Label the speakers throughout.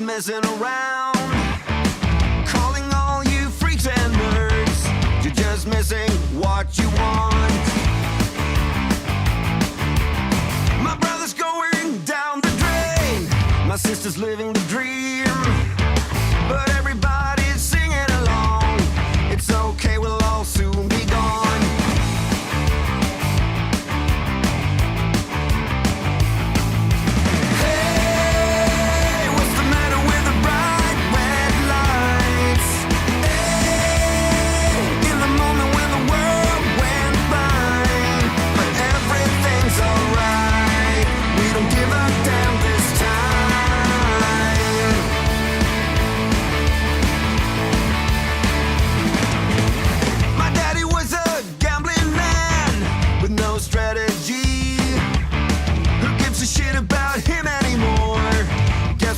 Speaker 1: messing around, calling all you freaks and nerds. You're just missing what you want. My brother's going down the drain, my sister's living the dream, but everybody's singing along. It's okay, we'll all soon be gone.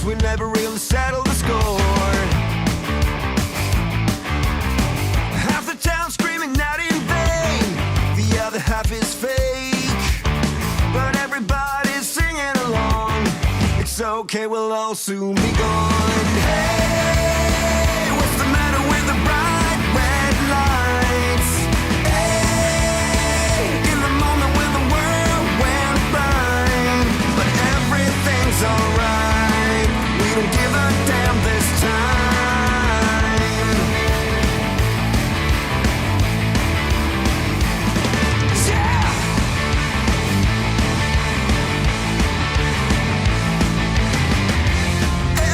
Speaker 1: We never really settled the score. Half the town screaming out in vain, the other half is fake, but everybody's singing along. It's okay, we'll all soon be gone. Hey, what's the matter with the bright red lights? Hey, in the moment when the world went blind, but everything's alright. Don't give a damn this time. Yeah!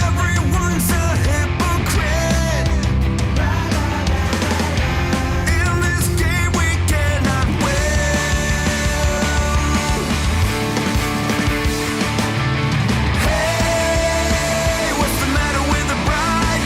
Speaker 1: Everyone's a hypocrite. In this game we cannot win. Hey, what's the matter with the bright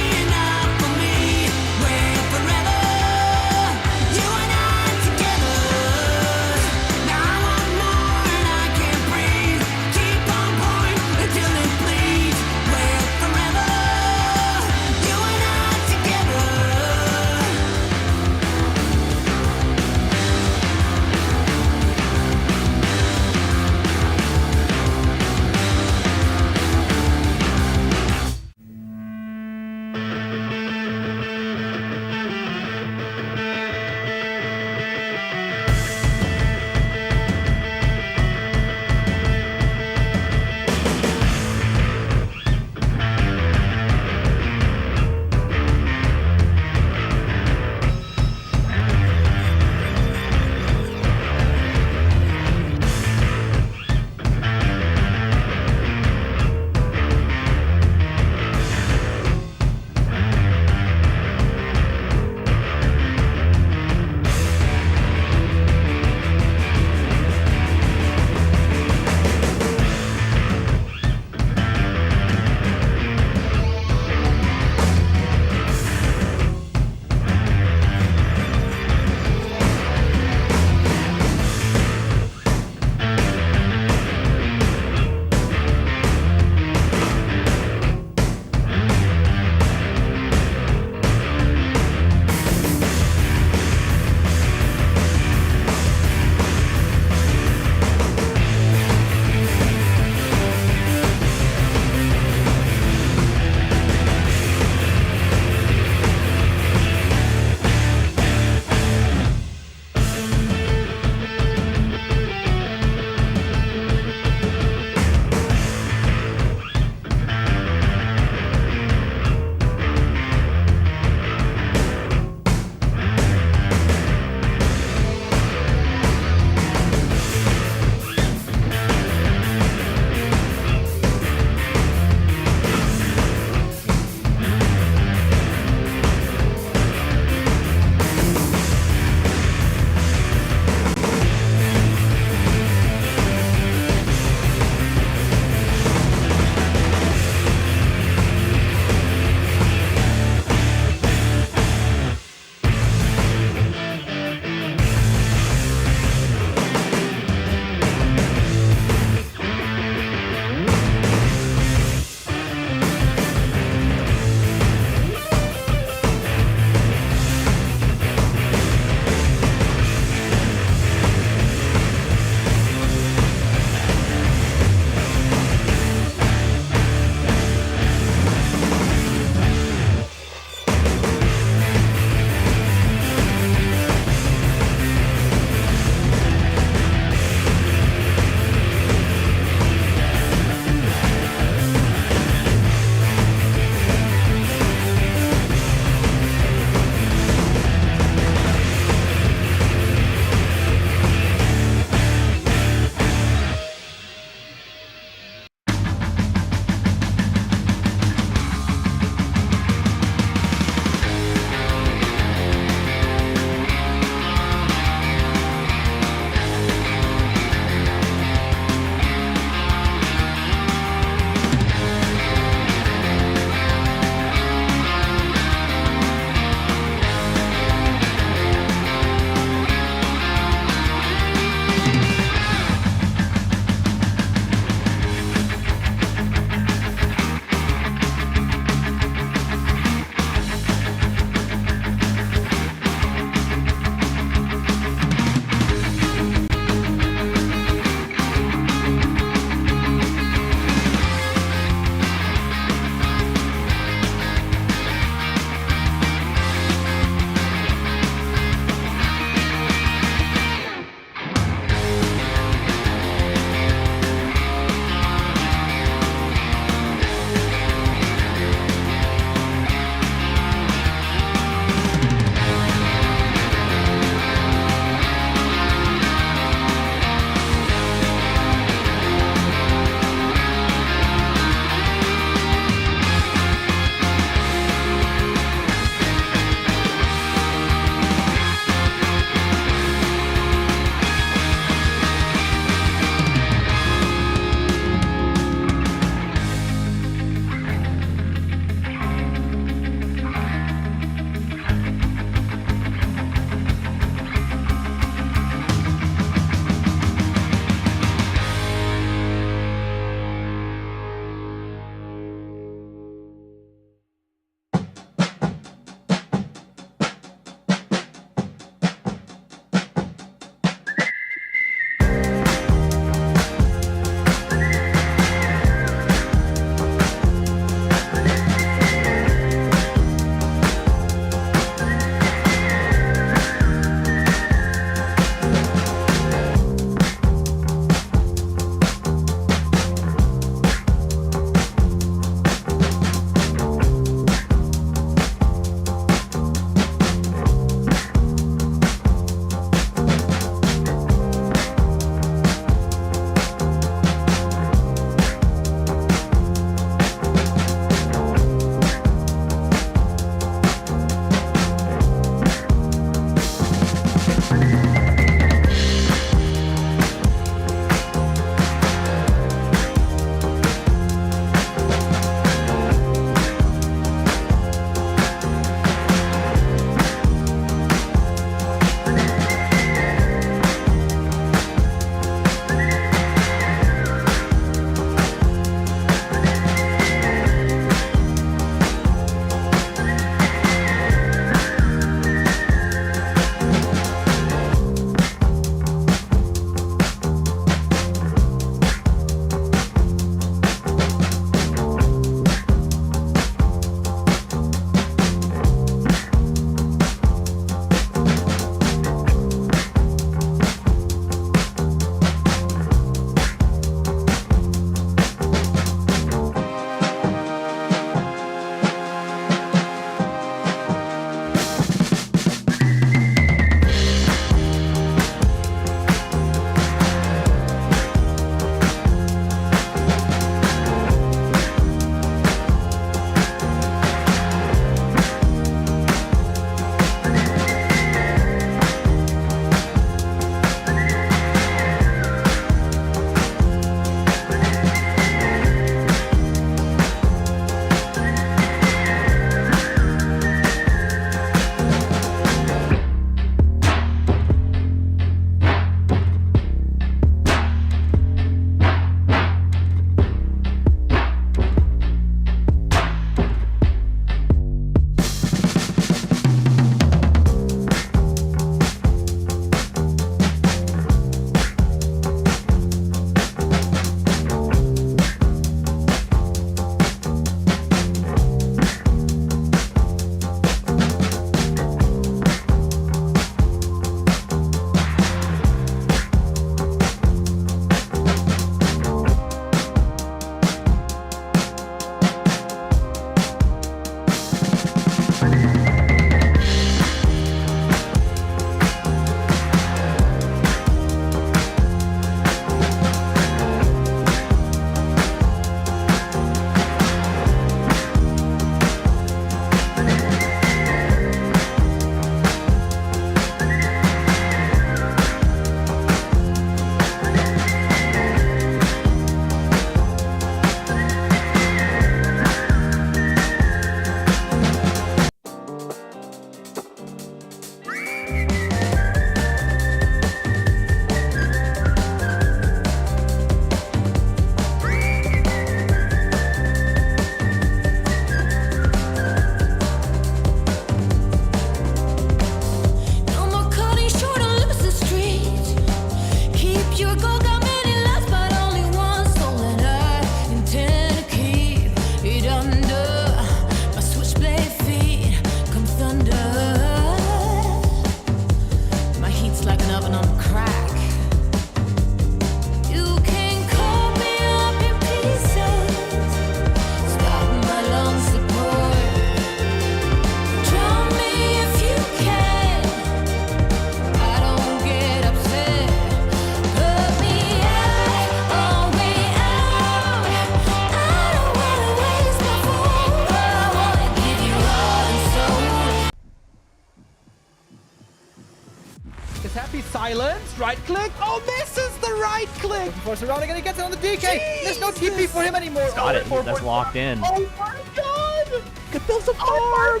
Speaker 2: right click. Oh, misses the right click.
Speaker 3: Force around again, he gets it on the DK. There's no TP for him anymore.
Speaker 4: Got it. That's locked in.
Speaker 2: Oh my god!
Speaker 3: Could build some farm.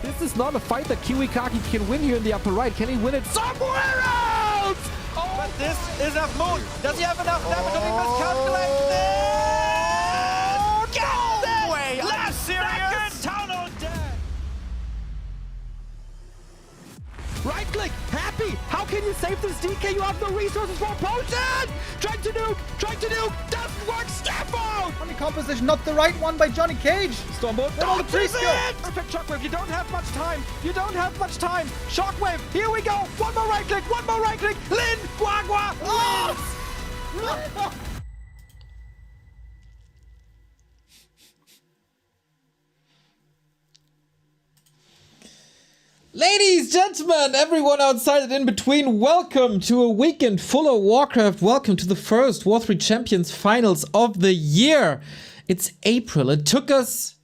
Speaker 2: This is not a fight that Kiwikaki can win here in the upper right. Can he win it somewhere else? Oh,
Speaker 5: but this is enough moon. Does he have enough damage? Did he miscalculate this?
Speaker 2: no
Speaker 5: way! Are you serious?
Speaker 2: Tunnel dead. Right click, happy. How can you save this DK? You have no resources for a potion. Trying to nuke, doesn't work. Step out.
Speaker 3: Funny composition, not the right one by Johnny Cage.
Speaker 2: Stormbolt,
Speaker 3: all the
Speaker 2: don't
Speaker 3: trees
Speaker 2: miss
Speaker 3: go.
Speaker 2: it. Perfect shockwave. You don't have much time. Shockwave. Here we go. One more right click. Lin, Guagua. Oh! Ladies, gentlemen, everyone outside and in between, welcome to a weekend full of Warcraft. Welcome to the first W3Champions finals of the year. It's April. It took us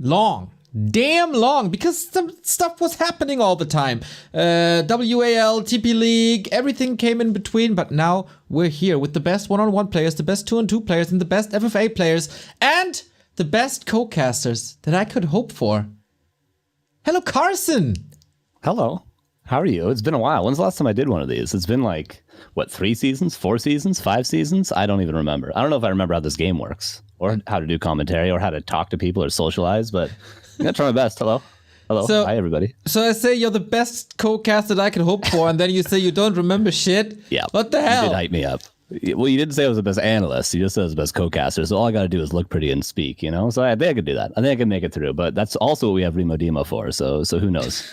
Speaker 2: damn long, because some stuff was happening all the time. WAL, TP League, everything came in between, but now we're here with the best one-on-one players, the best 2-on-2 players, and the best FFA players, and the best co-casters that I could hope for. Hello, Carson!
Speaker 4: Hello. How are you? It's been a while. When's the last time I did one of these? It's been like, what, 3 seasons, 4 seasons, 5 seasons? I don't even remember. I don't know if I remember how this game works, or how to do commentary, or how to talk to people or socialize, but I'm going to try my best. Hello.
Speaker 2: So,
Speaker 4: hi, everybody.
Speaker 2: So I say you're the best co-cast that I can hope for, and then you say you don't remember shit?
Speaker 4: Yeah.
Speaker 2: What the hell?
Speaker 4: You did hype me up. Well, you didn't say I was the best analyst. You just said I was the best co-caster. So all I got to do is look pretty and speak, you know? So I think I could do that. I think I can make it through, but that's also what we have Remo Demo for. So who knows?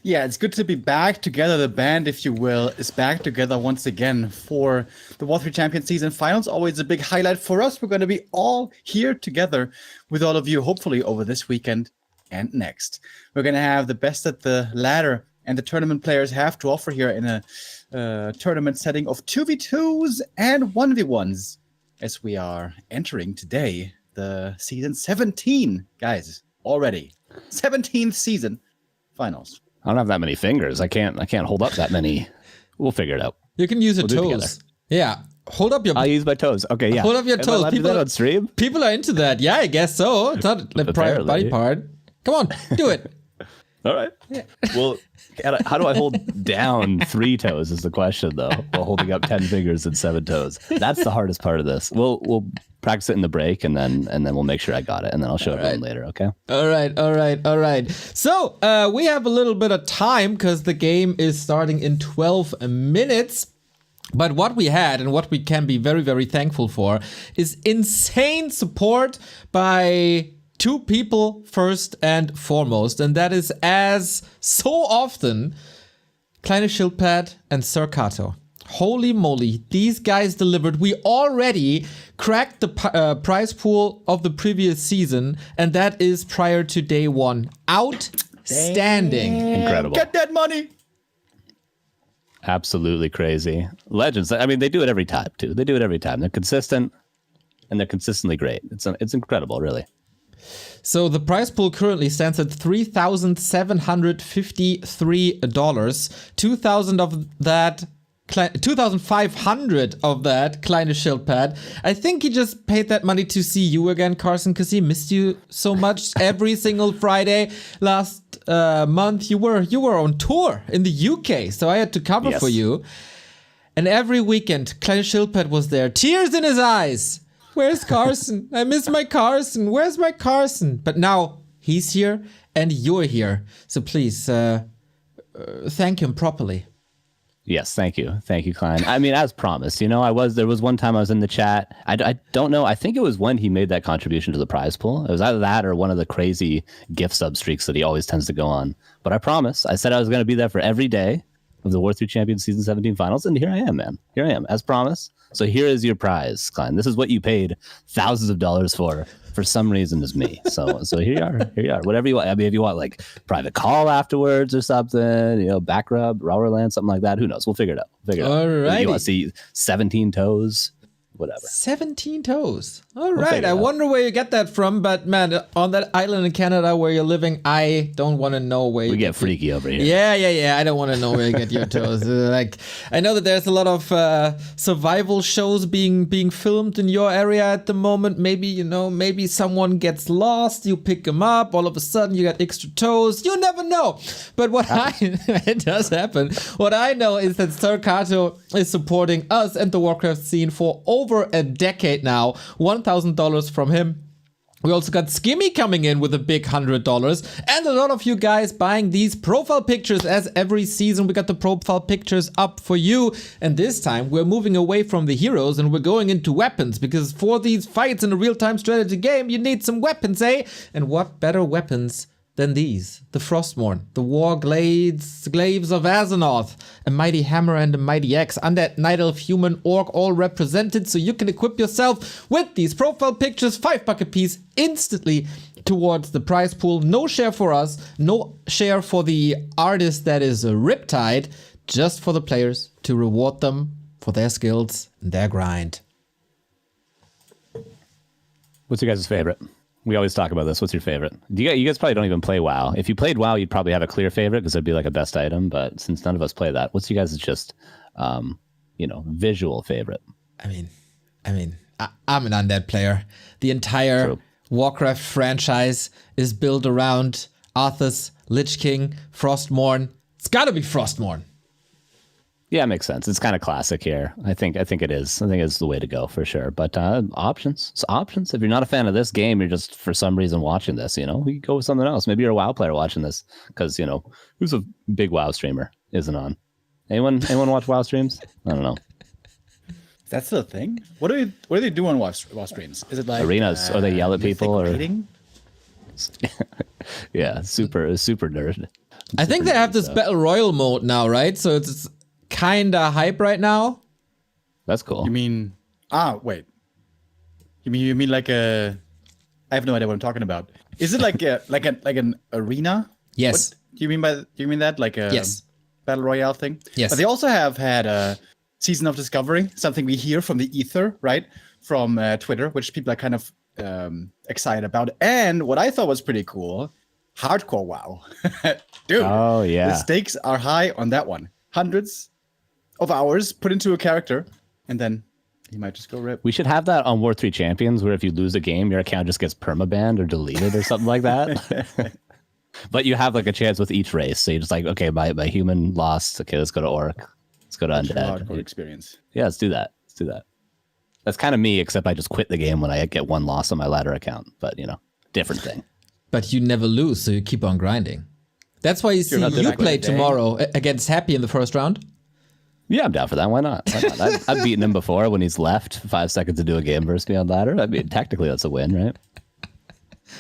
Speaker 3: Yeah, it's good to be back together. The band, if you will, is back together once again for the W3Champions season finals. Always a big highlight for us. We're going to be all here together with all of you, hopefully over this weekend and next. We're going to have the best that the ladder and the tournament players have to offer here in a tournament setting of 2v2s and 1v1s, as we are entering today the season 17, guys, already 17th season finals.
Speaker 4: I don't have that many fingers. I can't hold up that many. We'll figure it out.
Speaker 2: You can use your toes. Yeah. Hold up your...
Speaker 4: I'll use my toes. Okay, yeah.
Speaker 2: Hold up your toes.
Speaker 4: Am I allowed to do that on stream?
Speaker 2: People are into that. Yeah, I guess so. It's not a private body part. Come on, do it.
Speaker 4: All right. Yeah. Well, how do I hold down 3 toes is the question, though, while holding up 10 fingers and 7 toes. That's the hardest part of this. We'll practice it in the break, and then we'll make sure I got it, and then I'll show everyone later, okay?
Speaker 2: All right. So we have a little bit of time because the game is starting in 12 minutes. But what we had and what we can be very, very thankful for is insane support by 2 people first and foremost, and that is, as so often, Kleine Schildpad and Sir Kato. Holy moly, these guys delivered. We already cracked the prize pool of the previous season, and that is prior to day 1. Outstanding.
Speaker 4: Incredible.
Speaker 3: Get that money.
Speaker 4: Absolutely crazy. Legends. I mean, they do it every time, too. They do it every time. They're consistent, and they're consistently great. It's incredible, really.
Speaker 2: So the prize pool currently stands at $3,753. 2,000 of that, 2,500 of that, Kleine Schildpad. I think he just paid that money to see you again, Carson, because he missed you so much every single Friday. Last month, you were on tour in the UK, so I had to cover for you. And every weekend, Kleine Schildpad was there, tears in his eyes. Where's Carson? I miss my Carson. Where's my Carson? But now he's here and you're here. So please thank him properly.
Speaker 4: Yes, thank you. Thank you, Klein. I mean, as promised, you know, there was one time I was in the chat. I don't know. I think it was when he made that contribution to the prize pool. It was either that or one of the crazy gift sub streaks that he always tends to go on. But I promise. I said I was going to be there for every day of the W3Champions Season 17 finals. And here I am, man. Here I am, as promised. So here is your prize, Klein. This is what you paid thousands of dollars for some reason, is me. So here you are. Here you are. Whatever you want. I mean, if you want like private call afterwards or something, you know, back rub, RaRaLand, something like that. Who knows? We'll figure it out.
Speaker 2: All right.
Speaker 4: You want to see 17 toes? whatever.
Speaker 2: 17 toes. All right.
Speaker 4: figure
Speaker 2: I
Speaker 4: it out.
Speaker 2: wonder where you get that from, but man, on that island in Canada where you're living, I don't want to know where you
Speaker 4: We get freaky over here.
Speaker 2: Yeah. I don't want to know where you get your toes. Like, I know that there's a lot of survival shows being filmed in your area at the moment. Maybe, maybe someone gets lost, you pick them up, all of a sudden you got extra toes. You never know. But it does happen. What I know is that Sarkato is supporting us and the Warcraft scene for over a decade now. $1,000 from him. We also got Skimmy coming in with a big $100, and a lot of you guys buying these profile pictures. As every season we got the profile pictures up for you, and this time we're moving away from the heroes and we're going into weapons, because for these fights in a real-time strategy game you need some weapons, eh? And what better weapons than these? The Frostmourne, the War Glaives of Azeroth, a mighty hammer and a mighty axe, undead, night elf, human, orc, all represented, so you can equip yourself with these profile pictures, $5 a piece, instantly towards the prize pool. No share for us, no share for the artist that is a Riptide, just for the players to reward them for their skills and their grind.
Speaker 4: What's your guys' favorite? We always talk about this. What's your favorite? You guys probably don't even play WoW. If you played WoW, you'd probably have a clear favorite because it'd be like a best item. But since none of us play that, what's you guys' just, visual favorite?
Speaker 2: I mean, I'm an undead player. The entire
Speaker 4: True.
Speaker 2: Warcraft franchise is built around Arthas, Lich King, Frostmourne. It's gotta be Frostmourne.
Speaker 4: Yeah, it makes sense. It's kind of classic here. I think it is. I think it's the way to go for sure. But options. It's options. If you're not a fan of this game, you're just for some reason watching this, we could go with something else. Maybe you're a WoW player watching this because, who's a big WoW streamer isn't on? Anyone watch WoW streams? I don't know.
Speaker 3: That's the thing. What do they do on WoW streams? Is it like
Speaker 4: arenas, or they yell at people, or
Speaker 3: raiding?
Speaker 4: Yeah, super nerd.
Speaker 2: I think they have this Battle Royale mode now, right? So it's kinda hype right now.
Speaker 4: That's cool.
Speaker 3: You mean? Wait. You mean like a? I have no idea what I'm talking about. Is it like an arena?
Speaker 2: Yes.
Speaker 3: What do you mean that like a
Speaker 2: Yes.
Speaker 3: battle royale thing?
Speaker 2: Yes.
Speaker 3: But they also have had a season of discovery, something we hear from the ether, right? From Twitter, which people are kind of excited about. And what I thought was pretty cool, hardcore WoW, dude.
Speaker 4: Oh yeah.
Speaker 3: The stakes are high on that one. Hundreds of hours put into a character, and then you might just go rip.
Speaker 4: We should have that on W3Champions, where if you lose a game, your account just gets permabanned or deleted or something like that. But you have like a chance with each race. So you're just like, okay, my human lost. Okay, let's go to orc. Let's go to undead.
Speaker 3: Hardcore experience.
Speaker 4: Yeah, let's do that. That's kind of me, except I just quit the game when I get one loss on my ladder account. But different thing.
Speaker 2: But you never lose, so you keep on grinding. That's why you see
Speaker 3: not the
Speaker 2: you
Speaker 3: back of
Speaker 2: play
Speaker 3: the day.
Speaker 2: tomorrow against Happy in the first round.
Speaker 4: Yeah, I'm down for that. Why not? I've beaten him before when he's left 5 seconds to do a game versus me on ladder. I mean, technically that's a win, right?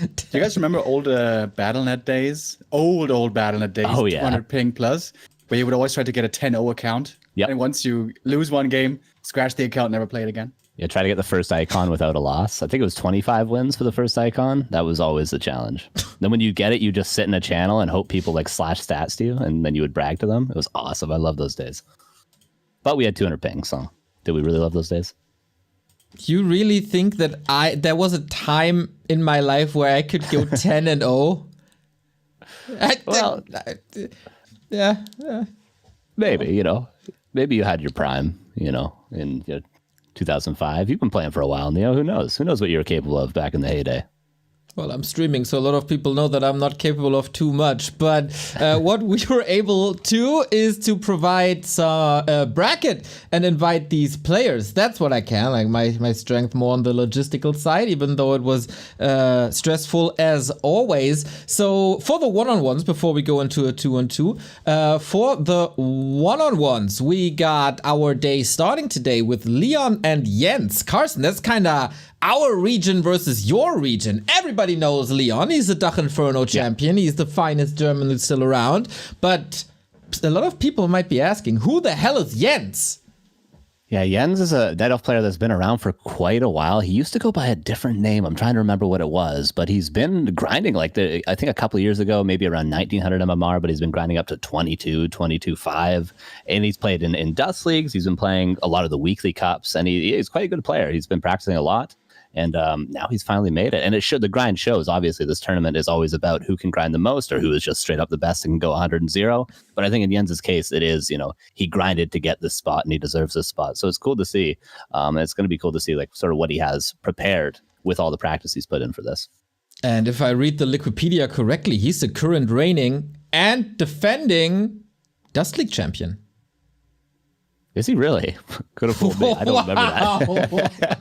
Speaker 3: Do you guys remember old BattleNet days? Old BattleNet days.
Speaker 4: Oh, yeah.
Speaker 3: 200 ping plus, where you would always try to get a 10-0 account.
Speaker 4: Yep.
Speaker 3: And once you lose one game, scratch the account, never play it again.
Speaker 4: Yeah, try to get the first icon without a loss. I think it was 25 wins for the first icon. That was always the challenge. Then when you get it, you just sit in a channel and hope people like slash stats to you, and then you would brag to them. It was awesome. I love those days. But we had 200 ping, so did we really love those days?
Speaker 2: You really think that there was a time in my life where I could go 10 and 0?
Speaker 4: Well,
Speaker 2: Yeah.
Speaker 4: maybe, maybe you had your prime, in 2005. You've been playing for a while, Neo. Who knows? Who knows what you were capable of back in the heyday?
Speaker 2: Well, I'm streaming, so a lot of people know that I'm not capable of too much. But what we were able to is to provide some bracket and invite these players. That's what I can. Like my strength more on the logistical side, even though it was stressful as always. So for the one-on-ones, before we go into a 2-on-2, for the one-on-ones, we got our day starting today with Leon and Jens. Carson, that's kind of our region versus your region. Everybody knows Leon. He's the Dach Inferno champion. He's the finest German that's still around. But a lot of people might be asking, who the hell is Jens?
Speaker 4: Yeah, Jens is a Night Elf player that's been around for quite a while. He used to go by a different name. I'm trying to remember what it was, but he's been grinding I think a couple of years ago, maybe around 1900 MMR, but he's been grinding up to 22.5. And he's played in Dust Leagues. He's been playing a lot of the weekly cups, and he's quite a good player. He's been practicing a lot. And now he's finally made it. And the grind shows. Obviously, this tournament is always about who can grind the most or who is just straight up the best and can go 100-0. But I think in Jens's case, it is, he grinded to get this spot and he deserves this spot. So it's cool to see. And it's going to be cool to see like sort of what he has prepared with all the practice he's put in for this.
Speaker 2: And if I read the Wikipedia correctly, he's the current reigning and defending Dust League champion.
Speaker 4: Is he really? Could have fooled me. I don't remember that.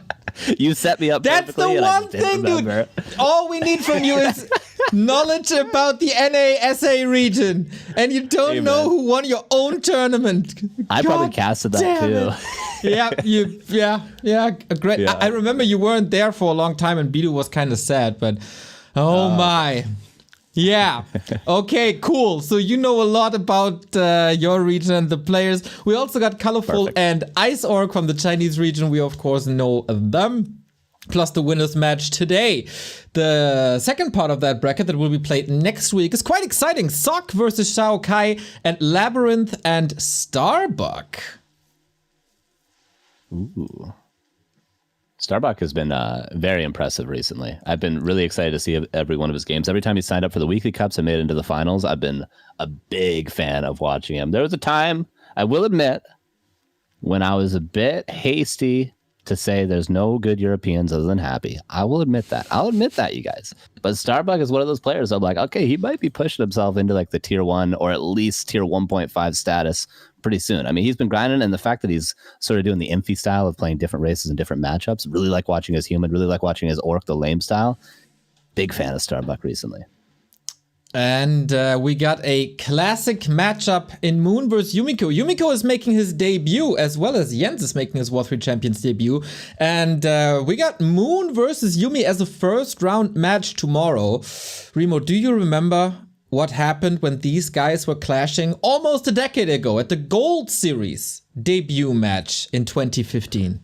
Speaker 4: You set me up.
Speaker 2: That's the one thing, dude. All we need from you is knowledge about the NA/SA region, and you don't know who won your own tournament.
Speaker 4: I probably casted that too.
Speaker 2: Yeah. Great.
Speaker 4: Yeah.
Speaker 2: I remember you weren't there for a long time, and Bidu was kind of sad, but my. Yeah. Okay, cool. So you know a lot about your region and the players. We also got Colorful
Speaker 4: Perfect.
Speaker 2: and Ice Orc from the Chinese region. We, of course, know them. Plus the winners match today. The second part of that bracket that will be played next week is quite exciting. Sock versus Shao Kai and Labyrinth and Starbuck.
Speaker 4: Ooh. Starbuck has been very impressive recently. I've been really excited to see every one of his games. Every time he signed up for the weekly cups and made it into the finals, I've been a big fan of watching him. There was a time, I will admit, when I was a bit hasty to say there's no good Europeans other than Happy. I will admit that. I'll admit that, you guys. But Starbuck is one of those players I'm like, okay, he might be pushing himself into like the tier 1 or at least tier 1.5 status pretty soon. I mean, he's been grinding, and the fact that he's sort of doing the Imphy style of playing different races and different matchups, really like watching his Human, really like watching his Orc, the lame style. Big fan of Starbuck recently.
Speaker 2: And we got a classic matchup in Moon versus Yumiko. Yumiko is making his debut, as well as Jens is making his W3Champions debut. And we got Moon versus Yumi as a first round match tomorrow. Remo, do you remember what happened when these guys were clashing almost a decade ago at the Gold Series debut match in 2015?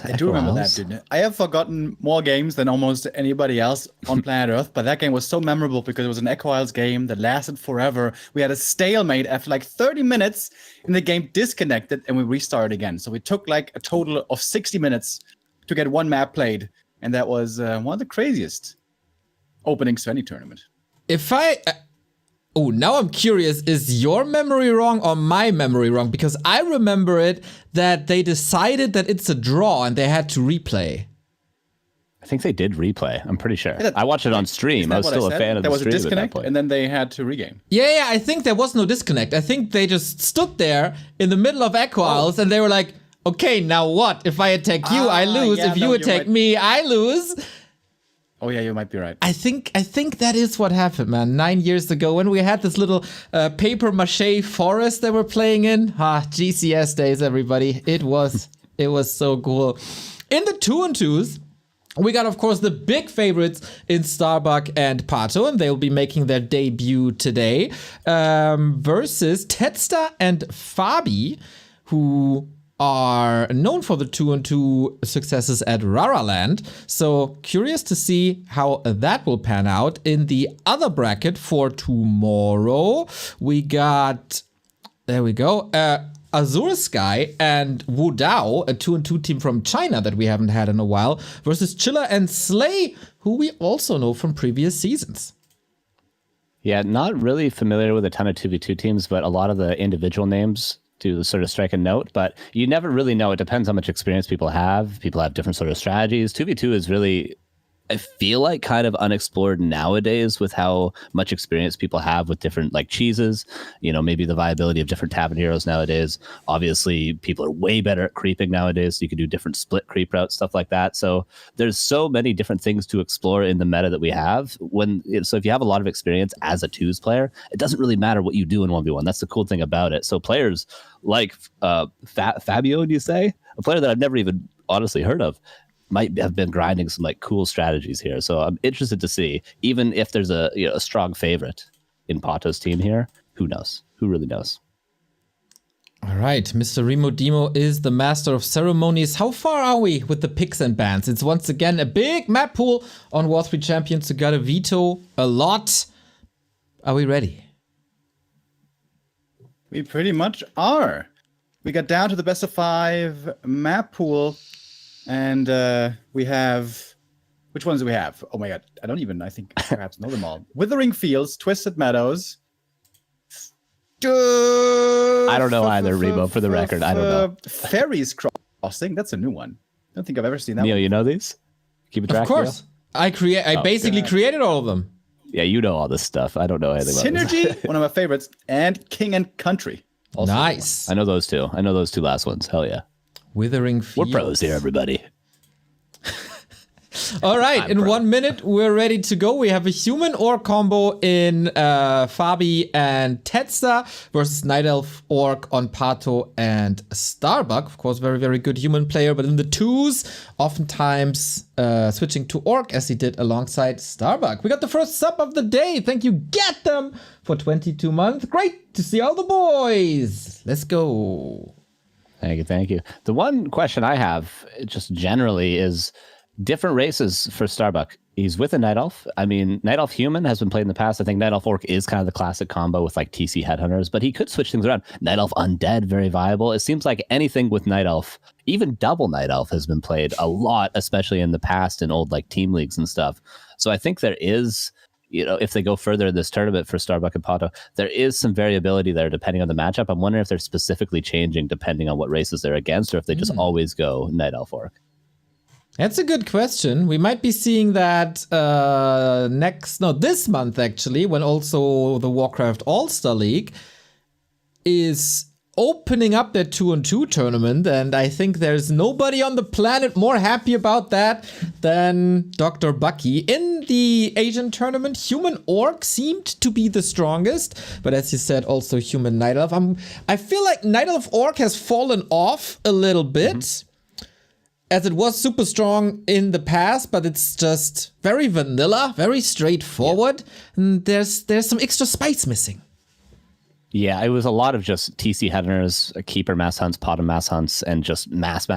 Speaker 3: I do remember that, dude. I have forgotten more games than almost anybody else on planet Earth, but that game was so memorable because it was an Echo Isles game that lasted forever. We had a stalemate after like 30 minutes, and the game disconnected, and we restarted again. So we took like a total of 60 minutes to get one map played, and that was one of the craziest openings to any tournament.
Speaker 2: Now I'm curious, is your memory wrong or my memory wrong? Because I remember it that they decided that it's a draw and they had to replay.
Speaker 4: I think they did replay. I'm pretty sure.
Speaker 3: Yeah,
Speaker 4: I watched it on stream. I was still a fan of the stream.
Speaker 3: There was a disconnect,
Speaker 4: at that point.
Speaker 3: and then they had to regame.
Speaker 2: Yeah, I think there was no disconnect. I think they just stood there in the middle of Echo Isles and they were like, okay, now what? If I attack you, I lose. If you attack me, I lose.
Speaker 3: Oh yeah, you might be right.
Speaker 2: I think that is what happened, man. 9 years ago when we had this little paper mache forest that we're playing in. GCS days, everybody. It was so cool. In the 2-on-2s, we got, of course, the big favorites in Starbuck and Pato, and they'll be making their debut today, versus Tetsta and Fabi, who are known for the 2-on-2 successes at RaRaLand. So curious to see how that will pan out. In the other bracket for tomorrow, we got, there we go, Azure Sky and Wu Dao, a 2-on-2 team from China that we haven't had in a while, versus Chilla and Slay, who we also know from previous seasons.
Speaker 4: Yeah, not really familiar with a ton of 2v2 teams, but a lot of the individual names to sort of strike a note, but you never really know. It depends how much experience people have. People have different sort of strategies. 2v2 is really, I feel like, kind of unexplored nowadays with how much experience people have with different like cheeses, maybe the viability of different tavern heroes nowadays. Obviously, people are way better at creeping nowadays, so you can do different split creep routes, stuff like that. So there's so many different things to explore in the meta that we have. So if you have a lot of experience as a twos player, it doesn't really matter what you do in 1v1. That's the cool thing about it. So players like Fabio, do you say? A player that I've never even honestly heard of, might have been grinding some like cool strategies here. So I'm interested to see, even if there's a strong favorite in Pato's team here, who knows? Who really knows?
Speaker 2: All right, Mr. Remo Demo is the master of ceremonies. How far are we with the picks and bans? It's once again a big map pool on W3Champions. You gotta veto a lot. Are we ready?
Speaker 3: We pretty much are. We got down to the best of 5 map pool, and we have. Which ones do we have? Oh my god, I think perhaps know them all. Withering Fields, Twisted Meadows.
Speaker 4: I don't know either, Remo, for the record. I don't know.
Speaker 3: Ferries Crossing, that's a new one. I don't think I've ever seen that
Speaker 4: Neo,
Speaker 3: one.
Speaker 4: you know these? Keep a track.
Speaker 2: Of course.
Speaker 4: Neo?
Speaker 2: I basically created all of them.
Speaker 4: Yeah, you know all this stuff. I don't know anything about this.
Speaker 3: Synergy, one of my favorites, and King and Country. Also
Speaker 2: Nice.
Speaker 4: I know those two. I know those two last ones. Hell yeah.
Speaker 2: Withering
Speaker 4: We're
Speaker 2: Fields.
Speaker 4: pros here, everybody.
Speaker 2: All right, in 1 minute, we're ready to go. We have a human orc combo in Fabi and Tetsa versus Night Elf orc on Pato and Starbuck. Of course, very, very good human player, but in the twos, oftentimes switching to orc as he did alongside Starbuck. We got the first sub of the day. Thank you, Get Them, for 22 months. Great to see all the boys. Let's go.
Speaker 4: Thank you. The one question I have, just generally, is different races for Starbuck. He's with a Night Elf. I mean, Night Elf Human has been played in the past. I think Night Elf Orc is kind of the classic combo with like TC Headhunters, but he could switch things around. Night Elf Undead, very viable. It seems like anything with Night Elf, even double Night Elf has been played a lot, especially in the past in old like team leagues and stuff. So I think there is, if they go further in this tournament for Starbuck and Pato, there is some variability there depending on the matchup. I'm wondering if they're specifically changing depending on what races they're against, or if they just always go Night Elf Orc.
Speaker 2: That's a good question. We might be seeing that this month actually, when also the Warcraft All-Star League is opening up their 2-on-2 tournament, and I think there's nobody on the planet more happy about that than Dr. Bucky. In the Asian tournament, Human Orc seemed to be the strongest, but as you said, also Human Night Elf. I feel like Night Elf Orc has fallen off a little bit. As it was super strong in the past, but it's just very vanilla, very straightforward, and there's some extra spice missing.
Speaker 4: Yeah, it was a lot of just TC Headhunters, Keeper Mass Hunts, Pot of Mass Hunts, and just mass.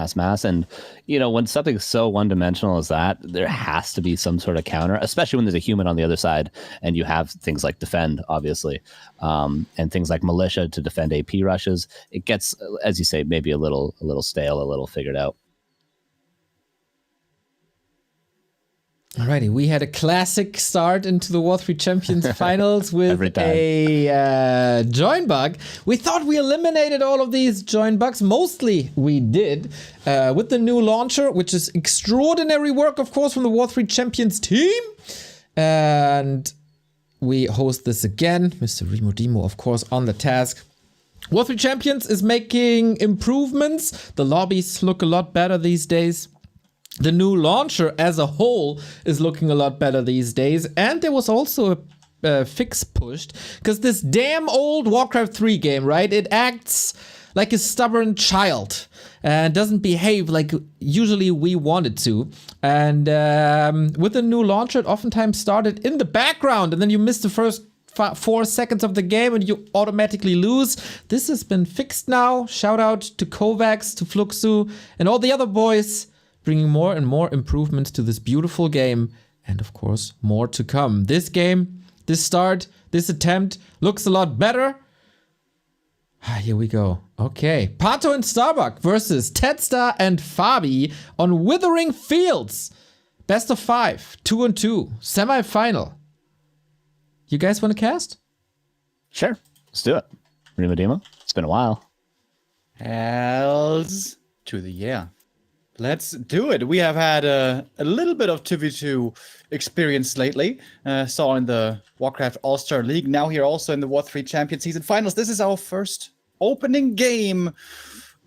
Speaker 4: And, when something's so one-dimensional as that, there has to be some sort of counter, especially when there's a human on the other side, and you have things like Defend, obviously, and things like Militia to defend AP rushes. It gets, as you say, maybe a little stale, a little figured out.
Speaker 2: Alrighty, we had a classic start into the W3Champions finals with a join bug. We thought we eliminated all of these join bugs. Mostly we did with the new launcher, which is extraordinary work, of course, from the W3Champions team. And we host this again. Mr. Remo Demo, of course, on the task. W3Champions is making improvements. The lobbies look a lot better these days. The new launcher as a whole is looking a lot better these days. And there was also a fix pushed, because this damn old Warcraft 3 game, right? It acts like a stubborn child and doesn't behave like usually we want it to. And with the new launcher, it oftentimes started in the background, and then you miss the first 4 seconds of the game and you automatically lose. This has been fixed now. Shout out to Kovacs, to Fluxu, and all the other boys, bringing more and more improvements to this beautiful game, and of course, more to come. This game, this start, this attempt looks a lot better. Here we go. Okay, Pato and Starbuck versus Tetstar and Fabi on Withering Fields. Best of 5, 2-on-2, semi-final. You guys want to cast?
Speaker 4: Sure, let's do it. Remo Demo, it's been a while.
Speaker 3: Hells to the yeah. Let's do it. We have had a little bit of 2v2 experience lately. Saw in the Warcraft All-Star League. Now here also in the W3Champions season finals. This is our first opening game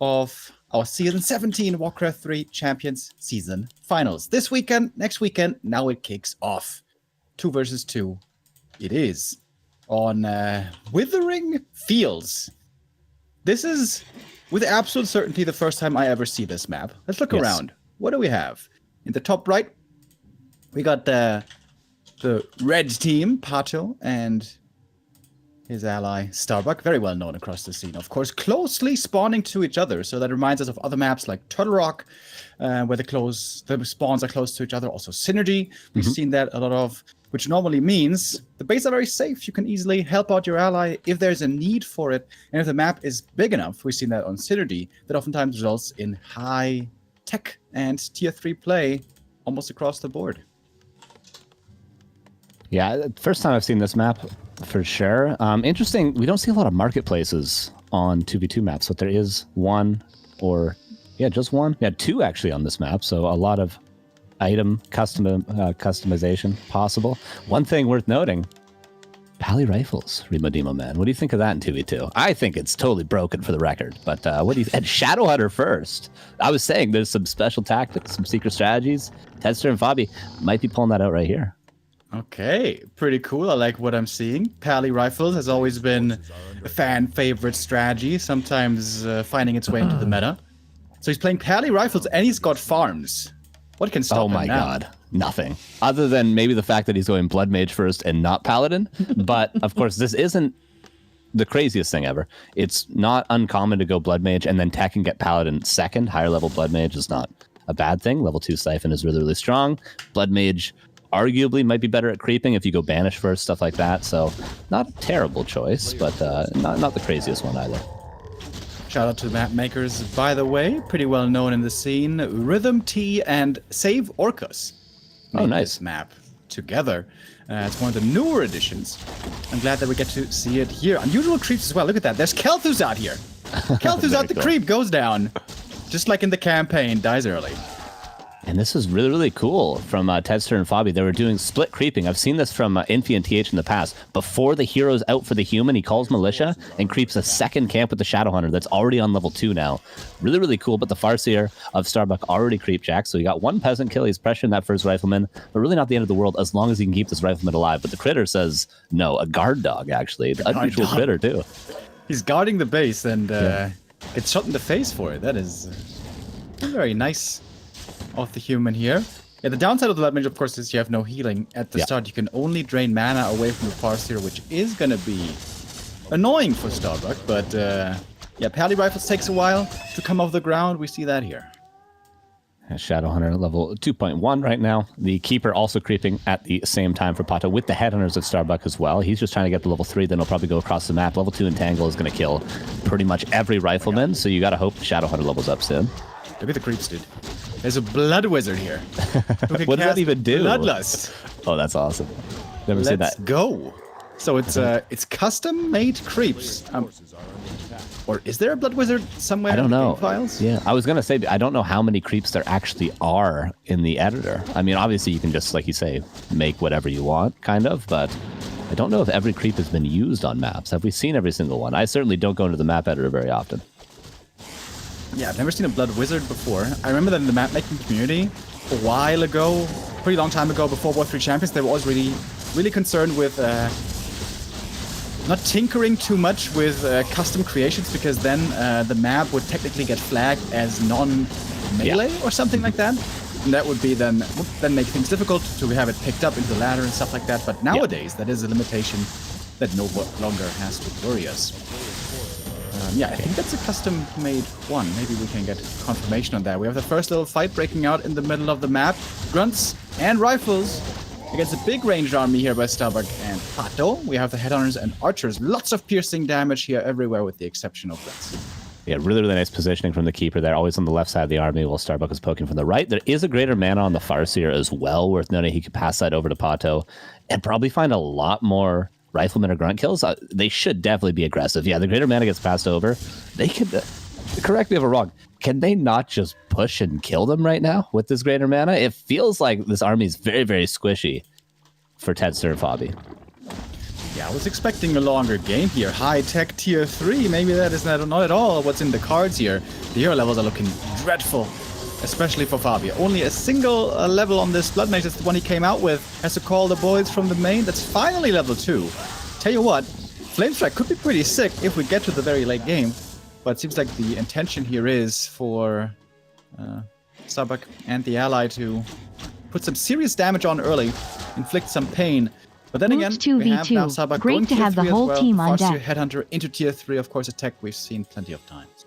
Speaker 3: of our season 17 Warcraft 3 Champions season finals. This weekend, next weekend, now it kicks off. 2 versus 2. It is on Withering Fields. This is, with absolute certainty, the first time I ever see this map. Let's look around. What do we have? In the top right, we got the red team, Pato and his ally Starbuck, very well known across the scene, of course, closely spawning to each other. So that reminds us of other maps like Turtle Rock, where the spawns are close to each other. Also Synergy, we've seen that a lot of, which normally means the bases are very safe. You can easily help out your ally if there's a need for it. And if the map is big enough, we've seen that on Synergy, that oftentimes results in high tech and tier 3 play almost across the board.
Speaker 4: Yeah, first time I've seen this map for sure. Interesting, we don't see a lot of marketplaces on 2v2 maps, but there is one or, yeah, just one. Yeah, two actually on this map, so a lot of item customization possible. One thing worth noting, Pally Rifles, Remo Demo Man. What do you think of that in 2v2? I think it's totally broken for the record, but what do you and Shadow Hunter first? I was saying there's some special tactics, some secret strategies. Tedster and Fabi might be pulling that out right here.
Speaker 3: Okay, pretty cool. I like what I'm seeing. Pally Rifles has always been a fan favorite strategy, sometimes finding its way into the meta. So he's playing Pally Rifles and he's got farms. What can stop him now?
Speaker 4: Oh my god, nothing. Other than maybe the fact that he's going Blood Mage first and not Paladin. But of course, this isn't the craziest thing ever. It's not uncommon to go Blood Mage and then tech and get Paladin second. Higher level Blood Mage is not a bad thing. Level 2 Siphon is really, really strong. Blood Mage arguably might be better at creeping if you go Banish first, stuff like that. So not a terrible choice, but not the craziest one either.
Speaker 3: Shout out to the map makers, by the way, pretty well known in the scene. Rhythm T and Save Orcus made
Speaker 4: nice.
Speaker 3: this map together. It's one of the newer editions. I'm glad that we get to see it here. Unusual creeps as well. Look at that. There's Kel'Thuz out here. Kel'Thuz out the
Speaker 4: cool.
Speaker 3: creep goes down. Just like in the campaign, dies early.
Speaker 4: And this is really, really cool from Tedster and Fabi. They were doing split creeping. I've seen this from Infi and TH in the past. Before the hero's out for the human, he calls Militia and creeps a second camp with the Shadow Hunter that's already on level 2 now. Really, really cool. But the Farseer of Starbuck already creeped Jack. So he got one peasant kill. He's pressuring that first rifleman. But really not the end of the world as long as he can keep this rifleman alive. But the critter says, no, a guard dog, actually. The unusual critter, too.
Speaker 3: He's guarding the base and gets shot in the face for it. That is very nice of the human here. Yeah, the downside of the Blood Mage, of course, is you have no healing at the start. You can only drain mana away from the Farseer, which is going to be annoying for Starbuck. But yeah, Pally Rifles takes a while to come off the ground. We see that here.
Speaker 4: Shadow Hunter level 2.1 right now. The Keeper also creeping at the same time for Pato with the Headhunters of Starbuck as well. He's just trying to get to level 3, then he'll probably go across the map. Level 2 Entangle is going to kill pretty much every rifleman, so you got to hope the Shadow Hunter levels up soon.
Speaker 3: Look at the creeps, dude. There's a Blood Wizard here.
Speaker 4: What does that even do?
Speaker 3: Bloodlust.
Speaker 4: Oh, that's awesome. Never seen that.
Speaker 3: Let's go. So it's custom made creeps. Or is there a Blood Wizard somewhere?
Speaker 4: I don't
Speaker 3: in the
Speaker 4: know.
Speaker 3: game files?
Speaker 4: Yeah, I was gonna say I don't know how many creeps there actually are in the editor. I mean, obviously you can just, like you say, make whatever you want, kind of. But I don't know if every creep has been used on maps. Have we seen every single one? I certainly don't go into the map editor very often.
Speaker 3: Yeah, I've never seen a Blood Wizard before. I remember that in the map making community a while ago, pretty long time ago, before W3Champions, they were always really concerned with not tinkering too much with custom creations, because then the map would technically get flagged as non-melee or something like that. And that would be then make things difficult to have it picked up into the ladder and stuff like that. But nowadays, that is a limitation that no longer has to worry us. Yeah, I think that's a custom-made one. Maybe we can get confirmation on that. We have the first little fight breaking out in the middle of the map. Grunts and Rifles against a big ranged army here by Starbuck and Pato. We have the Headhunters and Archers. Lots of piercing damage here everywhere with the exception of Grunts.
Speaker 4: Yeah, really, really nice positioning from the Keeper there, always on the left side of the army while Starbuck is poking from the right. There is a greater mana on the Farseer as well, worth noting. He could pass that over to Pato and probably find a lot more Rifleman or Grunt kills. They should definitely be aggressive. Yeah, the greater mana gets passed over. They could, correct me if I'm wrong, can they not just push and kill them right now with this greater mana? It feels like this army is very, very squishy for Tedster and Fabi.
Speaker 3: Yeah, I was expecting a longer game here. High-tech tier 3. Maybe that is not at all what's in the cards here. The hero levels are looking dreadful, especially for Fabi. Only a single level on this Blood Mage. That's the one he came out with. Has to call the boys from the main. That's finally level 2. Tell you what, Flamestrike could be pretty sick if we get to the very late game. But it seems like the intention here is for Starbuck and the ally to put some serious damage on early, inflict some pain. But then again,
Speaker 6: Route
Speaker 3: we have now
Speaker 6: 2v2.
Speaker 3: Starbuck
Speaker 6: Great
Speaker 3: going
Speaker 6: to
Speaker 3: tier
Speaker 6: have the
Speaker 3: 3 as
Speaker 6: whole
Speaker 3: well.
Speaker 6: team on
Speaker 3: Fast
Speaker 6: deck.
Speaker 3: Headhunter into tier 3, of course, attack we've seen plenty of times.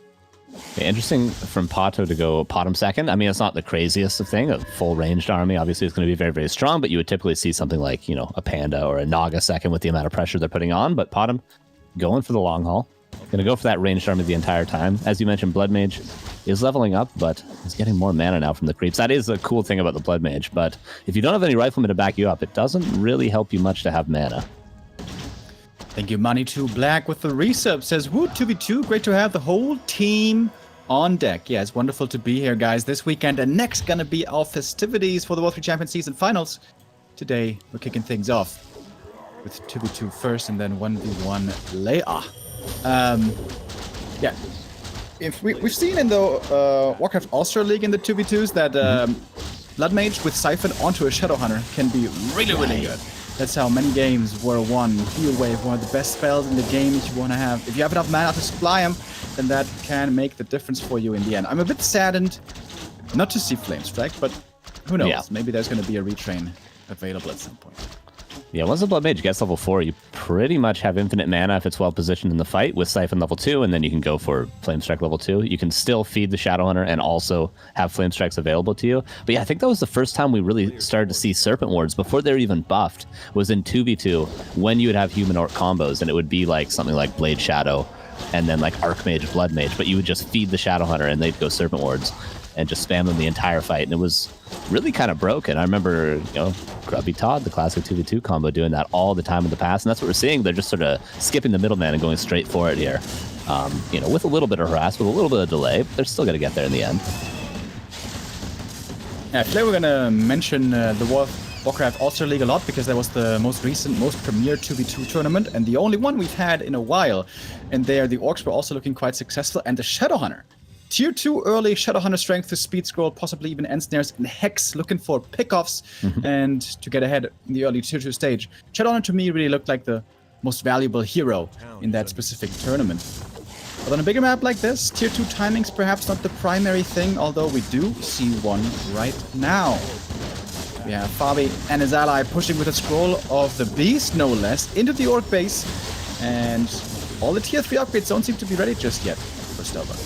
Speaker 4: Interesting from Pato to go Potom second. I mean, it's not the craziest of thing. A full ranged army obviously is going to be very, very strong, but you would typically see something like, a Panda or a Naga second with the amount of pressure they're putting on. But Potom going for the long haul. Going to go for that ranged army the entire time. As you mentioned, Blood Mage is leveling up, but he's getting more mana now from the creeps. That is a cool thing about the Blood Mage, but if you don't have any Riflemen to back you up, it doesn't really help you much to have mana.
Speaker 3: Thank you, Money to Black with the resub. Says, Woot 2v2, great to have the whole team on deck. Yeah, it's wonderful to be here, guys, this weekend. And next gonna be our festivities for the W3Champions season finals. Today, we're kicking things off with 2v2 first and then 1v1 later. Yeah. If we've seen in the Warcraft All-Star League in the 2v2s that Blood Mage with Siphon onto a Shadow Hunter can be really, really good. That's how many games were won. Heal Wave, one of the best spells in the game if you want to have. If you have enough mana to supply them, then that can make the difference for you in the end. I'm a bit saddened not to see Flame Strike, but who knows?
Speaker 4: Yeah.
Speaker 3: Maybe there's going to be a retrain available at some point.
Speaker 4: Yeah, once the Blood Mage gets level 4, you pretty much have infinite mana if it's well positioned in the fight with Siphon level 2, and then you can go for Flame Strike level 2. You can still feed the Shadowhunter and also have Flame Strikes available to you. But yeah, I think that was the first time we really started to see Serpent Wards before they were even buffed, was in 2v2 when you would have Human Orc combos, and it would be like something like Blade Shadow and then like Archmage, Blood Mage, but you would just feed the Shadowhunter and they'd go Serpent Wards and just spam them the entire fight, and it was really kind of broken. I remember, Grubby Todd, the classic 2v2 combo, doing that all the time in the past, and that's what we're seeing. They're just sort of skipping the middleman and going straight for it here. With a little bit of harass, with a little bit of delay, but they're still going to get there in the end.
Speaker 3: Yeah, today we're going to mention the Warcraft All-Star League a lot because that was the most recent, most premier 2v2 tournament, and the only one we've had in a while. And there, the Orcs were also looking quite successful, and the Shadowhunter. Tier 2 early Shadowhunter strength to speed scroll, possibly even end snares and hex, looking for pickoffs and to get ahead in the early Tier 2 stage. Shadowhunter to me really looked like the most valuable hero in that specific tournament. But on a bigger map like this, Tier 2 timing's perhaps not the primary thing, although we do see one right now. We have Fabi and his ally pushing with a scroll of the Beast, no less, into the Orc base. And all the Tier 3 upgrades don't seem to be ready just yet for Starbuck.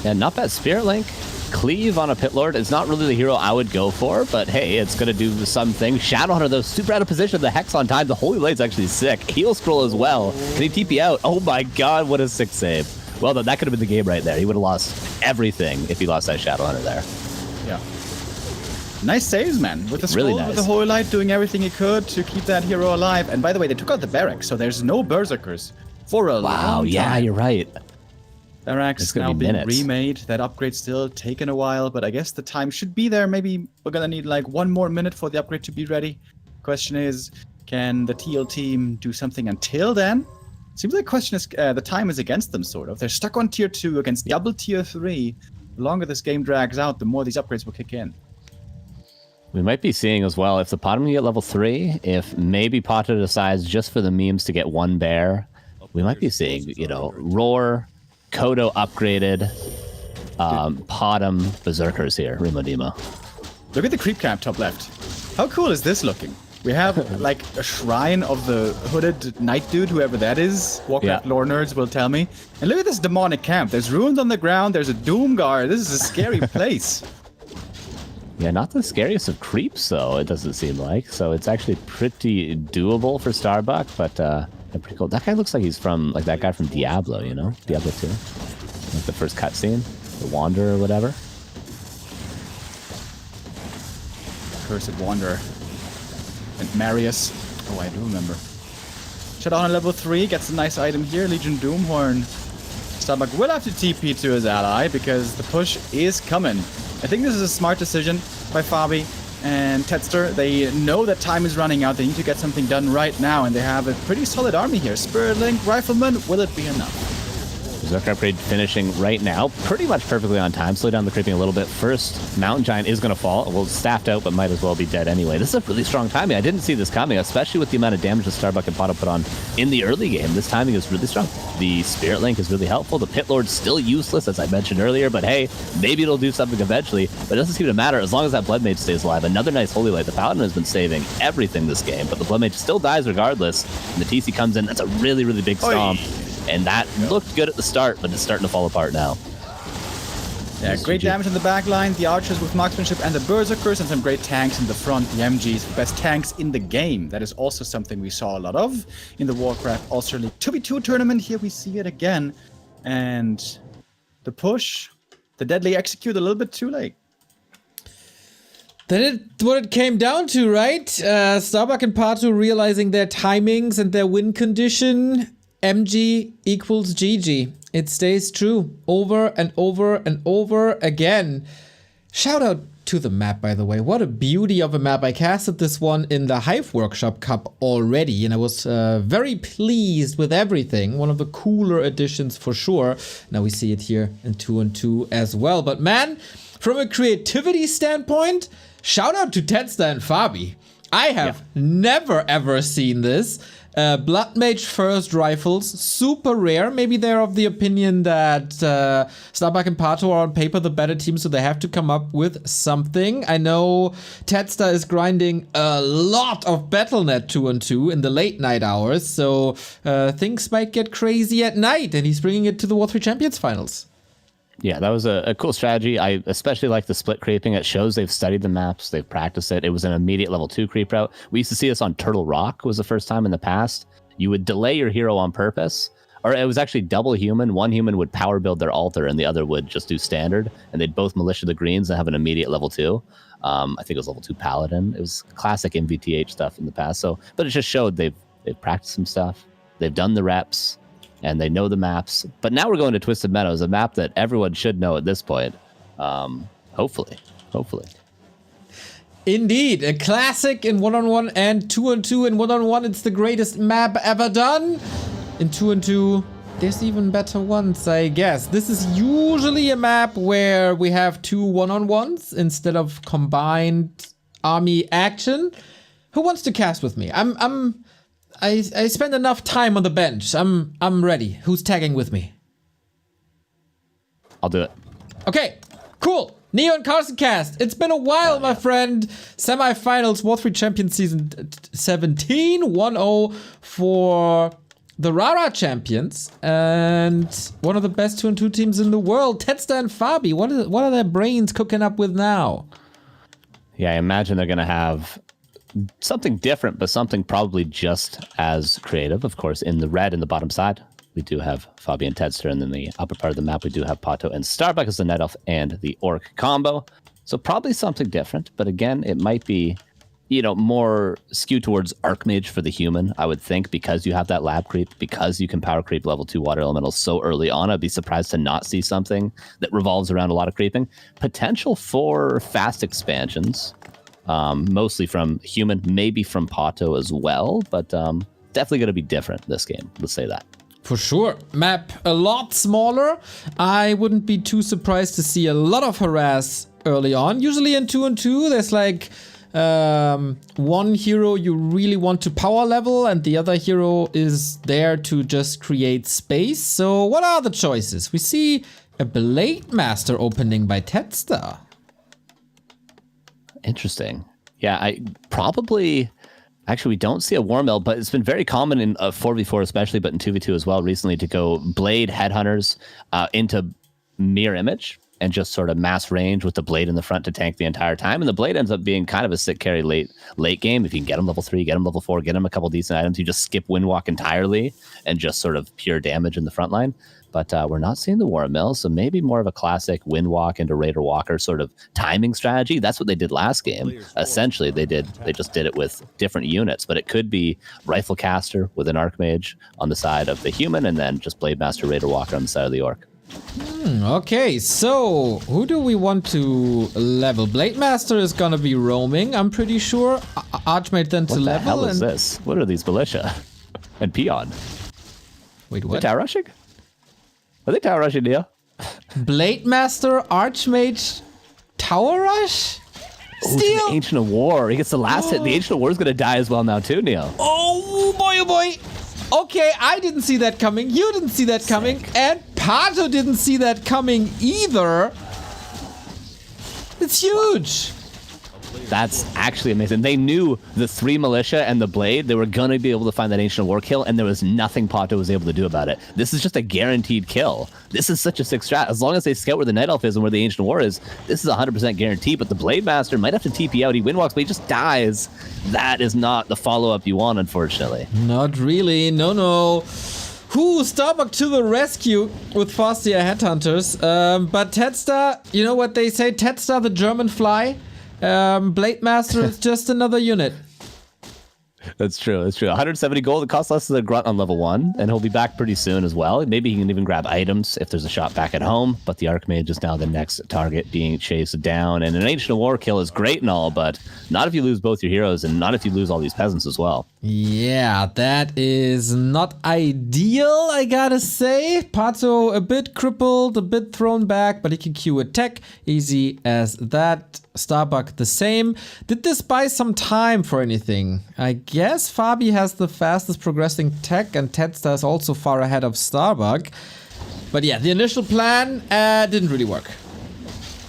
Speaker 4: Yeah, not bad. Spirit Link, Cleave on a Pit Lord is not really the hero I would go for, but hey, it's going to do something. Shadowhunter, though, super out of position. The Hex on time. The Holy Blade's actually sick. Heal Scroll as well. Can he TP out? Oh my god, what a sick save. Well done. That could have been the game right there. He would have lost everything if he lost that Shadowhunter there.
Speaker 3: Yeah. Nice saves, man. With the scroll,
Speaker 4: Really nice.
Speaker 3: with the Holy Light, doing everything he could to keep that hero alive. And by the way, they took out the Barracks, so there's no Berserkers for a long
Speaker 4: Wow,
Speaker 3: time.
Speaker 4: yeah, you're right.
Speaker 3: Barracks
Speaker 4: It's gonna
Speaker 3: now
Speaker 4: be
Speaker 3: being
Speaker 4: minutes.
Speaker 3: remade. That upgrade's still taking a while, but I guess the time should be there. Maybe we're gonna need like 1 more minute for the upgrade to be ready. Question is, can the TL team do something until then? Seems like the question is the time is against them, sort of. They're stuck on Tier 2 against double Tier 3. The longer this game drags out, the more these upgrades will kick in.
Speaker 4: We might be seeing as well, if the Potter can get level 3, if maybe Potter decides just for the memes to get 1 bear, we might be seeing, Roar, Kodo upgraded, Potom, Berserkers here, Remo Demo.
Speaker 3: Look at the creep cap top left. How cool is this looking? We have like a shrine of the hooded knight dude, whoever that is. Warcraft lore nerds will tell me. And look at this demonic camp. There's ruins on the ground. There's a doom guard. This is a scary place.
Speaker 4: Yeah, not the scariest of creeps, though, it doesn't seem like. So it's actually pretty doable for Starbuck, but pretty cool. That guy looks like he's from, like that guy from Diablo, Diablo 2. Like the first cutscene, the Wanderer or whatever.
Speaker 3: Cursed Wanderer. And Marius. Oh, I do remember. Shadowhunter on level 3 gets a nice item here. Legion Doomhorn. Starbuck will have to TP to his ally because the push is coming. I think this is a smart decision by Fabi and Tetster. They know that time is running out. They need to get something done right now, and they have a pretty solid army here. Spirit Link, Rifleman, will it be enough?
Speaker 4: Berserker upgrade finishing right now, pretty much perfectly on time. Slow down the creeping a little bit. First, Mountain Giant is going to fall. Well, staffed out, but might as well be dead anyway. This is a really strong timing. I didn't see this coming, especially with the amount of damage that Starbuck and Pato put on in the early game. This timing is really strong. The Spirit Link is really helpful. The Pit Lord's still useless, as I mentioned earlier, but hey, maybe it'll do something eventually. But it doesn't seem to matter as long as that Blood Mage stays alive. Another nice Holy Light. The Paladin has been saving everything this game, but the Blood Mage still dies regardless. And the TC comes in. That's a really, really big stomp. And that looked good at the start, but it's starting to fall apart now.
Speaker 3: Yeah, great damage on the back line, the archers with marksmanship and the berserkers, and some great tanks in the front. The MGs, the best tanks in the game. That is also something we saw a lot of in the Warcraft Ulster League 2v2 tournament. Here we see it again. And the push, the deadly execute a little bit too late.
Speaker 2: What it came down to, right? Starbuck and Pato realizing their timings and their win condition. MG equals GG. It stays true over and over and over again. Shout out to the map, by the way. What a beauty of a map. I casted this one in the Hive Workshop Cup already, and I was very pleased with everything. One of the cooler additions for sure. Now we see it here in 2-on-2 as well. But man, from a creativity standpoint, shout out to Tetsta and Fabi. I have never ever seen this. Blood Mage first rifles, super rare. Maybe they're of the opinion that Starbuck and Pato are on paper the better team, so they have to come up with something. I know Tetsta is grinding a lot of Battle.net 2-on-2 in the late night hours, so things might get crazy at night, and he's bringing it to the W3Champions finals.
Speaker 4: Yeah, that was a cool strategy. I especially like the split creeping. It shows they've studied the maps, they've practiced it. It was an immediate level 2 creep route. We used to see this on Turtle Rock, was the first time in the past. You would delay your hero on purpose, or it was actually double human. One human would power build their altar, and the other would just do standard, and they'd both militia the greens and have an immediate level 2. I think it was level 2 paladin. It was classic MVTH stuff in the past. So, but it just showed they've practiced some stuff. They've done the reps. And they know the maps. But now we're going to Twisted Meadows, a map that everyone should know at this point. Hopefully.
Speaker 2: Indeed, a classic in 1-on-1 and 2-on-2. In 1-on-1, it's the greatest map ever done. In 2-on-2, there's even better ones, I guess. This is usually a map where we have 2 1-on-1s instead of combined army action. Who wants to cast with me? I spend enough time on the bench. I'm ready. Who's tagging with me?
Speaker 4: I'll do it.
Speaker 2: Okay, cool. Neo and Carson cast. It's been a while, my friend. Semi-finals, W3Champions season 17, 1-0 for the RaRaChampions, and one of the best 2-on-2 teams in the world. Tetsta and Fabi. What are their brains cooking up with now?
Speaker 4: Yeah, I imagine they're going to have something different, but something probably just as creative. Of course, in the red in the bottom side, we do have Fabi and Tetsta, and in the upper part of the map, we do have Pato and Starbuck as the Night Elf and the Orc combo. So probably something different, but again, it might be, more skewed towards Archmage for the human, I would think, because you have that lab creep, because you can power creep level 2 water elementals so early on. I'd be surprised to not see something that revolves around a lot of creeping. Potential for fast expansions. Mostly from human, maybe from Pato as well, but definitely going to be different this game. Let's say that.
Speaker 2: For sure. Map a lot smaller. I wouldn't be too surprised to see a lot of harass early on. Usually in 2-on-2, there's like one hero you really want to power level, and the other hero is there to just create space. So what are the choices? We see a Blade Master opening by Tetsta.
Speaker 4: Interesting. Yeah, actually, we don't see a War Mill, but it's been very common in 4v4 especially, but in 2v2 as well recently, to go Blade Headhunters into Mirror Image and just sort of mass range with the Blade in the front to tank the entire time. And the Blade ends up being kind of a sick carry late game. If you can get him level 3, get him level 4, get him a couple decent items, you just skip Windwalk entirely and just sort of pure damage in the front line. But we're not seeing the War Mill, so maybe more of a classic Windwalk into Raider Walker sort of timing strategy. That's what they did last game. Essentially, they just did it with different units, but it could be Rifle Caster with an Archmage on the side of the human, and then just Blade Master Raider Walker on the side of the Orc.
Speaker 2: Okay, so who do we want to level? Blade Master is gonna be roaming, I'm pretty sure. Archmage then to level.
Speaker 4: What the hell is this? What are these militia? And Peon?
Speaker 2: Wait, what?
Speaker 4: Tower rushing? Are they tower rushing Neo?
Speaker 2: Blade Master, Archmage, Tower Rush?
Speaker 4: Ooh,
Speaker 2: Steal!
Speaker 4: the Ancient of War. He gets the last hit. The Ancient of War is going to die as well now too, Neo.
Speaker 2: Oh boy, oh boy. Okay, I didn't see that coming. You didn't see that coming. And Pato didn't see that coming either. It's huge.
Speaker 4: That's actually amazing. They knew the 3 Militia and the Blade, they were going to be able to find that Ancient of War kill, and there was nothing Pato was able to do about it. This is just a guaranteed kill. This is such a sick strat. As long as they scout where the Night Elf is and where the Ancient of War is, this is 100% guaranteed, but the Blade Master might have to TP out. He windwalks, but he just dies. That is not the follow-up you want, unfortunately.
Speaker 2: Not really. No. Starbuck to the rescue with Fastia Headhunters. But Tedstar, you know what they say? Tedstar, the German fly. Blade Master is just another unit.
Speaker 4: That's true. 170 gold. It costs less than a grunt on level 1, and he'll be back pretty soon as well. Maybe he can even grab items if there's a shot back at home, but the Archmage is now the next target being chased down. And an Ancient of War kill is great and all, but not if you lose both your heroes, and not if you lose all these peasants as well.
Speaker 2: Yeah, that is not ideal, I gotta say. Pato a bit crippled, a bit thrown back, but he can Q attack. Easy as that. Starbuck the same. Did this buy some time for anything? I guess Fabi has the fastest progressing tech, and Tedstar is also far ahead of Starbuck. But yeah, the initial plan didn't really work.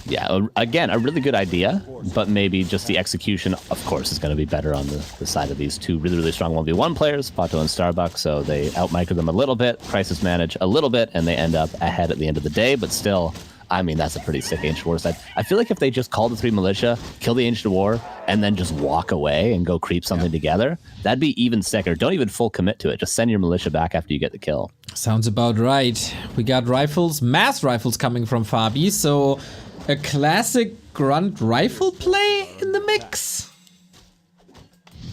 Speaker 4: Yeah, again, a really good idea, but maybe just the execution, of course, is going to be better on the side of these two really, really strong 1v1 players, Pato and Starbuck, so they outmicro them a little bit, crisis manage a little bit, and they end up ahead at the end of the day, but still, I mean, that's a pretty sick Ancient War side. I feel like if they just call the 3 Militia, kill the Ancient War, and then just walk away and go creep something together, that'd be even sicker. Don't even full commit to it. Just send your Militia back after you get the kill.
Speaker 2: Sounds about right. We got rifles, mass rifles coming from Fabi, so a classic grunt rifle play in the mix.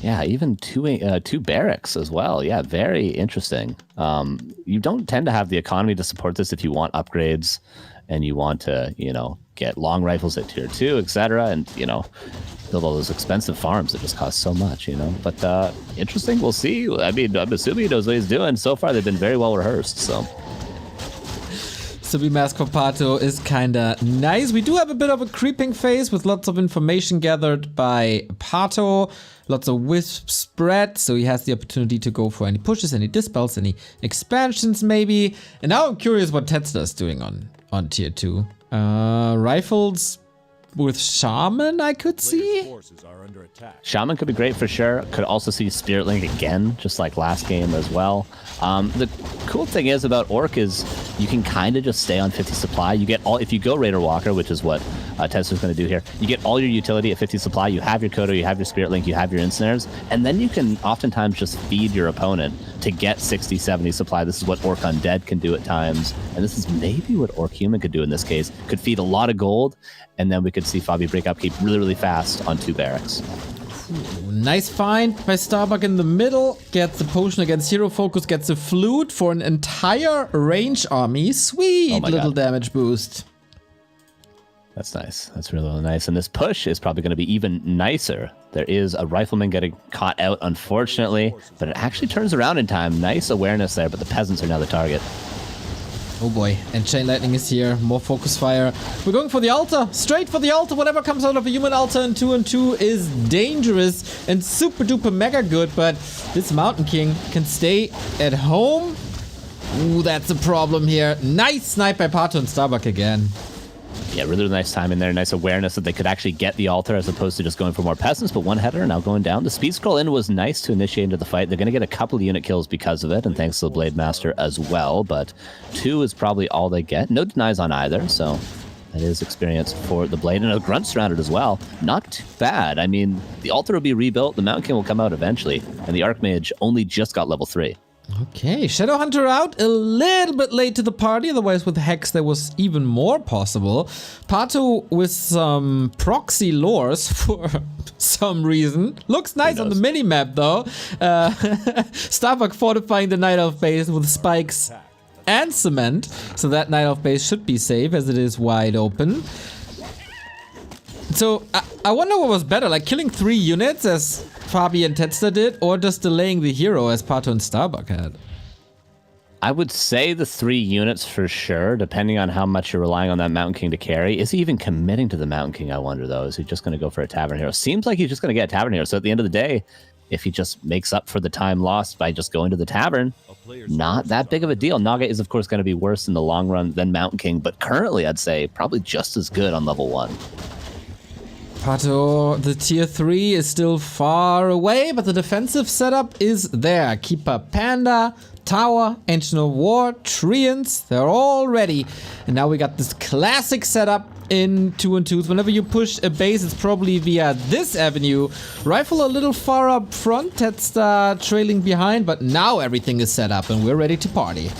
Speaker 4: Yeah, even two barracks as well. Yeah, very interesting. You don't tend to have the economy to support this if you want upgrades and you want to, get long rifles at tier 2, etc. And, build all those expensive farms that just cost so much, But interesting, we'll see. I mean, I'm assuming he knows what he's doing. So far, they've been very well rehearsed, so...
Speaker 2: Subimask for Pato is kinda nice. We do have a bit of a creeping phase with lots of information gathered by Pato. Lots of wisp spread, so he has the opportunity to go for any pushes, any dispels, any expansions maybe. And now I'm curious what Tedstar is doing on tier 2. Rifles with Shaman, I could see.
Speaker 4: Shaman could be great for sure. Could also see Spirit Link again, just like last game as well. The cool thing is about Orc is you can kind of just stay on 50 supply. You get all, if you go Raider Walker, which is what Tedstar's going to do here, you get all your utility at 50 supply. You have your Kodo, you have your Spirit Link, you have your Incinerators, and then you can oftentimes just feed your opponent to get 60, 70 supply. This is what Orc Undead can do at times, and this is maybe what Orc Human could do in this case. Could feed a lot of gold, and then we could see Fabi break up, keep really, really fast on 2 barracks.
Speaker 2: Ooh, nice find by Starbuck in the middle. Gets the potion against hero focus, gets a flute for an entire range army. Sweet little damage boost.
Speaker 4: That's nice. That's really, really nice. And this push is probably going to be even nicer. There is a rifleman getting caught out, unfortunately, but it actually turns around in time. Nice awareness there, but the peasants are now the target.
Speaker 2: Oh boy, and Chain Lightning is here. More focus fire. We're going for the altar. Straight for the altar. Whatever comes out of a human altar in 2-2 is dangerous and super duper mega good, but this Mountain King can stay at home. Ooh, that's a problem here. Nice snipe by Pato and Starbuck again.
Speaker 4: Yeah, really, really nice time in there. Nice awareness that they could actually get the altar as opposed to just going for more peasants, but one header now going down. The speed scroll in was nice to initiate into the fight. They're going to get a couple of unit kills because of it, and thanks to the Blade Master as well, but 2 is probably all they get. No denies on either, so that is experience for the Blade, and a grunt surrounded as well. Not too bad. I mean, the altar will be rebuilt, the Mountain King will come out eventually, and the Archmage only just got level 3.
Speaker 2: Okay, Shadowhunter out a little bit late to the party, otherwise with Hex there was even more possible. Pato with some proxy lures for some reason. Looks nice on the minimap though. Starbuck fortifying the Night Elf base with spikes and cement, so that Night Elf base should be safe as it is wide open. So I wonder what was better, like killing 3 units as Fabi and Tedstar did, or just delaying the hero as Pato and Starbuck had.
Speaker 4: I would say the 3 units for sure, depending on how much you're relying on that Mountain King to carry. Is he even committing to the Mountain King, I wonder, though? Is he just going to go for a Tavern Hero? Seems like he's just going to get a Tavern Hero. So at the end of the day, if he just makes up for the time lost by just going to the Tavern, not that big of a deal. Naga is, of course, going to be worse in the long run than Mountain King, but currently, I'd say probably just as good on level 1.
Speaker 2: Pato, the tier 3 is still far away, but the defensive setup is there. Keeper Panda, Tower, Ancient of War, Treants, they're all ready. And now we got this classic setup in 2-on-2s. Whenever you push a base, it's probably via this avenue. Rifle a little far up front, Tetstar trailing behind, but now everything is set up and we're ready to party.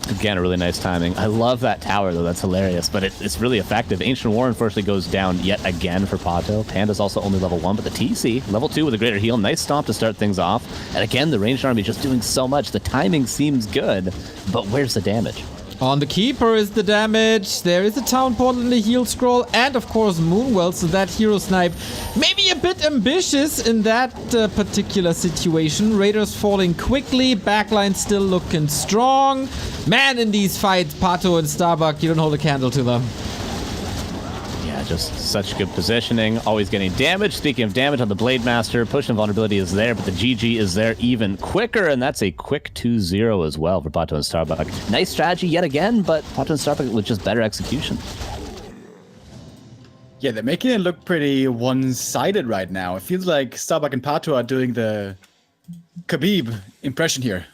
Speaker 4: Again, a really nice timing. I love that tower, though. That's hilarious, but it's really effective. Ancient War, unfortunately, goes down yet again for Pato. Panda's also only level 1, but the TC, level 2 with a greater heal. Nice stomp to start things off. And again, the ranged army just doing so much. The timing seems good, but where's the damage?
Speaker 2: On the Keeper is the damage. There is a Town Portal in the heal scroll, and of course Moonwell, so that hero snipe maybe a bit ambitious in that particular situation. Raiders falling quickly, backline still looking strong. Man, in these fights, Pato and Starbuck, you don't hold a candle to them.
Speaker 4: Yeah, just such good positioning. Always getting damage. Speaking of damage on the Blade Master, push and vulnerability is there, but the GG is there even quicker, and that's a quick 2-0 as well for Pato and Starbuck. Nice strategy yet again, but Pato and Starbuck with just better execution.
Speaker 3: Yeah, they're making it look pretty one-sided right now. It feels like Starbuck and Pato are doing the Khabib impression here.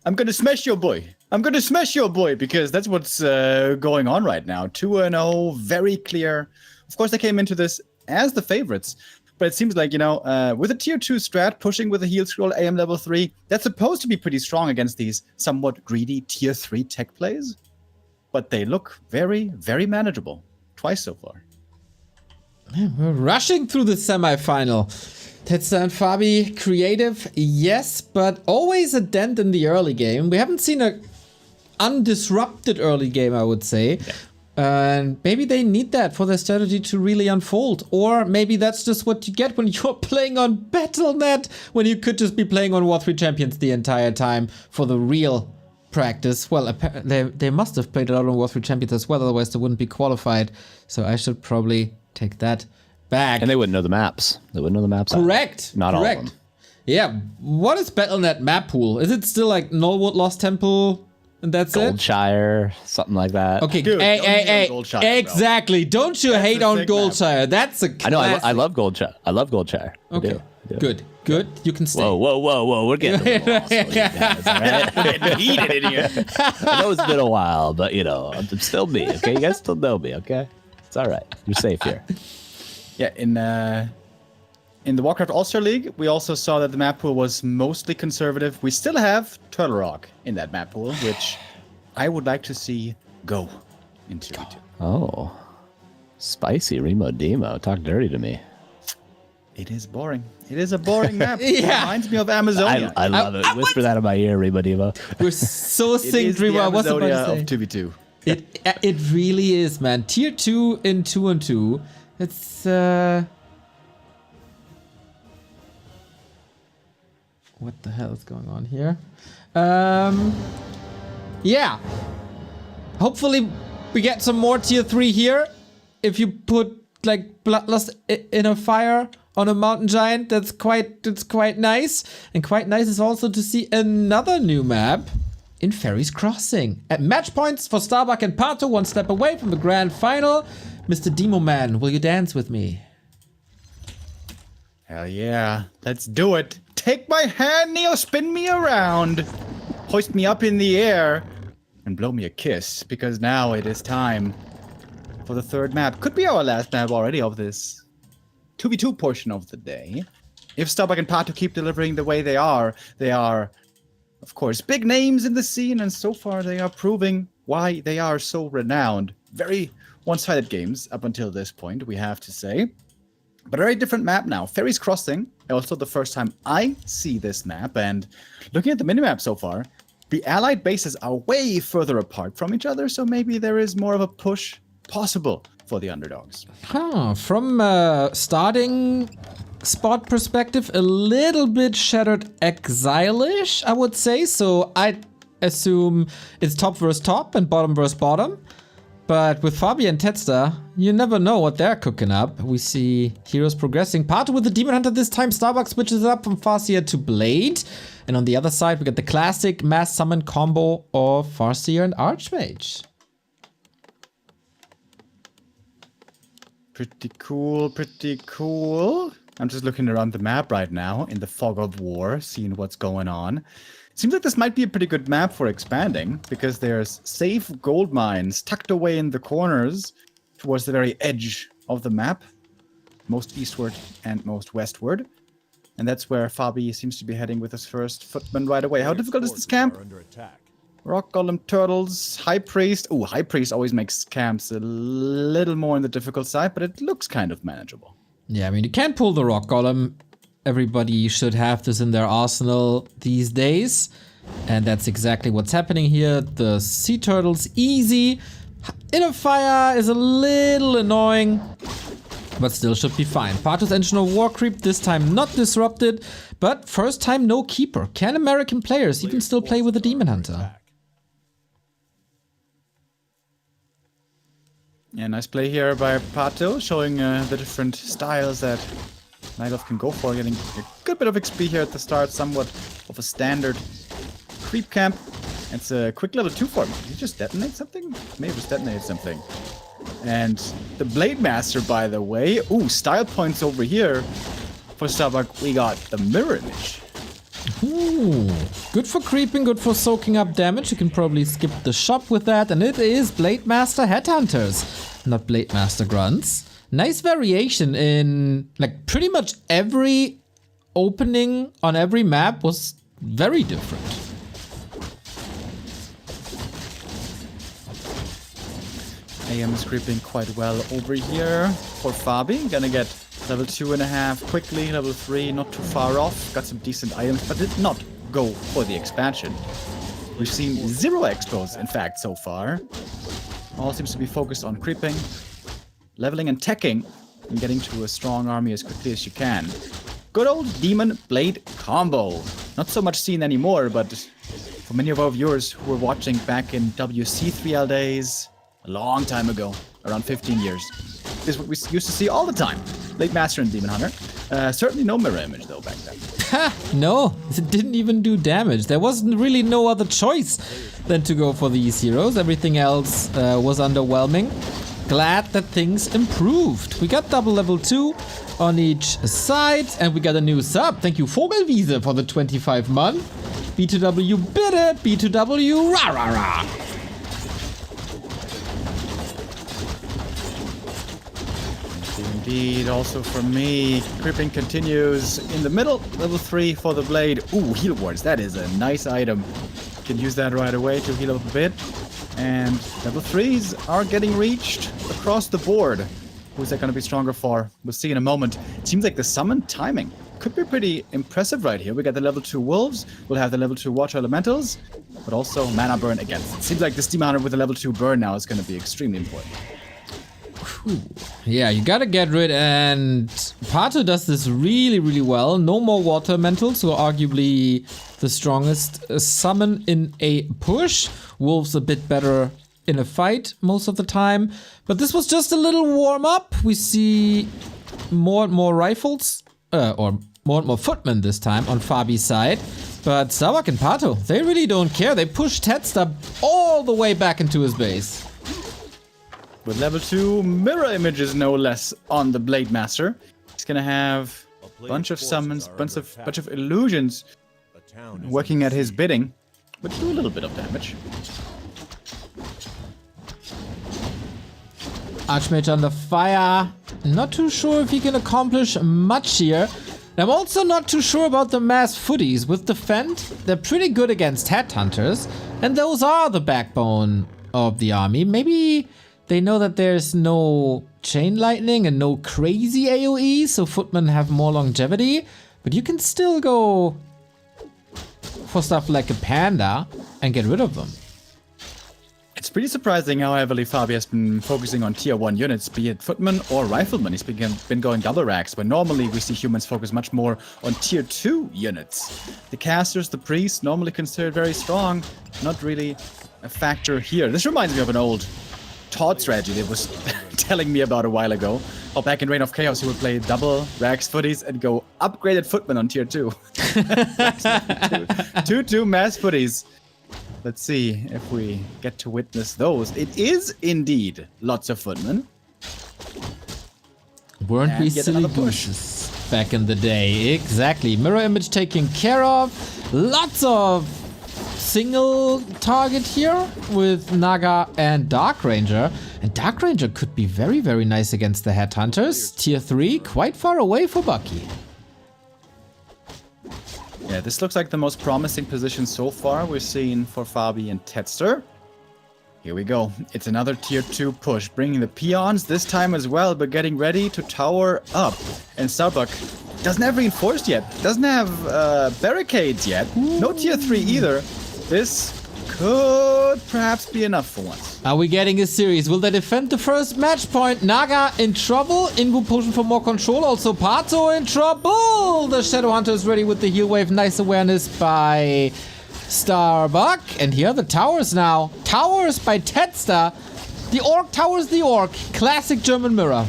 Speaker 3: I'm gonna smash your boy. I'm gonna smash your boy, because that's what's going on right now. 2-0, very clear. Of course, they came into this as the favorites, but it seems like, with a tier 2 strat, pushing with a heal scroll, AM level 3, that's supposed to be pretty strong against these somewhat greedy tier 3 tech plays. But they look very, very manageable. Twice so far.
Speaker 2: We're rushing through the semi-final. Tetstar and Fabi, creative, yes, but always a dent in the early game. We haven't seen a undisrupted early game, I would say. Yeah. And maybe they need that for their strategy to really unfold. Or maybe that's just what you get when you're playing on Battle.net, when you could just be playing on W3Champions the entire time for the real practice. Well, they must have played a lot on W3Champions as well, otherwise they wouldn't be qualified. So I should probably take that back.
Speaker 4: And they wouldn't know the maps. They wouldn't know the maps.
Speaker 2: Correct.
Speaker 4: Not
Speaker 2: correct.
Speaker 4: all of them.
Speaker 2: Yeah. What is Battle.net map pool? Is it still like Nullwood, Lost Temple, and that's
Speaker 4: Goldshire, something like that.
Speaker 2: Okay.
Speaker 3: Dude,
Speaker 2: hey.
Speaker 3: Goldshire,
Speaker 2: exactly. Bro. Don't you hate on Goldshire? Map. That's a classic.
Speaker 4: I know. I love Goldshire. I love Goldshire.
Speaker 2: Okay. I do. Good. You can stay.
Speaker 4: Whoa. We're getting a little lost, you guys, all right? We're getting heated in here. I know it's been a while, but, I'm still me, okay? You guys still know me, okay? It's all right. You're safe here.
Speaker 3: Yeah, in the Warcraft All-Star League, we also saw that the map pool was mostly conservative. We still have Turtle Rock in that map pool, which I would like to see go into.
Speaker 4: Oh, spicy Remo Demo. Talk dirty to me.
Speaker 3: It is boring. It is a boring map.
Speaker 2: Yeah.
Speaker 3: It reminds me of Amazonia.
Speaker 4: I love it. Whisper that in my ear, Remo Demo.
Speaker 2: We're so synced, Remo. I was about to say.
Speaker 3: Of 2v2.
Speaker 2: It really is, man. Tier 2 in 2-on-2. It's what the hell is going on here? Yeah. Hopefully we get some more tier 3 here. If you put like Bloodlust in a fire on a mountain giant, that's quite nice. And quite nice is also to see another new map in Ferry's Crossing. At match points for Starbuck and Pato, one step away from the grand final. Mr. Demo Man, will you dance with me?
Speaker 3: Hell yeah. Let's do it. Take my hand, Neo, spin me around. Hoist me up in the air and blow me a kiss, because now it is time for the third map. Could be our last map already of this 2v2 portion of the day. If Starbuck and Pato keep delivering the way they are, of course, big names in the scene, and so far they are proving why they are so renowned. Very one-sided games up until this point, we have to say. But a very different map now. Ferry's Crossing, also the first time I see this map, and looking at the minimap so far, the allied bases are way further apart from each other, so maybe there is more of a push possible for the underdogs.
Speaker 2: From starting spot perspective, a little bit Shattered Exile-ish, I would say. So I assume it's top versus top and bottom versus bottom. But with Fabi and Tetsta, you never know what they're cooking up. We see heroes progressing. Pato with the Demon Hunter this time. Starbucks switches up from Farseer to Blade. And on the other side, we got the classic mass summon combo of Farseer and Archmage.
Speaker 3: Pretty cool, pretty cool. I'm just looking around the map right now in the fog of war, seeing what's going on. Seems like this might be a pretty good map for expanding, because there's safe gold mines tucked away in the corners towards the very edge of the map, most eastward and most westward. And that's where Fabi seems to be heading with his first footman right away. How difficult is this camp? Rock Golem Turtles, High Priest. Oh, High Priest always makes camps a little more on the difficult side, but it looks kind of manageable.
Speaker 2: Yeah, I mean, you can't pull the Rock Golem. Everybody should have this in their arsenal these days. And that's exactly what's happening here. The Sea Turtles, easy. Inner Fire is a little annoying, but still should be fine. Pato's Engine of War creep, this time not disrupted, but first time no keeper. Can American players even still play with a Demon Hunter?
Speaker 3: Yeah, nice play here by Pato, showing the different styles that Nightgolf can go for, getting a good bit of XP here at the start, somewhat of a standard creep camp. It's a quick level 2 for him. Did he just detonate something? Maybe just detonated something. And the Blade Master, by the way. Ooh, style points over here. For Starbuck, we got the mirror image.
Speaker 2: Ooh, good for creeping, good for soaking up damage. You can probably skip the shop with that. And it is Blade Master Headhunters, not Blade Master Grunts. Nice variation in, like, pretty much every opening on every map was very different.
Speaker 3: AM is creeping quite well over here for Fabi. Gonna get level 2.5 quickly, level 3 not too far off. Got some decent items, but did not go for the expansion. We've seen 0 expos, in fact, so far. All seems to be focused on creeping, leveling and teching, and getting to a strong army as quickly as you can. Good old Demon Blade combo. Not so much seen anymore, but for many of our viewers who were watching back in WC3L days, a long time ago, around 15 years, this is what we used to see all the time. Blade Master and Demon Hunter. Certainly no mirror image though back then.
Speaker 2: Ha! No, it didn't even do damage. There wasn't really no other choice than to go for these heroes. Everything else was underwhelming. Glad that things improved. We got double level 2 on each side, and we got a new sub. Thank you, Vogelwiese, for the 25 month. B2W bitte, B2W RaRaLand.
Speaker 3: Indeed, also for me, creeping continues in the middle, level 3 for the blade. Ooh, heal wards, that is a nice item. Can use that right away to heal up a bit. And level 3s are getting reached across the board. Who's that going to be stronger for? We'll see in a moment. It seems like the summon timing could be pretty impressive right here. We got the level 2 wolves, we'll have the level 2 water elementals, but also mana burn again. It seems like this Demon Hunter with the level 2 burn now is going to be extremely important.
Speaker 2: Yeah, you gotta get rid, and Pato does this really, really well. No more water elementals, who are arguably the strongest summon in a push. Wolves a bit better in a fight most of the time. But this was just a little warm-up. We see more and more rifles, or more and more footmen this time on Fabi's side. But Starbuck and Pato, they really don't care. They push Tetsta all the way back into his base.
Speaker 3: With level 2 mirror images, no less, on the Blade Master. He's gonna have a bunch of summons, bunch of illusions working at his bidding, but do a little bit of damage.
Speaker 2: Archmage under fire. Not too sure if he can accomplish much here. I'm also not too sure about the mass footies. With Defend, they're pretty good against headhunters, and those are the backbone of the army. Maybe they know that there's no chain lightning and no crazy AoE, so footmen have more longevity, but you can still go for stuff like a panda and get rid of them.
Speaker 3: It's pretty surprising how heavily Fabi has been focusing on tier 1 units, be it footman or rifleman. He's been going double racks, but normally we see humans focus much more on tier 2 units. The casters, the priests, normally considered very strong, not really a factor here. This reminds me of an old Todd strategy that was telling me about a while ago. How back in Reign of Chaos he would play double racks footies and go upgraded footman on tier 2. 2 mass footies. Let's see if we get to witness those. It is indeed lots of footmen.
Speaker 2: Weren't
Speaker 3: And
Speaker 2: we
Speaker 3: yet
Speaker 2: silly
Speaker 3: another push.
Speaker 2: gooses back in the day? Exactly. Mirror image taken care of. Lots of single target here with Naga and Dark Ranger. And Dark Ranger could be very, very nice against the Headhunters. Tier 3, quite far away for Bucky.
Speaker 3: Yeah, this looks like the most promising position so far we've seen for Fabi and Tetster. Here we go. It's another tier 2 push, bringing the peons this time as well, but getting ready to tower up. And Starbuck doesn't have reinforced yet, doesn't have barricades yet, no tier 3 either. This could perhaps be enough for once.
Speaker 2: Are we getting a series? Will they defend the first match point? Naga in trouble. Invo pushing for more control. Also Pato in trouble. The Shadow Hunter is ready with the heal wave. Nice awareness by Starbuck. And here are the towers now. Towers by Tetster. The Orc towers the Orc. Classic German mirror.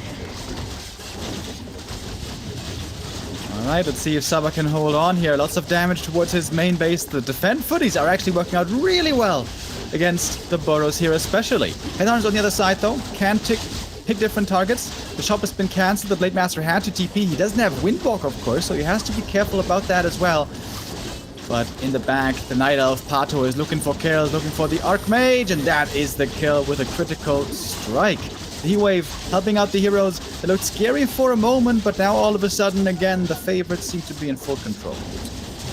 Speaker 3: Alright, let's see if Saba can hold on here. Lots of damage towards his main base. The defend footies are actually working out really well against the burrows here especially. Headhunters on the other side though, can pick different targets. The shop has been cancelled, the Blade Master had to TP. He doesn't have Windwalk of course, so he has to be careful about that as well. But in the back, the Night Elf Pato is looking for kills, looking for the Archmage, and that is the kill with a critical strike. The Heat Wave helping out the heroes. It looked scary for a moment, but now all of a sudden, again, the favorites seem to be in full control.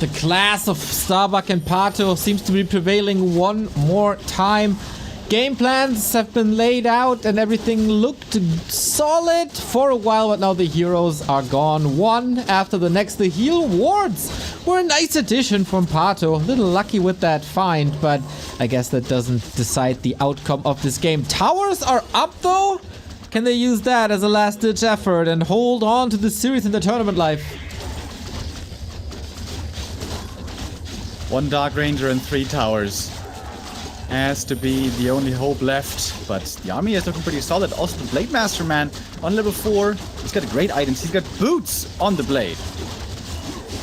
Speaker 2: The class of Starbuck and Pato seems to be prevailing one more time. Game plans have been laid out and everything looked solid for a while, but now the heroes are gone one after the next. The heal wards were a nice addition from Pato. A little lucky with that find, but I guess that doesn't decide the outcome of this game. Towers are up though. Can they use that as a last-ditch effort and hold on to the series in the tournament life?
Speaker 3: 1 Dark Ranger and 3 towers. Has to be the only hope left, but the army is looking pretty solid. Also, the Blade Master man on level 4, he's got great items. He's got boots on the blade.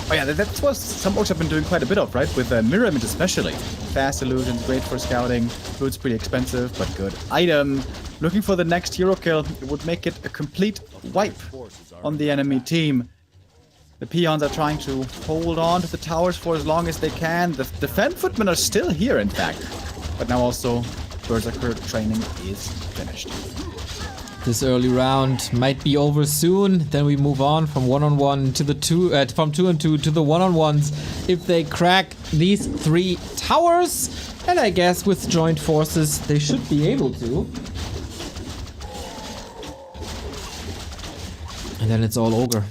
Speaker 3: Oh yeah, that's what some orcs have been doing quite a bit of, right? With mirror image especially. Fast illusions, great for scouting. Boots pretty expensive, but good item. Looking for the next hero kill. It would make it a complete wipe on the enemy team. The peons are trying to hold on to the towers for as long as they can. The defend footmen are still here, in fact. But now also, Berserker training is finished.
Speaker 2: This early round might be over soon. Then we move on from 1-on-1 to the from 2-on-2 to the 1-on-1s. If they crack these 3 towers, and I guess with joint forces they should be able to. And then it's all ogre.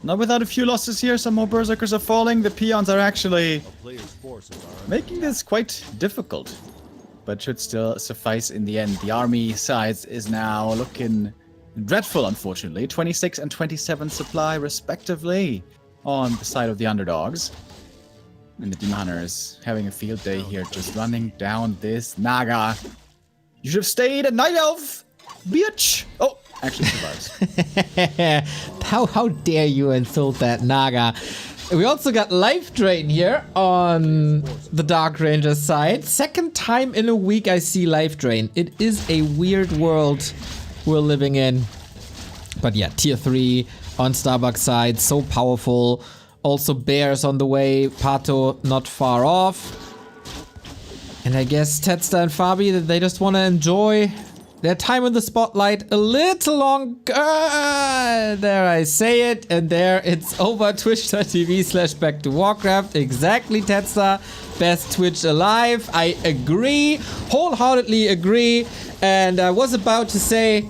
Speaker 3: Not without a few losses here. Some more Berserkers are falling. The peons are actually making this quite difficult, but should still suffice in the end. The army size is now looking dreadful, unfortunately. 26 and 27 supply, respectively, on the side of the underdogs. And the Demon Hunter is having a field day here, just running down this Naga. You should have stayed at Night Elf, bitch! Oh, actually survives.
Speaker 2: How dare you insult that Naga? We also got Life Drain here on the Dark Ranger side. Second time in a week I see Life Drain. It is a weird world we're living in. But yeah, tier 3 on Starbuck's side, so powerful. Also bears on the way, Pato not far off. And I guess Tetster and Fabi, they just want to enjoy their time in the spotlight a little longer. There I say it, and there it's over. Twitch.tv/back to Warcraft. Exactly, Tetster. Best Twitch alive. I agree, wholeheartedly agree. And I was about to say,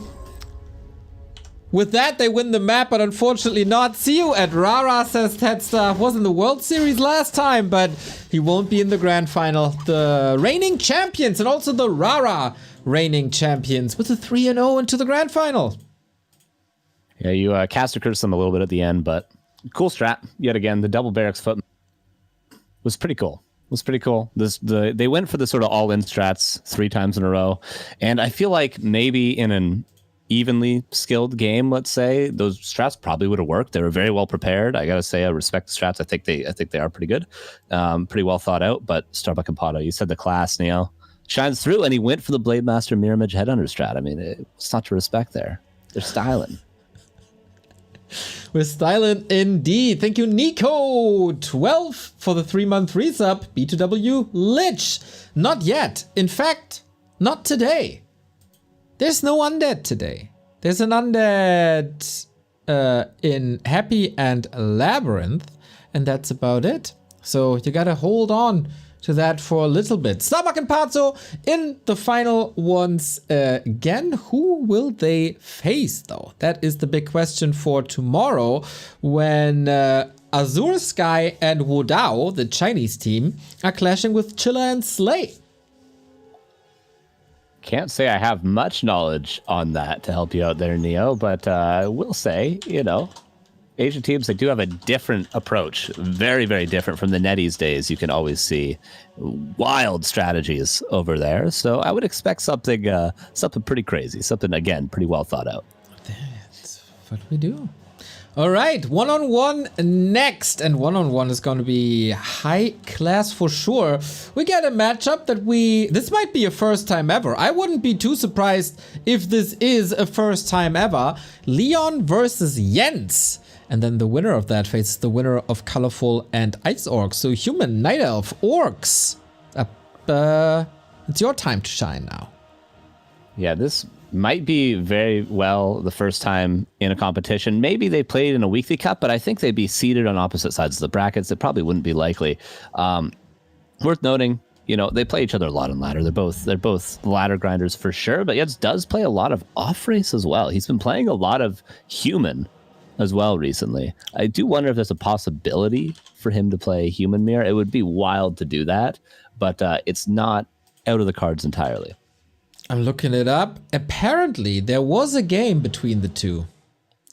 Speaker 2: With that, they win the map, but unfortunately not. See you at RaRa, says Tedstar. Was in the World Series last time, but he won't be in the grand final. The reigning champions and also the RaRa reigning champions with a 3-0 into the grand final.
Speaker 4: Yeah, you caster cursed them a little bit at the end, but cool strat. Yet again, the double barracks foot was pretty cool. They went for the sort of all-in strats 3 times in a row, and I feel like maybe in an evenly skilled game, let's say, those strats probably would have worked. They were very well prepared. I gotta say, I respect the strats. I think they are pretty good, pretty well thought out. But Starbuck and Pato, you said the class, Neo, shines through, and he went for the Blade Master Mirror Image Headhunter strat. I mean, it's not to respect there. They're styling.
Speaker 2: We're styling indeed. Thank you, Nico. 12 for the 3-month resub. B2W Lich. Not yet. In fact, not today. There's no undead today. There's an undead in Happy and Labyrinth, and that's about it. So you gotta hold on to that for a little bit. Starbuck and Pazzo in the final ones again. Who will they face, though? That is the big question for tomorrow when Azure Sky and Wodao, the Chinese team, are clashing with Chilla and Slay.
Speaker 4: Can't say I have much knowledge on that to help you out there, Neo, but I will say, Asian teams, they do have a different approach. Very, very different from the NetEase days. You can always see wild strategies over there. So I would expect something pretty crazy. Something, again, pretty well thought out.
Speaker 2: That's what we do. All right, one-on-one next, and one-on-one is going to be high class for sure. We get a matchup that this might be a first time ever. I wouldn't be too surprised if this is a first time ever. Leon versus Jens. And then the winner of that faces the winner of Colorful and Ice Orcs. So Human, Night Elf, Orcs. It's your time to shine now.
Speaker 4: Yeah, this might be very well the first time in a competition. Maybe they played in a weekly cup, but I think they'd be seated on opposite sides of the brackets. It probably wouldn't be likely. Worth noting, they play each other a lot in ladder. They're both ladder grinders for sure, but Jens does play a lot of off race as well. He's been playing a lot of human as well recently. I do wonder if there's a possibility for him to play human mirror. It would be wild to do that, but it's not out of the cards entirely.
Speaker 2: I'm looking it up. Apparently, there was a game between the two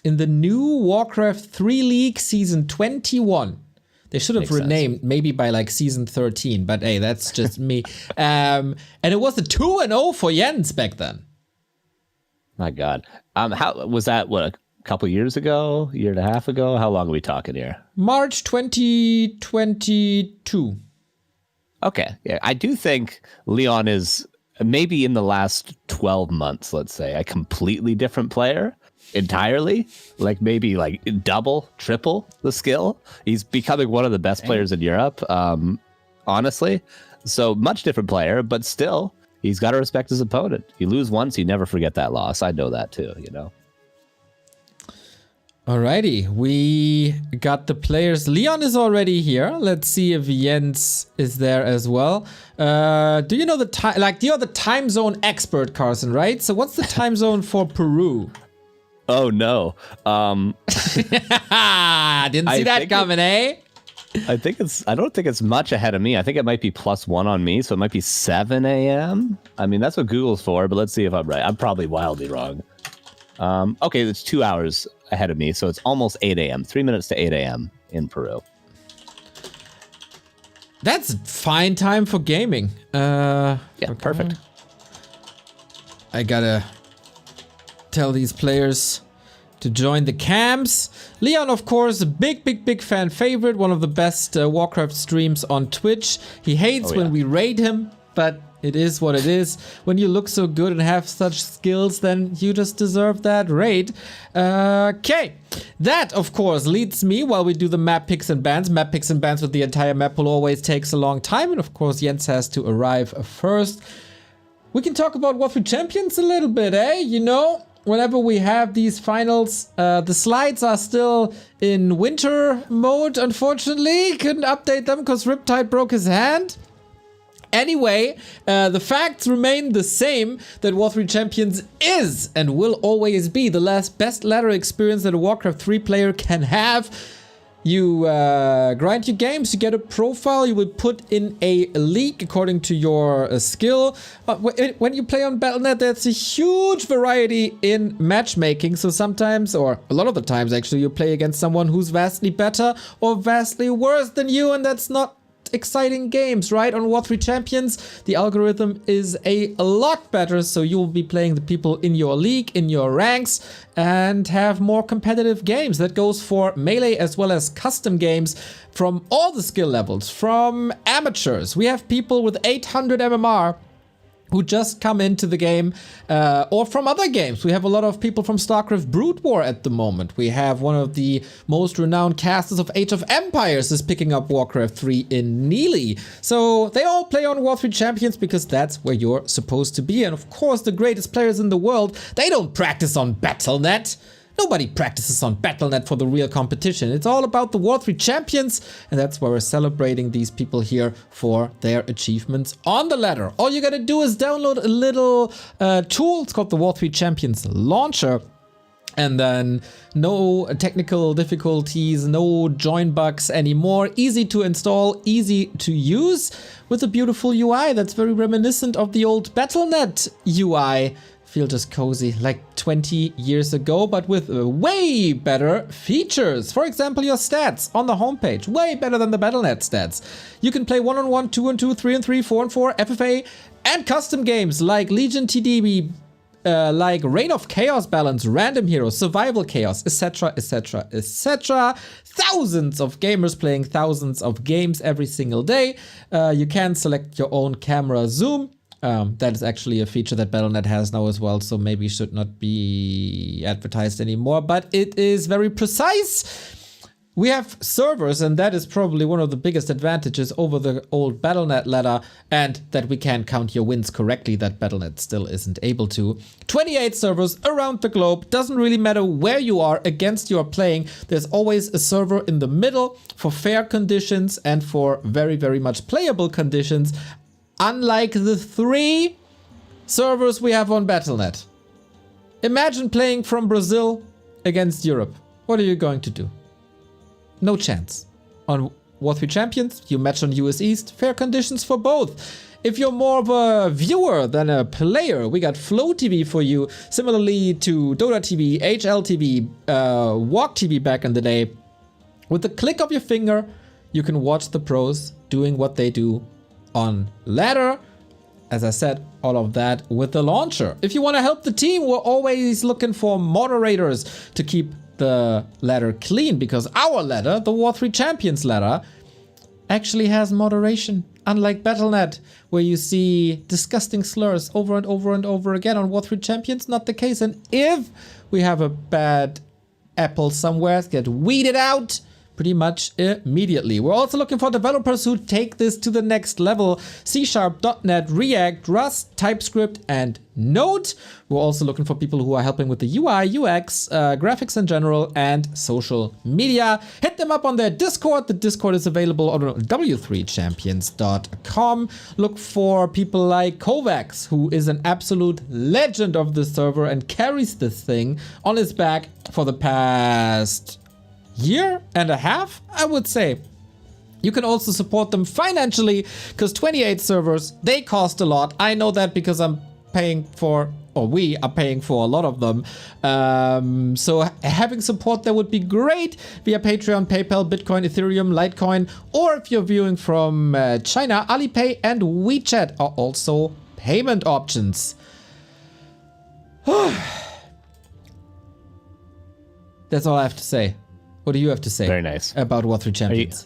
Speaker 2: in the new Warcraft 3 League Season 21. They should have renamed maybe by like Season 13, but hey, that's just me. And it was a 2-0 for Jens back then.
Speaker 4: My God. How was that? What, a couple years ago? Year and a half ago? How long are we talking here?
Speaker 2: March 2022.
Speaker 4: Okay. Yeah, I do think Leon is maybe in the last 12 months, let's say, a completely different player entirely, like maybe like double, triple the skill. He's becoming one of the best players in Europe, honestly. So much different player, but still, he's got to respect his opponent. You lose once, you never forget that loss. I know that too,
Speaker 2: Alrighty, we got the players. Leon is already here. Let's see if Jens is there as well. Do you know the time? Like, you're the time zone expert, Carson, right? So, what's the time zone for Peru?
Speaker 4: Oh no!
Speaker 2: Didn't see that coming, eh?
Speaker 4: I don't think it's much ahead of me. I think it might be +1 on me, so it might be 7 a.m. I mean, that's what Google's for, but let's see if I'm right. I'm probably wildly wrong. Okay, it's 2 hours ahead of me, so it's almost 8 a.m. 3 minutes to 8 a.m. in Peru.
Speaker 2: That's fine time for gaming.
Speaker 4: Yeah,
Speaker 2: okay.
Speaker 4: Perfect.
Speaker 2: I gotta tell these players to join the camps. Leon, of course, a big fan favorite, one of the best Warcraft streams on Twitch. He hates when we raid him, but it is what it is. When you look so good and have such skills, then you just deserve that raid. Okay. That, of course, leads me while we do the map picks and bans. Map picks and bans with the entire map will always takes a long time. And, of course, Jens has to arrive first. We can talk about W3Champions a little bit, eh? Whenever we have these finals, the slides are still in winter mode, unfortunately. Couldn't update them because Riptide broke his hand. Anyway, the facts remain the same that War3Champions is and will always be the best ladder experience that a Warcraft 3 player can have. You grind your games, you get a profile, you will put in a league according to your skill. When you play on Battle.net, there's a huge variety in matchmaking. So sometimes, or a lot of the times actually, you play against someone who's vastly better or vastly worse than you, and that's not exciting games, right? On War3Champions, the algorithm is a lot better, so you'll be playing the people in your league, in your ranks, and have more competitive games. That goes for melee as well as custom games from all the skill levels, from amateurs. We have people with 800 MMR who just come into the game, or from other games. We have a lot of people from StarCraft Brood War at the moment. We have one of the most renowned casters of Age of Empires is picking up Warcraft 3 in Neely. So they all play on War3Champions because that's where you're supposed to be. And of course, the greatest players in the world, they don't practice on Battle.net. Nobody practices on Battle.net for the real competition. It's all about the War3Champions, and that's why we're celebrating these people here for their achievements on the ladder. All you gotta do is download a little tool. It's called the War3Champions Launcher. And then no technical difficulties, no join bugs anymore. Easy to install, easy to use, with a beautiful UI that's very reminiscent of the old Battle.net UI. Feel just cozy, like 20 years ago, but with way better features. For example, your stats on the homepage, way better than the Battle.net stats. You can play 1-on-1, 2-on-2, 3-on-3, 4-on-4, FFA, and custom games like Legion TDB, like Reign of Chaos Balance, Random Heroes, Survival Chaos, etc., etc., etc. Thousands of gamers playing thousands of games every single day. You can select your own camera zoom. That is actually a feature that Battle.net has now as well, so maybe should not be advertised anymore, but it is very precise. We have servers, and that is probably one of the biggest advantages over the old Battle.net ladder, and that we can count your wins correctly, that Battle.net still isn't able to. 28 servers around the globe. Doesn't really matter where you are against you are playing. There's always a server in the middle for fair conditions and for very, very much playable conditions. Unlike the 3 servers we have on Battle.net. Imagine playing from Brazil against Europe. What are you going to do? No chance. On War3Champions, you match on US East, fair conditions for both. If you're more of a viewer than a player, we got Flow TV for you, similarly to Dota TV, HL TV, Walk TV back in the day. With the click of your finger, you can watch the pros doing what they do on ladder. As I said, all of that with the launcher. If you want to help the team, we're always looking for moderators to keep the ladder clean, because our ladder, the War3Champions ladder, actually has moderation. Unlike Battle.net, where you see disgusting slurs over and over and over again, on War3Champions, not the case. And if we have a bad apple somewhere, get weeded out pretty much immediately. We're also looking for developers who take this to the next level. C#, .NET, React, Rust, TypeScript, and Node. We're also looking for people who are helping with the UI, UX, graphics in general, and social media. Hit them up on their Discord. The Discord is available on w3champions.com. Look for people like Kovacs, who is an absolute legend of the server and carries this thing on his back for the past year and a half, I would say. You can also support them financially, because 28 servers, they cost a lot. I know that because I'm paying for, or we are paying for a lot of them. So having support there would be great via Patreon, PayPal, Bitcoin, Ethereum, Litecoin, or if you're viewing from China, Alipay and WeChat are also payment options. That's all I have to say. What do you have to say?
Speaker 4: Very nice.
Speaker 2: About War3Champions?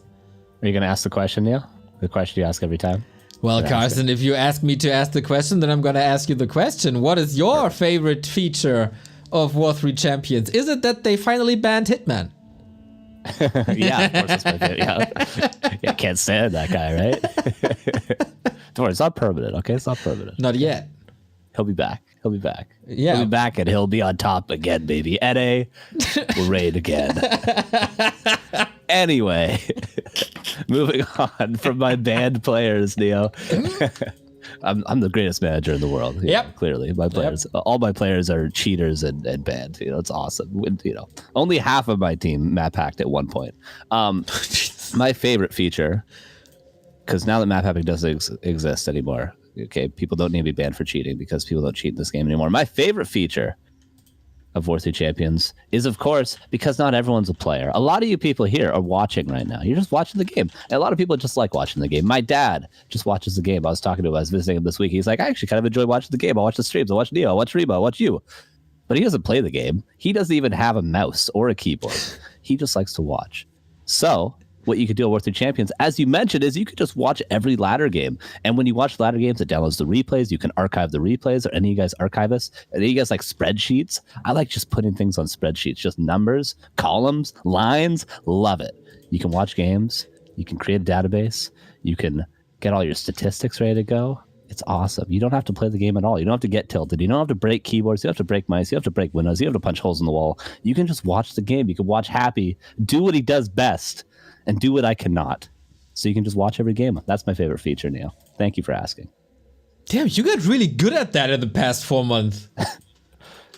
Speaker 4: Are you going to ask the question, Neil? The question you ask every time?
Speaker 2: Well, Carson, if you ask me to ask the question, then I'm going to ask you the question. What is your favorite feature of War3Champions? Is it that they finally banned Hitman?
Speaker 4: Yeah, of course that's my favorite. Yeah, can't stand that guy, right? Don't worry, it's not permanent, okay? It's not permanent.
Speaker 2: Not yet.
Speaker 4: He'll be back. He'll be back.
Speaker 2: Yeah.
Speaker 4: He'll be back and he'll be on top again, baby. NA will raid again. Anyway, Moving on from my banned players, Neo. I'm the greatest manager in the world.
Speaker 2: Yep.
Speaker 4: Clearly, my players, all my players are cheaters and banned. It's awesome. Only half of my team map hacked at one point. My favorite feature, because now that map hacking doesn't exist anymore, okay, people don't need to be banned for cheating because people don't cheat in this game anymore. My favorite feature of W3Champions is, of course, because not everyone's a player. A lot of you people here are watching right now. You're just watching the game. And a lot of people just like watching the game. My dad just watches the game. I was talking to him. I was visiting him this week. He's like, I actually kind of enjoy watching the game. I watch the streams. I watch Neo. I watch Reba. I watch you. But he doesn't play the game. He doesn't even have a mouse or a keyboard. He just likes to watch. So what you could do at W3Champions, as you mentioned, is you could just watch every ladder game. And when you watch ladder games, it downloads the replays. You can archive the replays. Or any of you guys archivists? Any of you guys like spreadsheets? I like just putting things on spreadsheets, just numbers, columns, lines. Love it. You can watch games. You can create a database. You can get all your statistics ready to go. It's awesome. You don't have to play the game at all. You don't have to get tilted. You don't have to break keyboards. You don't have to break mice. You don't have to break windows. You don't have to punch holes in the wall. You can just watch the game. You can watch Happy do what he does best and do what I cannot. So you can just watch every game. That's my favorite feature, Neil. Thank you for asking.
Speaker 2: Damn, you got really good at that in the past 4 months.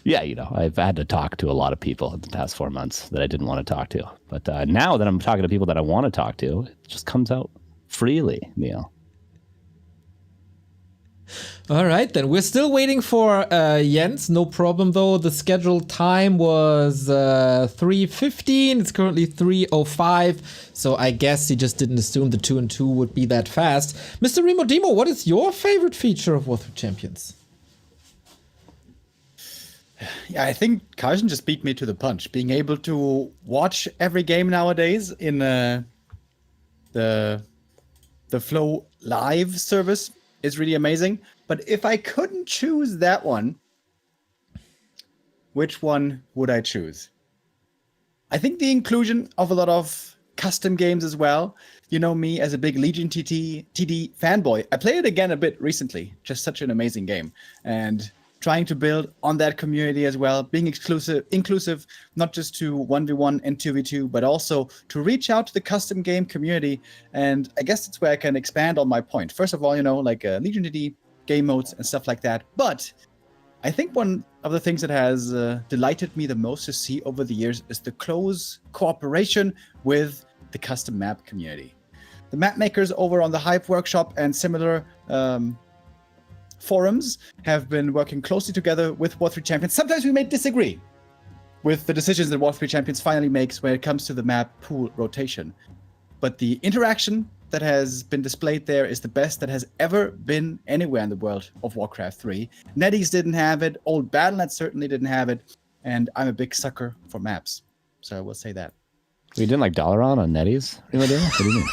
Speaker 4: Yeah, I've had to talk to a lot of people in the past 4 months that I didn't want to talk to. But now that I'm talking to people that I want to talk to, it just comes out freely, Neil.
Speaker 2: All right, then. We're still waiting for Jens. No problem, though. The scheduled time was 3:15. It's currently 3:05. So I guess he just didn't assume the 2 and 2 would be that fast. Mr. Remo Demo, what is your favorite feature of W3Champions?
Speaker 3: Yeah, I think Carson just beat me to the punch. Being able to watch every game nowadays in the Flow Live service is really amazing. But if I couldn't choose that one, which one would I choose? I think the inclusion of a lot of custom games as well. You know me as a big Legion TD fanboy. I played it again a bit recently. Just such an amazing game. And trying to build on that community as well, being inclusive, not just to 1v1 and 2v2, but also to reach out to the custom game community. And I guess that's where I can expand on my point. First of all, like Legion TD game modes and stuff like that. But I think one of the things that has delighted me the most to see over the years is the close cooperation with the custom map community. The map makers over on the Hype Workshop and similar forums have been working closely together with W3Champions. Sometimes we may disagree with the decisions that W3Champions finally makes when it comes to the map pool rotation. But the interaction that has been displayed there is the best that has ever been anywhere in the world of Warcraft 3. NetEase didn't have it, old Battle.net certainly didn't have it, and I'm a big sucker for maps. So I will say that.
Speaker 4: We didn't like Dalaran on NetEase? What do you mean?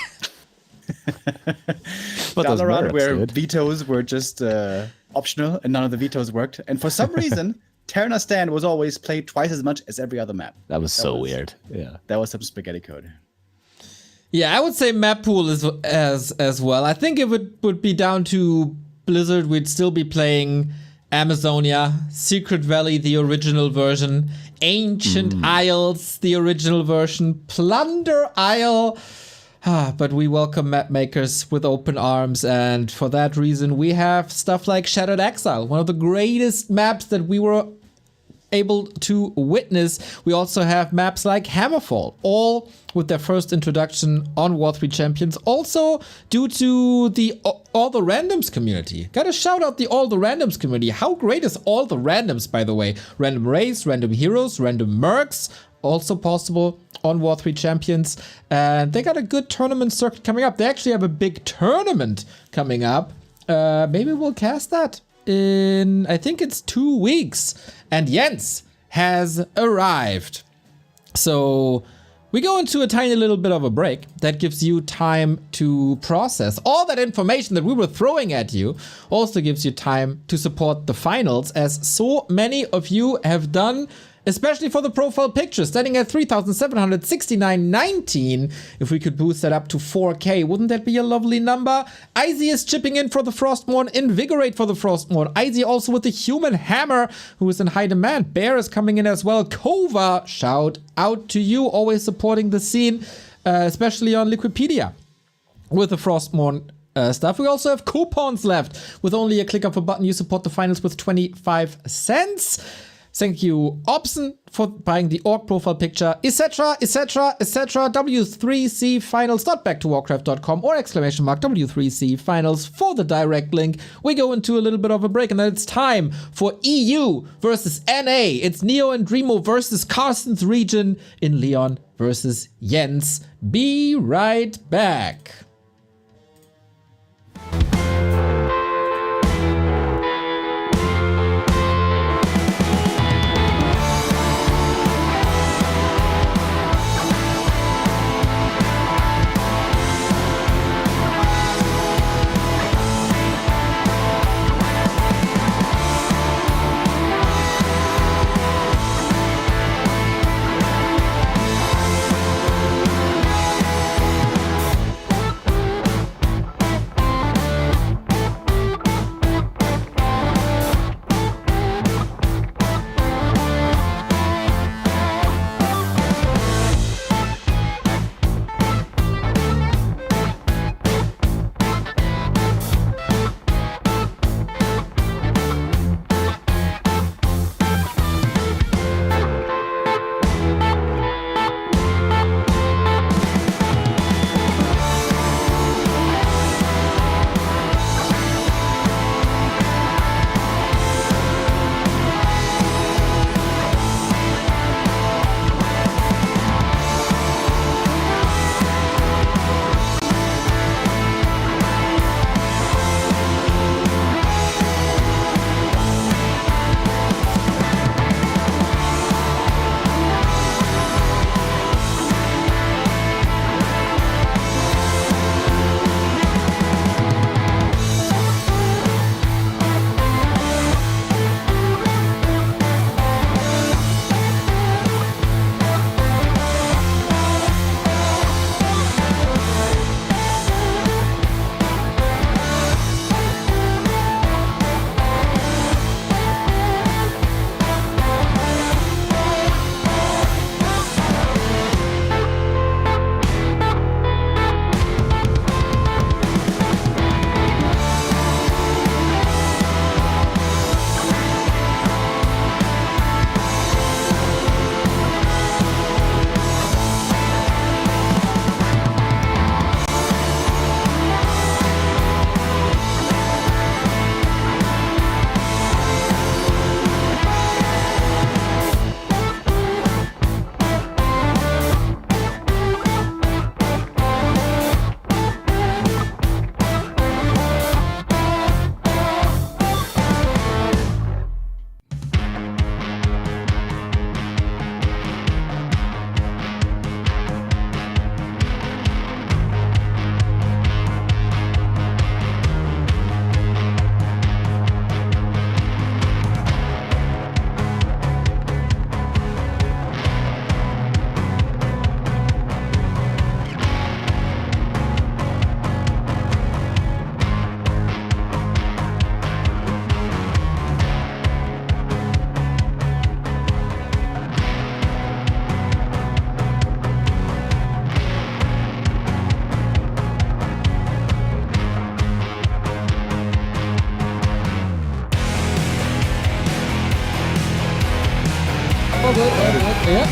Speaker 3: Dalaran, where vetoes were just optional and none of the vetoes worked. And for some reason, Terna Stand was always played twice as much as every other map.
Speaker 4: That was so weird. Yeah.
Speaker 3: That was some spaghetti code.
Speaker 2: Yeah, I would say map pool is as well. I think if it would be down to Blizzard, we'd still be playing Amazonia, Secret Valley, the original version, Ancient Isles, the original version, Plunder Isle. But we welcome map makers with open arms, and for that reason, we have stuff like Shattered Exile, one of the greatest maps that we were able to witness. We also have maps like Hammerfall, all with their first introduction on W3Champions, also due to the All the Randoms community. Gotta shout out the All the Randoms community. How great is All the Randoms, by the way? Random Race, Random Heroes, Random Mercs, also possible on W3Champions. And they got a good tournament circuit coming up. They actually have a big tournament coming up. Maybe we'll cast that in, I think it's 2 weeks. And Jens has arrived. So we go into a tiny little bit of a break that gives you time to process all that information that we were throwing at you. Also gives you time to support the finals, as so many of you have done, especially for the profile picture, standing at 3,769.19. If we could boost that up to 4K, wouldn't that be a lovely number? Izzy is chipping in for the Frostmourne, Invigorate for the Frostmourne. Izzy also with the Human Hammer, who is in high demand. Bear is coming in as well. Kova, shout out to you, always supporting the scene, especially on Liquipedia. with the Frostmourne stuff. We also have coupons left. With only a click of a button, you support the finals with 25 cents. Thank you, Obson, for buying the org profile picture, etc., etc., etc. W3cfinals.backtowarcraft.com or ! W3cfinals for the direct link. We go into a little bit of a break, and then it's time for EU versus NA. It's Neo and Dreamo versus Carsten's region in Leon versus Jens. Be right back.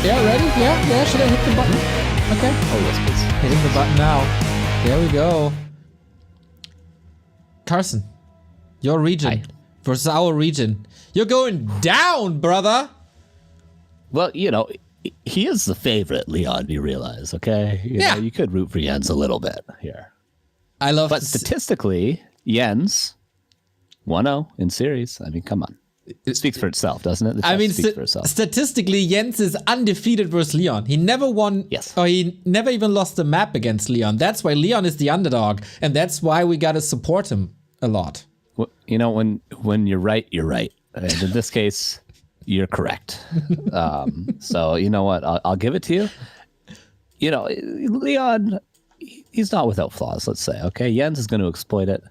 Speaker 2: Yeah, ready? Yeah, should I hit the button? Okay.
Speaker 4: Oh, yes, please.
Speaker 2: Hitting the button now. There we go. Carsten, your region
Speaker 4: Hi.
Speaker 2: versus our region. You're going down, brother.
Speaker 4: Well, you know, he is the favorite, Leon, you realize, okay? You
Speaker 2: Yeah.
Speaker 4: know, you could root for Jens a little bit here.
Speaker 2: I love
Speaker 4: But statistically, Jens 1-0 in series. I mean, come on. It speaks for itself, doesn't it? The
Speaker 2: I mean,
Speaker 4: test speaks for itself.
Speaker 2: statistically, Jens is undefeated versus Leon. He never won,
Speaker 4: Yes.
Speaker 2: or he never even lost the map against Leon. That's why Leon is the underdog, and that's why we gotta support him a lot.
Speaker 4: Well, you know, when you're right, you're right. And in this case, you're correct. So you know what? I'll give it to you. You know, Leon, he's not without flaws. Let's say, okay, Jens is going to exploit it,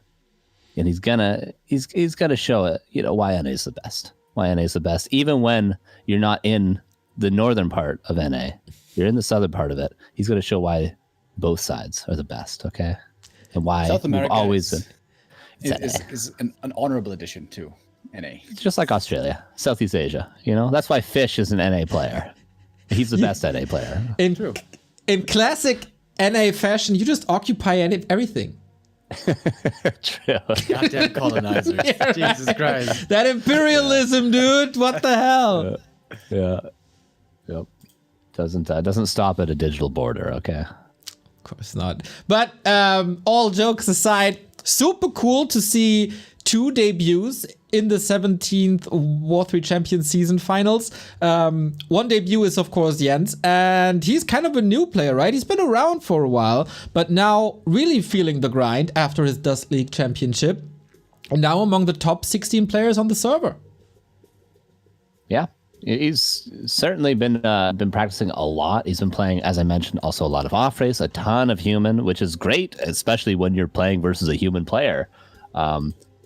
Speaker 4: and he's gonna show it. You know, why NA is the best. Why NA is the best, even when you're not in the northern part of NA. You're in the southern part of it. He's going to show why both sides are the best. Okay. and why
Speaker 3: South
Speaker 4: we've
Speaker 3: America
Speaker 4: always been.
Speaker 3: is an honorable addition to NA.
Speaker 4: It's just like Australia, Southeast Asia. You know, that's why Fish is an NA player. He's the best NA player.
Speaker 2: In classic NA fashion, you just occupy everything.
Speaker 4: True.
Speaker 3: Goddamn colonizers. Jesus Christ.
Speaker 2: That imperialism, dude. What the hell?
Speaker 4: Yeah. Yep. Doesn't stop at a digital border. Okay.
Speaker 2: Of course not. But all jokes aside, super cool to see 2 debuts in the 17th W3Champions season finals. One debut is, of course, Jens, and he's kind of a new player, right? He's been around for a while, but now really feeling the grind after his Dust League championship. And now among the top 16 players on the server.
Speaker 4: Yeah. He's certainly been practicing a lot. He's been playing, as I mentioned, also a lot of off race, a ton of human, which is great, especially when you're playing versus a human player.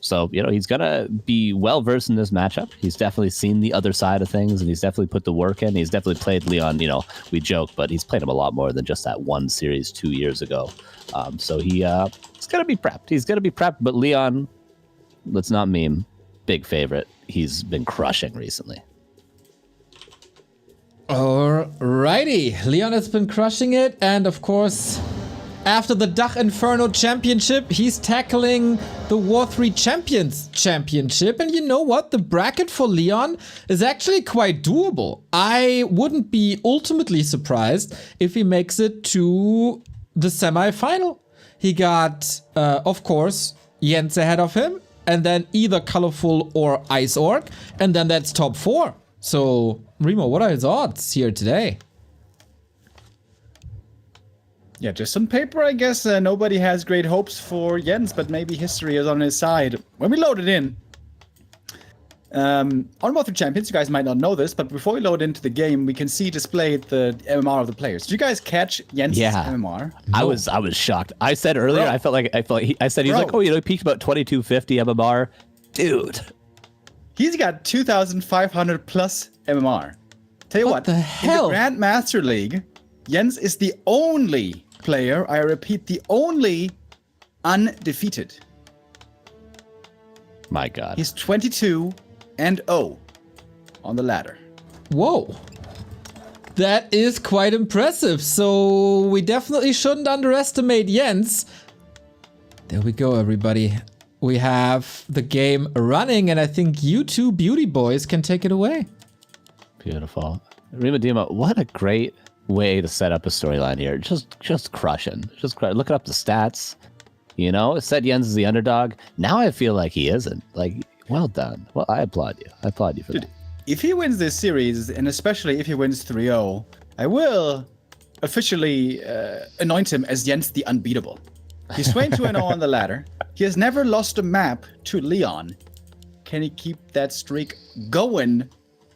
Speaker 4: So, you know, he's going to be well versed in this matchup. He's definitely seen the other side of things, and he's definitely put the work in. He's definitely played Leon, you know, we joke, but he's played him a lot more than just that one series 2 years ago. So he's going to be prepped. He's going to be prepped, but Leon, let's not meme, big favorite. He's been crushing recently.
Speaker 2: Alrighty, Leon has been crushing it, and of course, after the Dach Inferno Championship, he's tackling the W3Champions Championship, and you know what? The bracket for Leon is actually quite doable. I wouldn't be ultimately surprised if he makes it to the semi-final. He got, of course, Jens ahead of him, and then either Colorful or Ice Orc, and then that's top 4. So, Remo, what are his odds here today?
Speaker 3: Yeah, just on paper, I guess nobody has great hopes for Jens, but maybe history is on his side. When we load it in, on W3Champions, you guys might not know this, but before we load into the game, we can see displayed the MMR of the players. Did you guys catch Jens' MMR?
Speaker 4: I was shocked. I said earlier, I said he's like, oh, you know, he peaked about 2250 MMR. Dude.
Speaker 3: He's got 2,500 plus MMR. Tell you what,
Speaker 2: the hell?
Speaker 3: In the Grandmaster League, Jens is the only player, I repeat, the only undefeated.
Speaker 4: My God.
Speaker 3: He's 22-0 on the ladder.
Speaker 2: Whoa. That is quite impressive. So we definitely shouldn't underestimate Jens. There we go, everybody. We have the game running, and I think you two beauty boys can take it away.
Speaker 4: Beautiful. Rima Dima, what a great way to set up a storyline here. Just crushing. Looking up the stats. You know, it said Jens is the underdog. Now I feel like he isn't. Like, well done. Well, I applaud you. I applaud you for that.
Speaker 3: If he wins this series, and especially if he wins 3-0, I will officially anoint him as Jens the Unbeatable. He's 22-0 on the ladder. He has never lost a map to Leon. Can he keep that streak going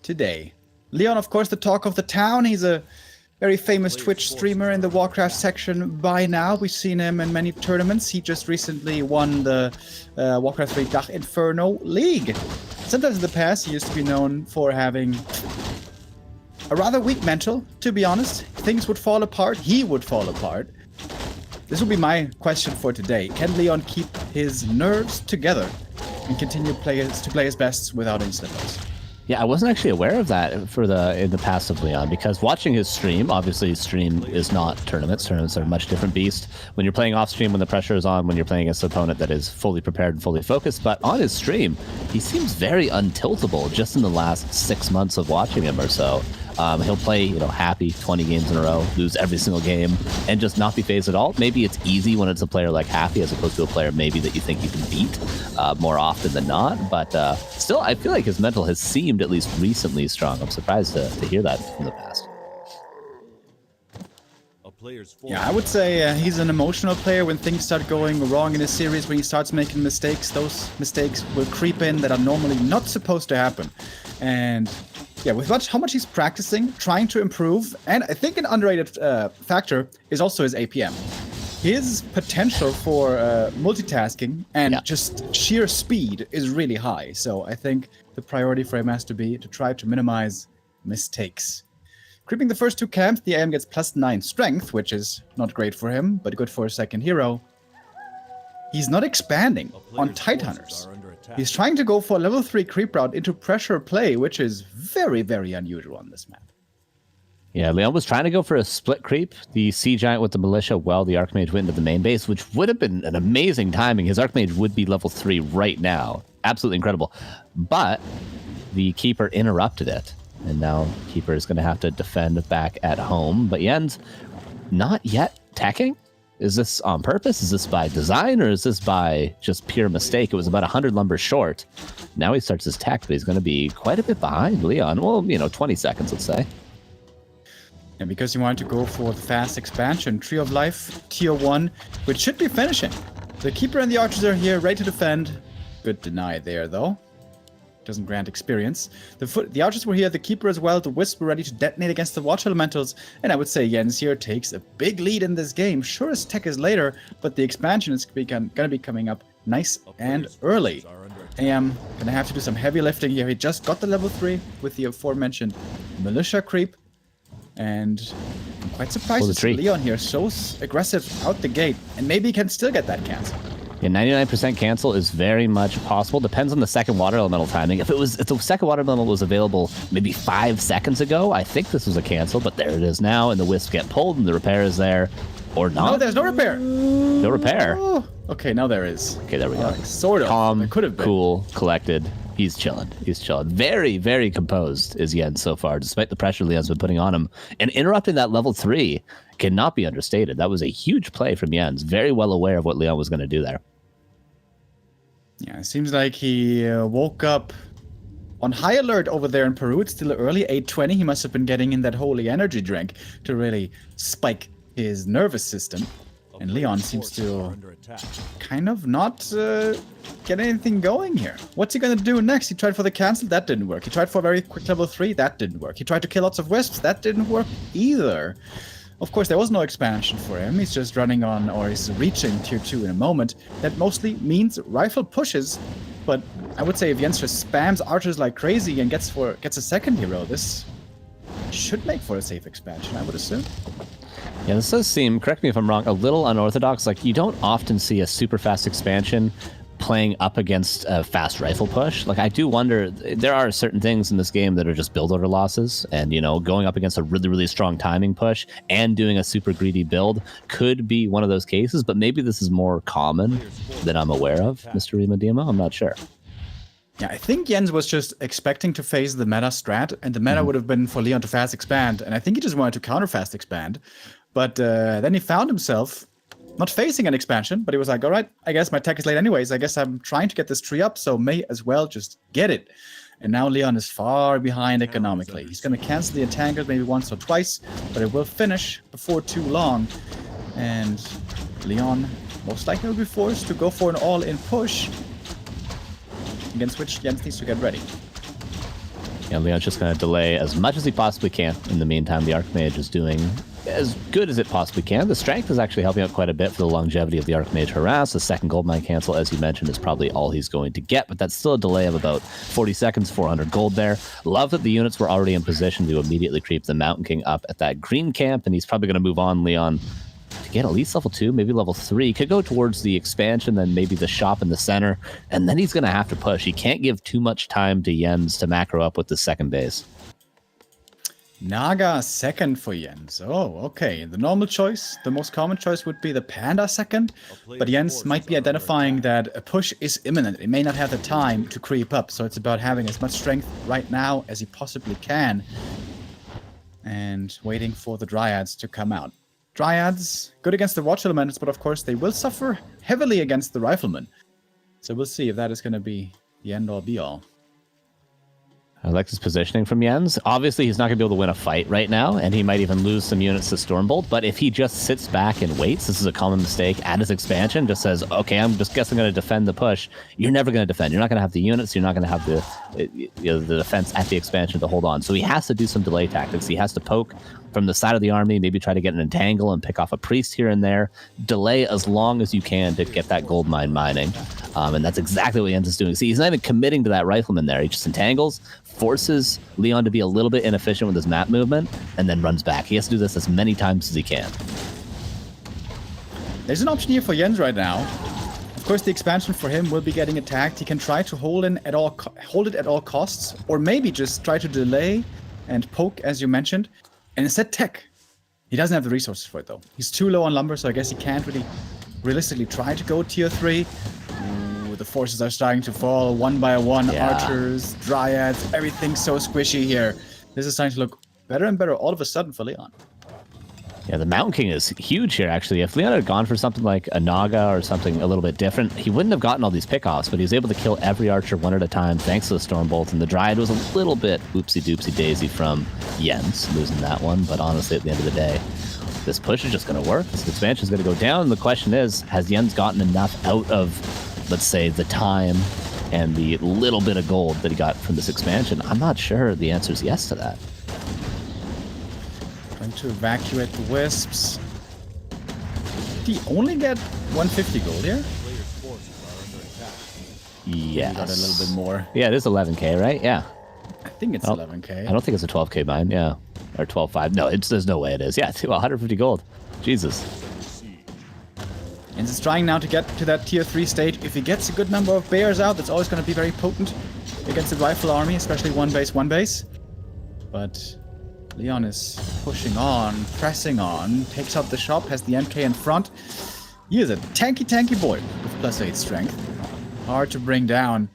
Speaker 3: today? Leon, of course, the talk of the town. He's a very famous Twitch streamer in the Warcraft section by now. We've seen him in many tournaments. He just recently won the Warcraft 3 Dach Inferno League. Sometimes in the past, he used to be known for having a rather weak mental, to be honest. Things would fall apart. He would fall apart. This will be my question for today. Can Leon keep his nerves together and continue to play his best without any slip-ups?
Speaker 4: Yeah, I wasn't actually aware of that in the past of Leon, because watching his stream, obviously his stream is not tournaments. Tournaments are a much different beast. When you're playing off stream, when the pressure is on, when you're playing against an opponent that is fully prepared and fully focused. But on his stream, he seems very untiltable just in the last 6 months of watching him or so. He'll play, happy 20 games in a row, lose every single game, and just not be phased at all. Maybe it's easy when it's a player like Happy as opposed to a player maybe that you think you can beat more often than not. But still, I feel like his mental has seemed at least recently strong. I'm surprised to hear that from the past.
Speaker 3: Yeah, I would say he's an emotional player. When things start going wrong in a series, when he starts making mistakes, those mistakes will creep in that are normally not supposed to happen. And yeah, with how much he's practicing, trying to improve, and I think an underrated factor is also his APM. His potential for multitasking and just sheer speed is really high. So I think the priority for him has to be to try to minimize mistakes. Creeping the first 2 camps, the AM gets +9 strength, which is not great for him, but good for a second hero. he's not expanding on Titaners. He's trying to go for a level 3 creep route into pressure play, which is very, very unusual on this map.
Speaker 4: Yeah, Leon was trying to go for a split creep, the Sea Giant with the Militia, while the Archmage went into the main base, which would have been an amazing timing. His Archmage would be level 3 right now. Absolutely incredible. But the Keeper interrupted it, and now Keeper is going to have to defend back at home. But Yen's not yet teching? Is this on purpose? Is this by design, or is this by just pure mistake? It was about 100 lumber short. Now he starts his tech, but he's going to be quite a bit behind Leon. Well, 20 seconds, let's say.
Speaker 3: And because you wanted to go for the fast expansion, Tree of Life, tier 1, which should be finishing. The Keeper and the Archers are here, ready to defend. Good deny there, though. Doesn't grant experience. The Archers were here, the Keeper as well. The Wisp were ready to detonate against the Watch Elementals. And I would say Jens here takes a big lead in this game. Sure, his tech is later, but the expansion is going to be coming up nice and early. AM going to have to do some heavy lifting here. He just got the level 3 with the aforementioned Militia creep. And I'm quite surprised to see Leon here so aggressive out the gate. And maybe he can still get that cancel.
Speaker 4: Yeah, 99% cancel is very much possible. Depends on the second water elemental timing. If the second water elemental was available maybe 5 seconds ago, I think this was a cancel, but there it is now, and the Wisp get pulled, and the repair is there. Or not.
Speaker 3: No, there's no repair.
Speaker 4: No repair.
Speaker 3: Oh, okay, now there is.
Speaker 4: Okay, there we go.
Speaker 3: Sort of.
Speaker 4: Calm,
Speaker 3: it could have been.
Speaker 4: Cool, collected. He's chilling. Very, very composed is Jens so far, despite the pressure Leon's been putting on him. And interrupting that level 3 cannot be understated. That was a huge play from Jens. Very well aware of what Leon was going to do there.
Speaker 3: Yeah, it seems like he woke up on high alert over there in Peru. It's still early, 8:20. He must have been getting in that holy energy drink to really spike his nervous system. And Leon seems to kind of not get anything going here. What's he going to do next? He tried for the cancel. That didn't work. He tried for a very quick level 3. That didn't work. He tried to kill lots of Wisps. That didn't work either. Of course, there was no expansion for him. He's just running on, or he's reaching tier 2 in a moment. That mostly means rifle pushes. But I would say if Jens just spams Archers like crazy and gets a second hero, this should make for a safe expansion, I would assume.
Speaker 4: Yeah, this does seem, correct me if I'm wrong, a little unorthodox. Like, you don't often see a super fast expansion playing up against a fast rifle push. Like, I do wonder, there are certain things in this game that are just build order losses, and, going up against a really, really strong timing push and doing a super greedy build could be one of those cases, but maybe this is more common than I'm aware of, Mr. Rimademo. I'm not sure.
Speaker 3: Yeah, I think Jens was just expecting to face the meta strat, and the meta would have been for Leon to fast expand, and I think he just wanted to counter fast expand. But then he found himself not facing an expansion, but he was like, all right, I guess my tech is late anyways. I guess I'm trying to get this tree up, so may as well just get it. And now Leon is far behind economically. He's going to cancel the entangles maybe once or twice, but it will finish before too long. And Leon most likely will be forced to go for an all-in push, against which Jens needs to get ready.
Speaker 4: Yeah, Leon's just going to delay as much as he possibly can. In the meantime, the Archmage is doing as good as it possibly can. The strength is actually helping out quite a bit for the longevity of the Archmage harass. The second gold mine cancel, as you mentioned, is probably all he's going to get, but that's still a delay of about 40 seconds, 400 gold there. Love that the units were already in position to immediately creep the Mountain King up at that green camp, and he's probably going to move on, Leon, to get at least level 2, maybe level 3. Could go towards the expansion, then maybe the shop in the center, and then he's going to have to push. He can't give too much time to Jens to macro up with the second base.
Speaker 3: Naga second for Jens. Oh, okay. The normal choice, the most common choice would be the Panda second, but Jens might be identifying that a push is imminent. It may not have the time to creep up, so it's about having as much strength right now as he possibly can and waiting for the Dryads to come out. Dryads, good against the Watch Elementals, but of course they will suffer heavily against the Riflemen. So we'll see if that is going to be the end-all be-all.
Speaker 4: I like his positioning from Jens. Obviously, he's not going to be able to win a fight right now, and he might even lose some units to Stormbolt, but if he just sits back and waits, this is a common mistake, at his expansion, just says, okay, I'm just guessing going to defend the push. You're never going to defend. You're not going to have the units. You're not going to have the defense at the expansion to hold on. So he has to do some delay tactics. He has to poke from the side of the army, maybe try to get an entangle and pick off a priest here and there. Delay as long as you can to get that gold mine mining. And that's exactly what Jens is doing. See, he's not even committing to that rifleman there. He just entangles, forces Leon to be a little bit inefficient with his map movement, and then runs back. He has to do this as many times as he can.
Speaker 3: There's an option here for Jens right now. Of course, the expansion for him will be getting attacked. He can try to hold it at all costs, or maybe just try to delay and poke, as you mentioned, and instead tech. He doesn't have the resources for it, though. He's too low on lumber, so I guess he can't really realistically try to go tier 3. Ooh, the forces are starting to fall one by one.
Speaker 4: Yeah.
Speaker 3: Archers, dryads, everything's so squishy here. This is starting to look better and better all of a sudden for Leon.
Speaker 4: Yeah, the Mountain King is huge here, actually. If Leon had gone for something like a Naga or something a little bit different, he wouldn't have gotten all these pickoffs, but he was able to kill every archer one at a time thanks to the Stormbolt, and the Dryad was a little bit oopsie-doopsie-daisy from Jens, losing that one, but honestly, at the end of the day, this push is just going to work. This expansion is going to go down, and the question is, has Jens gotten enough out of, let's say, the time and the little bit of gold that he got from this expansion? I'm not sure the answer is yes to that.
Speaker 3: Trying to evacuate the Wisps. Did he only get 150 gold here?
Speaker 4: Yes.
Speaker 3: He got a little bit more.
Speaker 4: Yeah, it is 11k, right? Yeah.
Speaker 3: I think it's 11k.
Speaker 4: I don't think it's a 12k mine, yeah. Or 12.5. No, there's no way it is. Yeah, 150 gold. Jesus.
Speaker 3: And he's trying now to get to that tier 3 stage. If he gets a good number of bears out, that's always going to be very potent against the rifle army, especially one base. But Leon is pushing on, pressing on, takes out the shop, has the MK in front. He is a tanky boy with +8 strength. Hard to bring down.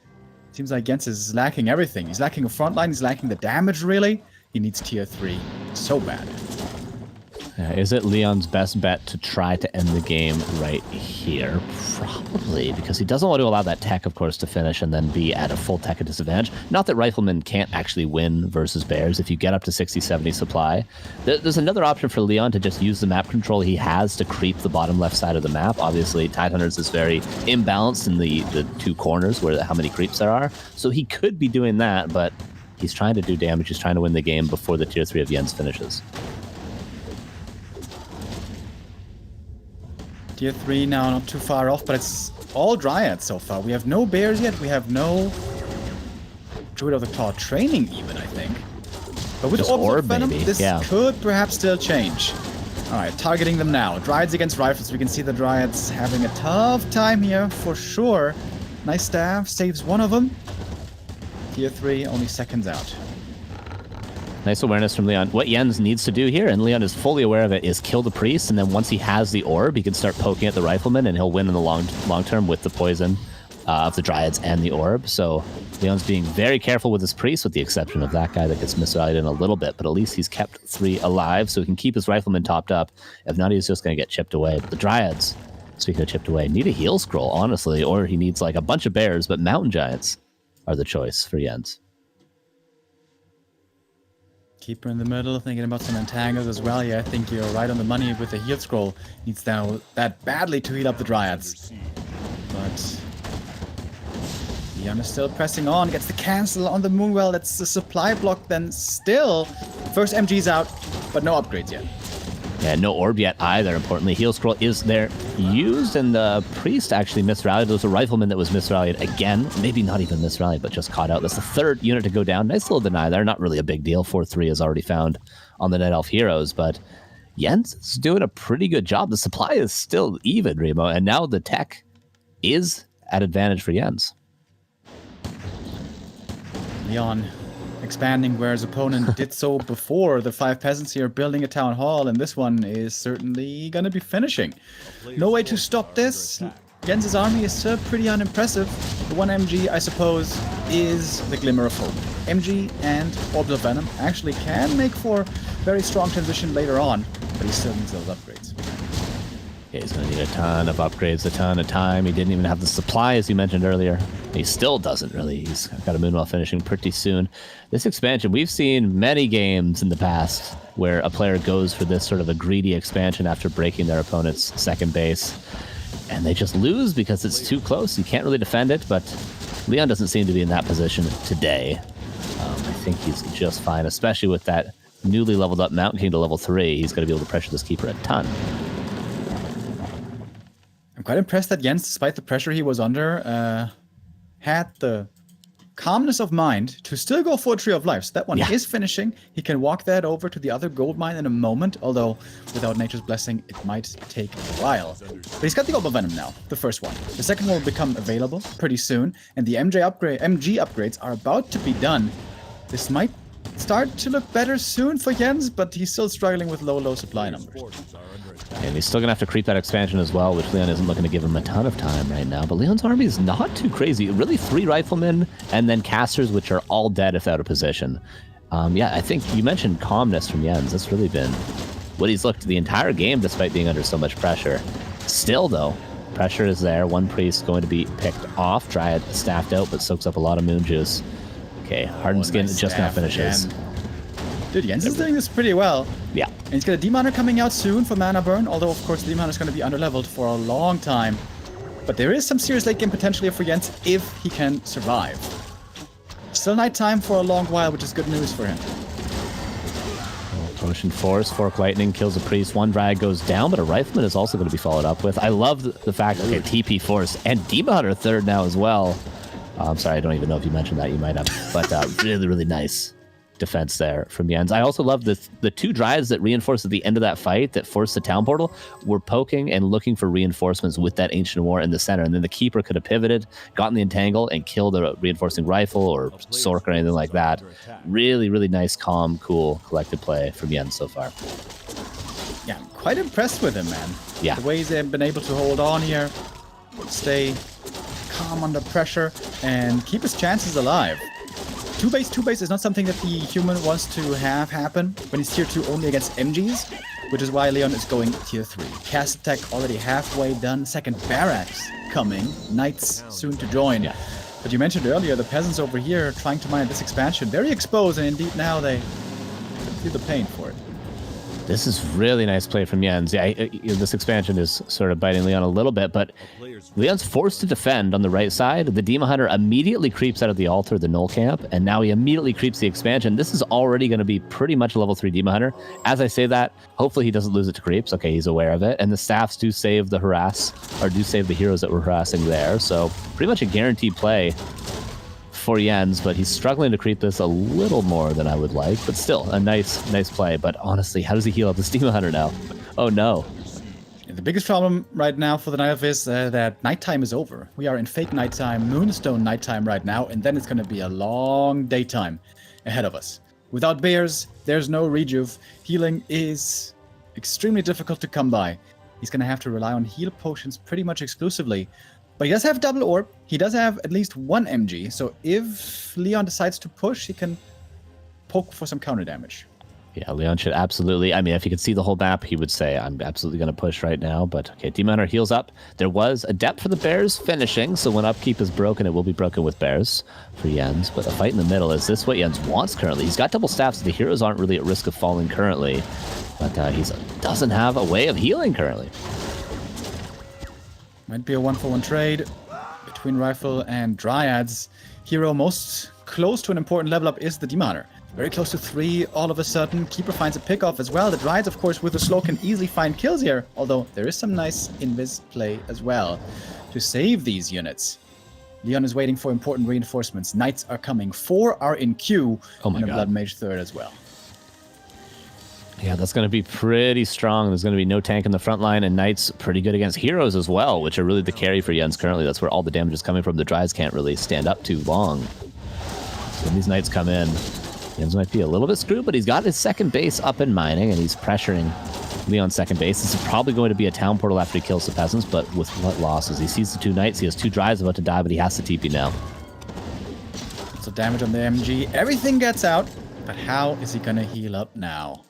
Speaker 3: Seems like Jens is lacking everything. He's lacking a front line, he's lacking the damage, really. He needs tier 3 so bad.
Speaker 4: Is it Leon's best bet to try to end the game right here? Probably, because he doesn't want to allow that tech, of course, to finish and then be at a full tech disadvantage. Not that Riflemen can't actually win versus Bears if you get up to 60-70 supply. There's another option for Leon to just use the map control he has to creep the bottom left side of the map. Obviously, Tidehunters is very imbalanced in the two corners where how many creeps there are. So he could be doing that, but he's trying to do damage. He's trying to win the game before the tier 3 of Jens finishes.
Speaker 3: Tier 3 now not too far off, but it's all Dryads so far. We have no Bears yet. We have no Druid of the Claw training even, I think. But with
Speaker 4: Just
Speaker 3: Orbs
Speaker 4: Orb,
Speaker 3: of Venom,
Speaker 4: maybe.
Speaker 3: this
Speaker 4: Yeah.
Speaker 3: could perhaps still change. Alright, targeting them now. Dryads against Rifles. We can see the Dryads having a tough time here, for sure. Nice staff, saves one of them. Tier 3, only seconds out.
Speaker 4: Nice awareness from Leon. What Jens needs to do here, and Leon is fully aware of it, is kill the priest, and then once he has the orb, he can start poking at the rifleman, and he'll win in the long term with the poison of the dryads and the orb. So Leon's being very careful with his priest, with the exception of that guy that gets misvalued in a little bit, but at least he's kept 3 alive, so he can keep his rifleman topped up. If not, he's just going to get chipped away. But the dryads, speaking of chipped away, need a heal scroll, honestly, or he needs like a bunch of bears, but mountain giants are the choice for Jens.
Speaker 3: Keeper in the middle, thinking about some entangles as well. Yeah, I think you're right on the money with the heal scroll. Needs now that badly to heal up the Dryads. But Leon is still pressing on, gets the cancel on the Moonwell. That's the supply block then still. First MG's out, but no upgrades yet.
Speaker 4: Yeah, no orb yet either, importantly. Heal scroll is there used, and the priest actually misrallied. There was a rifleman that was misrallied again. Maybe not even misrallied, but just caught out. That's the 3rd unit to go down. Nice little deny there. Not really a big deal. 4-3 is already found on the Night Elf heroes, but Jens is doing a pretty good job. The supply is still even, Remo, and now the tech is at advantage for Jens.
Speaker 3: Leon expanding where his opponent did so before. The 5 peasants here building a town hall, and this one is certainly gonna be finishing. No way to stop this. Jens's army is pretty unimpressive. The 1 MG, I suppose, is the glimmer of hope. MG and Orbs of Venom actually can make for very strong transition later on, but he still needs those upgrades.
Speaker 4: Yeah, he's going to need a ton of upgrades, a ton of time. He didn't even have the supply, as you mentioned earlier. He still doesn't really. He's got a Moonwell finishing pretty soon. This expansion, we've seen many games in the past where a player goes for this sort of a greedy expansion after breaking their opponent's second base, and they just lose because it's too close. You can't really defend it, but Leon doesn't seem to be in that position today. I think he's just fine, especially with that newly leveled up Mountain King to level 3. He's going to be able to pressure this keeper a ton.
Speaker 3: I'm quite impressed that Jens, despite the pressure he was under, had the calmness of mind to still go for a Tree of Life. So that one is finishing. He can walk that over to the other gold mine in a moment, although without Nature's Blessing, it might take a while. But he's got the Orb of Venom now, the first one. The second one will become available pretty soon, and the MG upgrades are about to be done. This might start to look better soon for Jens, but he's still struggling with low supply numbers.
Speaker 4: And he's still going to have to creep that expansion as well, which Leon isn't looking to give him a ton of time right now. But Leon's army is not too crazy. Really 3 riflemen and then casters, which are all dead if out of position. Yeah, I think you mentioned calmness from Jens. That's really been what he's looked the entire game, despite being under so much pressure. Still, though, pressure is there. One priest going to be picked off. Dryad staffed out, but soaks up a lot of moon juice. Okay, Hardened Skin just now finishes.
Speaker 3: Again. Dude, Jens is doing this pretty well.
Speaker 4: Yeah.
Speaker 3: And he's got a Demon Hunter coming out soon for mana burn, although of course the Demon Hunter is going to be underleveled for a long time. But there is some serious late game potential here for Jens if he can survive. Still nighttime for a long while, which is good news for him.
Speaker 4: Potion Force, Fork Lightning kills a priest. One Dryad goes down, but a Rifleman is also going to be followed up with. I love the fact that TP Force and Demon Hunter third now as well. I'm sorry, I don't even know if you mentioned that. You might have. But really, really nice defense there from Jens. I also love the 2 Dryads that reinforced at the end of that fight that forced the town portal were poking and looking for reinforcements with that Ancient War in the center. And then the Keeper could have pivoted, gotten the entangle, and killed a reinforcing rifle or Sork or anything like that. Really, really nice, calm, cool, collected play from Jens so far.
Speaker 3: Yeah, I'm quite impressed with him, man.
Speaker 4: Yeah.
Speaker 3: The ways they've been able to hold on here, stay calm under pressure, and keep his chances alive. 2 base is not something that the human wants to have happen when he's tier 2 only against MGs, which is why Leon is going tier 3. Cast attack already halfway done, second barracks coming, knights soon to join.
Speaker 4: Yeah.
Speaker 3: But you mentioned earlier the peasants over here trying to mine this expansion, very exposed, and indeed now they feel the pain for it.
Speaker 4: This is really nice play from Jens. Yeah, this expansion is sort of biting Leon a little bit, but Leon's forced to defend on the right side. The Demon Hunter immediately creeps out of the altar, the Null Camp, and now he immediately creeps the expansion. This is already going to be pretty much a level 3 Demon Hunter. As I say that, hopefully he doesn't lose it to creeps. Okay, he's aware of it. And the staffs do save the heroes that were harassing there. So pretty much a guaranteed play for Jens, but he's struggling to creep this a little more than I would like, but still a nice play. But honestly, how does he heal up this Demon Hunter now? Oh no.
Speaker 3: The biggest problem right now for the Night Elf is that nighttime is over. We are in fake nighttime, Moonstone nighttime right now, and then it's going to be a long daytime ahead of us. Without bears, there's no rejuve. Healing is extremely difficult to come by. He's going to have to rely on heal potions pretty much exclusively. But he does have double orb. He does have at least 1 MG. So if Leon decides to push, he can poke for some counter damage.
Speaker 4: Yeah, Leon should absolutely. I mean, if he could see the whole map, he would say, I'm absolutely going to push right now. But okay, Demon Hunter heals up. There was a depth for the bears finishing. So when upkeep is broken, it will be broken with bears for Jens. But the fight in the middle, is this what Jens wants currently? He's got double staffs. So the heroes aren't really at risk of falling currently. But he doesn't have a way of healing currently.
Speaker 3: Might be a 1-for-1 trade between Rifle and Dryads. Hero most close to an important level up is the Demon Hunter. Very close to 3 all of a sudden. Keeper finds a pick-off as well. The Dryads, of course, with the slow can easily find kills here. Although there is some nice invis play as well to save these units. Leon is waiting for important reinforcements. Knights are coming. 4 are in queue.
Speaker 4: Oh my
Speaker 3: and a
Speaker 4: God.
Speaker 3: Blood Mage third as well.
Speaker 4: Yeah, that's going to be pretty strong. There's going to be no tank in the front line, and Knights pretty good against heroes as well, which are really the carry for Jens currently. That's where all the damage is coming from. The Dryads can't really stand up too long. So when these Knights come in, Jens might be a little bit screwed, but he's got his second base up and mining, and he's pressuring Leon's second base. This is probably going to be a town portal after he kills the peasants, but with what losses? He sees the 2 Knights. He has 2 Dryads about to die, but he has to TP now.
Speaker 3: So damage on the MG. Everything gets out, but how is he going to heal up now?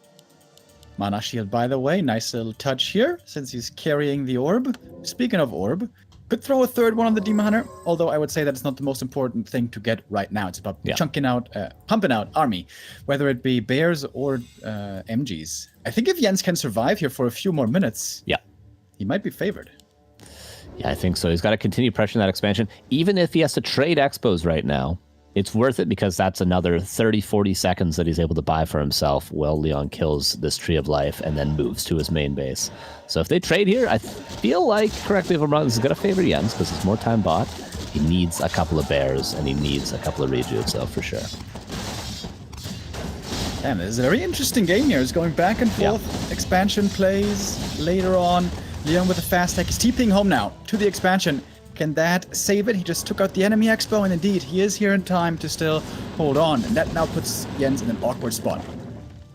Speaker 3: Mana shield, by the way, nice little touch here, since he's carrying the orb. Speaking of orb, could throw a third one on the Demon Hunter, although I would say that it's not the most important thing to get right now. It's about pumping out army, whether it be bears or MGs. I think if Jens can survive here for a few more minutes, he might be favored.
Speaker 4: Yeah, I think so. He's got to continue pressuring that expansion, even if he has to trade expos right now. it's worth it because that's another 30, 40 seconds that he's able to buy for himself while Leon kills this Tree of Life and then moves to his main base. So if they trade here, I feel like, correct me if I'm wrong, this is going to favor Jens because it's more time bought. He needs a couple of bears and he needs a couple of rejuves, though, for sure.
Speaker 3: And this is a very interesting game here. It's going back and forth. Expansion plays later on. Leon with a fast tech. He's TPing home now to the expansion. Can that save it? He just took out the enemy expo, and indeed, he is here in time to still hold on. And that now puts Jens in an awkward spot.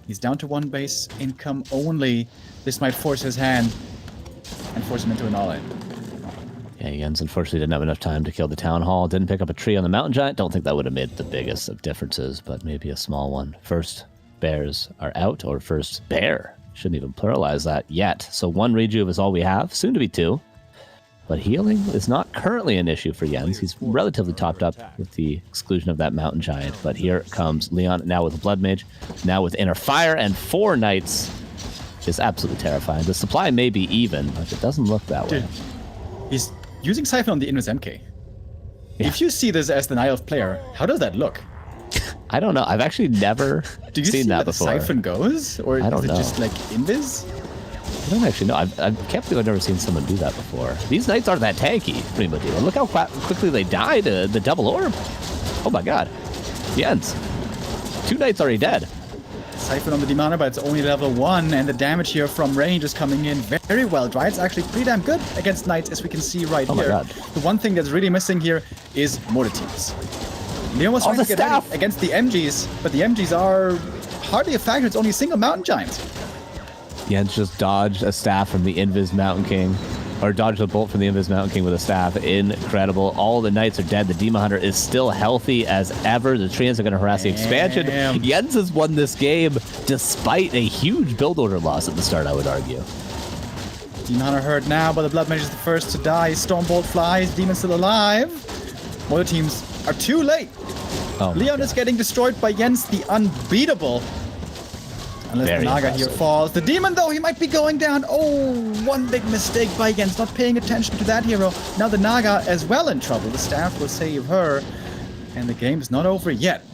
Speaker 3: He's down to 1 base, income only. This might force his hand and force him into an all-in.
Speaker 4: Yeah, Jens unfortunately didn't have enough time to kill the Town Hall. Didn't pick up a tree on the Mountain Giant. Don't think that would have made the biggest of differences, but maybe a small one. First bears are out, or first bear. Shouldn't even pluralize that yet. So 1 rejuve is all we have, soon to be 2. But healing is not currently an issue for Jens. He's relatively topped up with the exclusion of that Mountain Giant. But here comes Leon, now with Blood Mage, now with Inner Fire, and 4 Knights is absolutely terrifying. The supply may be even, but it doesn't look that way.
Speaker 3: Dude, he's using Siphon on the Invis MK. Yeah. If you see this as the Night Elf player, how does that look?
Speaker 4: I don't know. I've actually never seen that before.
Speaker 3: Do you see where the Siphon goes? Or is it just like Invis?
Speaker 4: I don't actually know. I can't believe I've never seen someone do that before. These Knights aren't that tanky, Primo Dealer. Look how quickly they die to the double orb. Oh my god. Jens. 2 Knights already dead.
Speaker 3: Siphon on the Demoner, but it's only level 1, and the damage here from range is coming in very well. Dryad's actually pretty damn good against Knights, as we can see right here.
Speaker 4: My god.
Speaker 3: The one thing that's really missing here is mortar teams. Leon was trying to get ready against the MGs, but the MGs are hardly a factor. It's only a single Mountain Giant.
Speaker 4: Jens just dodged a staff from the Invis Mountain King, or dodged a bolt from the Invis Mountain King with a staff. Incredible. All the Knights are dead. The Demon Hunter is still healthy as ever. The Treants are going to harass the expansion. Jens has won this game despite a huge build order loss at the start, I would argue.
Speaker 3: Demon Hunter hurt now, but the Blood Mage is the first to die. Stormbolt flies. Demon's still alive. Mortar teams are too late. Leon is getting destroyed by Jens, the unbeatable. Unless the Naga here falls. The Demon, though, he might be going down. Oh, one big mistake by Jens, not paying attention to that hero. Now the Naga as well in trouble. The staff will save her. And the game's not over yet.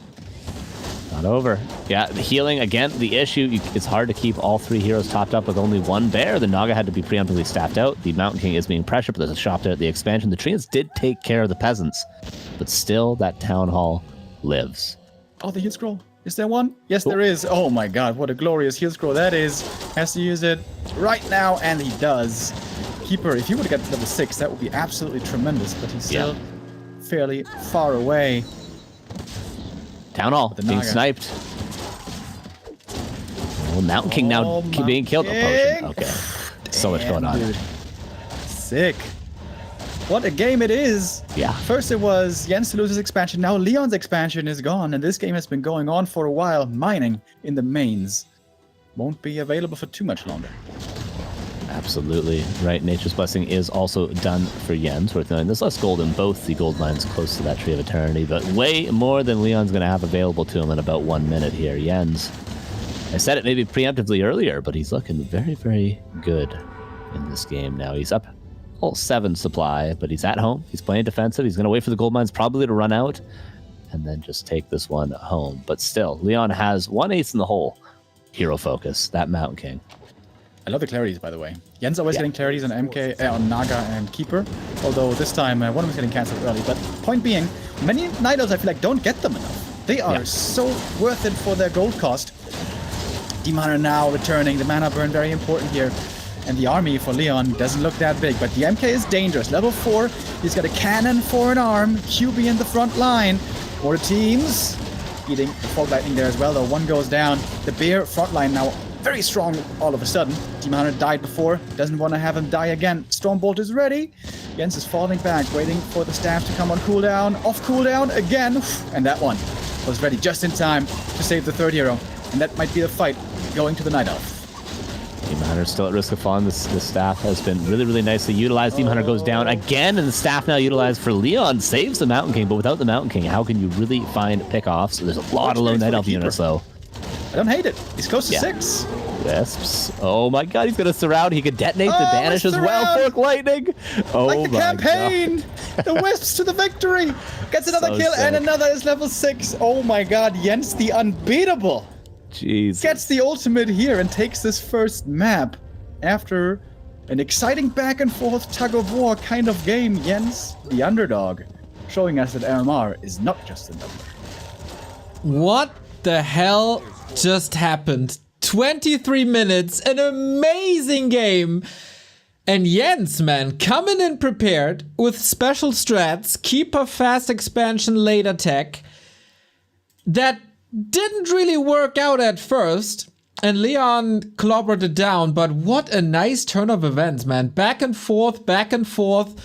Speaker 4: Not over. Yeah, the healing, again, the issue, it's hard to keep all 3 heroes topped up with only 1 bear. The Naga had to be preemptively staffed out. The Mountain King is being pressured, but there's a shop there at the expansion. The Treants did take care of the peasants, but still that Town Hall lives.
Speaker 3: Oh, the heal scroll. Is there one? Yes, there is. Oh my god, what a glorious heal scroll that is. Has to use it right now, and he does. Keeper, if he would have got to level 6, that would be absolutely tremendous, but he's still fairly far away.
Speaker 4: Town Hall being sniped. Oh, Mountain King now being killed. Potion. Okay. So much going on.
Speaker 3: Dude. Sick. What a game it is.
Speaker 4: Yeah.
Speaker 3: First it was Jens to lose his expansion. Now Leon's expansion is gone. And this game has been going on for a while. Mining in the mains. Won't be available for too much longer.
Speaker 4: Absolutely. Right. Nature's Blessing is also done for Jens. Worth knowing. There's less gold in both the gold mines close to that Tree of Eternity. But way more than Leon's going to have available to him in about 1 minute here. Jens. I said it maybe preemptively earlier, but he's looking very, very good in this game now. He's up. All 7 supply, but he's at home. He's playing defensive. He's going to wait for the gold mines probably to run out and then just take this one home. But still, Leon has 1 ace in the hole. Hero focus, that Mountain King.
Speaker 3: I love the clarities, by the way. Jens always getting clarities on MK, on Naga and Keeper. Although this time, one of them is getting cancelled early. But point being, many Night Elves I feel like don't get them enough. They are so worth it for their gold cost. Demon Hunter now returning. The mana burn very important here. And the army for Leon doesn't look that big, but the MK is dangerous. Level 4, he's got a cannon for an arm. QB in the front line. Mortar teams eating the Fog Lightning there as well, though. 1 goes down. The Bear front line now very strong all of a sudden. Demon Hunter died before, doesn't want to have him die again. Stormbolt is ready. Jens is falling back, waiting for the staff to come on cooldown. Off cooldown again. And that one was ready just in time to save the 3rd hero. And that might be the fight going to the Night Elf.
Speaker 4: Demon Hunter still at risk of falling. This staff has been really, really nicely utilized. Demon Hunter goes down again, and the staff now utilized for Leon saves the Mountain King, but without the Mountain King, how can you really find pickoffs? There's a lot of low Night Elf units, though.
Speaker 3: I don't hate it. He's close to 6.
Speaker 4: Wisps. Oh my god, he's gonna surround. He could detonate the Banish as well. Fork Lightning. Oh
Speaker 3: Like the
Speaker 4: my
Speaker 3: campaign!
Speaker 4: god.
Speaker 3: The Wisps to the victory! Gets another
Speaker 4: So
Speaker 3: kill and
Speaker 4: sick.
Speaker 3: another is level 6. Oh my god, Jens the unbeatable
Speaker 4: Jeez.
Speaker 3: gets the ultimate here and takes this first map after an exciting back and forth tug of war kind of game. Jens, the underdog, showing us that RMR is not just a number.
Speaker 2: What the hell just happened? 23 minutes, an amazing game. And Jens, man, coming in prepared with special strats, keeper fast expansion, late attack. That didn't really work out at first. And Leon clobbered it down, but what a nice turn of events, man. Back and forth, back and forth.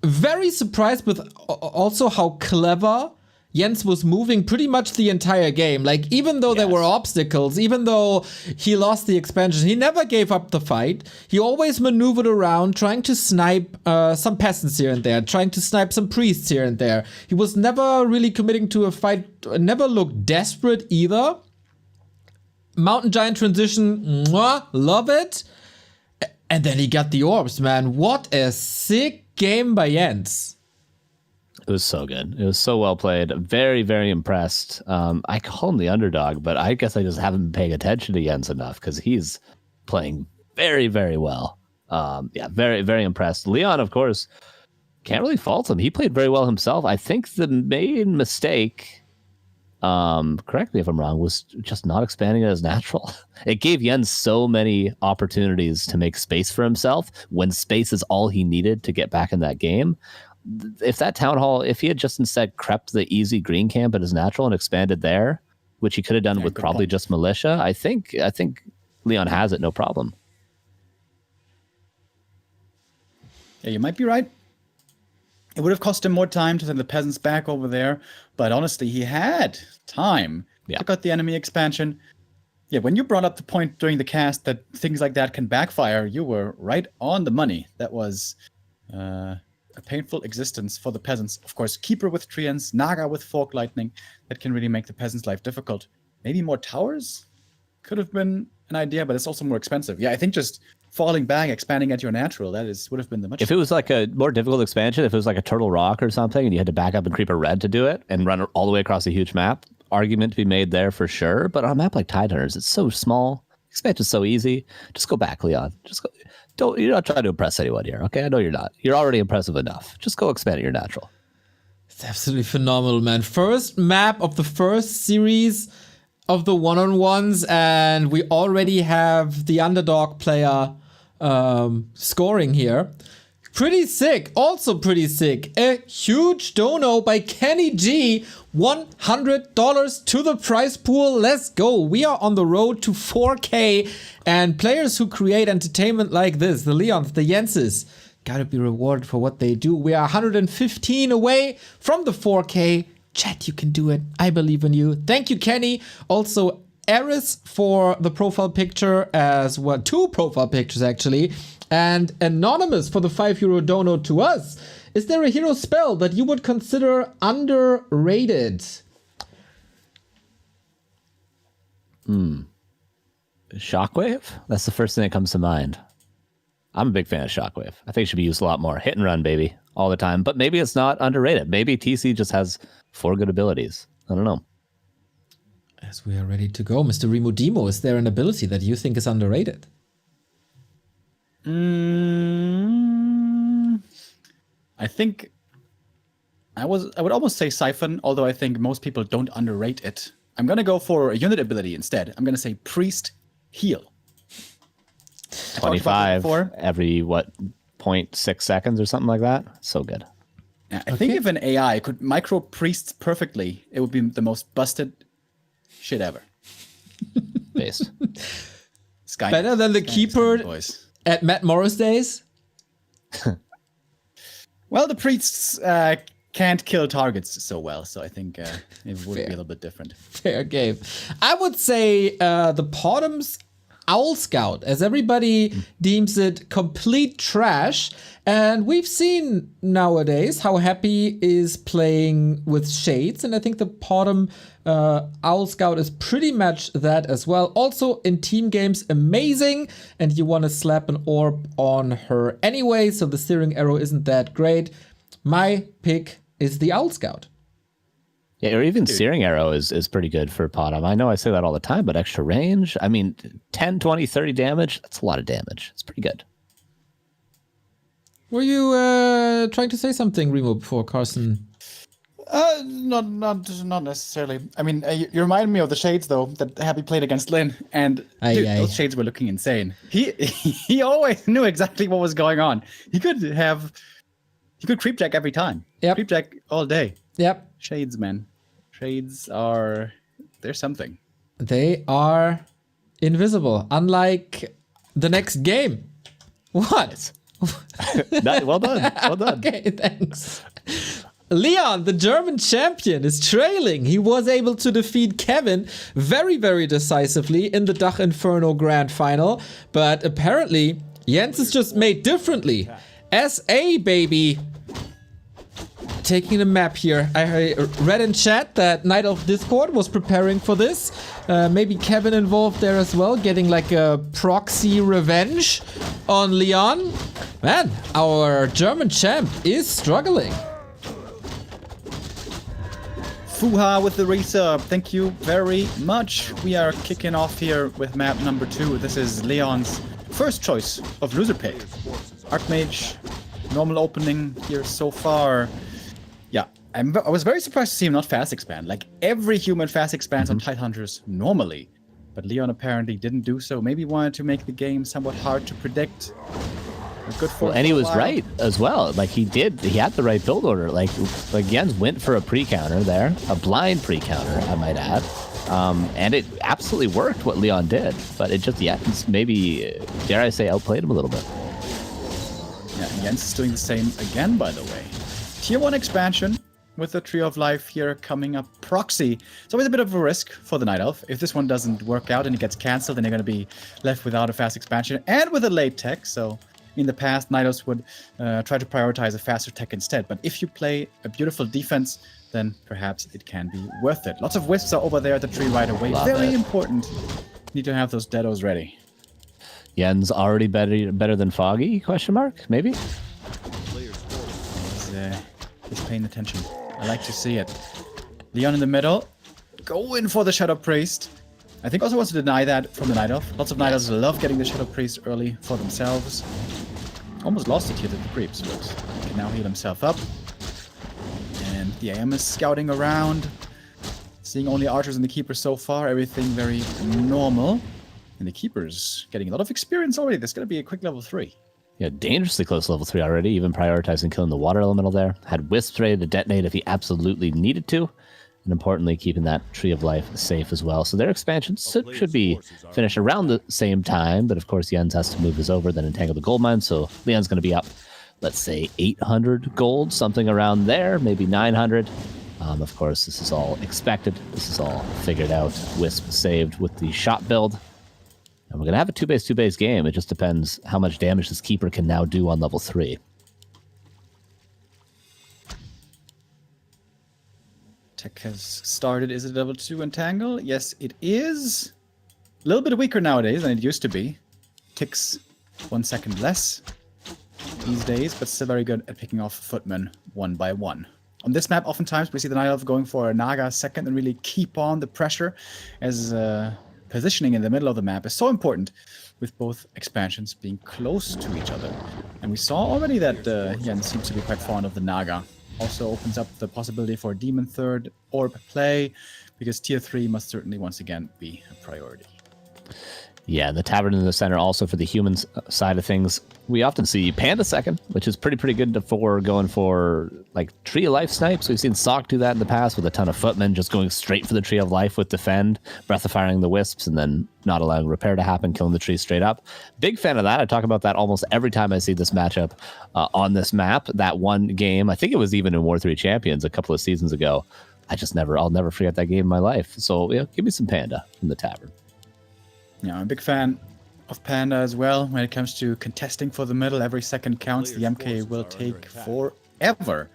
Speaker 2: Very surprised with also how clever Jens was moving pretty much the entire game. Like, even though there were obstacles, even though he lost the expansion, he never gave up the fight. He always maneuvered around, trying to snipe some peasants here and there, trying to snipe some priests here and there. He was never really committing to a fight, never looked desperate either. Mountain Giant transition, mwah, love it. And then he got the orbs, man. What a sick game by Jens.
Speaker 4: It was so good. It was so well played. Very, very impressed. I call him the underdog, but I guess I just haven't been paying attention to Jens enough because he's playing very, very well. Yeah, very, very impressed. Leon, of course, can't really fault him. He played very well himself. I think the main mistake, correct me if I'm wrong, was just not expanding it as natural. It gave Jens so many opportunities to make space for himself when space is all he needed to get back in that game. If that town hall, if he had just instead crept the easy green camp at his natural and expanded there, which he could have done with probably just militia, I think Leon has it no problem.
Speaker 3: Yeah, you might be right. It would have cost him more time to send the peasants back over there, but honestly, he had time.
Speaker 4: Yeah.
Speaker 3: Took out the enemy expansion. Yeah, when you brought up the point during the cast that things like that can backfire, you were right on the money. That was a painful existence for the peasants. Of course, Keeper with Treants, Naga with Fork Lightning, that can really make the peasants' life difficult. Maybe more towers could have been an idea, but it's also more expensive. Yeah, I think just falling back, expanding at your natural, would have been the much.
Speaker 4: If it was like a more difficult expansion, if it was like a Turtle Rock or something, and you had to back up and creep a red to do it and run all the way across a huge map, argument to be made there for sure. But on a map like Tidehunters, it's so small. Expansion's so easy. Just go back, Leon. Just go. You're not trying to impress anyone here, okay? I know you're not. You're already impressive enough. Just go expand at your natural.
Speaker 2: It's absolutely phenomenal, man. First map of the first series of the one-on-ones, and we already have the underdog player scoring here. Pretty sick. Also pretty sick. A huge dono by Kenny G. $100 to the prize pool. Let's go. We are on the road to 4K. And players who create entertainment like this, the Leons, the Jenses, gotta be rewarded for what they do. We are 115 away from the 4K. Chat, you can do it. I believe in you. Thank you, Kenny. Also, Eris for the profile picture as well. 2 profile pictures, actually. And Anonymous for the €5 dono to us. Is there a hero spell that you would consider underrated?
Speaker 4: Shockwave? That's the first thing that comes to mind. I'm a big fan of Shockwave. I think it should be used a lot more. Hit and run, baby, all the time. But maybe it's not underrated. Maybe TC just has 4 good abilities. I don't know.
Speaker 2: As we are ready to go, Mr. Remo Demo, is there an ability that you think is underrated?
Speaker 3: I think I would almost say Siphon, although I think most people don't underrate it. I'm gonna go for a unit ability instead. I'm gonna say Priest Heal.
Speaker 4: 25 every 0.6 seconds or something like that. So good.
Speaker 3: Yeah, I think if an AI could micro priests perfectly, it would be the most busted shit ever.
Speaker 4: Based.
Speaker 3: Sky
Speaker 2: Better than the Keeper
Speaker 3: boys.
Speaker 2: at Matt Morris days?
Speaker 3: Well, the priests can't kill targets so well, so I think it would be a little bit different.
Speaker 2: Fair game. I would say the Bottoms Owl Scout, as everybody deems it complete trash. And we've seen nowadays how Happy is playing with Shades, and I think the bottom Owl Scout is pretty much that as well. Also in team games, amazing, and you want to slap an orb on her anyway, so the steering arrow isn't that great. My pick is the Owl Scout.
Speaker 4: Yeah, or even Searing Arrow is pretty good for Potom. I know I say that all the time, but extra range, I mean, 10, 20, 30 damage, that's a lot of damage. It's pretty good.
Speaker 2: Were you trying to say something, Remo, before Carson?
Speaker 3: Not necessarily. I mean, you remind me of the Shades, though, that Happy played against Lin, and dude, those Shades were looking insane. He always knew exactly what was going on. He could creep jack every time.
Speaker 2: Yep.
Speaker 3: Creep jack all day.
Speaker 2: Yep.
Speaker 3: Shades, man. Shades they're something.
Speaker 2: They are invisible, unlike the next game. What?
Speaker 4: Well done. Well done.
Speaker 2: Okay, thanks. Leon, the German champion, is trailing. He was able to defeat Kevin very, very decisively in the Dach Inferno Grand Final, but apparently Jens is just made differently. SA, baby. Taking a map here. I read in chat that Night of Discord was preparing for this. Maybe Kevin involved there as well, getting like a proxy revenge on Leon. Man, our German champ is struggling.
Speaker 3: Fuha with the resub. Thank you very much. We are kicking off here with map number 2. This is Leon's first choice of loser pick. Archmage, normal opening here so far. Yeah, I was very surprised to see him not fast expand. Like every human fast expands on Tidehunters normally, but Leon apparently didn't do so. Maybe wanted to make the game somewhat hard to predict. Good for
Speaker 4: and he was right as well. Like he had the right build order. Like Jens went for a pre-counter there, a blind pre-counter, I might add. And it absolutely worked what Leon did, but it just, maybe, dare I say, outplayed him a little bit.
Speaker 3: Yeah, Jens is doing the same again, by the way. Tier 1 expansion with the Tree of Life here coming up. Proxy. It's always a bit of a risk for the Night Elf. If this one doesn't work out and it gets cancelled, then you're going to be left without a fast expansion and with a late tech. So in the past, Night Elves would try to prioritize a faster tech instead. But if you play a beautiful defense, then perhaps it can be worth it. Lots of wisps are over there at the tree right away. Very important. Need to have those deados ready.
Speaker 4: Jens already better than Foggy? Question mark? Maybe.
Speaker 3: He's paying attention. I like to see it. Leon in the middle. Go in for the Shadow Priest. I think also wants to deny that from the Night Elf. Lots of Night Elves love getting the Shadow Priest early for themselves. Almost lost it here to the creeps, but he can now heal himself up. And the AM is scouting around. Seeing only archers and the keepers so far. Everything very normal. And the keepers getting a lot of experience already. There's going to be a quick level 3.
Speaker 4: Yeah, dangerously close to level 3 already, even prioritizing killing the water elemental there. Had Wisp ready to detonate if he absolutely needed to. And importantly, keeping that Tree of Life safe as well. So their expansions should be finished around the same time. But of course, Jens has to move his over, then entangle the gold mine. So Leon's going to be up, let's say, 800 gold, something around there, maybe 900. Of course, this is all expected. This is all figured out. Wisp saved with the shot build. And we're going to have a 2-base game. It just depends how much damage this keeper can now do on level 3.
Speaker 3: Tech has started. Is it level 2 entangle? Yes, it is. A little bit weaker nowadays than it used to be. Ticks 1 second less these days, but still very good at picking off footmen one by one. On this map, oftentimes we see the Night Elf going for a Naga second and really keep on the pressure, as positioning in the middle of the map is so important with both expansions being close to each other. And we saw already that Jens seems to be quite fond of the Naga. Also opens up the possibility for Demon Third Orb play, because Tier 3 must certainly once again be a priority.
Speaker 4: Yeah, the Tavern in the center also for the human side of things. We often see Panda second, which is pretty good for going for like Tree of Life snipes. We've seen Sock do that in the past with a ton of footmen, just going straight for the Tree of Life with Defend, Breath of Firing the Wisps, and then not allowing repair to happen, killing the tree straight up. Big fan of that. I talk about that almost every time I see this matchup on this map. That one game, I think it was even in W3Champions a couple of seasons ago. I'll never forget that game in my life. So yeah, give me some Panda from the Tavern.
Speaker 3: Yeah, I'm a big fan of Panda as well. When it comes to contesting for the middle, every second counts. The MK will take forever.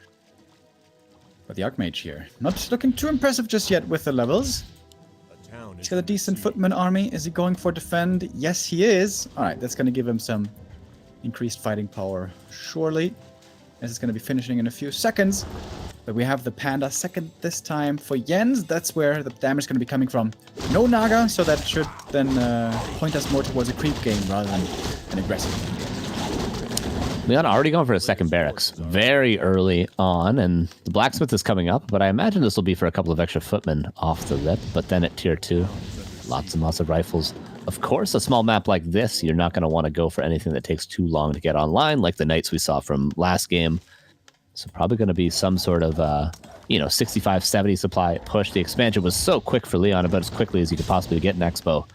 Speaker 3: But the Archmage here, not looking too impressive just yet with the levels. He's got a decent footman army. Is he going for defend? Yes, he is. Alright, that's going to give him some increased fighting power, surely. As it's going to be finishing in a few seconds. But we have the Panda second this time for Jens. That's where the damage is going to be coming from. No Naga, so that should then point us more towards a creep game rather than an aggressive game.
Speaker 4: Leon already going for a second barracks very early on, and the blacksmith is coming up, but I imagine this will be for a couple of extra footmen off the rip. But then at tier 2, lots and lots of rifles. Of course, a small map like this, you're not going to want to go for anything that takes too long to get online, like the knights we saw from last game. So probably going to be some sort of, 65, 70 supply push. The expansion was so quick for Leon, about as quickly as you could possibly get in Expo.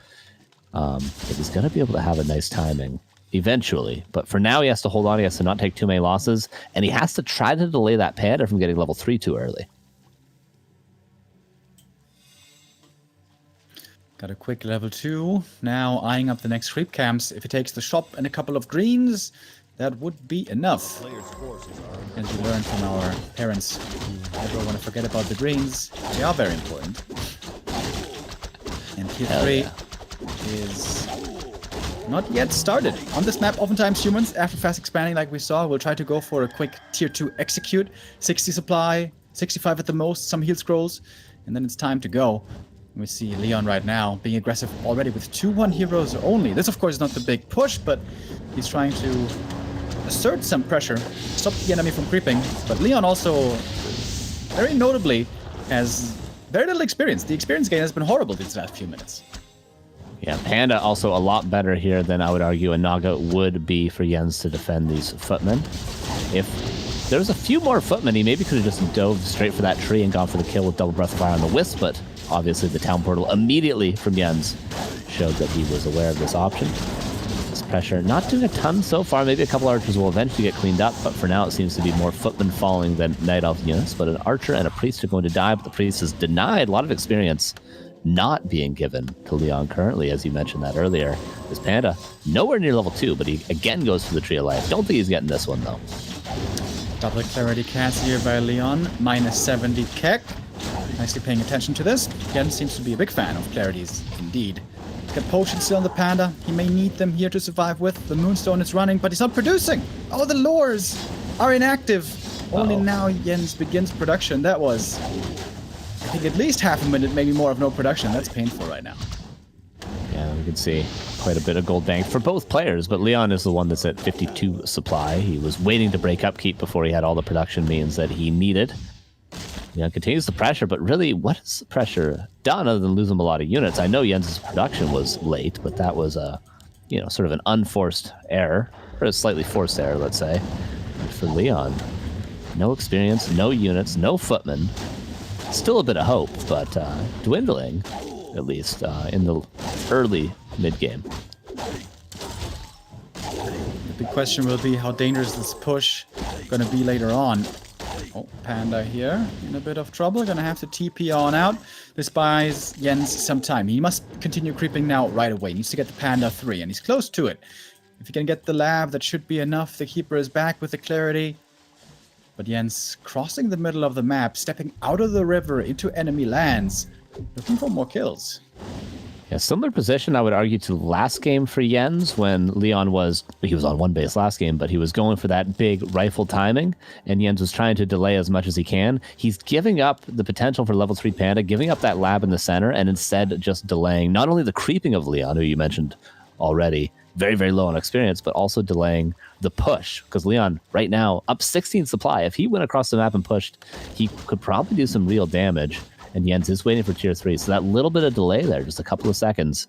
Speaker 4: But he's going to be able to have a nice timing eventually. But for now, he has to hold on. He has to not take too many losses. And he has to try to delay that Panda from getting level 3 too early.
Speaker 3: Got a quick level 2. Now eyeing up the next creep camps. If he takes the shop and a couple of greens, that would be enough. As we learned from our parents, who never want to forget about the greens. They are very important. And tier 3 is not yet started. On this map, oftentimes humans, after fast expanding like we saw, will try to go for a quick tier 2 execute. 60 supply, 65 at the most, some heal scrolls, and then it's time to go. We see Leon right now being aggressive already with 2-1 heroes only. This, of course, is not the big push, but he's trying to assert some pressure, stop the enemy from creeping. But Leon also, very notably, has very little experience. The experience gain has been horrible these last few minutes.
Speaker 4: Yeah, Panda also a lot better here than I would argue a Naga would be for Jens to defend these footmen. If there was a few more footmen, he maybe could have just dove straight for that tree and gone for the kill with double breath of fire on the Wisp, but obviously the town portal immediately from Jens showed that he was aware of this option. This pressure not doing a ton so far. Maybe a couple archers will eventually get cleaned up, but for now it seems to be more footmen falling than night elf units. But an archer and a priest are going to die, but the priest is denied a lot of experience not being given to Leon currently, as you mentioned that earlier. This Panda, nowhere near level 2, but he again goes for the Tree of Life. Don't think he's getting this one, though.
Speaker 3: Double clarity cast here by Leon, minus 70 Keck. Nicely paying attention to this. Again, seems to be a big fan of clarities, indeed. He's got potions still on the Panda. He may need them here to survive with. The Moonstone is running, but he's not producing. Oh, the lures are inactive. Only now Jens begins production. That was, I think, at least half a minute, maybe more of no production. That's painful right now.
Speaker 4: Yeah, we can see quite a bit of gold bank for both players, but Leon is the one that's at 52 supply. He was waiting to break upkeep before he had all the production means that he needed. Leon continues the pressure, but really, what has the pressure done other than lose him a lot of units? I know Jens' production was late, but that was a, sort of an unforced error, or a slightly forced error, let's say. But for Leon, no experience, no units, no footmen. Still a bit of hope, but dwindling, at least in the early mid-game.
Speaker 3: The big question will be how dangerous this push going to be later on. Oh, Panda here in a bit of trouble. Gonna have to TP on out. This buys Jens some time. He must continue creeping now right away. He needs to get the Panda 3, and he's close to it. If he can get the lab, that should be enough. The Keeper is back with the clarity. But Jens crossing the middle of the map, stepping out of the river into enemy lands, looking for more kills.
Speaker 4: Yeah, similar position, I would argue, to last game for Jens when Leon he was on one base last game, but he was going for that big rifle timing, and Jens was trying to delay as much as he can. He's giving up the potential for level 3 Panda, giving up that lab in the center, and instead just delaying not only the creeping of Leon, who you mentioned already, very, very low on experience, but also delaying the push, because Leon, right now, up 16 supply. If he went across the map and pushed, he could probably do some real damage. And Jens is waiting for tier 3. So that little bit of delay there, just a couple of seconds,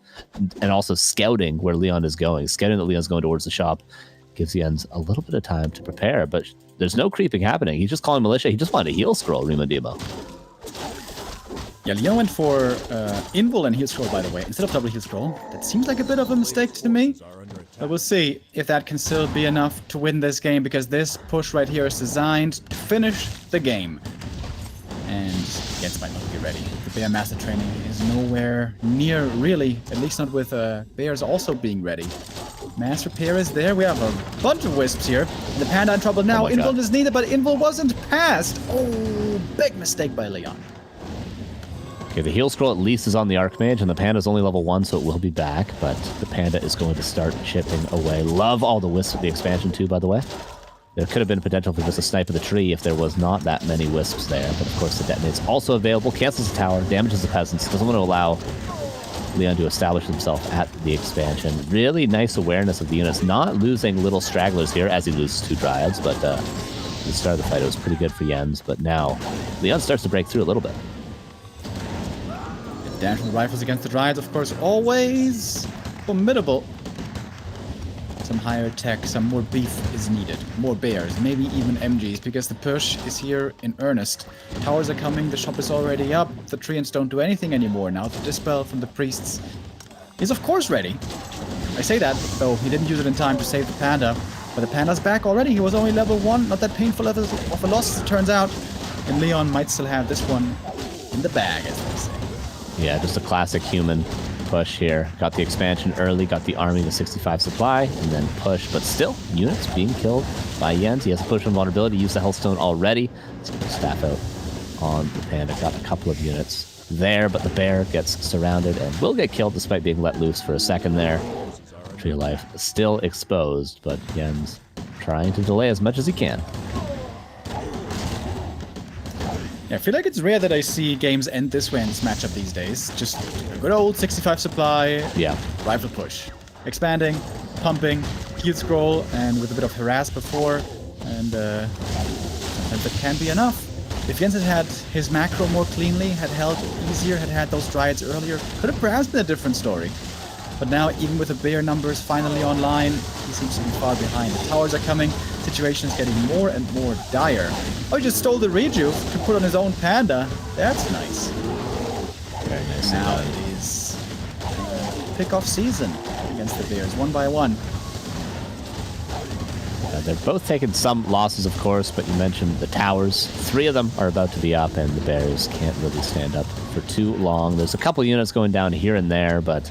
Speaker 4: and also scouting where Leon is going, scouting that Leon's going towards the shop, gives Jens a little bit of time to prepare. But there's no creeping happening. He's just calling militia. He just wanted a heal scroll, Rima Demo.
Speaker 3: Yeah, Leon went for invul and heal scroll, by the way, instead of double heal scroll. That seems like a bit of a mistake to me. But we'll see if that can still be enough to win this game, because this push right here is designed to finish the game. And Jens might not be ready. The Bear Master Training is nowhere near, really. At least not with Bears also being ready. Master Pair is there. We have a bunch of Wisps here. And the Panda in trouble now.
Speaker 4: my
Speaker 3: Invul
Speaker 4: God.
Speaker 3: is needed, but Invul wasn't passed. Oh, big mistake by Leon.
Speaker 4: Okay, the heal scroll at least is on the Archmage, and the Panda's only level 1, so it will be back, but the Panda is going to start chipping away. Love all the Wisps with the expansion too, by the way. There could have been potential for just a snipe of the tree if there was not that many Wisps there, but of course the detonate's also available, cancels the tower, damages the peasants, doesn't want to allow Leon to establish himself at the expansion. Really nice awareness of the units, not losing little stragglers here as he loses 2 Dryads, but at the start of the fight it was pretty good for Jens, but now Leon starts to break through a little bit.
Speaker 3: Damage from the rifles against the Dryads, of course, always formidable. Some higher tech, some more beef is needed. More bears, maybe even MGs, because the push is here in earnest. Towers are coming, the shop is already up, the treants don't do anything anymore. Now the Dispel from the priests is of course ready. I say that, though he didn't use it in time to save the Panda. But the Panda's back already, he was only level 1, not that painful of a loss as it turns out. And Leon might still have this one in the bag, as they say.
Speaker 4: Yeah, just a classic human push here. Got the expansion early, got the army with 65 supply, and then push. But still, units being killed by Jens. He has a push on vulnerability, used the Healthstone already. Let's get the staff out on the Panda. Got a couple of units there, but the bear gets surrounded and will get killed despite being let loose for a second there. Tree of Life still exposed, but Jens trying to delay as much as he can.
Speaker 3: Yeah, I feel like it's rare that I see games end this way in this matchup these days. Just a good old 65 supply,
Speaker 4: Yeah.
Speaker 3: rifle push. Expanding, pumping, heal scroll, and with a bit of harass before, and sometimes that can be enough. If Jens had had his macro more cleanly, had held easier, had had those Dryads earlier, could have perhaps been a different story. But now, even with the bear numbers finally online, he seems to be far behind. The towers are coming, situation is getting more and more dire. Oh, he just stole the rejuve to put on his own Panda. That's nice.
Speaker 4: Very nice.
Speaker 3: Now it is pick-off season against the Bears, 1 by 1.
Speaker 4: They're both taking some losses, of course, but you mentioned the towers. 3 of them are about to be up, and the Bears can't really stand up for too long. There's a couple units going down here and there, but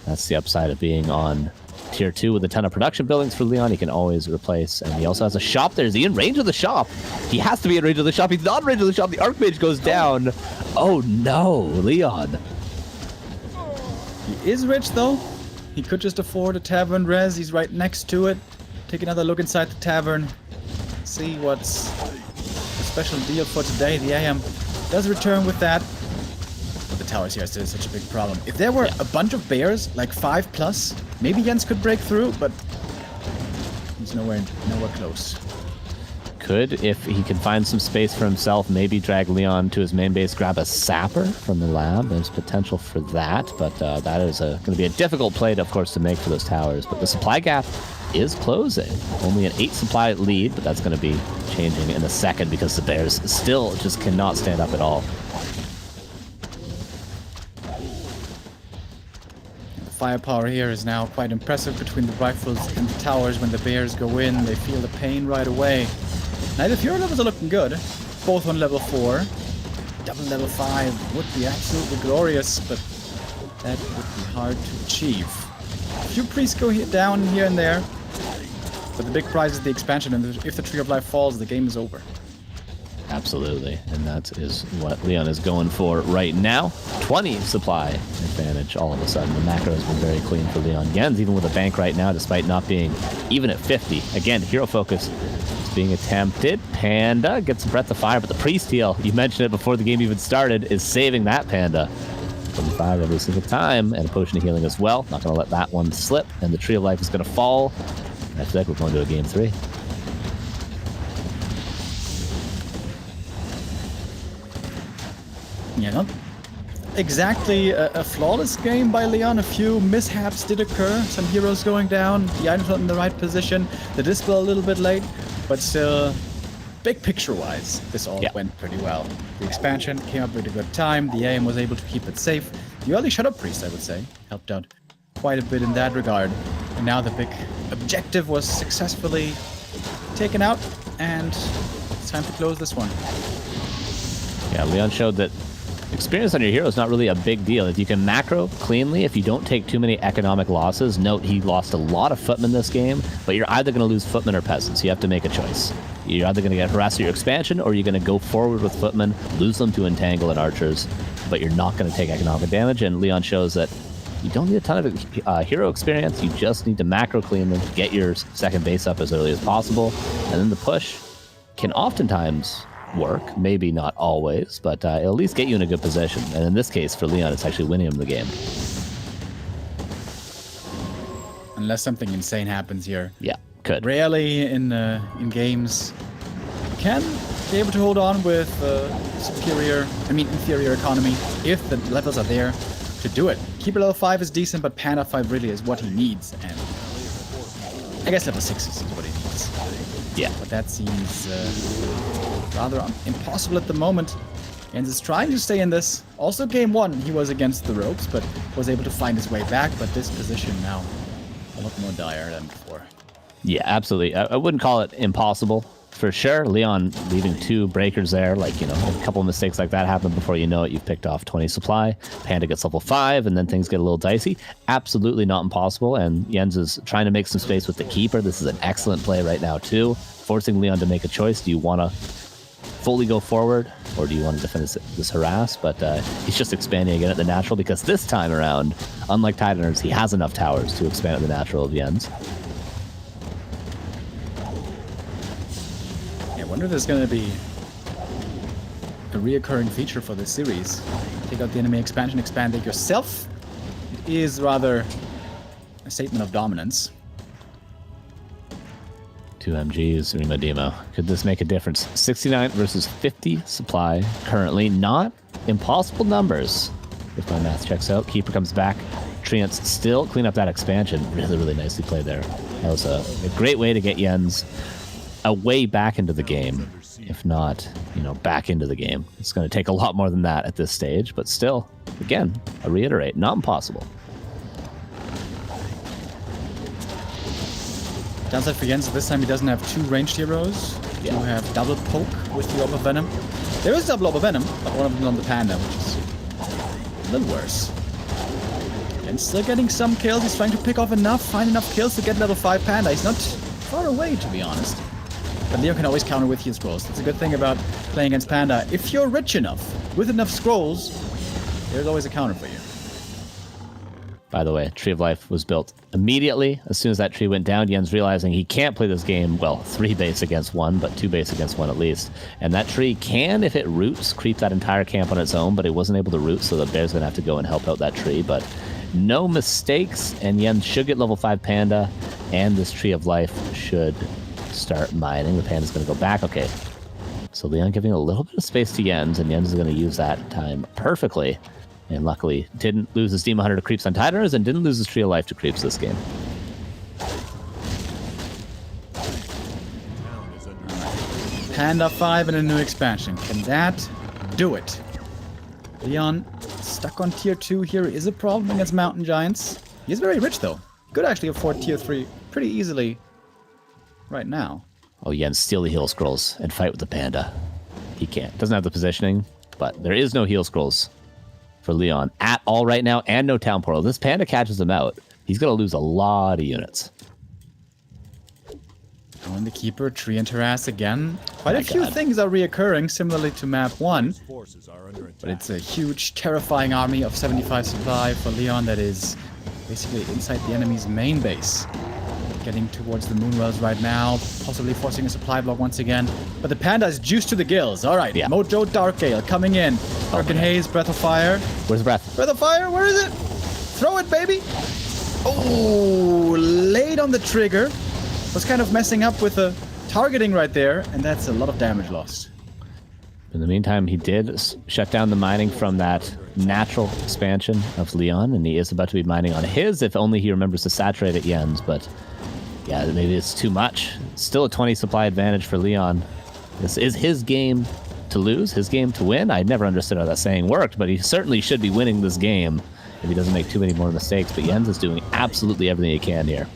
Speaker 4: that's the upside of being on Tier 2 with a ton of production buildings for Leon. He can always replace, and he also has a shop there. Is he in range of the shop? He has to be in range of the shop. He's not in range of the shop. The Archmage goes down. Oh, no, Leon.
Speaker 3: He is rich, though. He could just afford a tavern res. He's right next to it. Take another look inside the tavern. See what's the special deal for today. The AM does return with that. But the towers here are still such a big problem. If there were a bunch of bears, like 5+, maybe Jens could break through, but he's nowhere close.
Speaker 4: Could, if he can find some space for himself, maybe drag Leon to his main base, grab a sapper from the lab. There's potential for that, but that is going to be a difficult play, of course, to make for those towers. But the supply gap is closing. Only an 8 supply lead, but that's going to be changing in a second because the Bears still just cannot stand up at all.
Speaker 3: The firepower here is now quite impressive between the rifles and the towers. When the Bears go in, they feel the pain right away. Now the Fury levels are looking good. Both on level 4. Double level 5 would be absolutely glorious, but that would be hard to achieve. A few priests go down here and there. But the big prize is the expansion, and if the Tree of Life falls, the game is over.
Speaker 4: Absolutely, and that is what Leon is going for right now. 20 supply advantage all of a sudden. The macro has been very clean for Leon. Jens even with a bank right now, despite not being even at 50. Again, hero focus is being attempted. Panda gets a breath of fire, but the priest heal, you mentioned it before the game even started, is saving that Panda. 25 every single time, and a potion of healing as well. Not going to let that one slip, and the Tree of Life is going to fall. I feel like we're going to a game 3.
Speaker 3: Yeah, not exactly a flawless game by Leon. A few mishaps did occur. Some heroes going down, the items not in the right position, the Dispel a little bit late, but still, big picture-wise, this all went pretty well. The expansion came up with a good time. The AM was able to keep it safe. The early Shut Up Priest, I would say, helped out quite a bit in that regard. And now the big objective was successfully taken out, and it's time to close this one.
Speaker 4: Yeah, Leon showed that experience on your hero is not really a big deal. If you can macro cleanly, if you don't take too many economic losses, note he lost a lot of footmen this game, but you're either going to lose footmen or peasants. You have to make a choice. You're either going to get harassed at your expansion, or you're going to go forward with footmen, lose them to entangle and archers, but you're not going to take economic damage, and Leon shows that you don't need a ton of hero experience. You just need to macro clean them, get your second base up as early as possible, and then the push can oftentimes work, maybe not always, but it'll at least get you in a good position. And in this case, for Leon, it's actually winning him the game.
Speaker 3: Unless something insane happens here.
Speaker 4: Yeah, could.
Speaker 3: Rarely in games can be able to hold on with inferior economy if the levels are there to do it. Keeper level 5 is decent, but Panda 5 really is what he needs, and I guess level 6 is what he needs.
Speaker 4: Yeah.
Speaker 3: But that seems rather impossible at the moment. Jens is trying to stay in this. Also, game 1, he was against the ropes, but was able to find his way back. But this position now, a lot more dire than before.
Speaker 4: Yeah, absolutely. I wouldn't call it impossible, for sure. Leon leaving 2 breakers there, like, you know, a couple of mistakes like that happen before you know it, you've picked off 20 supply. Panda gets level 5, and then things get a little dicey. Absolutely not impossible, and Jens is trying to make some space with the keeper. This is an excellent play right now, too. Forcing Leon to make a choice. Do you want to fully go forward, or do you want to defend this harass? But he's just expanding again at the natural, because this time around, unlike Titaners, he has enough towers to expand at the natural of Jens.
Speaker 3: I wonder if there's going to be a reoccurring feature for this series. Take out the enemy expansion, expand it yourself. It is rather a statement of dominance.
Speaker 4: 2 MGs, Rima Demo. Could this make a difference? 69 versus 50 supply currently. Not impossible numbers, if my math checks out. Keeper comes back. Treants still clean up that expansion. Really, really nicely played there. That was a great way to get Jens a way back into the game. If not, you know, back into the game. It's going to take a lot more than that at this stage, but still, again, I reiterate, not impossible.
Speaker 3: Downside for Jens, this time he doesn't have 2 ranged heroes.
Speaker 4: Yeah.
Speaker 3: You have double poke with the Orb of Venom. There is double Orb of Venom, but one of them is on the Panda, which is a little worse. And still getting some kills. He's trying to pick off enough, find enough kills to get level 5 Panda. He's not far away, to be honest. But Leon can always counter with heal scrolls. That's a good thing about playing against Panda. If you're rich enough, with enough scrolls, there's always a counter for you.
Speaker 4: By the way, Tree of Life was built immediately. As soon as that tree went down, Jens realizing he can't play this game, well, 3 base against 1, but 2 base against 1 at least. And that tree can, if it roots, creep that entire camp on its own, but it wasn't able to root, so the bear's going to have to go and help out that tree. But no mistakes, and Jens should get level 5 Panda, and this Tree of Life should start mining. The Panda's going to go back. Okay. So Leon giving a little bit of space to Jens, and Jens is going to use that time perfectly. And luckily, didn't lose his Demon Hunter to creeps on Titaners, and didn't lose his Tree of Life to creeps this game.
Speaker 3: Panda 5 and a new expansion. Can that do it? Leon stuck on tier 2 here is a problem against Mountain Giants. He's very rich, though. Could actually afford tier 3 pretty easily right now.
Speaker 4: Oh, Jens, steal the heal scrolls and fight with the Panda. He can't. Doesn't have the positioning, but there is no heal scrolls for Leon at all right now, and no town portal. This Panda catches him out. He's going to lose a lot of units.
Speaker 3: Going the Keeper, Tree and Harass again. Quite a few things are reoccurring, similarly to map 1. But it's a huge, terrifying army of 75 supply for Leon that is basically inside the enemy's main base. Getting towards the Moonwells right now, possibly forcing a supply block once again. But the Panda is juiced to the gills. All right, yeah. Mojo Darkgale coming in. Hurricane Haze, Breath of Fire.
Speaker 4: Where's the breath?
Speaker 3: Breath of Fire, where is it? Throw it, baby. Oh, late on the trigger. Was kind of messing up with the targeting right there, and that's a lot of damage lost.
Speaker 4: In the meantime, he did shut down the mining from that natural expansion of Leon, and he is about to be mining on his, if only he remembers to saturate at Jens, but yeah, maybe it's too much. Still a 20 supply advantage for Leon. This is his game to lose, his game to win. I never understood how that saying worked, but he certainly should be winning this game if he doesn't make too many more mistakes, but Jens is doing absolutely everything he can here.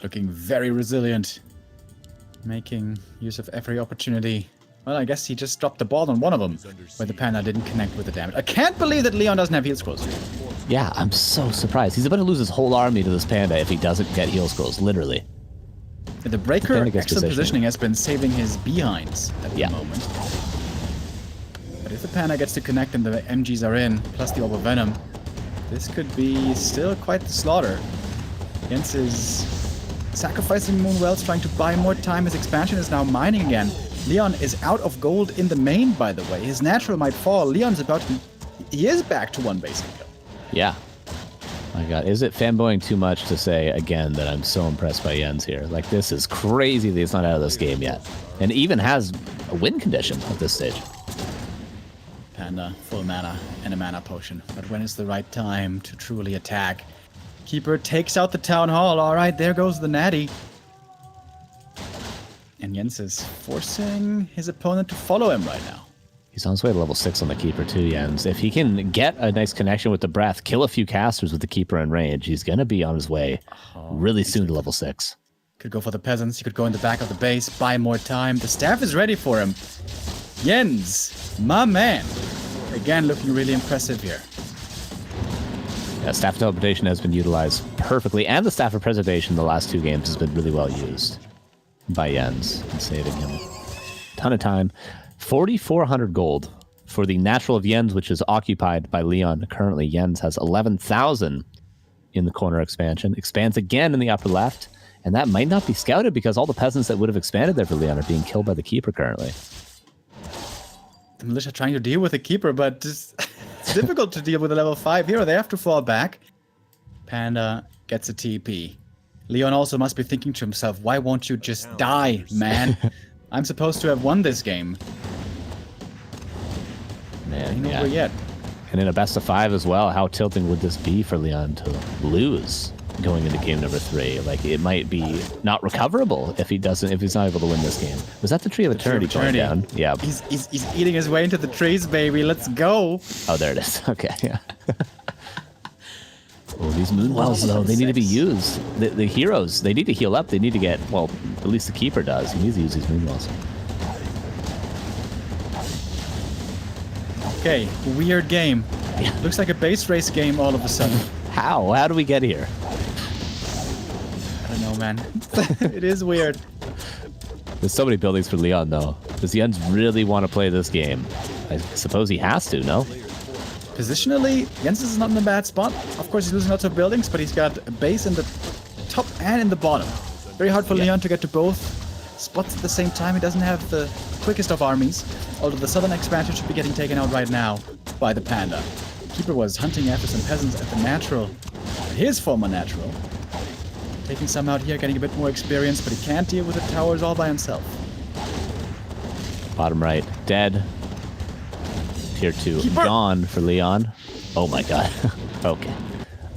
Speaker 3: Looking very resilient, making use of every opportunity Well, I guess he just dropped the ball on one of them, where the Panda didn't connect with the damage. I can't believe that Leon doesn't have heal scrolls.
Speaker 4: Yeah, I'm so surprised. He's about to lose his whole army to this Panda if he doesn't get heal scrolls, literally.
Speaker 3: The Breaker
Speaker 4: Panda gets
Speaker 3: excellent positioning has been saving his behinds at the moment. But if the Panda gets to connect and the MGs are in, plus the Orb of Venom, this could be still quite the slaughter. Jens is sacrificing Moonwells, trying to buy more time. His expansion is now mining again. Leon is out of gold in the main, by the way. His natural might fall. Leon's about to be... He is back to 1 basic kill.
Speaker 4: Yeah. My God, is it fanboying too much to say, again, that I'm so impressed by Jens here? Like, this is crazy that he's not out of this game yet. And even has a win condition at this stage.
Speaker 3: Panda, full mana and a mana potion. But when is the right time to truly attack? Keeper takes out the Town Hall. All right, there goes the Natty. And Jens is forcing his opponent to follow him right now.
Speaker 4: He's on his way to level 6 on the Keeper too, Jens. If he can get a nice connection with the Breath, kill a few casters with the Keeper in range, he's going to be on his way really soon to level 6.
Speaker 3: Could go for the Peasants. He could go in the back of the base, buy more time. The staff is ready for him. Jens, my man. Again, looking really impressive here.
Speaker 4: Yeah, Staff Teleportation has been utilized perfectly, and the Staff of Preservation the last 2 games has been really well used by Jens and saving him a ton of time. 4,400 gold for the natural of Jens, which is occupied by Leon. Currently, Jens has 11,000 in the corner expansion. Expands again in the upper left, and that might not be scouted because all the peasants that would have expanded there for Leon are being killed by the Keeper currently.
Speaker 3: The militia trying to deal with the Keeper, but it's difficult to deal with a level 5 hero. They have to fall back. Panda gets a TP. Leon also must be thinking to himself, why won't you just die, man? I'm supposed to have won this game.
Speaker 4: Man,
Speaker 3: Ain't
Speaker 4: yeah.
Speaker 3: over yet.
Speaker 4: And in a best of 5 as well, how tilting would this be for Leon to lose going into game number 3? Like, it might be not recoverable if he's not able to win this game. Was that the Tree of Eternity going down? Yeah.
Speaker 3: He's eating his way into the trees, baby. Let's go.
Speaker 4: Oh, there it is. Okay, yeah. Oh, these Moonwells, though, they need to be used. The heroes, they need to heal up. They need to get, well, at least the Keeper does. He needs to use these Moonwells.
Speaker 3: Okay, weird game.
Speaker 4: Yeah.
Speaker 3: Looks like a base race game all of a sudden.
Speaker 4: How? How do we get here?
Speaker 3: I don't know, man. It is weird.
Speaker 4: There's so many buildings for Leon, though. Does Jens really want to play this game? I suppose he has to, no?
Speaker 3: Positionally, Jens is not in a bad spot. Of course, he's losing lots of buildings, but he's got a base in the top and in the bottom. Very hard for Leon to get to both spots at the same time. He doesn't have the quickest of armies, although the southern expansion should be getting taken out right now by the Panda. Keeper was hunting after some peasants at the natural, his former natural. Taking some out here, getting a bit more experience, but he can't deal with the towers all by himself.
Speaker 4: Bottom right, dead. Tier 2
Speaker 3: Keeper.
Speaker 4: gone for Leon. Oh my God. Okay.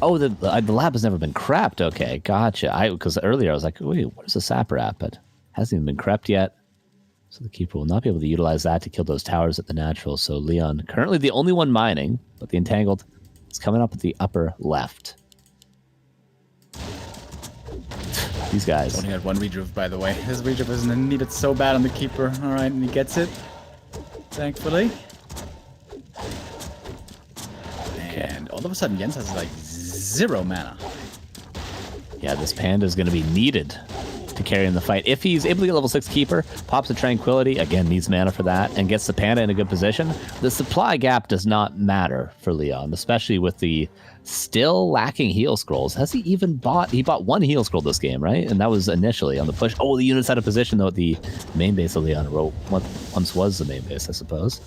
Speaker 4: Oh, the lab has never been crept. Okay, gotcha. Because earlier I was like, wait, what is a sap wrap? But hasn't even been crept yet. So the Keeper will not be able to utilize that to kill those towers at the natural. So Leon, currently the only one mining, but the Entangled is coming up at the upper left. These guys.
Speaker 3: Only had one redrive, by the way. His redrive is needed so bad on the Keeper. All right, and he gets it, thankfully. And all of a sudden, Jens has like 0 mana.
Speaker 4: Yeah, this Panda is going to be needed to carry in the fight. If he's able to get level 6 Keeper, pops a Tranquility, again, needs mana for that, and gets the Panda in a good position, the supply gap does not matter for Leon, especially with the still lacking heal scrolls. Has he even bought... He bought 1 heal scroll this game, right? And that was initially on the push. Oh, the unit's out of position, though, at the main base of Leon. What once was the main base, I suppose.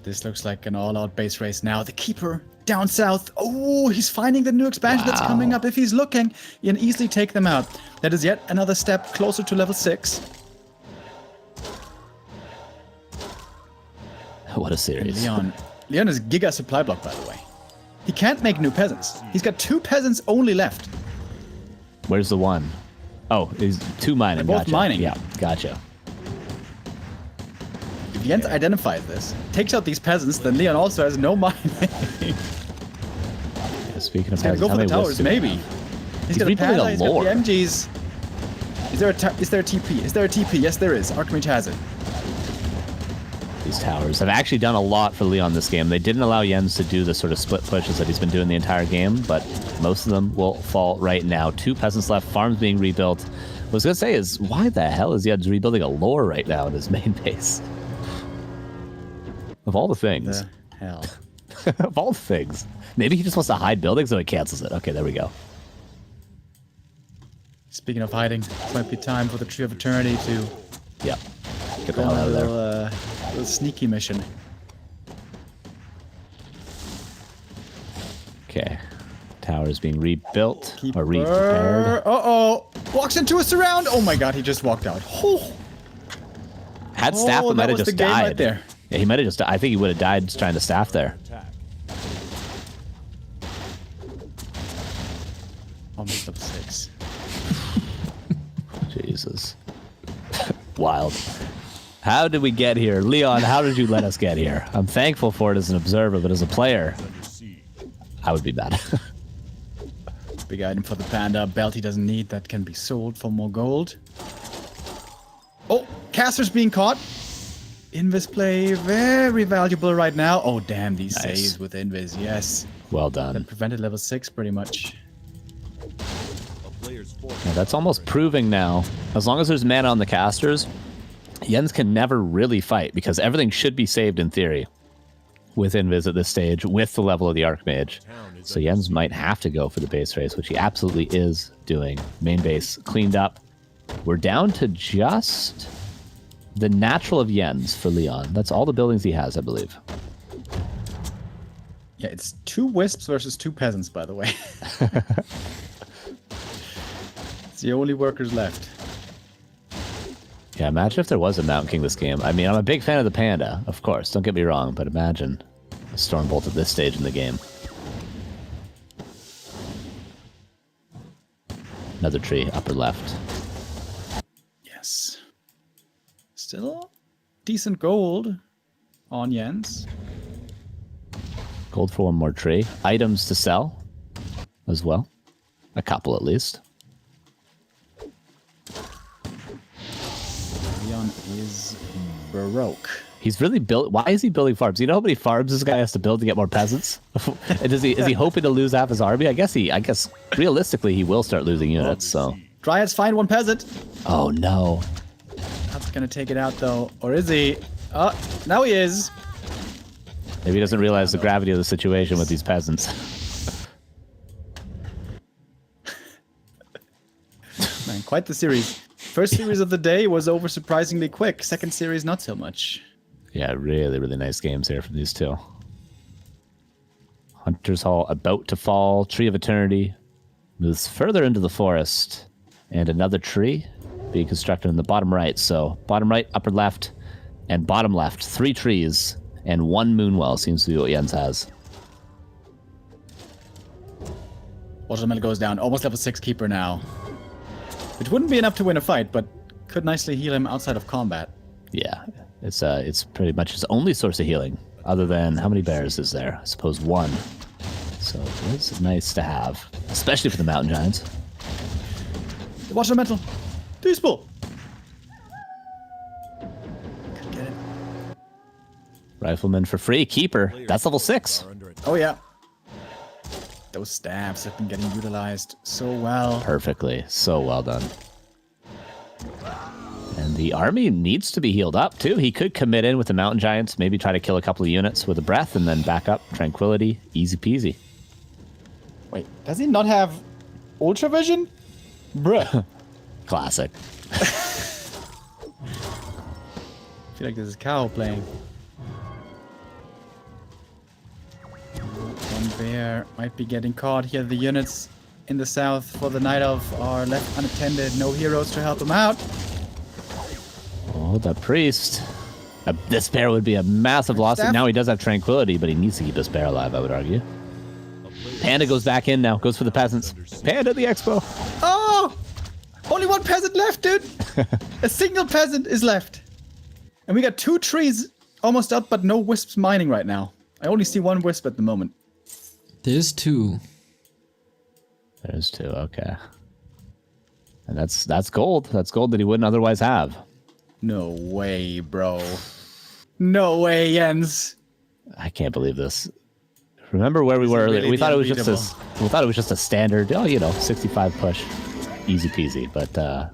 Speaker 3: This looks like an all-out base race now. The Keeper down south. Oh, he's finding the new expansion that's coming up. If he's looking, he can easily take them out. That is yet another step closer to level 6.
Speaker 4: What a series.
Speaker 3: Leon is giga supply block, by the way. He can't make new peasants. He's got 2 peasants only left.
Speaker 4: Where's the one? Oh, he's 2 mining.
Speaker 3: They're both
Speaker 4: gotcha.
Speaker 3: mining.
Speaker 4: Yeah, gotcha.
Speaker 3: If Jens identifies this, takes out these peasants, then Leon also has no mining.
Speaker 4: Speaking of
Speaker 3: He's gonna
Speaker 4: peasants,
Speaker 3: go
Speaker 4: how
Speaker 3: for the
Speaker 4: many
Speaker 3: towers,
Speaker 4: wolves do we have?
Speaker 3: maybe. He's got a
Speaker 4: rebuilding
Speaker 3: Panda,
Speaker 4: a
Speaker 3: he's got the
Speaker 4: lore.
Speaker 3: MGs. Is there a TP? Is there a TP? Yes, there is. Archmage has it.
Speaker 4: These towers have actually done a lot for Leon this game. They didn't allow Jens to do the sort of split pushes that he's been doing the entire game, but most of them will fall right now. 2 peasants left, farms being rebuilt. What I was going to say is, why the hell is Jens rebuilding a lore right now in his main base? Of all the things.
Speaker 3: The hell.
Speaker 4: Of all the things. Maybe he just wants to hide buildings, so he cancels it. Okay, there we go.
Speaker 3: Speaking of hiding, it might be time for the Tree of Eternity to
Speaker 4: Yep. Get the
Speaker 3: go
Speaker 4: hell
Speaker 3: on
Speaker 4: out
Speaker 3: a
Speaker 4: of there.
Speaker 3: little sneaky mission.
Speaker 4: Okay. Towers being rebuilt or
Speaker 3: Keeper.
Speaker 4: repaired.
Speaker 3: Uh-oh. Walks into a surround. Oh my god, he just walked out. Oh,
Speaker 4: Had staff, but
Speaker 3: that
Speaker 4: might have
Speaker 3: was
Speaker 4: just
Speaker 3: the game
Speaker 4: died.
Speaker 3: right there.
Speaker 4: Yeah, he might have just. I think he would have died just trying to staff there.
Speaker 3: Almost up 6.
Speaker 4: Jesus. Wild. How did we get here? Leon, how did you let us get here? I'm thankful for it as an observer, but as a player, I would be bad.
Speaker 3: Big item for the panda. Belt he doesn't need. That can be sold for more gold. Oh, caster's being caught. Invis play, very valuable right now. Oh, damn, these
Speaker 4: Nice.
Speaker 3: saves with Invis, yes.
Speaker 4: Well done.
Speaker 3: Prevented level 6 pretty much.
Speaker 4: Yeah, that's almost proving now. As long as there's mana on the casters, Jens can never really fight because everything should be saved in theory with Invis at this stage with the level of the Archmage. So Jens might have to go for the base race, which he absolutely is doing. Main base cleaned up. We're down to just the natural of Jens for Leon. That's all the buildings he has, I believe.
Speaker 3: Yeah, it's 2 wisps versus 2 peasants, by the way. It's the only workers left.
Speaker 4: Yeah, imagine if there was a Mountain King this game. I mean, I'm a big fan of the Panda, of course. Don't get me wrong, but imagine a Stormbolt at this stage in the game. Another tree, upper left.
Speaker 3: Yes. Still decent gold on Jens.
Speaker 4: Gold for one more tree. Items to sell as well. A couple at least.
Speaker 3: Leon is broke.
Speaker 4: He's really built. Why is he building farms? You know how many farms this guy has to build to get more peasants? And is he hoping to lose half his army? I guess realistically he will start losing units. So.
Speaker 3: Dryads find 1 peasant.
Speaker 4: Oh no.
Speaker 3: That's gonna take it out though, or is he? Now he is.
Speaker 4: Maybe he doesn't realize the gravity of the situation with these peasants.
Speaker 3: Man, quite the series. First series of the day was over surprisingly quick. Second series, not so much.
Speaker 4: Yeah, really, really nice games here from these two. Hunter's Hall about to fall. Tree of Eternity moves further into the forest. And another tree being constructed in the bottom right. So bottom right, upper left, and bottom left. 3 trees and 1 Moonwell seems to be what Jens has.
Speaker 3: Watermelon goes down. Almost level 6 keeper now. It wouldn't be enough to win a fight, but could nicely heal him outside of combat.
Speaker 4: Yeah, it's pretty much his only source of healing. Other than, how many bears is there? I suppose 1. So it's nice to have, especially for the mountain giants.
Speaker 3: The watermetal. Peaceful. Could get it.
Speaker 4: Rifleman for free. Keeper. That's level 6.
Speaker 3: Oh yeah. Those stabs have been getting utilized so well.
Speaker 4: Perfectly. So well done. And the army needs to be healed up, too. He could commit in with the mountain giants, maybe try to kill a couple of units with a breath, and then back up. Tranquility. Easy peasy.
Speaker 3: Wait, does he not have ultra vision? Bruh.
Speaker 4: Classic.
Speaker 3: I feel like this is Cow playing. One bear might be getting caught here. The units in the south for the night of are left unattended. No heroes to help him out.
Speaker 4: Oh, the priest. This bear would be a massive loss.
Speaker 3: Staff.
Speaker 4: Now he does have tranquility, but he needs to keep this bear alive, I would argue. Panda goes back in now. Goes for the peasants. Panda the expo.
Speaker 3: Oh! Only 1 peasant left, dude! A single peasant is left. And we got 2 trees almost up, but no wisps mining right now. I only see 1 wisp at the moment.
Speaker 2: There's 2.
Speaker 4: There's 2. Okay. And that's gold. That's gold that he wouldn't otherwise have.
Speaker 3: No way, bro. No way, Jens.
Speaker 4: I can't believe this. Remember where we
Speaker 3: This
Speaker 4: were
Speaker 3: is
Speaker 4: earlier?
Speaker 3: really
Speaker 4: We thought it was
Speaker 3: unbeatable.
Speaker 4: just a standard, 65 push, easy peasy. But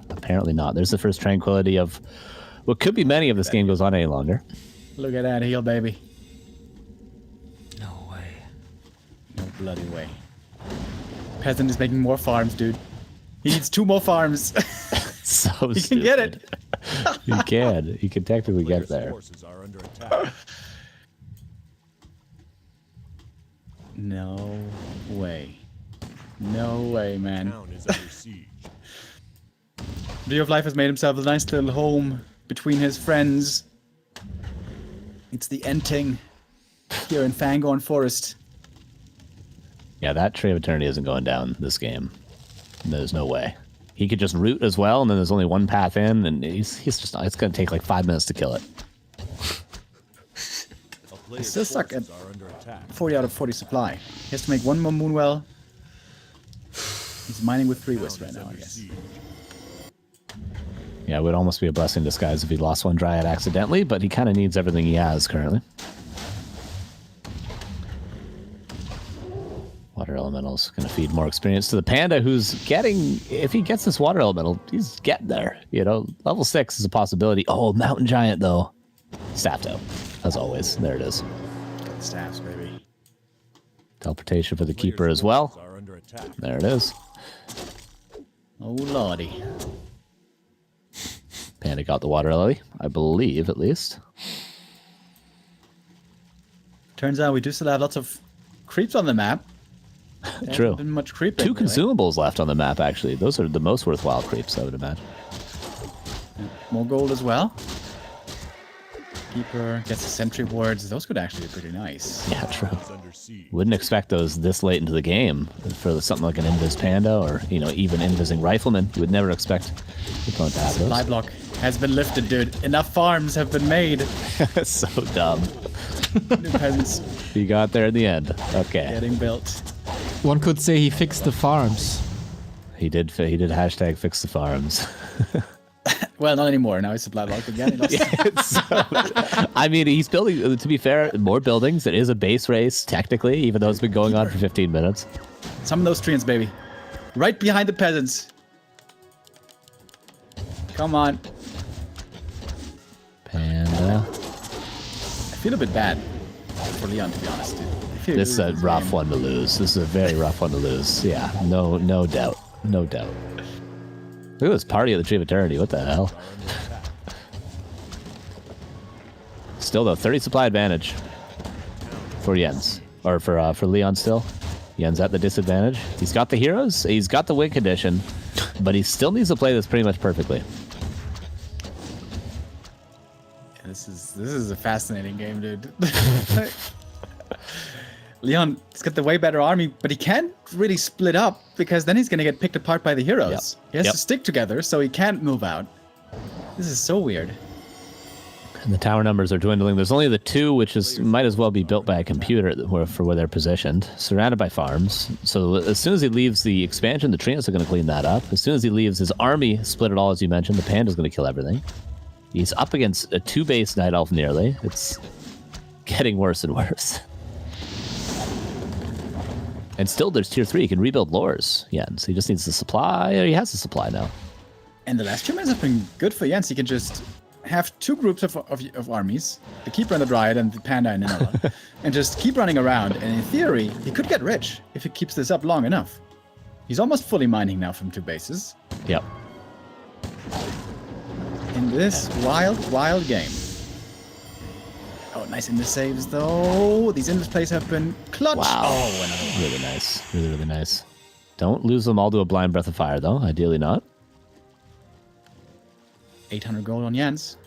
Speaker 4: apparently not. There's the first tranquility of what could be many if this game goes on any longer.
Speaker 3: Look at that heal, baby.
Speaker 2: No way.
Speaker 3: No bloody way. Peasant is making more farms, dude. He needs 2 more farms.
Speaker 4: So
Speaker 3: He can get it.
Speaker 4: He can. He can technically get there.
Speaker 1: Forces are under attack.
Speaker 3: No way. No way, man.
Speaker 1: Town is under siege.
Speaker 3: Tree of Life has made himself a nice little home between his friends. It's the ending here in Fangorn Forest.
Speaker 4: Yeah, that Tree of Eternity isn't going down this game. There's no way. He could just root as well, and then there's only one path in, and he's just not. It's going to take like 5 minutes to kill it.
Speaker 3: I still suck at
Speaker 1: Are under attack.
Speaker 3: 40 out of 40 supply. He has to make 1 more Moonwell. He's mining with 3 Wisp right now, I guess.
Speaker 4: Yeah, it would almost be a blessing in disguise if he lost one Dryad accidentally, but he kind of needs everything he has currently. Water Elemental's going to feed more experience to the Panda, who's getting, if he gets this Water Elemental, he's getting there. Level 6 is a possibility. Oh, Mountain Giant, though. Staffed out, as always. There it is.
Speaker 3: Got the staffs, baby.
Speaker 4: Teleportation for the Keeper as well.
Speaker 1: Are under attack.
Speaker 4: There it is.
Speaker 3: Oh, lordy.
Speaker 4: Panda got the Water Lily, I believe, at least.
Speaker 3: Turns out we do still have lots of creeps on the map. There
Speaker 4: True.
Speaker 3: hasn't been much creeping.
Speaker 4: 2
Speaker 3: really.
Speaker 4: consumables left on the map, actually. Those are the most worthwhile creeps, I would imagine.
Speaker 3: More gold as well. Keeper gets the sentry wards. Those could actually be pretty nice.
Speaker 4: Yeah, true.
Speaker 1: Is under siege.
Speaker 4: Wouldn't expect those this late into the game for something like an Invis Panda or, even Invising Rifleman. You would never expect the opponent to have
Speaker 3: Supply
Speaker 4: those.
Speaker 3: block has been lifted, dude. Enough farms have been made.
Speaker 4: So dumb.
Speaker 3: New peasants
Speaker 4: He got there in the end. Okay.
Speaker 3: getting built.
Speaker 2: One could say he fixed the farms.
Speaker 4: He did hashtag fix the farms.
Speaker 3: Well, not anymore. Now he's supply blocked again. He lost
Speaker 4: I mean, he's building, to be fair, more buildings. It is a base race, technically, even though it's been going on for 15 minutes.
Speaker 3: some of those treants, baby. Right behind the peasants. Come on.
Speaker 4: Panda.
Speaker 3: I feel a bit bad for Leon, to be honest, dude. I feel
Speaker 4: This is a
Speaker 3: this
Speaker 4: rough
Speaker 3: game.
Speaker 4: one to lose. This is a very rough one to lose. Yeah, no doubt. No doubt. Look at this party of the Tree of Eternity. What the hell? Still, though, 30 supply advantage for Jens. Or for Leon still. Jens at the disadvantage. He's got the heroes. He's got the win condition. But he still needs to play this pretty much perfectly.
Speaker 3: This is a fascinating game, dude. Leon, he's got the way better army, but he can't really split up because then he's going to get picked apart by the heroes.
Speaker 4: Yep.
Speaker 3: He has
Speaker 4: Yep.
Speaker 3: to stick together, so he can't move out. This is so weird.
Speaker 4: And the tower numbers are dwindling. There's only the 2, which might as well be built by a computer for where they're positioned. Surrounded by farms. So as soon as he leaves the expansion, the Treants are going to clean that up. As soon as he leaves his army, split it all, as you mentioned, the Panda's going to kill everything. He's up against a 2-base Night Elf nearly. It's getting worse and worse. And still, there's tier 3. He can rebuild lores. Yeah, so he just needs the supply. He has the supply now.
Speaker 3: And the last 2 minutes have been good for Jens. He can just have 2 groups of armies, the Keeper and the Dryad and the Panda and Nineveh, and just keep running around. And in theory, he could get rich if he keeps this up long enough. He's almost fully mining now from 2 bases
Speaker 4: Yep.
Speaker 3: in this wild game. Oh, nice invis saves though. These invis plays have been clutch.
Speaker 4: Wow.
Speaker 3: Oh, another one.
Speaker 4: Really nice. Really, really nice. Don't lose them all to a blind breath of fire, though. Ideally not.
Speaker 3: 800 gold on Jens.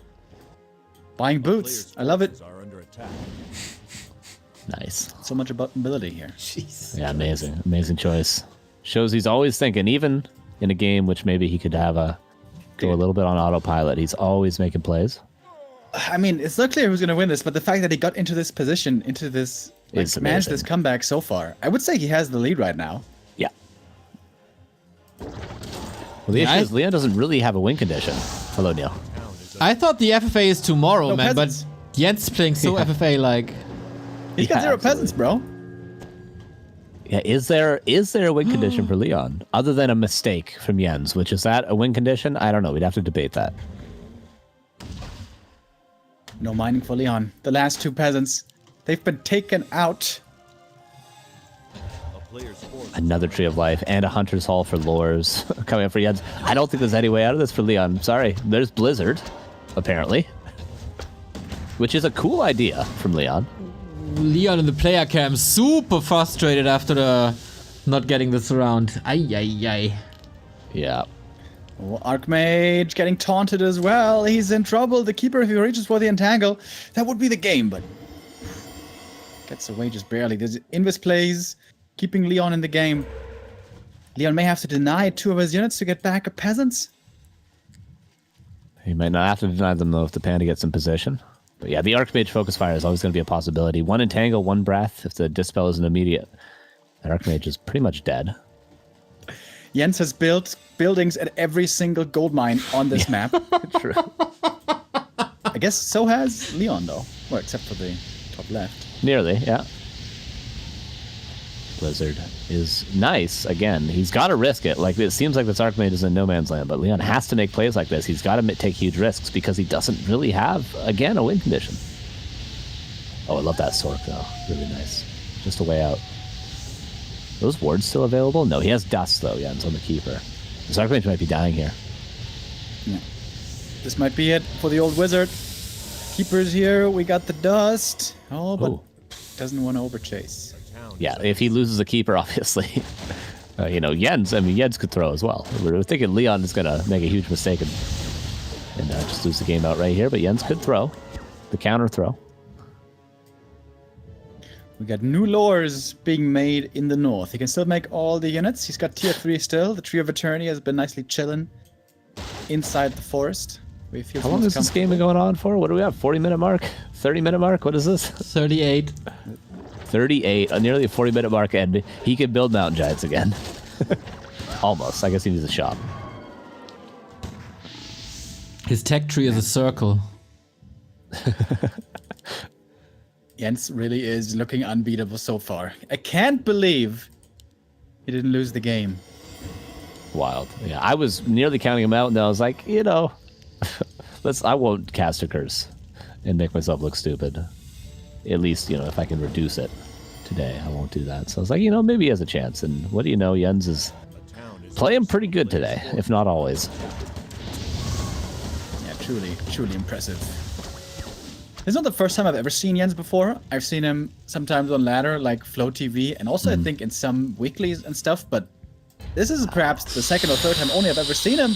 Speaker 3: Buying boots. I love it.
Speaker 1: Are under attack.
Speaker 4: Nice.
Speaker 3: So much about ability here.
Speaker 2: Jeez.
Speaker 4: Yeah, amazing. Amazing choice. Shows he's always thinking, even in a game which maybe he could have go a little bit on autopilot, he's always making plays.
Speaker 3: I mean, it's not clear who's going to win this, but the fact that he got into this position, into this,
Speaker 4: It's
Speaker 3: managed
Speaker 4: amazing.
Speaker 3: this comeback so far, I would say he has the lead right now.
Speaker 4: Yeah. Well, the issue is Leon doesn't really have a win condition. Hello, Neil.
Speaker 2: I thought the FFA is tomorrow,
Speaker 3: No,
Speaker 2: man,
Speaker 3: peasants.
Speaker 2: Jens playing so FFA-like.
Speaker 3: He's got
Speaker 4: Yeah,
Speaker 3: 0
Speaker 4: absolutely.
Speaker 3: peasants, bro.
Speaker 4: Yeah, is there a win condition for Leon other than a mistake from Jens? Which is that a win condition? I don't know. We'd have to debate that.
Speaker 3: No mining for Leon. The last 2 peasants, they've been taken out.
Speaker 4: Another Tree of Life and a Hunter's Hall for lures coming up for Jens. I don't think there's any way out of this for Leon. Sorry. There's Blizzard, apparently, which is a cool idea from Leon.
Speaker 2: Leon in the player cam, super frustrated after the not getting this round. Ay, ay, ay.
Speaker 4: Yeah.
Speaker 3: Oh, Archmage getting taunted as well. He's in trouble. The keeper, if he reaches for the entangle, that would be the game, but gets away just barely. There's Invis plays, keeping Leon in the game. Leon may have to deny 2 of his units to get back a peasants.
Speaker 4: He might not have to deny them, though, if the Panda gets in position. But yeah, the Archmage Focus Fire is always going to be a possibility. 1 Entangle, 1 Breath. If the Dispel isn't immediate, that Archmage is pretty much dead.
Speaker 3: Jens has built buildings at every single gold mine on this map.
Speaker 4: True.
Speaker 3: I guess so has Leon, though. Well, except for the top left.
Speaker 4: Nearly, yeah. Blizzard is nice. Again, he's got to risk it. Like, it seems like this Archmage is in no man's land, but Leon has to make plays like this. He's got to take huge risks because he doesn't really have, again, a win condition. Oh, I love that Sork, though. Really nice. Just a way out. Those wards still available? No, he has Dust, though, Jens, on the Keeper. This Archmage might be dying here.
Speaker 3: Yeah. This might be it for the old wizard. Keepers here. We got the Dust. Oh, but
Speaker 4: Ooh.
Speaker 3: doesn't want to overchase.
Speaker 4: Yeah, if he loses the Keeper, obviously. Jens could throw as well. We're thinking Leon is going to make a huge mistake and just lose the game out right here, but Jens could throw. The counter throw.
Speaker 3: We got new lures being made in the north. He can still make all the units. He's got tier 3 still. The Tree of Eternity has been nicely chilling inside the forest.
Speaker 4: How long has this game been going on for? What do we have? 40-minute mark? 30-minute mark? What is this?
Speaker 2: 38.
Speaker 4: 38, nearly a 40-minute mark, and he can build Mountain Giants again. Almost. I guess he needs a shop.
Speaker 2: His tech tree is a circle.
Speaker 3: Jens really is looking unbeatable so far. I can't believe he didn't lose the game.
Speaker 4: Wild. Yeah, I was nearly counting him out, and I was like, I won't cast a curse and make myself look stupid. At least, if I can reduce it today, I won't do that. So I was like, maybe he has a chance. And what do you know, Jens is playing pretty good today, if not always.
Speaker 3: Yeah, truly, truly impressive. This is not the first time I've ever seen Jens before. I've seen him sometimes on ladder, like Flow TV, and also I think in some weeklies and stuff, but this is perhaps the second or third time only I've ever seen him.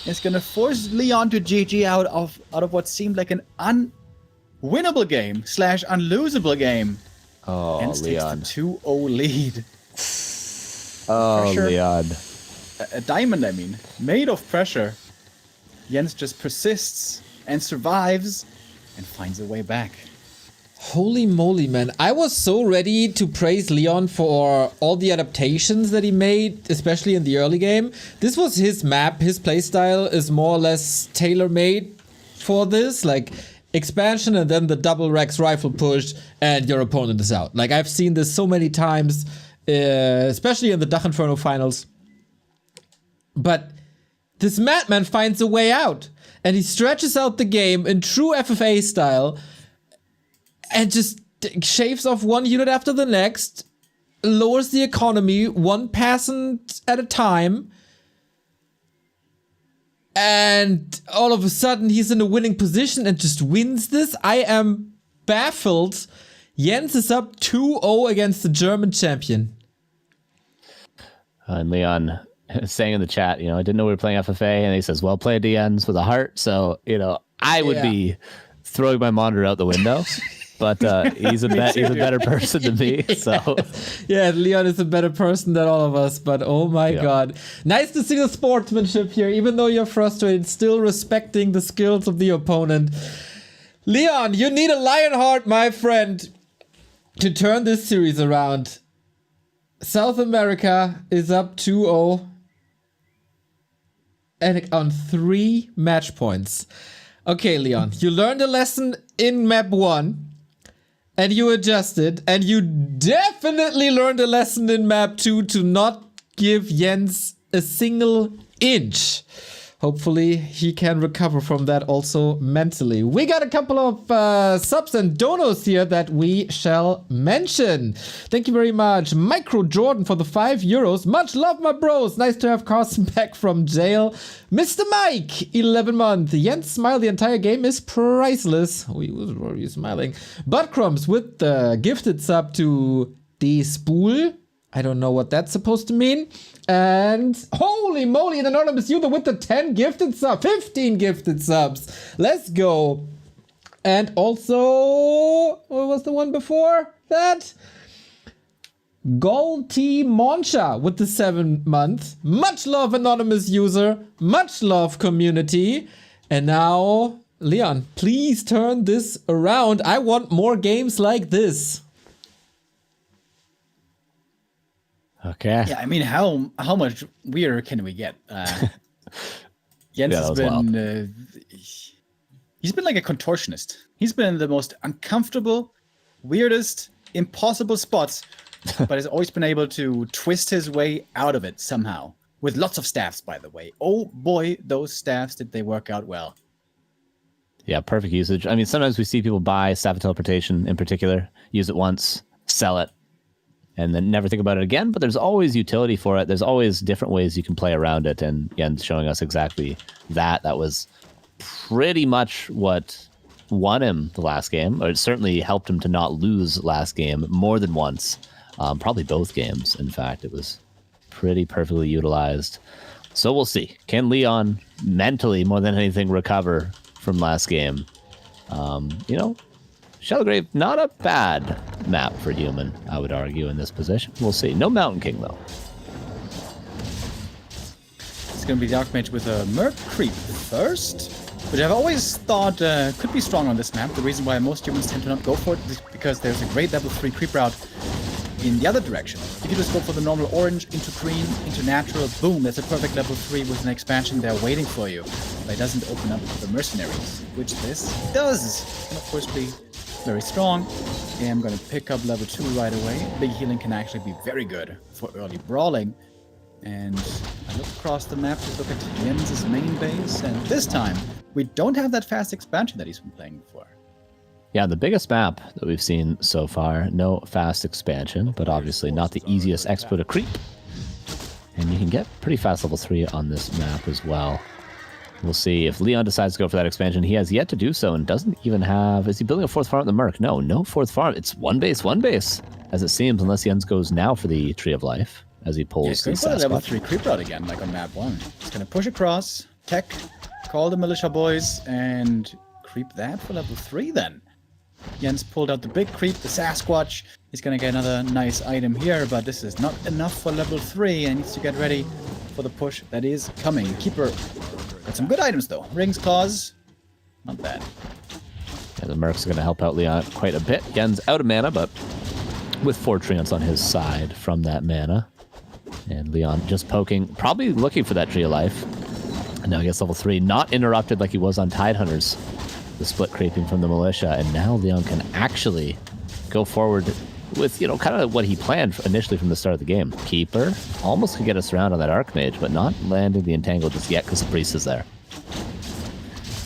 Speaker 3: It's gonna force Leon to GG out of what seemed like an unwinnable game / unlosable game.
Speaker 4: Oh,
Speaker 3: Jens
Speaker 4: Leon.
Speaker 3: takes the 2-0 lead.
Speaker 4: Oh,
Speaker 3: Pressure.
Speaker 4: Leon.
Speaker 3: A diamond, I mean, made of pressure. Jens just persists and survives and finds a way back.
Speaker 2: Holy moly, man. I was so ready to praise Leon for all the adaptations that he made, especially in the early game. This was his map. His playstyle is more or less tailor-made for this. Like, expansion and then the double Rex rifle push and your opponent is out. Like, I've seen this so many times, especially in the Dach Inferno finals. But this madman finds a way out. And he stretches out the game in true FFA style and just shaves off one unit after the next, lowers the economy 1 peasant at a time, and all of a sudden he's in a winning position and just wins this. I am baffled. Jens is up 2-0 against the German champion.
Speaker 4: And Leon saying in the chat, I didn't know we were playing FFA, and he says, well played, Jens, with a heart. So, I would be throwing my monitor out the window. But he's a better person than me. So
Speaker 2: yeah, Leon is a better person than all of us. But oh my god, nice to see the sportsmanship here. Even though you're frustrated, still respecting the skills of the opponent. Leon, you need a lion heart, my friend, to turn this series around. South America is up 2-0 and on 3 match points. Okay, Leon, you learned a lesson in map 1 and you adjusted, and you definitely learned a lesson in map 2 to not give Jens a single inch. Hopefully he can recover from that also mentally. We got a couple of subs and donos here that we shall mention. Thank you very much. Micro Jordan for the €5. Much love, my bros. Nice to have Carson back from jail. Mr. Mike, 11 month. Jens' smile the entire game is priceless. Oh, he was already smiling. Buttcrumbs with the gifted sub to D Spool. I don't know what that's supposed to mean. And holy moly, an anonymous user with the 15 gifted subs. Let's go. And also, what was the one before that? Golty Moncha with the 7 month. Much love, anonymous user. Much love, community. And now, Leon, please turn this around. I want more games like this.
Speaker 4: Okay.
Speaker 3: Yeah, I mean, how much weirder can we get? Jens has been he's been like a contortionist. He's been in the most uncomfortable, weirdest, impossible spots, but has always been able to twist his way out of it somehow. With lots of staffs, by the way. Oh boy, those staffs, did they work out well.
Speaker 4: Yeah, perfect usage. I mean, sometimes we see people buy staff of teleportation in particular, use it once, sell it, and then never think about it again. But there's always utility for it. There's always different ways you can play around it. And Jens showing us exactly that. That was pretty much what won him the last game. Or it certainly helped him to not lose last game more than once. Probably both games, in fact. It was pretty perfectly utilized. So we'll see. Can Leon mentally, more than anything, recover from last game? You know, Shellgrave, not a bad map for human, I would argue, in this position. We'll see. No Mountain King, though.
Speaker 3: It's going to be Dark Mage with a Merc Creep first, which I've always thought could be strong on this map. The reason why most humans tend to not go for it is because there's a great level 3 creep route in the other direction. If you just go for the normal orange, into green, into natural, boom, that's a perfect level 3 with an expansion there waiting for you. But it doesn't open up the mercenaries, which this does. And of course be very strong. And I'm going to pick up level 2 right away. Big healing can actually be very good for early brawling. And I look across the map to look at Jens' main base, and this time we don't have that fast expansion that he's been playing before.
Speaker 4: Yeah, the biggest map that we've seen so far, no fast expansion, but obviously not the easiest expo to creep. And you can get pretty fast level 3 on this map as well. We'll see if Leon decides to go for that expansion. He has yet to do so and doesn't even have... Is he building a 4th farm at the Merc? No 4th farm. It's one base, as it seems, unless Jens goes now for the Tree of Life, as he pulls the
Speaker 3: He's going for a level
Speaker 4: Sasquatch.
Speaker 3: 3 creep route again, like on map 1. He's going to push across, tech, call the militia boys, and creep that for level 3 then. Jens pulled out the big creep, the Sasquatch. He's going to get another nice item here, but this is not enough for level 3, and he needs to get ready for the push that is coming. Keeper got some good items, though. Rings, claws, not bad.
Speaker 4: Yeah, the Merc's going to help out Leon quite a bit. Jens out of mana, but with 4 Treants on his side from that mana. And Leon just poking, probably looking for that Tree of Life. And now he gets level 3, not interrupted like he was on Tidehunters. The split creeping from the militia, and now Leon can actually go forward with, you know, kind of what he planned initially from the start of the game. Keeper almost could get us around on that Archmage, but not landing the Entangle just yet because the Priest is there.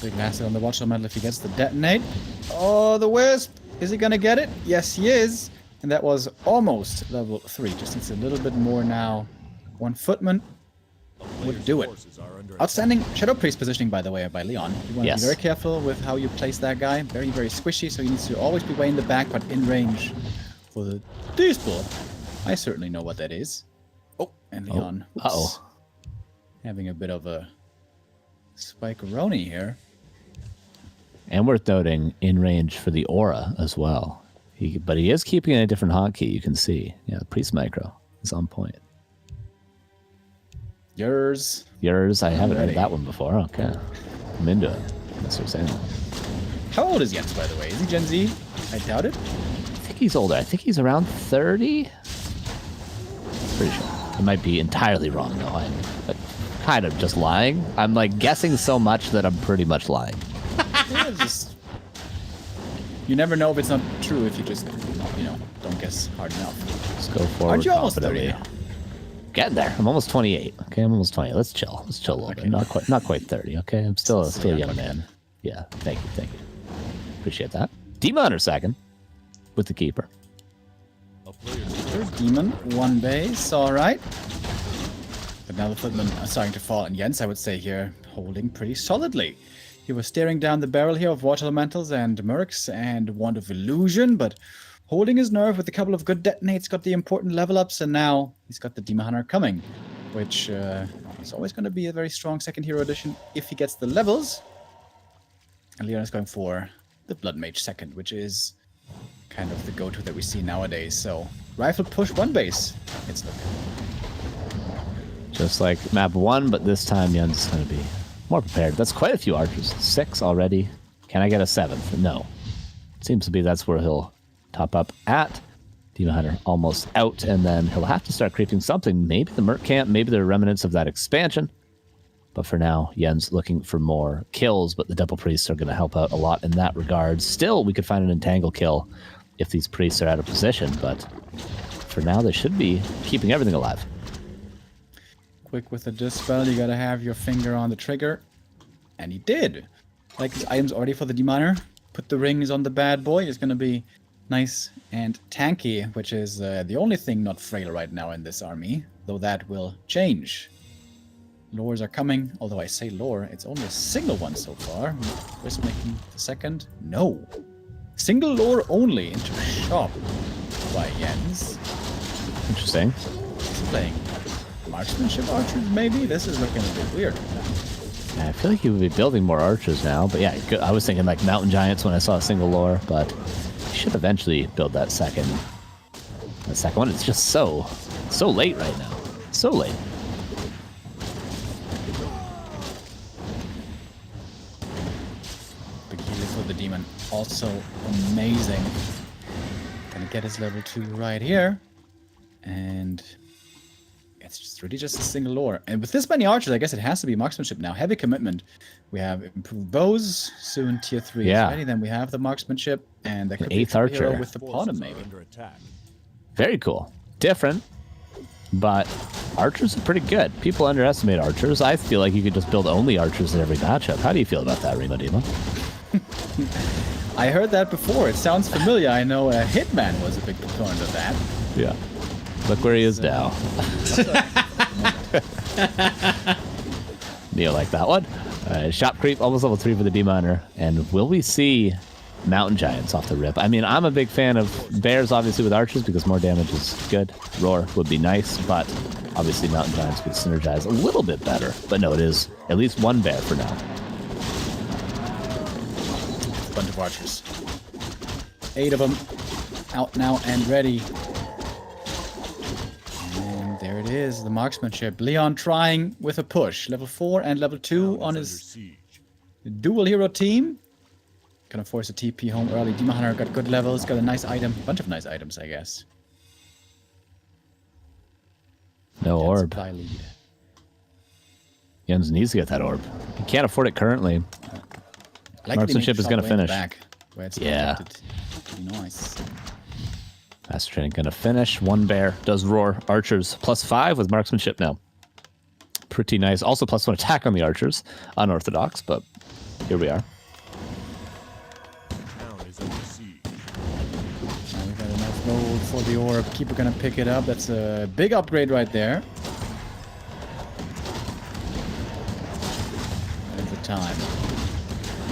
Speaker 3: Big master on the Watchtower Medal if he gets the detonate. Oh, the Wisp! Is he gonna get it? Yes, he is! And that was almost level 3. Just needs a little bit more now. 1 footman would do it. Outstanding Shadow Priest positioning, by the way, by Leon. You want to be very careful with how you place that guy. Very, very squishy, so he needs to always be way in the back, but in range for the D-Sport. I certainly know what that is. Oh, and Leon. Having a bit of a spike-a-roni here.
Speaker 4: And worth noting, in range for the Aura as well. But he is keeping a different hotkey, you can see. Yeah, the Priest Micro is on point.
Speaker 3: Yours.
Speaker 4: I haven't heard that one before. Okay. I'm into it. That's what I'm saying.
Speaker 3: How old is Jens, by the way? Is he Gen Z? I doubt it.
Speaker 4: I think he's older. I think he's around 30. Pretty sure. I might be entirely wrong, though. I'm kind of just lying. I'm like guessing so much that I'm pretty much lying.
Speaker 3: Yeah, just you never know if it's not true if you just don't guess hard enough.
Speaker 4: Let's go forward.
Speaker 3: Aren't you almost 30
Speaker 4: confidently.
Speaker 3: now?
Speaker 4: Getting there. I'm almost 28. Okay, I'm almost 20. Let's chill. Let's chill a little bit. Not quite 30. Okay, I'm still a young man. Yeah. Thank you. Appreciate that. Demon Hunter second with the keeper.
Speaker 3: Demon, 1 base, all right. But now the footmen are starting to fall, and Jens, I would say here, holding pretty solidly. He was staring down the barrel here of Water Elementals and Mercs and Wand of Illusion, but holding his nerve with a couple of good detonates, got the important level ups, and now he's got the Demon Hunter coming, which is always going to be a very strong second hero addition if he gets the levels. And Leon is going for the Blood Mage second, which is kind of the go-to that we see nowadays. So rifle push 1 base. It's looking
Speaker 4: Just like map 1, but this time Jens is going to be more prepared. That's quite a few archers. 6 already. Can I get a 7th? No. Seems to be that's where he'll top up at. Demon Hunter almost out, and then he'll have to start creeping something. Maybe the Merc camp, maybe the remnants of that expansion. But for now, Jens looking for more kills, but the double priests are going to help out a lot in that regard. Still, we could find an entangle kill if these priests are out of position, but for now, they should be keeping everything alive.
Speaker 3: quick with the dispel. You gotta have your finger on the trigger. And he did. Like his items already for the Deminer. Put the rings on the bad boy. It's gonna be nice and tanky, which is the only thing not frail right now in this army. Though that will change. Lures are coming, although I say lore, it's only a single one so far. Risk making the second? No. Single lore only into shop by Jens.
Speaker 4: Interesting.
Speaker 3: He's playing marksmanship archers, maybe? This is looking a bit weird.
Speaker 4: Yeah, I feel like he would be building more archers now, but yeah, I was thinking like mountain giants when I saw a single lore, but he should eventually build that second one. It's just so late right now. So late.
Speaker 3: Big healer for the demon. Also amazing. Gonna get his level 2 right here. And it's just really just a single lore. And with this many archers, I guess it has to be marksmanship now. Heavy commitment. We have improved bows, soon tier 3
Speaker 4: Yeah.
Speaker 3: is ready. Then we have the marksmanship, and that could
Speaker 4: eighth
Speaker 3: be a hero
Speaker 4: archer.
Speaker 3: with the Pawnham maybe.
Speaker 4: Very cool. Different, but archers are pretty good. People underestimate archers. I feel like you could just build only archers in every matchup. How do you feel about that, Remo Demo?
Speaker 3: I heard that before. It sounds familiar. I know Hitman was a big proponent of that.
Speaker 4: Yeah. Look where he is now. Neo like that one. Shop creep, almost level 3 for the D-Miner. And will we see mountain giants off the rip? I mean, I'm a big fan of bears, obviously, with archers, because more damage is good. Roar would be nice, but obviously mountain giants would synergize a little bit better. But no, it is at least one bear for now.
Speaker 3: A bunch of archers. 8 of them. Out now and ready. And there it is, the marksmanship. Leon trying with a push. Level 4 and level 2 on his dual hero team. Gonna force a TP home early. Demon Hunter got good levels, got a nice item. Bunch of nice items, I guess.
Speaker 4: No
Speaker 3: Dead
Speaker 4: orb.
Speaker 3: supply lead.
Speaker 4: Jens needs to get that orb. He can't afford it currently.
Speaker 3: I like that he
Speaker 4: Marksmanship
Speaker 3: made
Speaker 4: is gonna
Speaker 3: shot way in the
Speaker 4: finish.
Speaker 3: back, where it's
Speaker 4: Yeah.
Speaker 3: protected. Pretty nice.
Speaker 4: Master Training gonna finish. One bear does roar. Archers +5 with marksmanship now. Pretty nice. Also +1 attack on the archers. Unorthodox, but here we are.
Speaker 3: Now we got enough gold for the orb. Keeper gonna pick it up. That's a big upgrade right there. There's the time.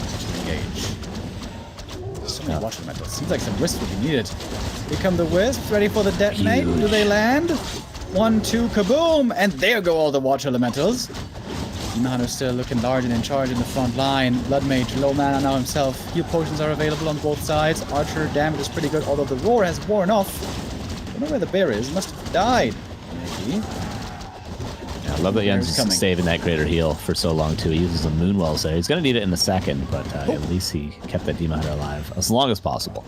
Speaker 3: To engage. So many watch metals. Seems like some wisps would be needed. Here come the wisps, ready for the detonate.
Speaker 4: Huge.
Speaker 3: Do they land? 1, 2, kaboom! And there go all the watch elementals. Demon Hunter still looking large and in charge in the front line. Blood Mage, low mana now himself. Heal potions are available on both sides. Archer damage is pretty good, although the roar has worn off. Don't know where the bear is. Must have died. Maybe.
Speaker 4: Yeah, I love that Jens
Speaker 3: coming.
Speaker 4: is saving that greater heal for so long too. He uses the moonwells there. He's gonna need it in a second, but at least he kept that Demon Hunter alive as long as possible.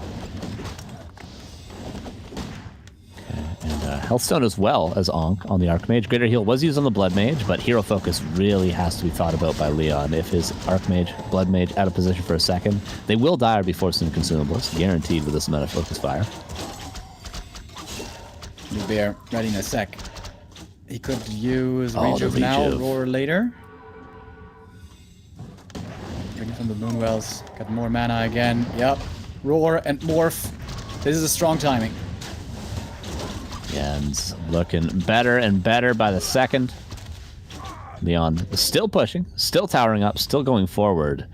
Speaker 4: Okay, and Healthstone as well as Ankh on the Archmage. Greater Heal was used on the Blood Mage, but Hero Focus really has to be thought about by Leon. If his Archmage, Blood Mage out of position for a second, they will die or be forced into consumables, guaranteed with this amount of Focus Fire.
Speaker 3: New Bear, ready in a sec. He could use
Speaker 4: the
Speaker 3: Rejuve now,
Speaker 4: Rejuve.
Speaker 3: Roar later. Drinking from the Moonwells, got more mana again. Yep, Roar and Morph. This is a strong timing.
Speaker 4: Jens looking better and better by the second. Leon is still pushing, still towering up, still going forward.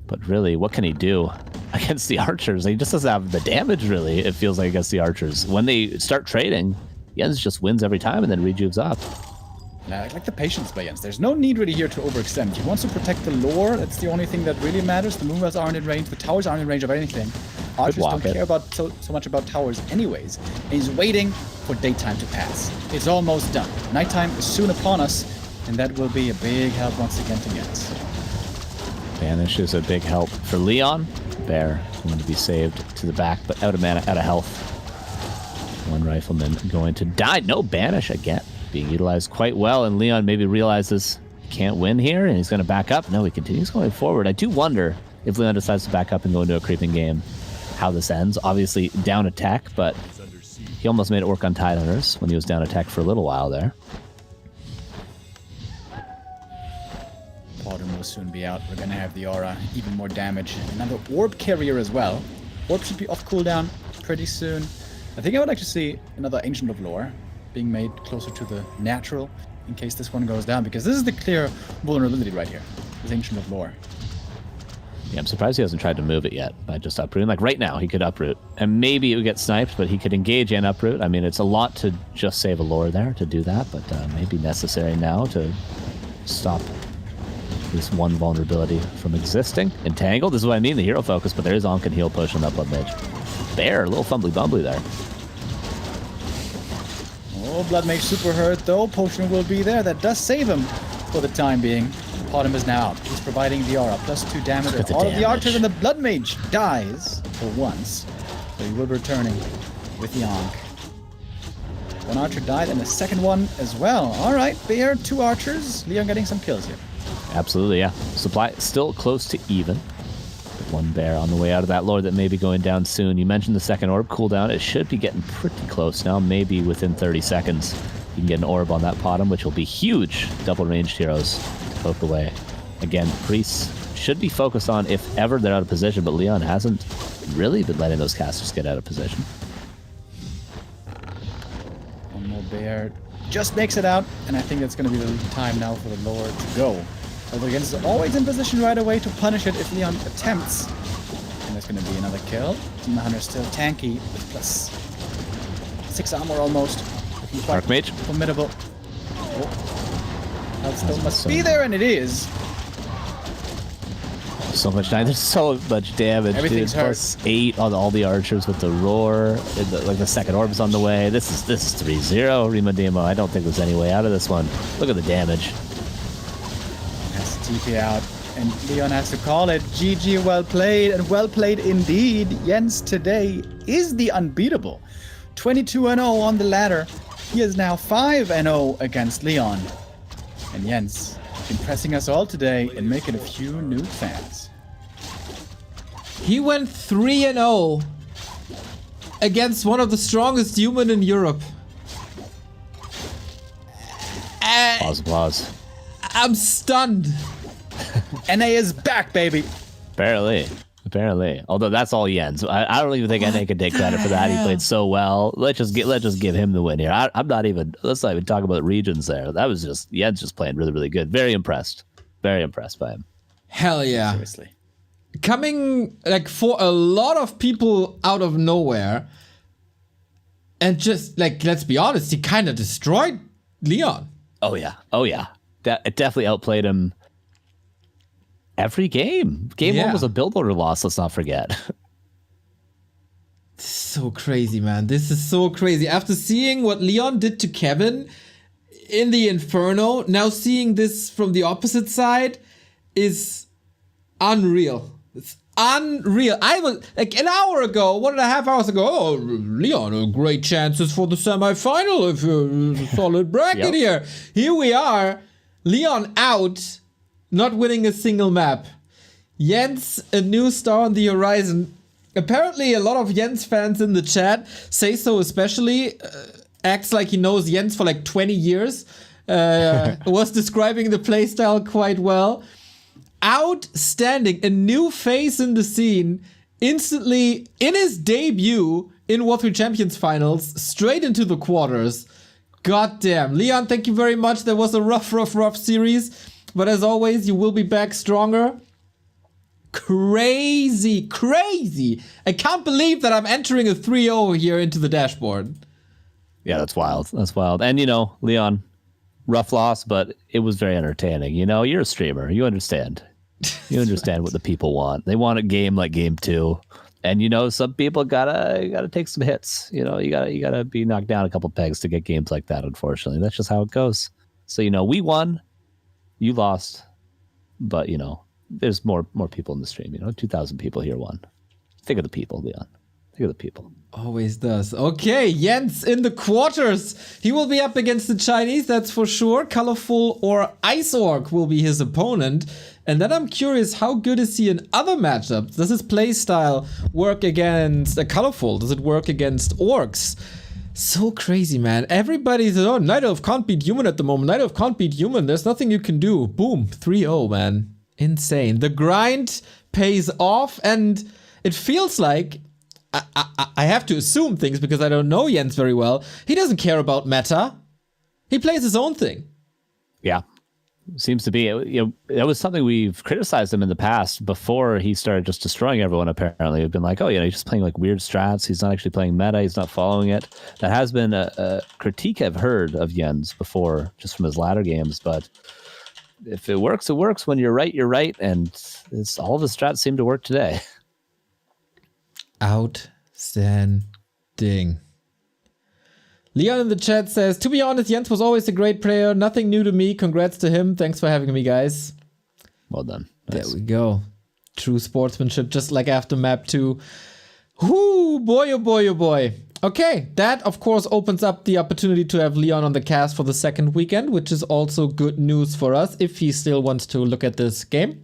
Speaker 4: But really, what can he do against the archers? He just doesn't have the damage, really, it feels like, against the archers. When they start trading, Jens just wins every time and then rejuves up.
Speaker 3: I like the patience by Jens. There's no need really here to overextend. He wants to protect the lore. That's the only thing that really matters. The Moonwells aren't in range. The towers aren't in range of anything. Archers don't care about so much about towers anyways. And he's waiting for daytime to pass. It's almost done. Nighttime is soon upon us, and that will be a big help once again to Jens.
Speaker 4: Banish is a big help for Leon. Bear going to be saved to the back, but out of mana, out of health. One rifleman going to die. No Banish again. Being utilized quite well, and Leon maybe realizes he can't win here, and he's going to back up. No, he continues going forward. I do wonder if Leon decides to back up and go into a creeping game, how this ends. Obviously, down attack, but he almost made it work on Tidehunters when he was down attack for a little while there.
Speaker 3: Bottom will soon be out. We're going to have the aura, even more damage. Another orb carrier as well. Orb should be off cooldown pretty soon. I think I would like to see another Ancient of Lore being made closer to the natural in case this one goes down, because this is the clear vulnerability right here. This Ancient of Lore.
Speaker 4: Yeah, I'm surprised he hasn't tried to move it yet by just uprooting. Like right now, he could uproot, and maybe it would get sniped, but he could engage and uproot. I mean, it's a lot to just save a lore there to do that, but maybe necessary now to stop this one vulnerability from existing. Entangled, this is what I mean, the hero focus, but there is Ankh and heal push on that Blood Mage. Bear, a little fumbly-bumbly there.
Speaker 3: Oh, Blood Mage super hurt though. Potion will be there. That does save him for the time being. Bottom is now out. He's providing the aura. +2 damage.
Speaker 4: Look at the
Speaker 3: All of the
Speaker 4: damage.
Speaker 3: archers and the Blood Mage dies for once. So he will be returning with the Ankh. One archer died and the second one as well. Alright, Bear, 2 archers. Leon getting some kills here.
Speaker 4: Absolutely, yeah. Supply still close to even. One bear on the way out of that lore that may be going down soon. You mentioned the second orb cooldown. It should be getting pretty close now, maybe within 30 seconds. You can get an orb on that bottom, which will be huge. Double ranged heroes to poke away. Again, priests should be focused on if ever they're out of position, but Leon hasn't really been letting those casters get out of position.
Speaker 3: One more Bear just makes it out, and I think that's going to be the time now for the lore to go. Although Jens is always in position right away to punish it if Leon attempts. And there's going to be another kill. Demon Hunter still tanky with +6 armor almost. Looking quite
Speaker 4: Archmage.
Speaker 3: formidable. Oh. Healthstone must be there, and it is.
Speaker 4: So much damage. There's so much damage.
Speaker 3: Everything's
Speaker 4: dude.
Speaker 3: hurt.
Speaker 4: +8 on all the archers with the roar. Like the second orb's on the way. This is 3-0. Rima Demo. I don't think there's any way out of this one. Look at the damage.
Speaker 3: Has to TP out, and Leon has to call it. GG, well played, and well played indeed. Jens today is the unbeatable. 22-0 on the ladder. He is now 5-0 against Leon. And Jens impressing us all today and making a few new fans.
Speaker 2: He went 3-0 against one of the strongest human in Europe.
Speaker 4: Applause.
Speaker 2: I'm stunned.
Speaker 3: NA is back, baby.
Speaker 4: Apparently. Although that's all Jens. I don't even think NA can take credit for that. He played so well. Let's just give him the win here. I'm not even. Let's not even talk about regions there. That was just Jens just playing really, really good. Very impressed by him.
Speaker 2: Hell yeah.
Speaker 3: Seriously.
Speaker 2: Coming like for a lot of people out of nowhere, and just like, let's be honest, he kind of destroyed Leon.
Speaker 4: Oh yeah. It definitely outplayed him every game. Game 1 was a build order loss, let's not forget.
Speaker 2: So crazy, man. This is so crazy. After seeing what Leon did to Kevin in the Inferno, now seeing this from the opposite side is unreal. It's unreal. I was like an hour ago, 1.5 hours ago. Oh, Leon, great chances for the semifinal if you're a solid bracket here. Here we are, Leon out, not winning a single map. Jens, a new star on the horizon. Apparently, a lot of Jens fans in the chat say so, especially. Acts like he knows Jens for like 20 years. Was describing the playstyle quite well. Outstanding, a new face in the scene, instantly in his debut in W3Champions finals, straight into the quarters. God damn. Leon, thank you very much. That was a rough series, but as always, you will be back stronger. Crazy. I can't believe that I'm entering a 3-0 here into the dashboard.
Speaker 4: Yeah, that's wild. And Leon, rough loss, but it was very entertaining. You're a streamer. You understand. You understand what the people want. They want a game like game 2. And some people gotta take some hits. You gotta be knocked down a couple pegs to get games like that, unfortunately. That's just how it goes. So, we won, you lost, but there's more people in the stream. 2,000 people here won. Think of the people, Leon. Think of the people.
Speaker 2: Always does. Okay, Jens in the quarters. He will be up against the Chinese, that's for sure. Colorful or Ice Orc will be his opponent. And then I'm curious, how good is he in other matchups? Does his playstyle work against Colorful? Does it work against Orcs? So crazy, man. Everybody's, Night Elf can't beat Human at the moment. Night Elf can't beat Human. There's nothing you can do. Boom, 3-0, man. Insane. The grind pays off, and it feels like, I have to assume things because I don't know Jens very well. He doesn't care about meta. He plays his own thing.
Speaker 4: Yeah. Seems to be. That was something we've criticized him in the past before he started just destroying everyone, apparently. We've been like, he's just playing like weird strats. He's not actually playing meta. He's not following it. That has been a critique I've heard of Jens before, just from his latter games. But if it works, it works. When you're right, you're right. And all of the strats seem to work today.
Speaker 2: Outstanding. Leon in the chat says, to be honest, Jens was always a great player. Nothing new to me. Congrats to him. Thanks for having me, guys.
Speaker 4: Well done. Nice.
Speaker 2: There we go. True sportsmanship, just like after map 2. Whoo, boy, oh boy, oh boy. Okay, that of course opens up the opportunity to have Leon on the cast for the second weekend, which is also good news for us if he still wants to look at this game.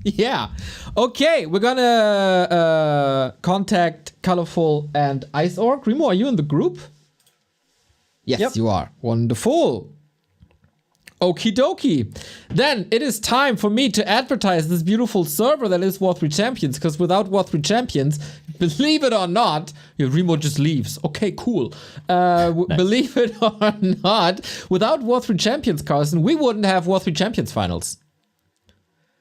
Speaker 2: Yeah. Okay, we're gonna contact Colorful and Ice Orc. Remo, are you in the group? Yes, you are. Wonderful. Okie dokie. Then it is time for me to advertise this beautiful server that is W3Champions, because without W3Champions, believe it or not, Remo just leaves. Okay, cool. Nice. Believe it or not, without W3Champions, Carson, we wouldn't have W3Champions finals.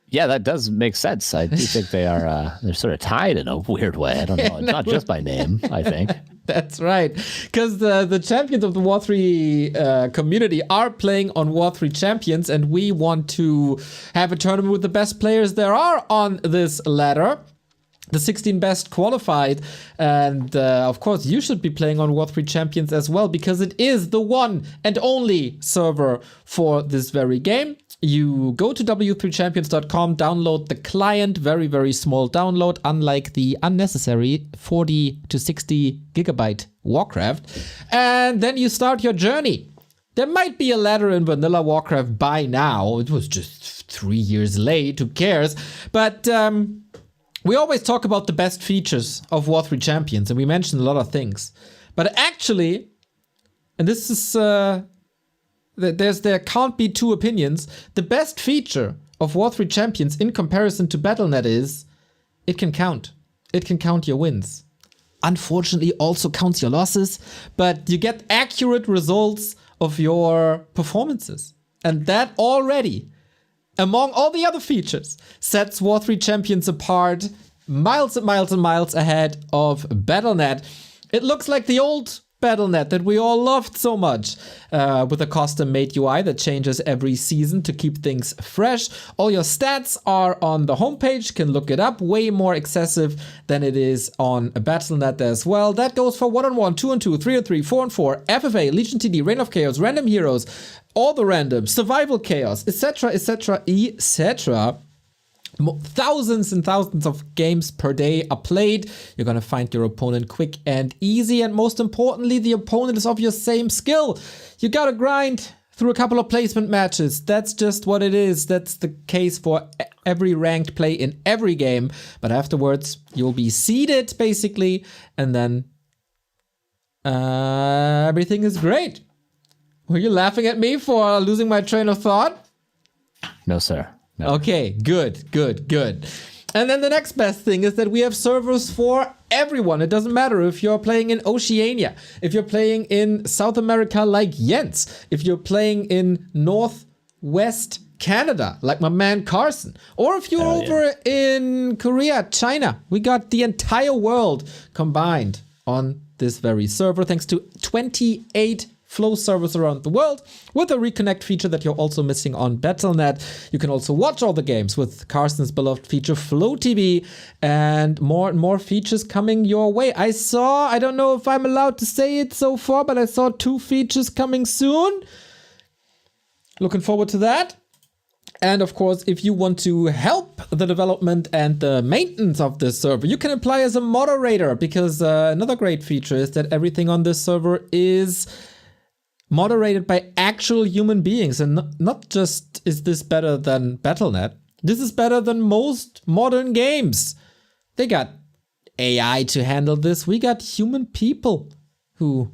Speaker 4: Yeah, that does make sense. I do think they're sort of tied in a weird way. I don't know. It's not just by name, I think.
Speaker 2: That's right. Because the champions of the W3 community are playing on W3Champions, and we want to have a tournament with the best players there are on this ladder. The 16 best qualified, and of course you should be playing on W3Champions as well, because it is the one and only server for this very game. You go to w3champions.com, download the client, very, very small download, unlike the unnecessary 40 to 60 gigabyte Warcraft, and then you start your journey. There might be a ladder in vanilla Warcraft by now. It was just 3 years late, who cares? But we always talk about the best features of W3Champions, and we mentioned a lot of things. But actually, and this is... there can't be two opinions. The best feature of W3Champions in comparison to Battle.net is it can count. It can count your wins. Unfortunately, also counts your losses, but you get accurate results of your performances. And that already, among all the other features, sets W3Champions apart miles and miles and miles ahead of Battle.net. It looks like the old Battle.net that we all loved so much, with a custom-made UI that changes every season to keep things fresh. All your stats are on the homepage, can look it up, way more excessive than it is on Battle.net as well. That goes for 1-on-1, 2-on-2, 3-on-3, 4-on-4, FFA, Legion TD, Reign of Chaos, Random Heroes, all the random, Survival Chaos, etc., etc., etc. Thousands and thousands of games per day are played. You're gonna find your opponent quick and easy, and most importantly, the opponent is of your same skill. You gotta grind through a couple of placement matches. That's just what it is. That's the case for every ranked play in every game. But afterwards, you'll be seeded basically, and then everything is great. Were you laughing at me for losing my train of thought?
Speaker 4: No, sir. No.
Speaker 2: Okay, good. And then the next best thing is that we have servers for everyone. It doesn't matter if you're playing in Oceania, if you're playing in South America like Jens, if you're playing in Northwest Canada like my man Carson, or if you're over in Korea, China. We got the entire world combined on this very server thanks to 28 Flow servers around the world with a reconnect feature that you're also missing on Battle.net. You can also watch all the games with Carson's beloved feature Flow TV, and more features coming your way. I don't know if I'm allowed to say it so far, but I saw 2 features coming soon. Looking forward to that. And of course, if you want to help the development and the maintenance of this server, you can apply as a moderator, because another great feature is that everything on this server is moderated by actual human beings, and not just is this better than Battle.net, this is better than most modern games. They got AI to handle this. We got human people who,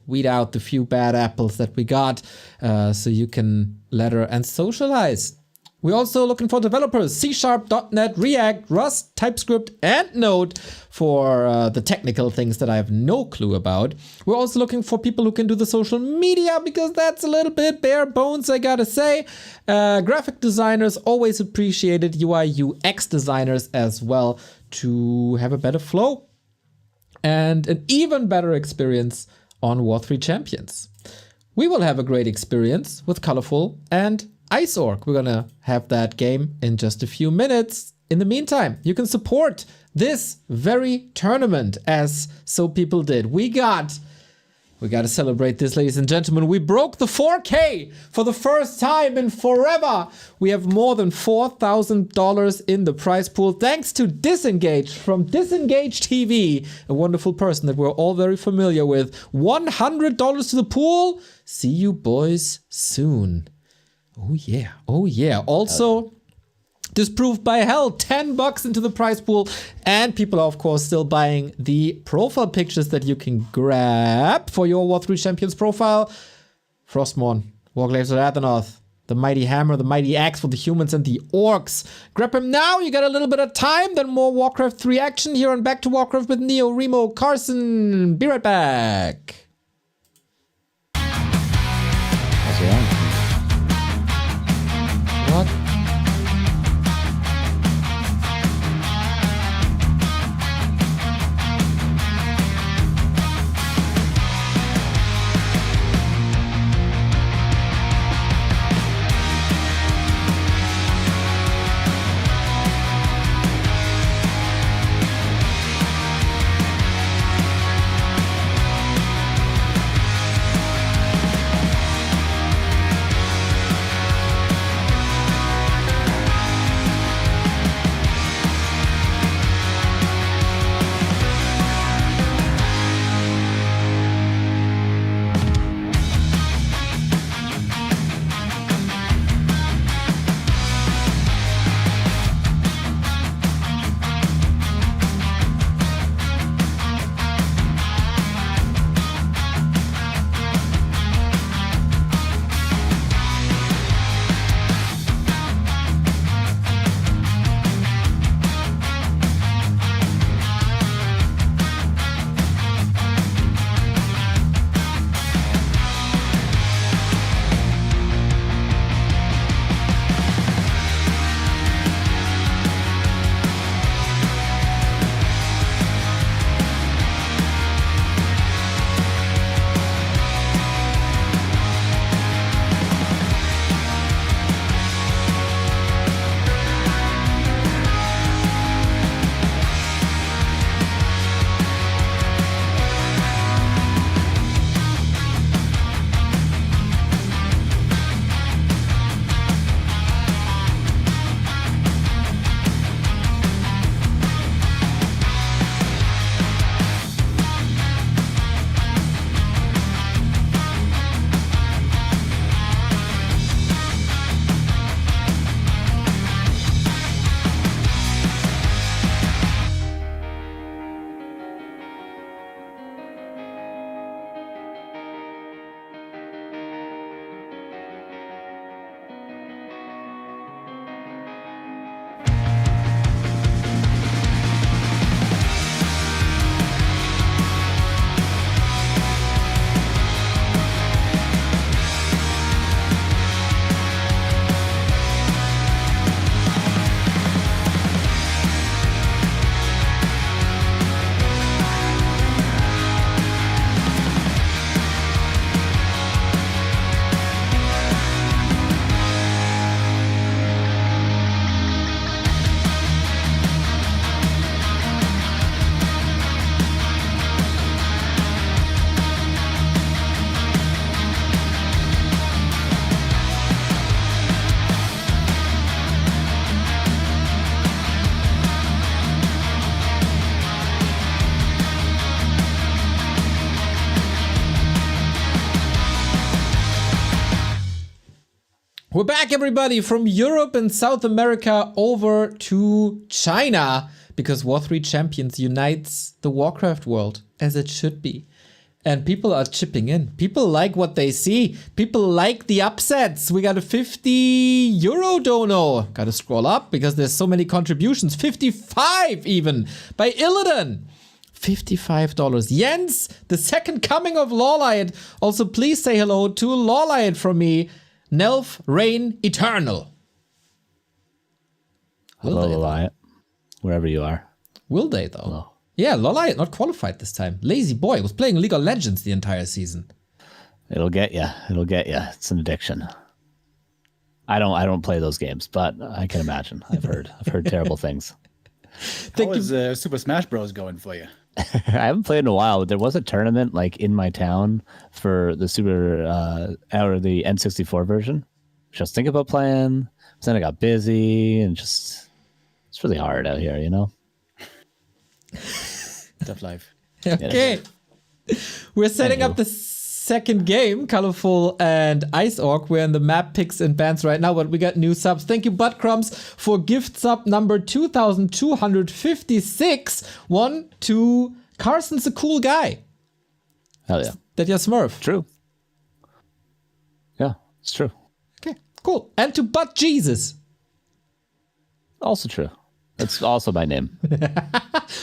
Speaker 2: weed out the few bad apples that we got, so you can ladder and socialize. We're also looking for developers, C#, .NET, React, Rust, TypeScript, and Node for the technical things that I have no clue about. We're also looking for people who can do the social media, because that's a little bit bare bones, I gotta say. Graphic designers, always appreciated. UI, UX designers as well, to have a better flow and an even better experience on W3Champions. We will have a great experience with Colorful and IceOrg. We're gonna have that game in just a few minutes. In the meantime, you can support this very tournament, as so people did. We gotta celebrate this, ladies and gentlemen. We broke the 4K for the first time in forever. We have more than $4,000 in the prize pool, thanks to Disengage from Disengage TV, a wonderful person that we're all very familiar with. $100 to the pool. See you boys soon. Oh yeah. Also, disproved by hell, $10 into the prize pool, and people are of course still buying the profile pictures that you can grab for your W3Champions profile. Frostmourne, Warglaves of Athenoth, the mighty hammer, the mighty axe for the humans and the orcs. Grab him now, you got a little bit of time, then more Warcraft 3 action here on Back to Warcraft with Neo, Remo, Carson. Be right back. What? We're back, everybody, from Europe and South America over to China, because W3Champions unites the Warcraft world, as it should be. And people are chipping in. People like what they see. People like the upsets. We got a €50 dono. Gotta scroll up because there's so many contributions. 55 even by Illidan. $55. Jens, the second coming of Lawlight. Also, please say hello to Lawlight from me. Nelf, reign eternal.
Speaker 4: Hello, Lawlight. Wherever you are.
Speaker 2: Will they, though?
Speaker 4: Hello.
Speaker 2: Yeah, Lawlight not qualified this time. Lazy boy was playing League of Legends the entire season.
Speaker 4: It'll get you. It'll get you. It's an addiction. I don't play those games, but I can imagine. I've heard terrible things.
Speaker 3: How is Super Smash Bros. Going for you?
Speaker 4: I haven't played in a while. There was a tournament like in my town for the or the N64 version. Just think about playing. But then I got busy and it's really hard out here, you know?
Speaker 3: Tough life.
Speaker 2: Okay. We're setting up the second game, Colorful and Ice Orc. We're in the map picks and bans right now, but we got new subs. Thank you, Buttcrumbs, for gift sub number 2256. One to Carson's a cool guy.
Speaker 4: Hell yeah.
Speaker 2: That your Smurf.
Speaker 4: True. Yeah, it's true.
Speaker 2: Okay, cool. And to Butt Jesus.
Speaker 4: Also true. That's also my name.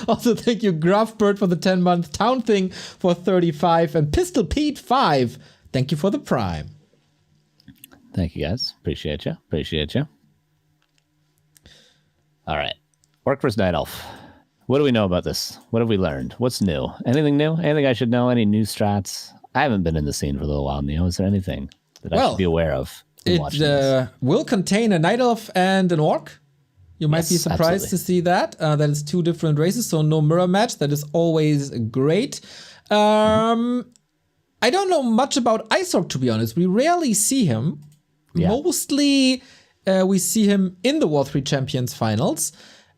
Speaker 2: Also, thank you, Gruffbird, for the 10-month Town Thing for 35, and Pistol Pete 5. Thank you for the Prime.
Speaker 4: Thank you, guys. Appreciate you. All right. Orc vs. Night Elf. What do we know about this? What have we learned? What's new? Anything new? Anything I should know? Any new strats? I haven't been in the scene for a little while, Neo. Is there anything that I should be aware of?
Speaker 2: It will contain a Night Elf and an Orc. You might be surprised to see that. That is two different races, so no mirror match. That is always great. I don't know much about Ice Orc, to be honest. We rarely see him. Yeah. Mostly we see him in the W3Champions finals.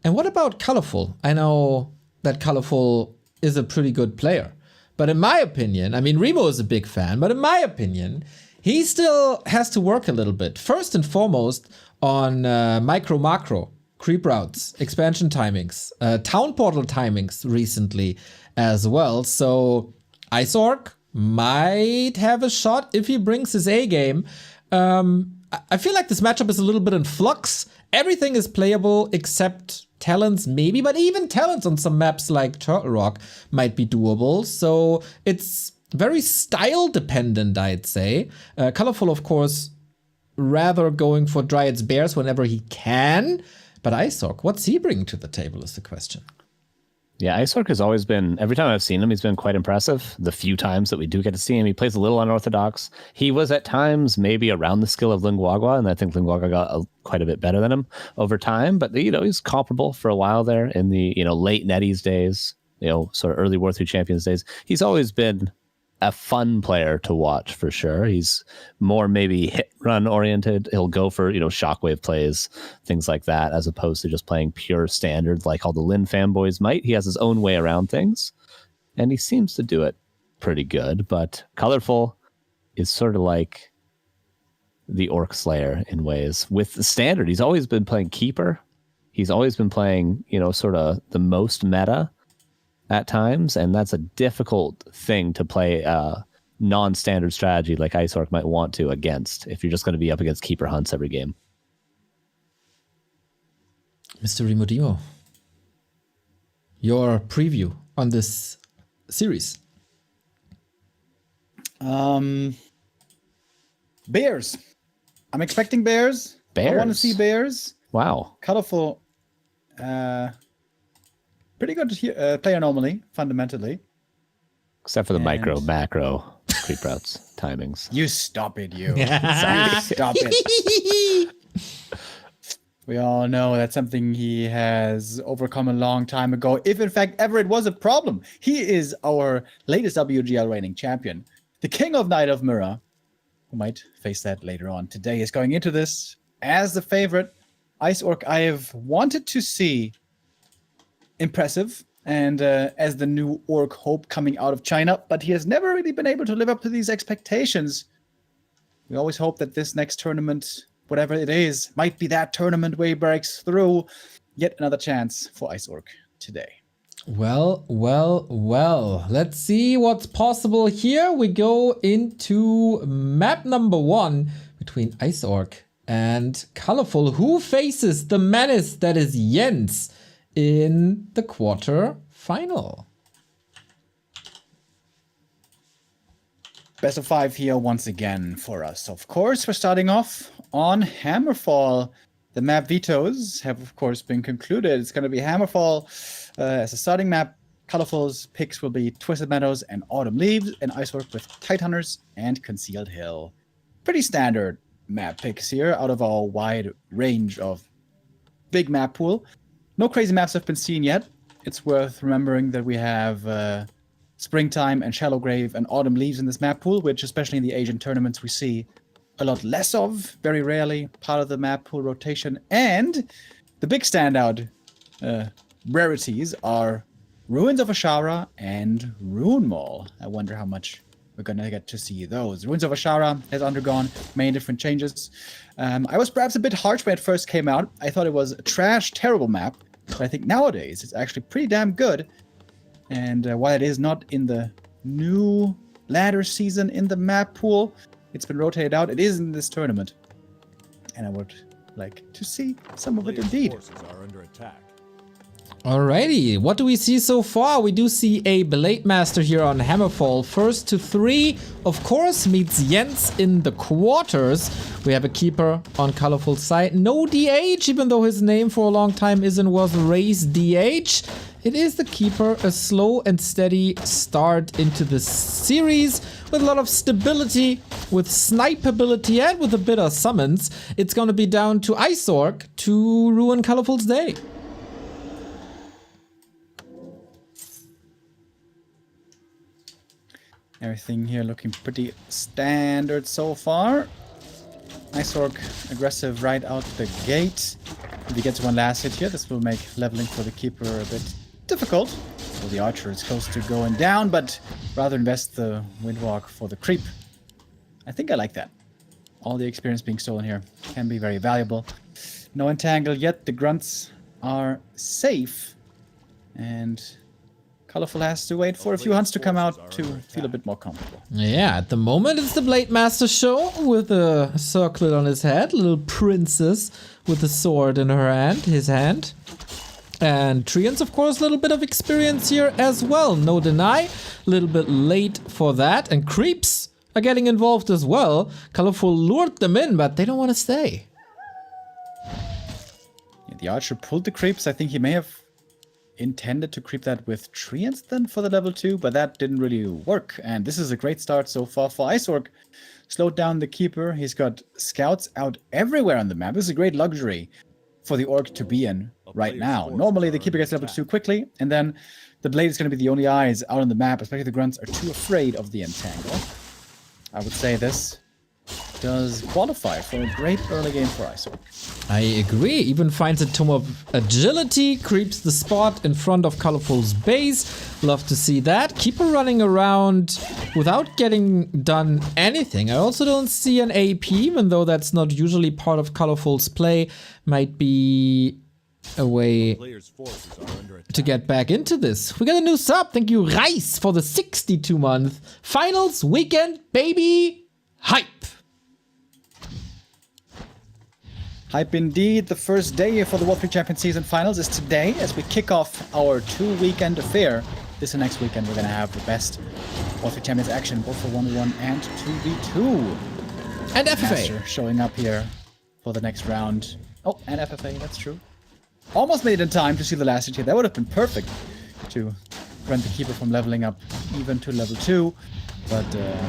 Speaker 2: And what about Colorful? I know that Colorful is a pretty good player. But in my opinion, I mean, Remo is a big fan, but in my opinion, he still has to work a little bit. First and foremost on micro-macro. Creep routes, expansion timings, town portal timings recently as well. So Ice Orc might have a shot if he brings his A game. I feel like this matchup is a little bit in flux. Everything is playable except talents, maybe, but even talents on some maps like Turtle Rock might be doable. So it's very style dependent, I'd say. Colorful, of course, rather going for Dryad's Bears whenever he can. But Ice Orc, what's he bringing to the table is the question.
Speaker 4: Yeah, Ice Orc has always been, every time I've seen him, he's been quite impressive. The few times that we do get to see him, he plays a little unorthodox. He was at times maybe around the skill of Linguagua, and I think Linguagua got quite a bit better than him over time. But, you know, he's comparable for a while there in the, you know, late NetEase days, you know, sort of early W3Champions days. He's always been a fun player to watch for sure. He's more maybe hit run oriented. He'll go for, you know, shockwave plays, things like that, as opposed to just playing pure standard like all the Lin fanboys might. He has his own way around things, and he seems to do it pretty good. But Colorful is sort of like the Orc Slayer in ways. With the standard, he's always been playing Keeper. He's always been playing, you know, sort of the most meta at times, and that's a difficult thing to play a non-standard strategy like Ice Orc might want to against if you're just going to be up against Keeper hunts every game.
Speaker 2: Mr. Remodimo, your preview on this series.
Speaker 3: Bears. I'm expecting bears. I want to see bears.
Speaker 4: Wow.
Speaker 3: Colorful. Pretty good player normally, fundamentally.
Speaker 4: Except for the micro, macro, creep routes, timings.
Speaker 3: You stop it, you. You stop it. We all know that's something he has overcome a long time ago. If, in fact, ever it was a problem. He is our latest WGL reigning champion. The king of Night of Mirror, who might face that later on today, is going into this as the favorite. Ice Orc, I have wanted to see impressive and as the new Orc hope coming out of China, but he has never really been able to live up to these expectations. We always hope that this next tournament whatever it is, might be that tournament where he breaks through. Yet another chance for Ice Orc today.
Speaker 2: Well. Let's see what's possible here. We go into map number 1 between Ice Orc and Colorful. Who faces the menace that is Jens in the quarter final?
Speaker 3: Best of 5 here once again for us. Of course, we're starting off on Hammerfall. The map vetoes have, of course, been concluded. It's going to be Hammerfall as a starting map. Colorful's picks will be Twisted Meadows and Autumn Leaves, and Ice Orc with Tight Hunters and Concealed Hill. Pretty standard map picks here out of our wide range of big map pool. No crazy maps have been seen yet. It's worth remembering that we have Springtime and Shallow Grave and Autumn Leaves in this map pool, which especially in the Asian tournaments we see a lot less of, very rarely part of the map pool rotation. And the big standout rarities are Ruins of Ashara and Rune Mall. I wonder how much we're going to get to see those. Ruins of Ashara has undergone many different changes. I was perhaps a bit harsh when it first came out. I thought it was a trash, terrible map. But I think nowadays it's actually pretty damn good. And while it is not in the new ladder season in the map pool, it's been rotated out. It is in this tournament. And I would like to see some of it indeed.
Speaker 2: Alrighty, what do we see so far? We do see a Blade Master here on Hammerfall. First to 3, of course, meets Jens in the quarters. We have a Keeper on Colorful side. No DH, even though his name for a long time was Race DH. It is the Keeper, a slow and steady start into the series with a lot of stability, with snipeability, and with a bit of summons. It's going to be down to Ice Orc to ruin Colorful's day.
Speaker 3: Everything here looking pretty standard so far. Ice Orc aggressive right out the gate. If he gets one last hit here, this will make leveling for the Keeper a bit difficult. So the Archer is close to going down, but rather invest the Windwalk for the creep. I think I like that. All the experience being stolen here can be very valuable. No entangle yet. The Grunts are safe. And Colorful has to wait for a few hunts to come out to feel a bit more comfortable.
Speaker 2: Yeah, at the moment it's the Blade Master show with a circlet on his head. Little princess with a sword in her hand, his hand. And Treants, of course, a little bit of experience here as well. No deny. A little bit late for that. And creeps are getting involved as well. Colorful lured them in, but they don't want to stay.
Speaker 3: Yeah, the Archer pulled the creeps. I think he may have intended to creep that with Treants then for the level 2, but that didn't really work. And this is a great start so far for Ice Orc. Slowed down the Keeper. He's got scouts out everywhere on the map. This is a great luxury for the Orc to be in right now. Normally the Keeper gets level 2 quickly, and then the Blade is going to be the only eyes out on the map, especially the Grunts are too afraid of the entangle. I would say this does qualify for a great early game for Ice Orc.
Speaker 2: I agree. Even finds a Tome of Agility, creeps the spot in front of Colorful's base. Love to see that. Keeper running around without getting done anything. I also don't see an AP, even though that's not usually part of Colorful's play. Might be a way to get back into this. We got a new sub. Thank you, Rice, for the 62-month finals weekend, baby. Hype.
Speaker 3: Hype indeed. The first day for the W3Champions season finals is today as we kick off our 2-weekend affair. This and next weekend we're going to have the best W3Champions action, both for 1v1 and 2v2.
Speaker 2: And FFA.
Speaker 3: Master showing up here for the next round. Oh, and FFA, that's true. Almost made it in time to see the last hit here. That would have been perfect to prevent the Keeper from leveling up even to level 2. But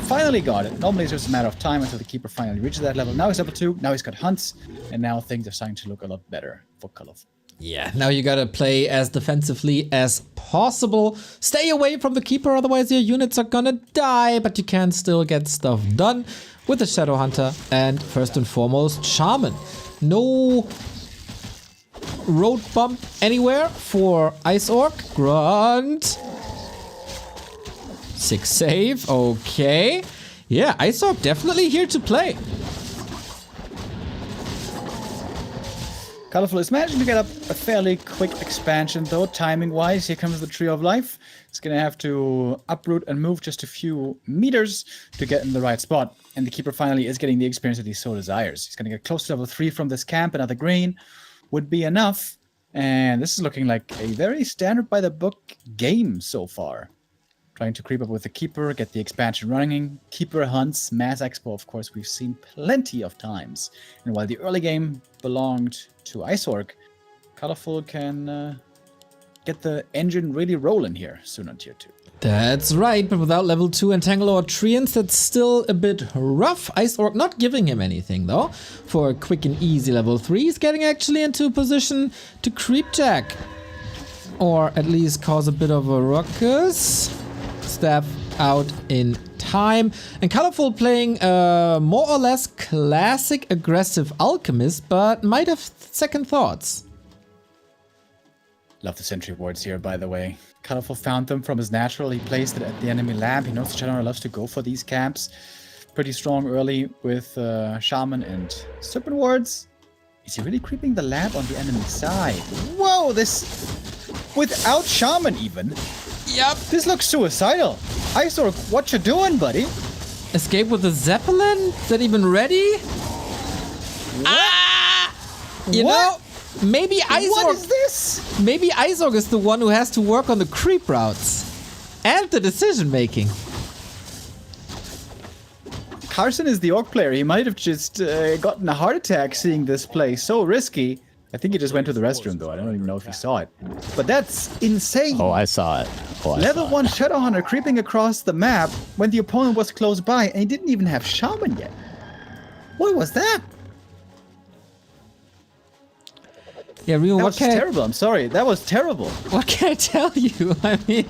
Speaker 3: finally got it. Normally it's just a matter of time until the Keeper finally reaches that level. Now he's level 2, now he's got hunts, and now things are starting to look a lot better for Colorful.
Speaker 2: Yeah, now you gotta play as defensively as possible. Stay away from the Keeper, otherwise your units are gonna die, but you can still get stuff done with the Shadow Hunter and first and foremost, Shaman. No road bump anywhere for Ice Orc. Grunt. 6 save, okay. Yeah, Ice Orc definitely here to play.
Speaker 3: Colorful is managing to get up a fairly quick expansion, though, timing-wise. Here comes the Tree of Life. It's going to have to uproot and move just a few meters to get in the right spot. And the Keeper finally is getting the experience that he so desires. He's going to get close to level 3 from this camp. Another green would be enough. And this is looking like a very standard-by-the-book game so far. Trying to creep up with the Keeper, get the expansion running. Keeper hunts, Mass Expo, of course, we've seen plenty of times. And while the early game belonged to Iceorg, Colorful can get the engine really rolling here soon on tier 2.
Speaker 2: That's right, but without level 2 Entangle or Treants, that's still a bit rough. Iceorg not giving him anything, though. For a quick and easy level 3, he's getting actually into a position to creep jack. Or at least cause a bit of a ruckus. Staff out in time. And Colorful playing more or less classic aggressive Alchemist, but might have second thoughts.
Speaker 3: Love the sentry wards here, by the way. Colorful found them from his natural. He placed it at the enemy lab. He knows the Shadowrunner loves to go for these camps. Pretty strong early with Shaman and Serpent wards. Is he really creeping the lab on the enemy side? Whoa, this... without Shaman even.
Speaker 2: Yep.
Speaker 3: This looks suicidal. Iceorg, what you doing, buddy?
Speaker 2: Escape with the Zeppelin? Is that even ready? You know, maybe Iceorg...
Speaker 3: What is this?
Speaker 2: Maybe Iceorg is the one who has to work on the creep routes. And the decision making.
Speaker 3: Carson is the Orc player. He might have just gotten a heart attack seeing this play. So risky. I think he just went to the restroom, though. I don't even know if he saw it. But that's insane.
Speaker 4: Oh, I saw it.
Speaker 3: Level 1 Shadowhunter creeping across the map when the opponent was close by, and he didn't even have Shaman yet. What was that?
Speaker 2: Yeah, Rio,
Speaker 3: That
Speaker 2: what
Speaker 3: was
Speaker 2: can
Speaker 3: terrible. I'm sorry. That was terrible.
Speaker 2: what can I tell you? I mean,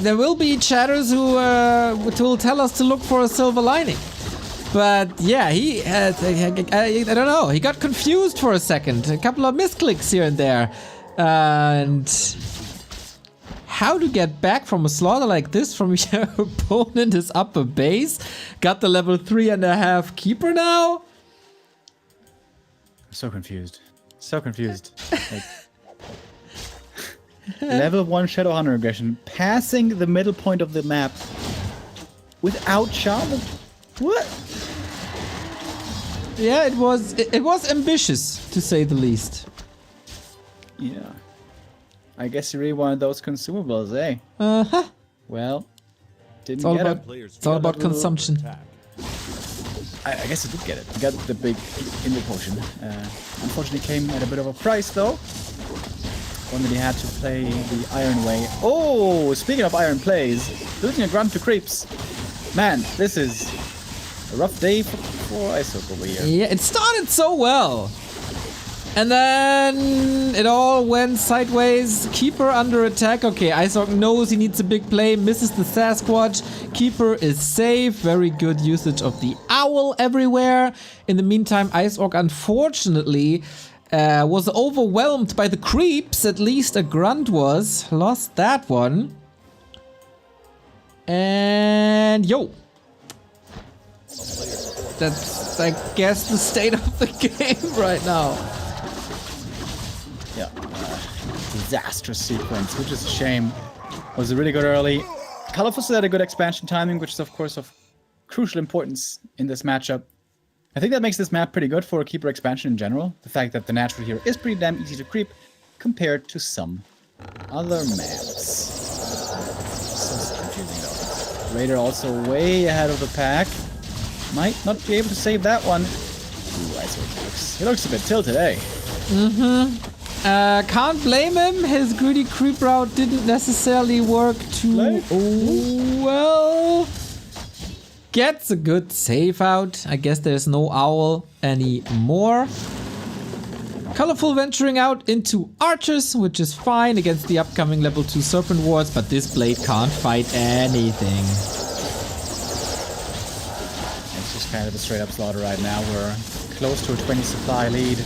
Speaker 2: there will be chatters who will tell us to look for a silver lining. But yeah, he I don't know. He got confused for a second. A couple of misclicks here and there. And how to get back from a slaughter like this from your opponent is upper base. Got the level 3.5 Keeper now.
Speaker 3: So confused. So confused. Like, level 1 Shadowhunter aggression, passing the middle point of the map without Shaman. What?
Speaker 2: Yeah, it was ambitious, to say the least.
Speaker 3: Yeah. I guess you really wanted those consumables, eh?
Speaker 2: Uh-huh.
Speaker 3: Well, didn't
Speaker 2: It's all
Speaker 3: get
Speaker 2: about,
Speaker 3: them.
Speaker 2: it's all about consumption.
Speaker 3: I guess he did get it. He got the big Invo potion. Unfortunately came at a bit of a price, though. One that he had to play the Iron way. Oh, speaking of Iron plays, losing a grunt to creeps. Man, this is a rough day for Iceorg over here.
Speaker 2: Yeah, it started so well. And then it all went sideways. Keeper under attack. Okay, Iceorg knows he needs a big play. Misses the Sasquatch. Keeper is safe. Very good usage of the Owl everywhere. In the meantime, Iceorg unfortunately was overwhelmed by the creeps. At least a grunt was. Lost that one. And yo. That's, I guess, the state of the game right now.
Speaker 3: Yeah. Disastrous sequence, which is a shame. Was really good early. Colorful still had a good expansion timing, which is, of course, of crucial importance in this matchup. I think that makes this map pretty good for a Keeper expansion in general. The fact that the natural here is pretty damn easy to creep compared to some other maps. So confusing, though. Raider also way ahead of the pack. Might not be able to save that one. Ooh, he looks a bit tilted, eh?
Speaker 2: Can't blame him. His greedy creep route didn't necessarily work too well. Gets a good save out. I guess there's no Owl anymore. Colorful venturing out into Archers, which is fine against the upcoming level 2 Serpent Wards, but this blade can't fight anything.
Speaker 3: It's just kind of a straight up slaughter right now. We're close to a 20 supply lead.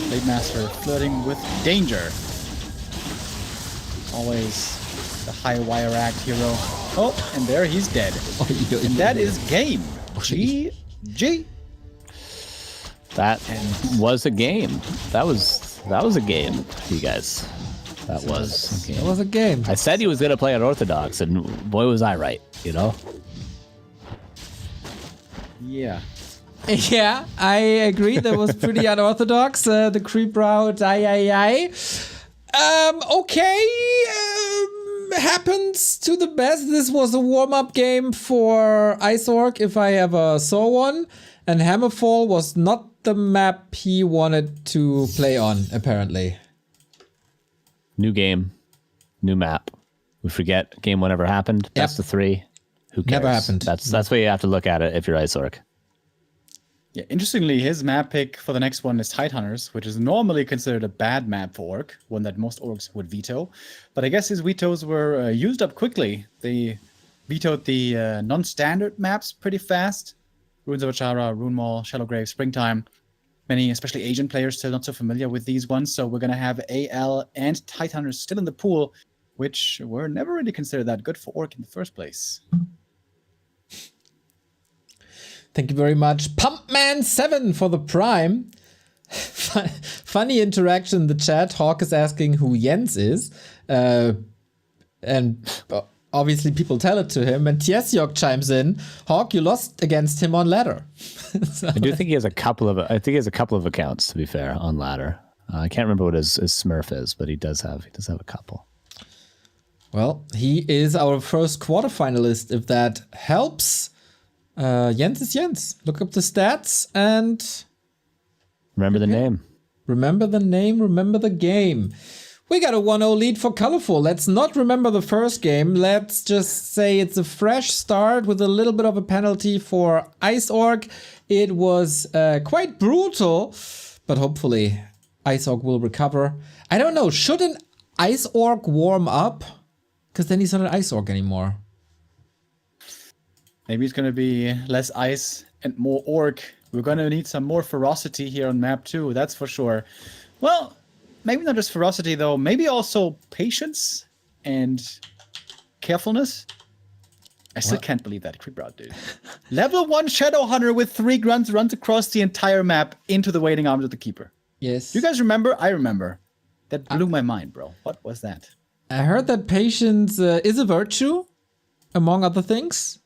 Speaker 3: Blade Master flirting with danger. Always the high wire act hero. Oh, and there he's dead. And that is game. GG.
Speaker 4: That was a game. That was a game, you guys. That was a game.
Speaker 2: It was a game.
Speaker 4: I said he was going to play unorthodox, and boy, was I right, you know?
Speaker 3: Yeah.
Speaker 2: Yeah, I agree. That was pretty unorthodox. The creep route, aye. Okay, happens to the best. This was a warm-up game for Ice Orc, if I ever saw one. And Hammerfall was not the map he wanted to play on, apparently.
Speaker 4: New game, new map. We forget game one ever happened. Best of 3. Who cares?
Speaker 2: Never happened.
Speaker 4: That's where you have to look at it if you're Ice Orc.
Speaker 3: Yeah, interestingly, his map pick for the next one is Tidehunters, which is normally considered a bad map for Orc, one that most Orcs would veto. But I guess his vetoes were used up quickly. They vetoed the non-standard maps pretty fast. Ruins of Achara, Rune Mall, Shadowgrave, Springtime. Many, especially Asian players, still not so familiar with these ones. So we're going to have AL and Tidehunters still in the pool, which were never really considered that good for Orc in the first place.
Speaker 2: Thank you very much, Pumpman7 for the Prime. Funny interaction in the chat. Hawk is asking who Jens is. And obviously people tell it to him. And Tiesiok chimes in, Hawk, you lost against him on ladder. So,
Speaker 4: I do think he has a couple of accounts, to be fair, on ladder. I can't remember what his Smurf is, but he does have a couple.
Speaker 2: well, he is our first quarterfinalist, if that helps. Jens is Jens. Look up the stats and
Speaker 4: Remember the name.
Speaker 2: remember the name, remember the game. We got a 1-0 lead for Colorful. Let's not remember the first game. Let's just say it's a fresh start with a little bit of a penalty for Ice Orc. It was quite brutal, but hopefully Ice Orc will recover. I don't know, should an Ice Orc warm up? Because then he's not an Ice Orc anymore.
Speaker 3: Maybe it's going to be less ice and more orc. We're going to need some more ferocity here on map 2, that's for sure. Well, maybe not just ferocity, though. Maybe also patience and carefulness. I still can't believe that creep route, dude. Level 1 Shadow Hunter with 3 grunts runs across the entire map into the waiting arms of the Keeper.
Speaker 2: Yes.
Speaker 3: You guys remember? I remember. That blew my mind, bro. What was that?
Speaker 2: I heard that patience is a virtue, among other things.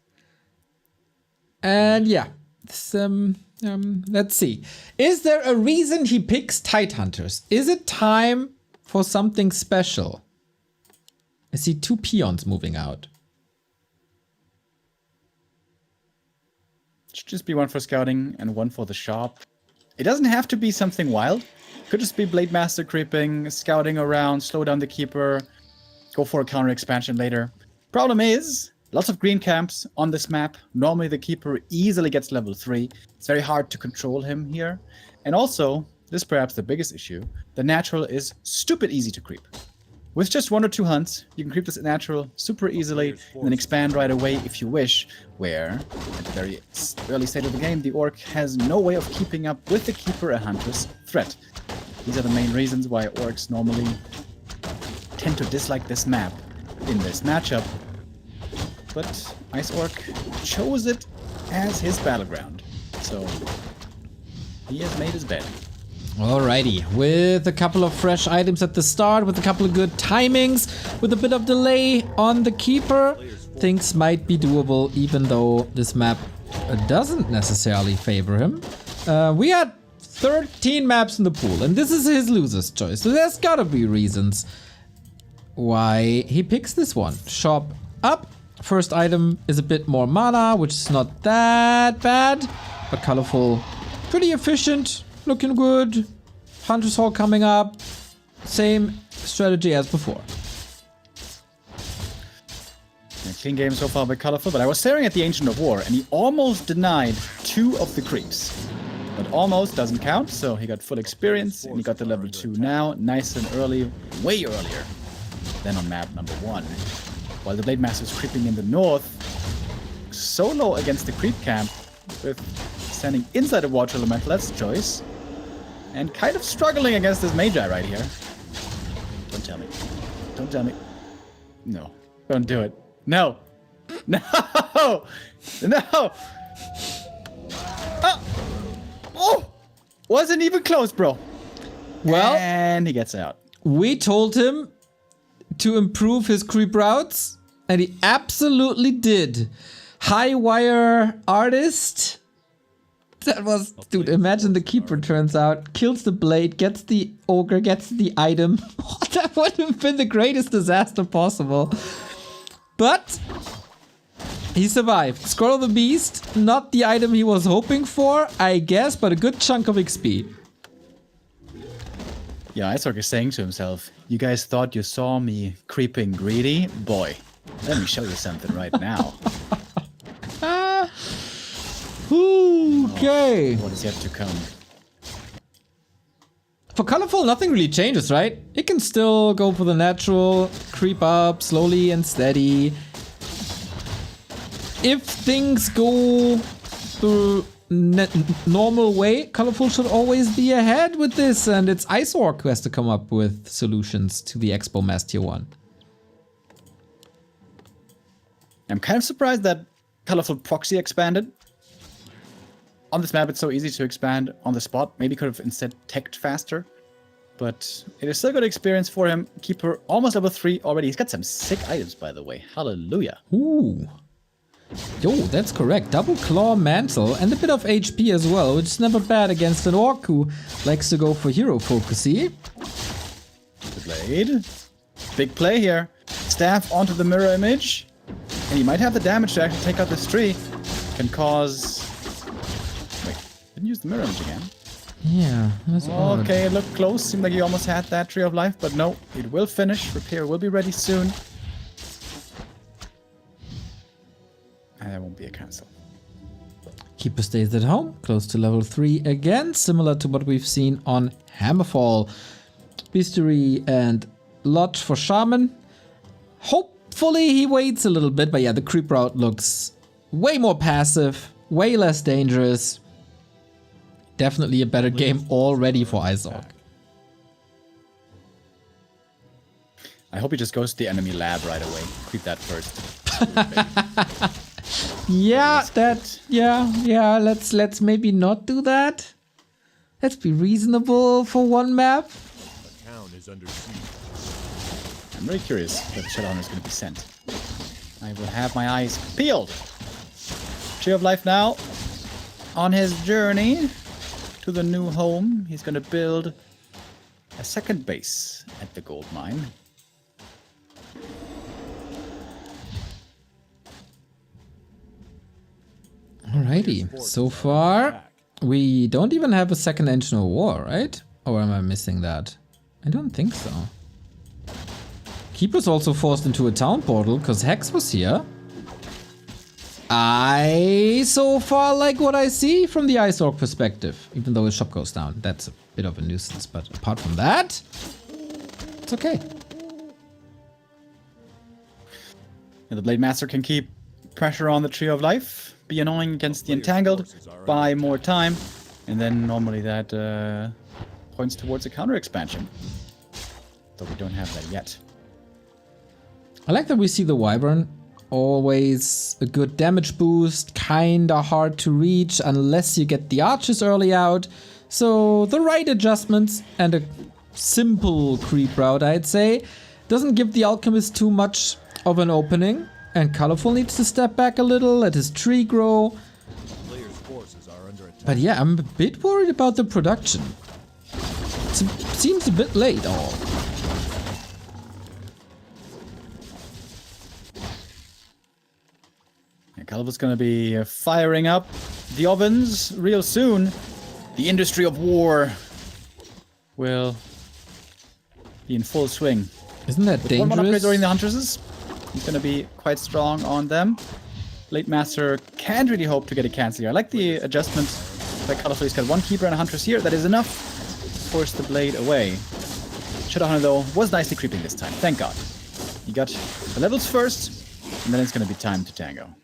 Speaker 2: And yeah, let's see. Is there a reason he picks Tidehunters? Is it time for something special? I see 2 peons moving out.
Speaker 3: Should just be one for scouting and one for the shop. It doesn't have to be something wild. Could just be Blade Master creeping, scouting around, slow down the Keeper, go for a counter expansion later. Problem is, lots of green camps on this map. Normally the Keeper easily gets level 3. It's very hard to control him here. And also, this is perhaps the biggest issue, the natural is stupid easy to creep. With just 1 or 2 hunts, you can creep this natural super easily and then expand right away if you wish, where, at the very early stage of the game, the Orc has no way of keeping up with the Keeper and Huntress threat. These are the main reasons why Orcs normally tend to dislike this map in this matchup. But Ice Orc chose it as his battleground. So he has made his bed.
Speaker 2: Alrighty, with a couple of fresh items at the start, with a couple of good timings, with a bit of delay on the Keeper, things might be doable, even though this map doesn't necessarily favor him. We had 13 maps in the pool, and this is his loser's choice, so there's gotta be reasons why he picks this one. Shop up. First item is a bit more mana, which is not that bad, but colorful, pretty efficient, looking good. Hunter's Hall coming up. Same strategy as before.
Speaker 3: A clean game so far by Colorful, but I was staring at the Ancient of War, and he almost denied 2 of the creeps. But almost doesn't count, so he got full experience, and he got the level 2 now, nice and early, way earlier than on map number 1. While the Blade Master is creeping in the north, solo against the creep camp, with standing inside a Watch Elemental, that's choice. And kind of struggling against this Magi right here. Don't tell me. Don't tell me. No. Don't do it. No. No! No! Oh! Oh! Wasn't even close, bro.
Speaker 2: Well,
Speaker 3: And he gets out.
Speaker 2: we told him to improve his creep routes, and he absolutely did. High wire artist. That was, dude, imagine the keeper turns out, kills the blade, gets the ogre, gets the item. That would have been the greatest disaster possible. But he survived. Scroll of the Beast, not the item he was hoping for, I guess, but a good chunk of XP.
Speaker 3: Yeah, Isorg is saying to himself, you guys thought you saw me creeping greedy? Boy, let me show you something right now.
Speaker 2: Okay.
Speaker 3: What is yet to come?
Speaker 2: For Colorful, nothing really changes, right? It can still go for the natural, creep up slowly and steady. If things go the normal way, Colorful should always be ahead with this, and it's Isorg who has to come up with solutions to the Expo Mass Tier 1.
Speaker 3: I'm kind of surprised that Colorful Proxy expanded. On this map, it's so easy to expand on the spot. Maybe could have instead teched faster. But it is still good experience for him. Keeper almost level 3 already. He's got some sick items, by the way. Hallelujah.
Speaker 2: Ooh. Yo, that's correct. Double Claw Mantle and a bit of HP as well, which is never bad against an Orc who likes to go for hero focusy.
Speaker 3: The blade. Big play here. Staff onto the mirror image. And he might have the damage to actually take out this tree. Can cause... Wait, didn't use the mirror image again.
Speaker 2: Yeah, that's odd.
Speaker 3: Okay, it looked close. Seemed like he almost had that Tree of Life, but no. It will finish. Repair will be ready soon. And that won't be a cancel.
Speaker 2: Keeper stays at home, close to level 3 again, similar to what we've seen on Hammerfall. Beastery and Lodge for Shaman. Hopefully he waits a little bit, but yeah, the creep route looks way more passive, way less dangerous. Definitely a better game already for Isorg.
Speaker 3: I hope he just goes to the enemy lab right away. Creep that first.
Speaker 2: Yeah, let's maybe not do that. Let's be reasonable for one map.
Speaker 3: I'm very curious where the Shadowhunter is going to be sent. I will have my eyes peeled. Tree of Life now. On his journey to the new home, he's going to build a second base at the gold mine.
Speaker 2: Alrighty, so far we don't even have a second engine of war, right? Or am I missing that? I don't think so. Keeper's also forced into a town portal because Hex was here. I so far like what I see from the Isorg perspective, even though his shop goes down. That's a bit of a nuisance, but apart from that, it's okay.
Speaker 3: And the Blade Master can keep pressure on the Tree of Life, be annoying against the Entangled, buy more time, and then normally that points towards a counter expansion. Though we don't have that yet.
Speaker 2: I like that we see the Wyvern. Always a good damage boost, kinda hard to reach unless you get the archers early out. So the right adjustments and a simple creep route, I'd say. Doesn't give the alchemist too much of an opening. And Colorful needs to step back a little, let his tree grow. But yeah, I'm a bit worried about the production. Seems a bit late all.
Speaker 3: Calva's going to be firing up the ovens real soon. The industry of war will be in full swing.
Speaker 2: Isn't that
Speaker 3: With one upgrade
Speaker 2: dangerous?
Speaker 3: during the Huntresses, he's going to be quite strong on them. Blade Master can't really hope to get a cancel here. I like the adjustment by Colorful. He's got one Keeper and a Huntress here. That is enough to force the Blade away. Shadowhunter, though, was nicely creeping this time. Thank God. He got the levels first, and then it's going to be time to tango.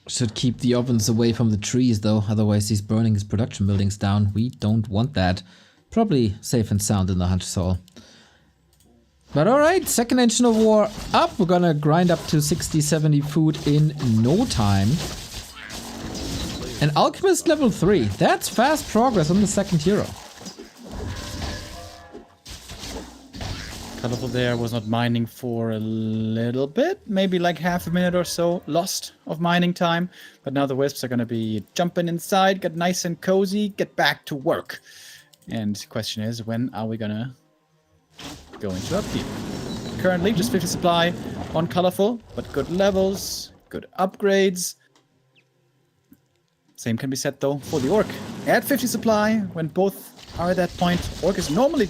Speaker 2: Should keep the ovens away from the trees though, otherwise he's burning his production buildings down. We don't want that. Probably safe and sound in the Hunter's Hall. But alright, second engine of war up. We're gonna grind up to 60-70 food in no time. An Alchemist level 3. That's fast progress on the second hero.
Speaker 3: Colorful there was not mining for a little bit, maybe like half a minute or so lost of mining time. But now the Wisps are going to be jumping inside, get nice and cozy, get back to work. And the question is, when are we going to go into upkeep? Currently, just 50 supply on Colorful, but good levels, good upgrades. Same can be said, though, for the Orc. At 50 supply, when both are at that point, Orc is normally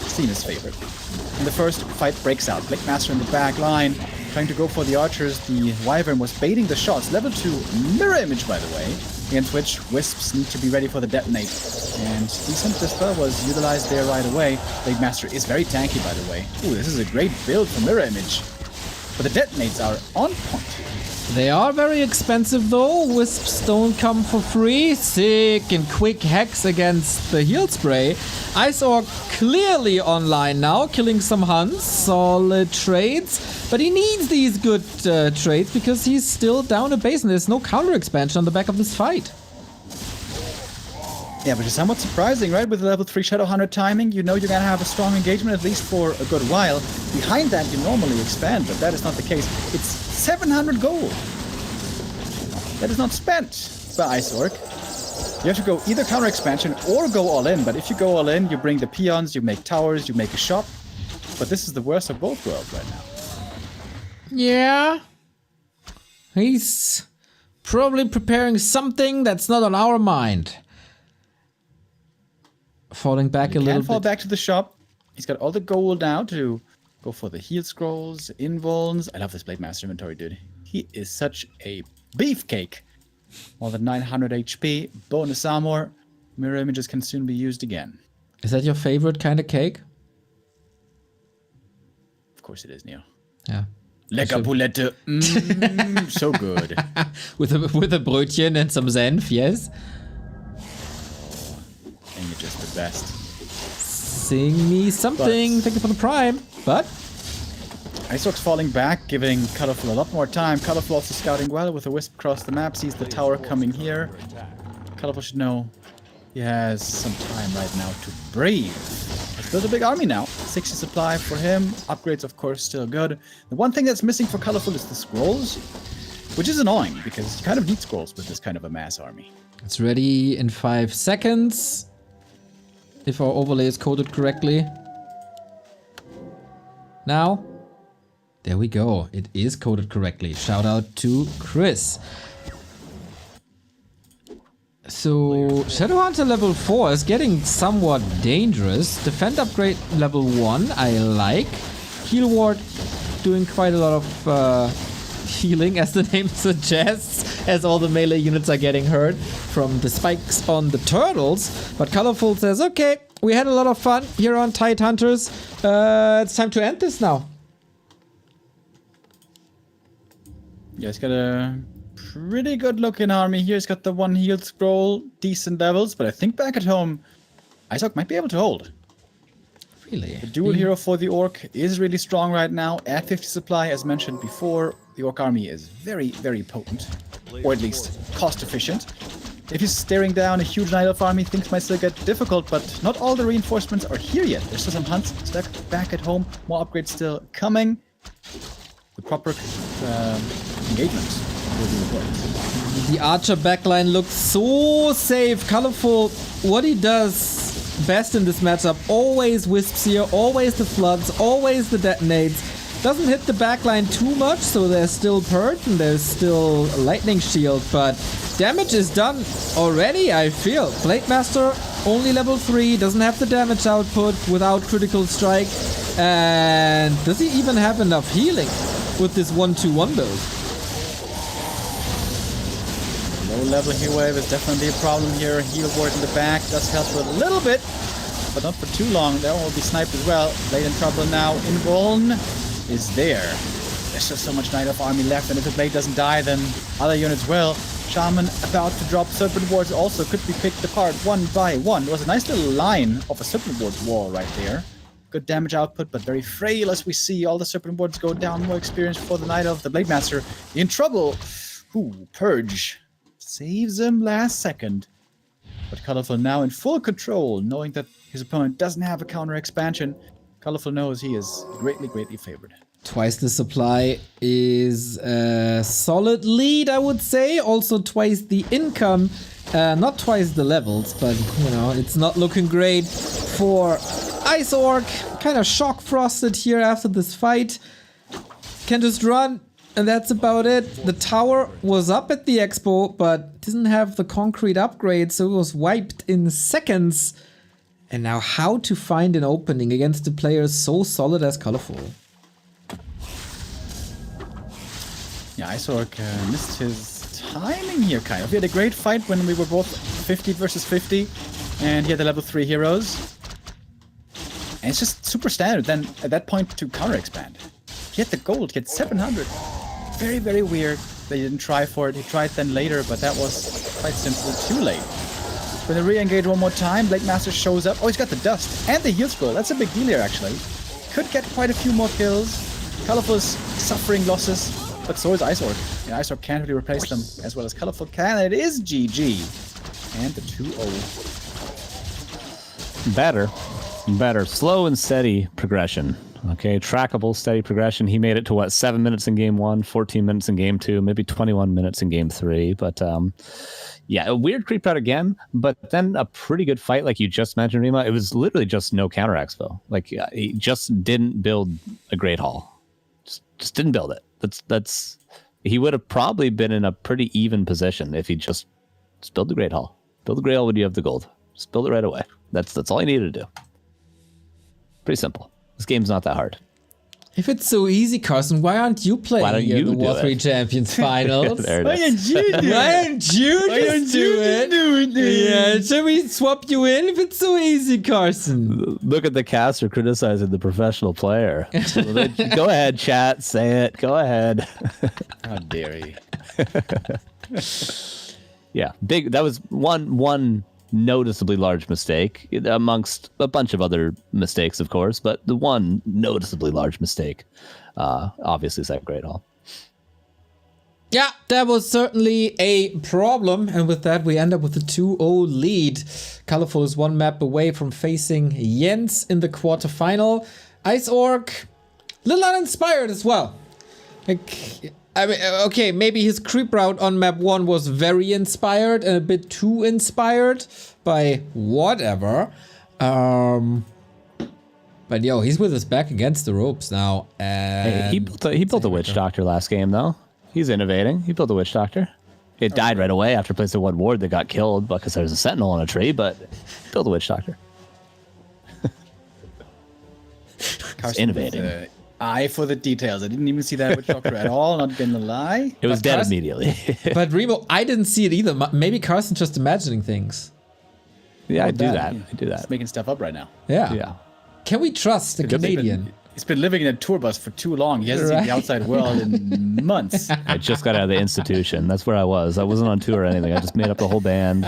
Speaker 3: seen as favored. And the first fight breaks out. Blade Master in the back line, trying to go for the archers. The Wyvern was baiting the shots. Level 2 mirror image, by the way, against which Wisps need to be ready for the detonate. And decent dispel was utilized there right away. Blade Master is very tanky, by the way. Ooh, this is a great build for mirror image. But the detonates are on point.
Speaker 2: They are very expensive though. Wisps don't come for free. Sick and quick hacks against the heal spray. Ice Orc clearly online now, killing some hunts. Solid trades. But he needs these good trades because he's still down a base and there's no counter expansion on the back of this fight.
Speaker 3: Yeah, which is somewhat surprising, right? With the level 3 Shadowhunter timing, you know you're gonna have a strong engagement at least for a good while. Behind that, you normally expand, but that is not the case. It's 700 gold. That is not spent by Ice Orc. You have to go either counter expansion or go all in, but if you go all in, you bring the peons, you make towers, you make a shop. But this is the worst of both worlds right now.
Speaker 2: Yeah. He's probably preparing something that's not on our mind. Falling back a little bit.
Speaker 3: Fall back to the shop. He's got all the gold now to go for the heal scrolls, invulns. I love this Blade Master inventory, dude. He is such a beefcake. More than 900 HP, bonus armor. Mirror images can soon be used again.
Speaker 2: Is that your favorite kind of cake?
Speaker 3: Of course it is, Neo.
Speaker 2: Yeah.
Speaker 3: Lecker Poulette. So good.
Speaker 2: with a Brötchen and some Senf, yes.
Speaker 3: And you're just the best.
Speaker 2: Sing me something. Thank you for the prime. But
Speaker 3: Ice Orc's falling back, giving Colorful a lot more time. Colorful also scouting well with a wisp across the map. Sees the tower coming here. Colorful should know he has some time right now to breathe. He's built a big army now. 60 supply for him. Upgrades, of course, still good. The one thing that's missing for Colorful is the scrolls, which is annoying because you kind of need scrolls with this kind of a mass army.
Speaker 2: it's ready in 5 seconds. If our overlay is coded correctly. Now. There we go. It is coded correctly. Shout out to Chris. So, Shadowhunter level 4 is getting somewhat dangerous. Defend upgrade level 1, I like. Heal Ward doing quite a lot of healing, as the name suggests, as all the melee units are getting hurt from the spikes on the turtles. But Colorful says, okay, we had a lot of fun here on Tide Hunters. It's time to end this now.
Speaker 3: Yeah, he's got a pretty good looking army here. He's got the one heal scroll, decent levels, but I think back at home, Ice Orc might be able to hold.
Speaker 2: Really?
Speaker 3: The dual hero for the Orc is really strong right now. At 50 supply, as mentioned before, the Orc army is very, very potent, or at least cost efficient. If he's staring down a huge Night Elf army, things might still get difficult, but not all the reinforcements are here yet. There's still some hunts stuck back at home, more upgrades still coming. The proper engagement will be important.
Speaker 2: The Archer backline looks so safe. Colorful, what he does best in this matchup, always Wisps here, always the Floods, always the Detonates. Doesn't hit the backline too much, so there's still Purge and there's still Lightning Shield, but damage is done already, I feel. Blade Master, only level 3, doesn't have the damage output without Critical Strike. And does he even have enough healing with this 1-2-1 build?
Speaker 3: Low level heal wave is definitely a problem here. Heal ward in the back does help a little bit, but not for too long. That one will be sniped as well. Blade in trouble now. Invuln is there. There's just so much Night Elf army left, and if the Blade doesn't die, then other units will. Shaman about to drop Serpent Wards also could be picked apart one by one. There was a nice little line of a Serpent Wards wall right there. Good damage output, but very frail as we see. All the Serpent Wards go down. More experience for the Night Elf. The Blade Master in trouble. Ooh, Purge. saves him last second. But Colorful now in full control, knowing that his opponent doesn't have a counter expansion. Colorful knows he is greatly, greatly favored.
Speaker 2: Twice the supply is a solid lead, I would say. Also twice the income. Not twice the levels, but, you know, it's not looking great for Ice Orc. Kind of shock frosted here after this fight. Can just run, and that's about it. The tower was up at the expo, but didn't have the concrete upgrade, so it was wiped in seconds. And now how to find an opening against a player so solid as Colorful?
Speaker 3: Yeah, Ice Orc missed his timing here, kind of. We had a great fight when we were both 50 versus 50, and he had the level 3 heroes. And it's just super standard then at that point to counter expand. He had the gold, he had 700. Very, very weird that he didn't try for it. He tried then later, but that was quite simply too late. When they re-engage one more time, Blade Master shows up. Oh, he's got the dust and the heal scroll. That's a big deal here, actually. Could get quite a few more kills. Colorful is suffering losses, but so is Ice Orc. And Ice Orc can't really replace them as well as Colorful can. It is GG. And the 2-0.
Speaker 4: Better. Slow and steady progression. Okay, trackable, steady progression. He made it to, what, 7 minutes in game 1, 14 minutes in game 2, maybe 21 minutes in game 3. But, yeah, a weird creep out again, but then a pretty good fight like you just mentioned, Rima. It was literally just no counter expo. Like, he just didn't build a Great Hall. Just didn't build it. That's he would have probably been in a pretty even position if he just build the Great Hall. Build the Great Hall when you have the gold. Just build it right away. That's all you needed to do. Pretty simple. This game's not that hard.
Speaker 2: If it's so easy, Carson, why aren't you playing in the W3Champions finals?
Speaker 4: There it
Speaker 3: Why
Speaker 4: is.
Speaker 3: didn't you do it?
Speaker 2: Why don't you just do it? Yeah, should we swap you in if it's so easy, Carson?
Speaker 4: Look at the caster criticizing the professional player. Go ahead, chat. Say it. Go ahead.
Speaker 3: How dare he?
Speaker 4: Yeah, big. That was one noticeably large mistake amongst a bunch of other mistakes, of course, but the one noticeably large mistake, obviously, is that Great Hall.
Speaker 2: Yeah, that was certainly a problem. And with that, we end up with a 2-0 lead. Colorful is one map away from facing Jens in the quarterfinal. Ice Orc, little uninspired as well. Like, I mean, okay, maybe his creep route on map 1 was very inspired and a bit too inspired by whatever. But yo, he's with us back against the ropes now. And
Speaker 4: Hey, he built a Witch Doctor last game, though. He's innovating. He built a Witch Doctor. It died right away after placing one ward that got killed because there was a Sentinel on a tree, but built a Witch Doctor.
Speaker 3: Carson
Speaker 4: innovating.
Speaker 3: with, eye for the details. I didn't even see that Witch Doctor at all, not gonna lie.
Speaker 4: It was
Speaker 2: But
Speaker 4: dead
Speaker 2: Carson-
Speaker 4: immediately.
Speaker 2: But Remo, I didn't see it either. Maybe Carson's just imagining things.
Speaker 4: Yeah, I do
Speaker 3: Bad.
Speaker 4: that. I do
Speaker 3: He's
Speaker 4: that.
Speaker 3: making stuff up right now.
Speaker 2: Yeah.
Speaker 4: Yeah.
Speaker 2: Can we trust the Canadian?
Speaker 3: He's been living in a tour bus for too long. He hasn't seen
Speaker 2: Right.
Speaker 3: the outside world in months.
Speaker 4: I just got out of the institution. That's where I was. I wasn't on tour or anything. I just made up the whole band.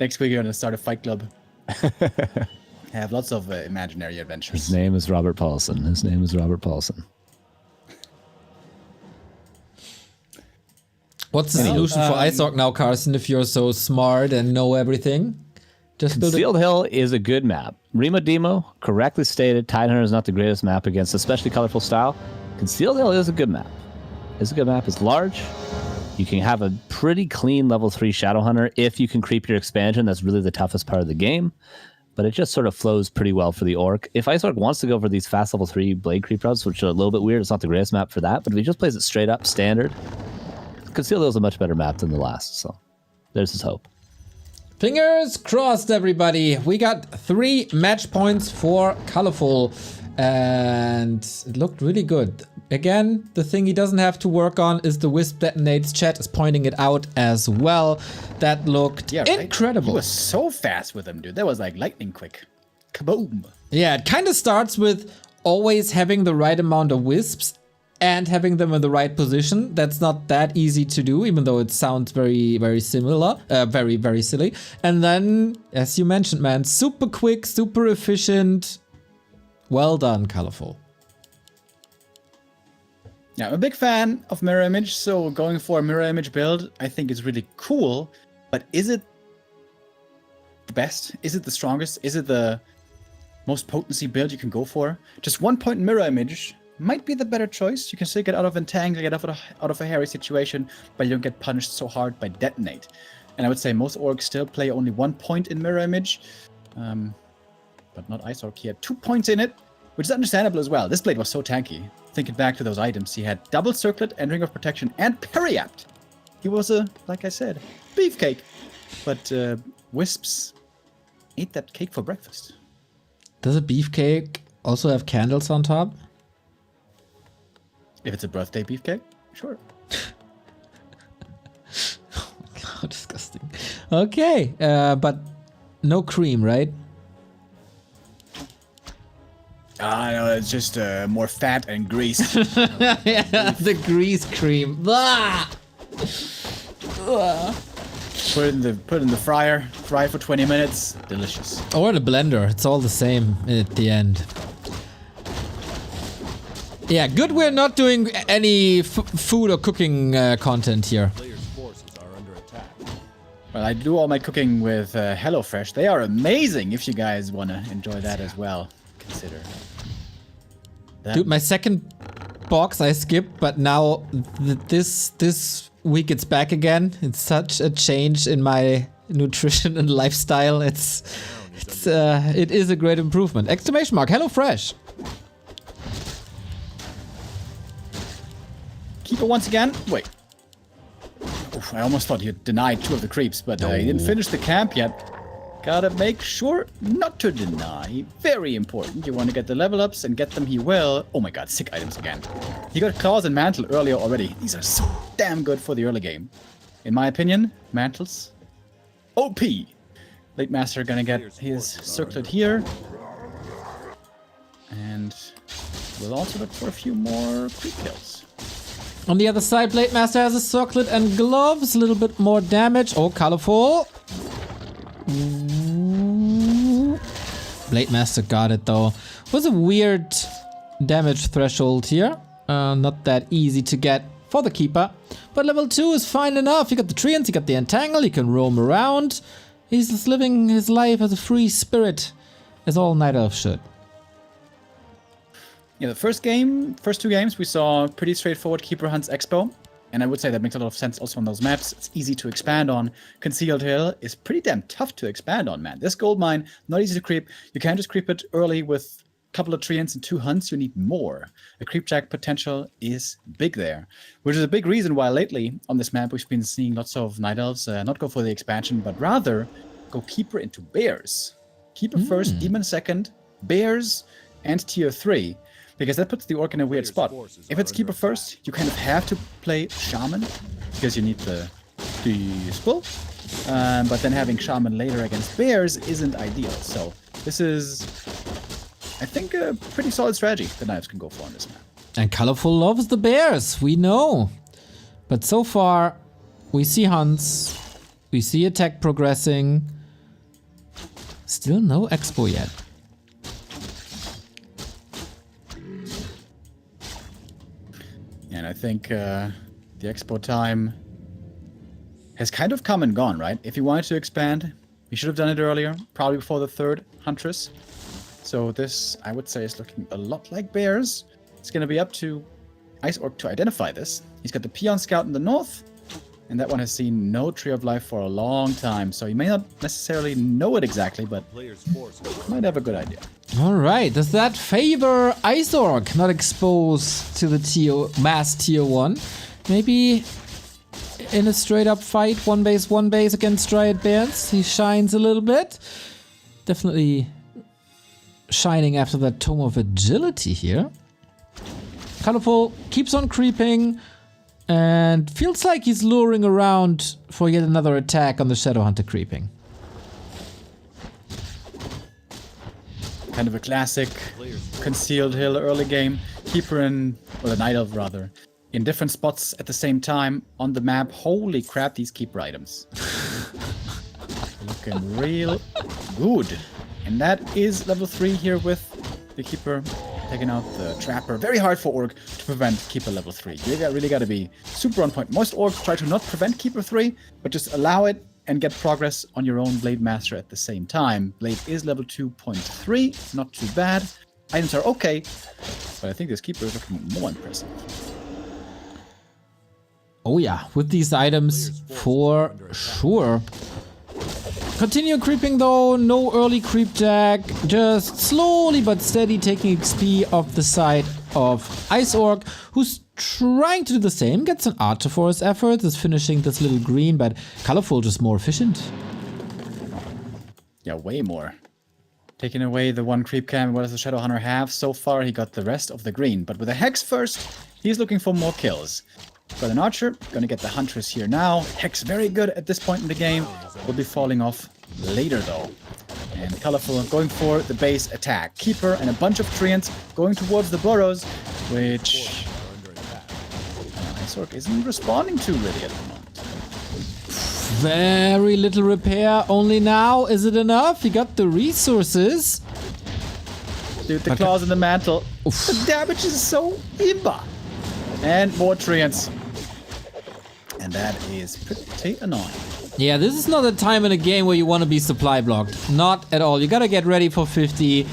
Speaker 3: Next week, you're gonna start a fight club. Have lots of imaginary adventures.
Speaker 4: His name is Robert Paulson.
Speaker 2: What's the solution for Ice Orc now, Carson, if you're so smart and know everything? Just build it.
Speaker 4: Concealed Hill is a good map. Remo Demo correctly stated Tidehunter is not the greatest map against especially colorful style. Concealed Hill is a good map. It's a good map. It's large. You can have a pretty clean level 3 Shadowhunter if you can creep your expansion. That's really the toughest part of the game. But it just sort of flows pretty well for the Orc. If Ice Orc wants to go for these fast level 3 Blade creep routes, which are a little bit weird, it's not the greatest map for that. But if he just plays it straight up, standard, Concealed Hill is a much better map than the last. So there's his hope.
Speaker 2: Fingers crossed, everybody. We got 3 match points for Colorful. And it looked really good. Again, the thing he doesn't have to work on is the Wisp detonates. Chat is pointing it out as well. That looked
Speaker 3: Yeah, right?
Speaker 2: incredible.
Speaker 3: He was so fast with him, dude. That was like lightning quick. Kaboom.
Speaker 2: Yeah, it kind of starts with always having the right amount of wisps and having them in the right position. That's not that easy to do, even though it sounds very, very similar, very, very silly. And then, as you mentioned, man, super quick, super efficient. Well done, Colorful.
Speaker 3: Yeah, I'm a big fan of mirror image, so going for a mirror image build, I think is really cool. But is it the best? Is it the strongest? Is it the most potency build you can go for? Just 1 point mirror image might be the better choice. You can still get out of entangle, get out of a hairy situation, but you don't get punished so hard by detonate. And I would say most orcs still play only 1 point in mirror image, but not Ice Orc. He had 2 points in it, which is understandable as well. This blade was so tanky. Thinking back to those items, he had double circlet and ring of protection and periapt. He was like I said, beefcake. But Wisps ate that cake for breakfast.
Speaker 2: Does a beefcake also have candles on top?
Speaker 3: If it's a birthday beefcake, sure.
Speaker 2: How disgusting. Okay, but no cream, right?
Speaker 3: No, it's just more fat and grease.
Speaker 2: Yeah, the grease cream. Blah!
Speaker 3: Put it in the fryer, fry for 20 minutes. Delicious.
Speaker 2: Or the blender. It's all the same at the end. Yeah, good we're not doing any food or cooking content here.
Speaker 3: Well, I do all my cooking with HelloFresh. They are amazing if you guys want to enjoy that as well. Consider. That.
Speaker 2: Dude, my second box I skipped, but now this week it's back again. It's such a change in my nutrition and lifestyle. It is a great improvement. Exclamation mark, HelloFresh.
Speaker 3: Keeper once again. Wait. Oof, I almost thought he had denied 2 of the creeps, but he didn't finish the camp yet. Gotta make sure not to deny. Very important. You want to get the level ups and get them he will. Oh my god, sick items again. He got Claws and Mantle earlier already. These are so damn good for the early game. In my opinion, Mantles. OP. Late Master gonna get his circlet here. And we'll also look for a few more creep kills.
Speaker 2: On the other side, Blade Master has a circlet and gloves. A little bit more damage. Oh, colorful. Blade Master got it though. Was a weird damage threshold here. Not that easy to get for the Keeper. But level 2 is fine enough. You got the Treants, you got the Entangle, he can roam around. He's just living his life as a free spirit, as all Night Elves should.
Speaker 3: Yeah, the first 2 games, we saw pretty straightforward Keeper Hunts Expo. And I would say that makes a lot of sense also on those maps. It's easy to expand on. Concealed Hill is pretty damn tough to expand on, man. This gold mine, not easy to creep. You can't just creep it early with a couple of Treants and 2 hunts. You need more. The creepjack potential is big there, which is a big reason why lately on this map we've been seeing lots of Night Elves not go for the expansion, but rather go Keeper into Bears. Keeper first, Demon second, Bears, and Tier 3. Because that puts the Orc in a weird spot. If it's Keeper first, you kind of have to play Shaman, because you need the skill. But then having Shaman later against Bears isn't ideal. So this is, I think, a pretty solid strategy the Knives can go for on this map.
Speaker 2: And Colorful loves the Bears, we know. But so far, we see hunts, we see attack progressing. Still no Expo yet.
Speaker 3: And I think the Expo time has kind of come and gone, right? If he wanted to expand, he should have done it earlier, probably before the 3rd Huntress. So this, I would say, is looking a lot like Bears. It's going to be up to Ice Orc to identify this. He's got the Peon Scout in the north, and that one has seen no Tree of Life for a long time. So he may not necessarily know it exactly, but might have a good idea.
Speaker 2: Alright, does that favor Ice Orc not exposed to the mass tier 1? Maybe in a straight up fight, 1 base against Dryad Bears, he shines a little bit. Definitely shining after that Tome of Agility here. Colorful keeps on creeping and feels like he's luring around for yet another attack on the Shadow Hunter creeping.
Speaker 3: Kind of a classic Concealed Hill early game. Keeper or the Night Elf rather, in different spots at the same time on the map. Holy crap, these Keeper items. Looking real good. And that is level 3 here with the Keeper taking out the Trapper. Very hard for Orc to prevent Keeper level 3. You really got to be super on point. Most Orcs try to not prevent Keeper 3, but just allow it and get progress on your own Blade Master at the same time. Blade is level 2.3, not too bad. Items are okay, but I think this Keeper is looking more impressive.
Speaker 2: Oh yeah, with these items, for sure. Continue creeping though, no early creep jack, just slowly but steady taking XP off the side of Ice Orc, who's trying to do the same, gets an Archer for his efforts, is finishing this little green, but Colorful just more efficient.
Speaker 3: Yeah, way more. Taking away the one creep cam, what does the Shadow Hunter have? So far he got the rest of the green, but with a Hex first, he's looking for more kills. Got an Archer, gonna get the Huntress here now. Hex very good at this point in the game, will be falling off later though. And Colorful going for the base attack. Keeper and a bunch of Treants going towards the burrows, which Ice Orc isn't responding to really at the moment.
Speaker 2: Very little repair, only now. Is it enough? He got the resources.
Speaker 3: Dude, the claws in the mantle.
Speaker 2: Oof.
Speaker 3: The damage is so imba. And more Treants. And that is pretty annoying.
Speaker 2: Yeah, this is not a time in a game where you want to be supply blocked. Not at all. You gotta get ready for 50.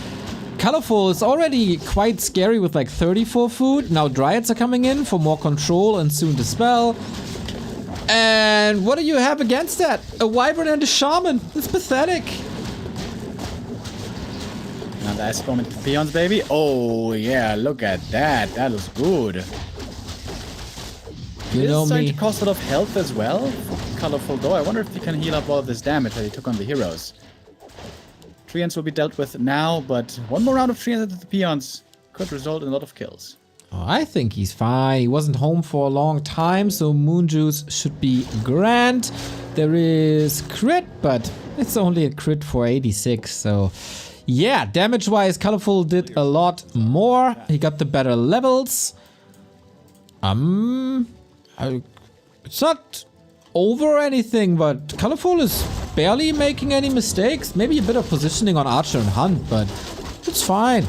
Speaker 2: Colorful is already quite scary with like 34 food. Now Dryads are coming in for more control and soon Dispel. And what do you have against that? A Wyvern and a Shaman. It's pathetic.
Speaker 3: Now that's moment for Peons, baby. Oh, yeah, look at that. That looks good.
Speaker 2: You know
Speaker 3: It's starting
Speaker 2: me.
Speaker 3: to cost a lot of health as well. Colorful though. I wonder if he can heal up all of this damage that he took on the heroes. Treants will be dealt with now, but one more round of Treants into the Peons could result in a lot of kills.
Speaker 2: Oh, I think he's fine. He wasn't home for a long time, so Moon Juice should be grand. There is crit, but it's only a crit for 86, so... Yeah, damage-wise, Colorful did a lot more. He got the better levels. It's not over anything, but Colorful is barely making any mistakes. Maybe a bit of positioning on Archer and Hunt, but it's fine.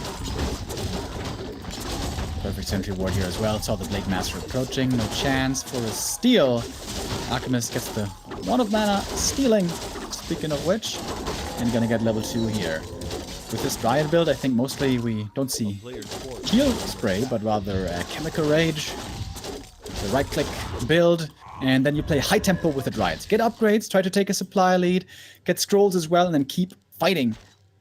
Speaker 3: Perfect sentry ward here as well. Saw the Blade Master approaching. No chance for a steal. Alchemist gets the 1 of mana stealing. Speaking of which, and gonna get level 2 here. With this Dryad build, I think mostly we don't see heal spray, but rather Chemical Rage, the right-click build, and then you play high tempo with the Dryads. Get upgrades, try to take a supply lead, get scrolls as well, and then keep fighting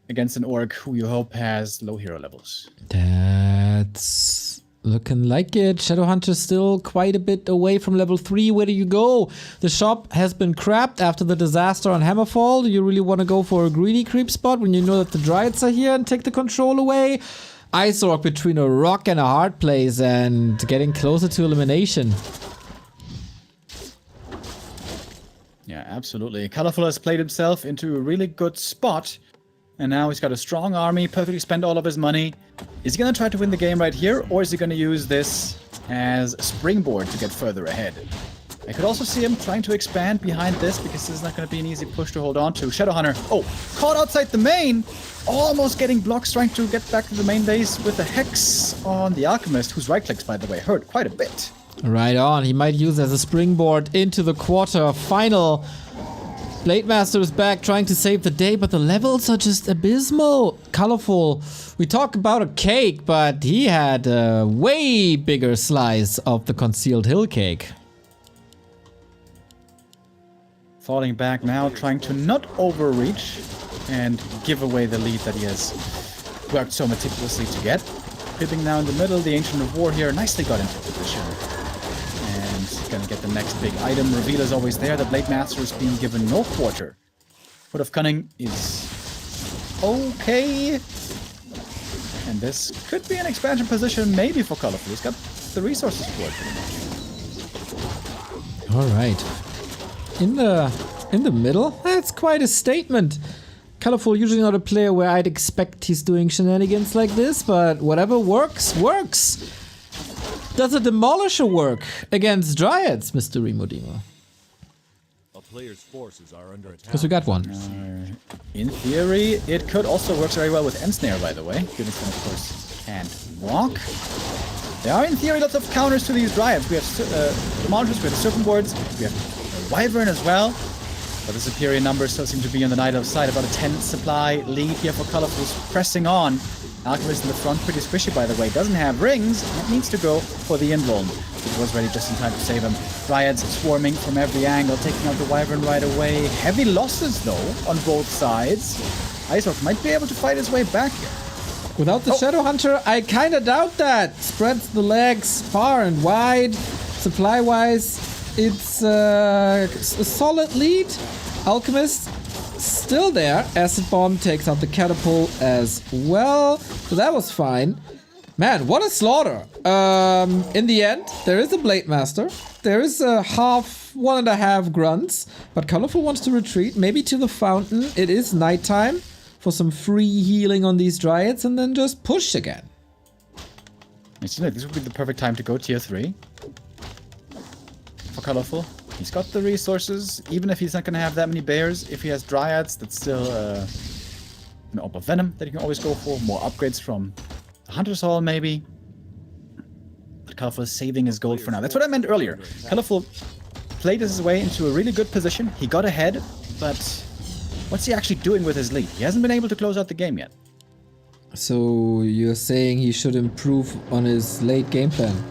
Speaker 3: against an Orc who you hope has low hero levels.
Speaker 2: That's looking like it. Shadowhunter still quite a bit away from level 3. Where do you go? The shop has been crapped after the disaster on Hammerfall. Do you really want to go for a greedy creep spot when you know that the Dryads are here and take the control away? Ice Orc between a rock and a hard place and getting closer to elimination.
Speaker 3: Yeah, absolutely. Colorful has played himself into a really good spot. And now he's got a strong army, perfectly spent all of his money. Is he going to try to win the game right here, or is he going to use this as a springboard to get further ahead? I could also see him trying to expand behind this, because this is not going to be an easy push to hold on to. Shadowhunter, oh, caught outside the main! Almost getting blocks, trying to get back to the main base with a Hex on the Alchemist, whose right clicks, by the way, hurt quite a bit.
Speaker 2: Right on. He might use as a springboard into the quarter final. Blade Master is back trying to save the day, but the levels are just abysmal. Colorful. We talk about a cake, but he had a way bigger slice of the concealed hill cake.
Speaker 3: Falling back now, trying to not overreach and give away the lead that he has worked so meticulously to get. Creeping now in the middle, the Ancient of War here nicely got into position. Gonna get the next big item. Reveal is always there. The Blade Master is being given no quarter. Foot of Cunning is okay. And this could be an expansion position maybe for Colorful. He's got the resources for it pretty much.
Speaker 2: Alright. In the middle? That's quite a statement. Colorful, usually not a player where I'd expect he's doing shenanigans like this, but whatever works, works. Does a Demolisher work against Dryads, Mr. Remodimo?
Speaker 6: A player's forces are under attack.
Speaker 2: Because we got one.
Speaker 3: In theory, it could also work very well with Ensnare, by the way. Given some, of course, can't walk. There are, in theory, lots of counters to these Dryads. We have Monsters, we have Serpent Wards, we have Wyvern as well. But the superior numbers still seem to be on the Night Side. About a 10 supply lead here for Colorful's pressing on. Alchemist in the front, pretty squishy by the way. Doesn't have rings, and needs to go for the Invuln. It was ready just in time to save him. Dryads swarming from every angle, taking out the Wyvern right away. Heavy losses though, on both sides. Iceorc might be able to fight his way back here.
Speaker 2: Without the Shadow Hunter, I kind of doubt that. Spreads the legs far and wide. Supply-wise, it's a solid lead. Alchemist still there. Acid Bomb takes out the Catapult as well. So that was fine. Man, what a slaughter. In the end, there is a Blade Master. There is a 1.5 grunts. But Colorful wants to retreat. Maybe to the fountain. It is nighttime for some free healing on these Dryads. And then just push again.
Speaker 3: It seems like this would be the perfect time to go tier 3. For Colorful. He's got the resources, even if he's not going to have that many bears. If he has Dryads, that's still an Orb of Venom that you can always go for. More upgrades from the Hunter's Hall, maybe. But Colorful is saving his gold for now. That's what I meant earlier. Colorful played his way into a really good position. He got ahead, but what's he actually doing with his lead? He hasn't been able to close out the game yet.
Speaker 2: So you're saying he should improve on his late game plan?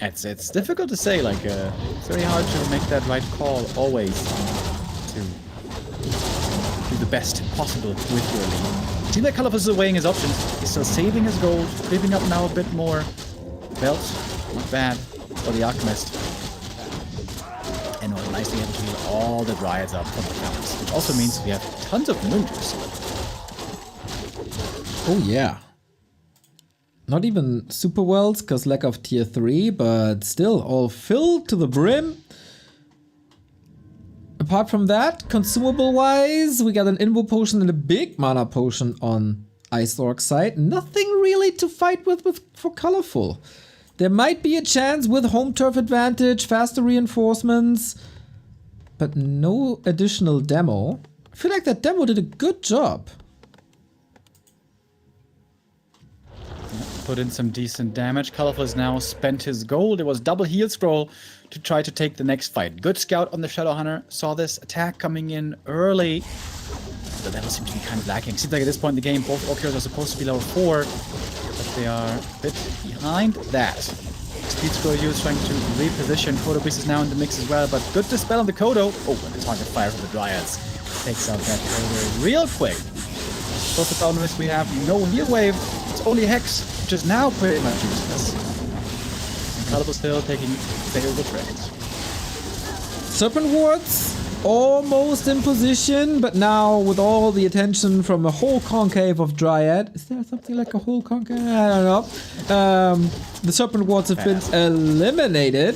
Speaker 3: It's difficult to say, like, it's very hard to make that right call always to do the best possible with your lead. It seems like Colorful is weighing his options. He's still saving his gold, creeping up now a bit more. Belt, not bad, for the Alchemist. And we're nicely able to heal all the Dryads up from the fountains, which also means we have tons of Mooners.
Speaker 2: Oh yeah. Not even super wells, because lack of tier 3, but still all filled to the brim. Apart from that, consumable-wise, we got an Invo Potion and a big mana potion on Iceorc's side. Nothing really to fight with for Colorful. There might be a chance with home turf advantage, faster reinforcements, but no additional demo. I feel like that demo did a good job.
Speaker 3: Put in some decent damage. Colorful has now spent his gold. It was double heal scroll to try to take the next fight. Good scout on the Shadow Hunter. Saw this attack coming in early. The level seems to be kind of lacking. Seems like at this point in the game, both Orc heroes are supposed to be level 4, but they are a bit behind that. Speed scroll use trying to reposition. Kodo Beast is now in the mix as well, but good dispel on the Kodo. Oh, and the target fire from the Dryads takes out that Kodo real quick. Both the Alchemist, we have no heal wave. It's only Hex, which is now pretty much useless. And Colorful still taking favorable trades.
Speaker 2: Serpent Wards almost in position, but now with all the attention from a whole concave of Dryad. Is there something like a whole concave? I don't know. The Serpent Wards have been eliminated.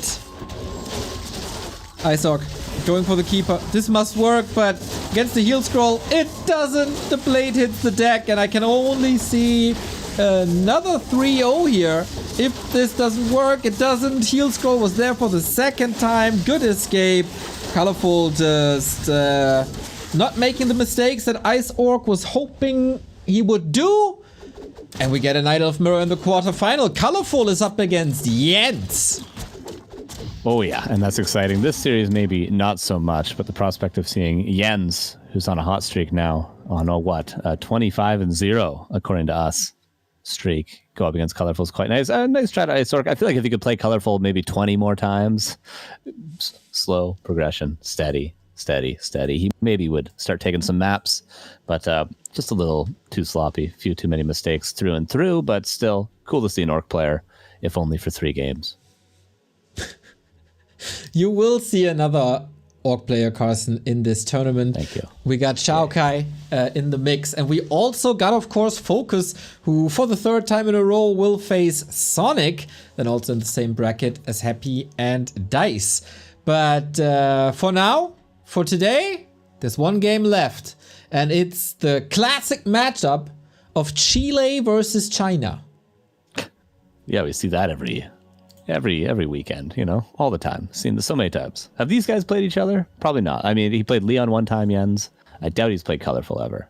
Speaker 2: Iceorc going for the Keeper. This must work, but against the heal scroll, it doesn't. The blade hits the deck, and I can only see another 3-0 here. If this doesn't work, it doesn't. Heal scroll was there for the second time. Good escape. Colorful just not making the mistakes that Iceorc was hoping he would do. And we get an Idol of Mirror in the quarterfinal. Colorful is up against Jens.
Speaker 4: Oh yeah, and that's exciting. This series maybe not so much, but the prospect of seeing Jens, who's on a hot streak now, on 25-0 according to us, streak, go up against Colorful is quite nice. Nice try to Iceorc. I feel like if you could play Colorful maybe 20 more times, slow progression, steady. He maybe would start taking some maps, but just a little too sloppy, few too many mistakes through and through, but still cool to see an Orc player, if only for 3 games.
Speaker 2: You will see another Orc player, Carson, in this tournament.
Speaker 4: Thank you.
Speaker 2: We got Xiaokai in the mix, and we also got, of course, Focus, who for the 3rd time in a row will face Sonic, then also in the same bracket as Happy and Dice. But for now, for today, there's one game left, and it's the classic matchup of Chile versus China.
Speaker 4: Yeah, we see that every weekend, you know, all the time. Seen this so many times. Have these guys played each other? Probably not. I mean, he played Leon one time, Jens. I doubt he's played Colorful ever.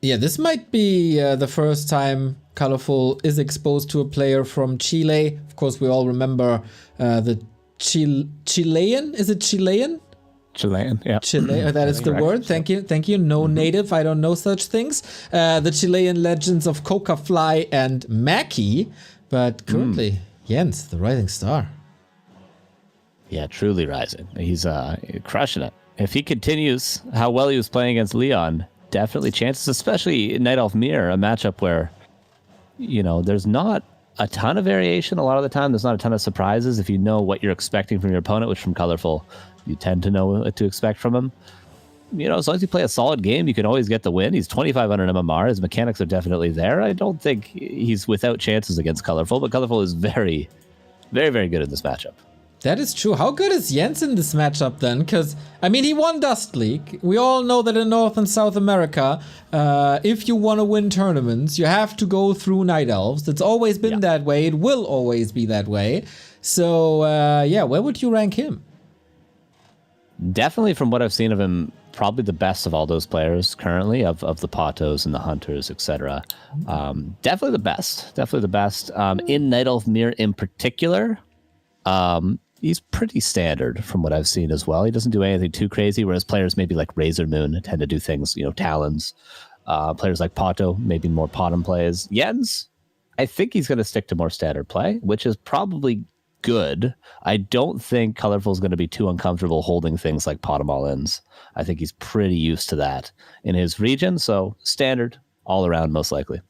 Speaker 2: Yeah, this might be the first time Colorful is exposed to a player from Chile. Of course, we all remember the Chilean. Is it Chilean?
Speaker 4: Chilean, yeah.
Speaker 2: Chile, that is the word. Thank you. No native, I don't know such things. The Chilean legends of Coca Fly and Mackie, but currently Jens, the rising star.
Speaker 4: Yeah, truly rising. He's crushing it. If he continues how well he was playing against Leon, definitely chances, especially Night Elf Mirror, a matchup where, there's not a ton of variation a lot of the time. There's not a ton of surprises. If you know what you're expecting from your opponent, which from Colorful, you tend to know what to expect from him. As long as you play a solid game, you can always get the win. He's 2,500 MMR. His mechanics are definitely there. I don't think he's without chances against Colorful, but Colorful is very, very, very good in this matchup.
Speaker 2: That is true. How good is Jens in this matchup then? Because, he won Dust League. We all know that in North and South America, if you want to win tournaments, you have to go through Night Elves. It's always been that way. It will always be that way. So, where would you rank him?
Speaker 4: Definitely from what I've seen of him, probably the best of all those players currently, of the Patos and the Hunters, etc. Definitely the best. In Night Elf Mirror in particular, he's pretty standard from what I've seen as well. He doesn't do anything too crazy, whereas players maybe like Razor Moon tend to do things, Talons. Players like Pato, maybe more Potom plays. Jens, I think he's going to stick to more standard play, which is probably good. I don't think Colorful is going to be too uncomfortable holding things like Potom all-ins. I think he's pretty used to that in his region, so standard all around most likely.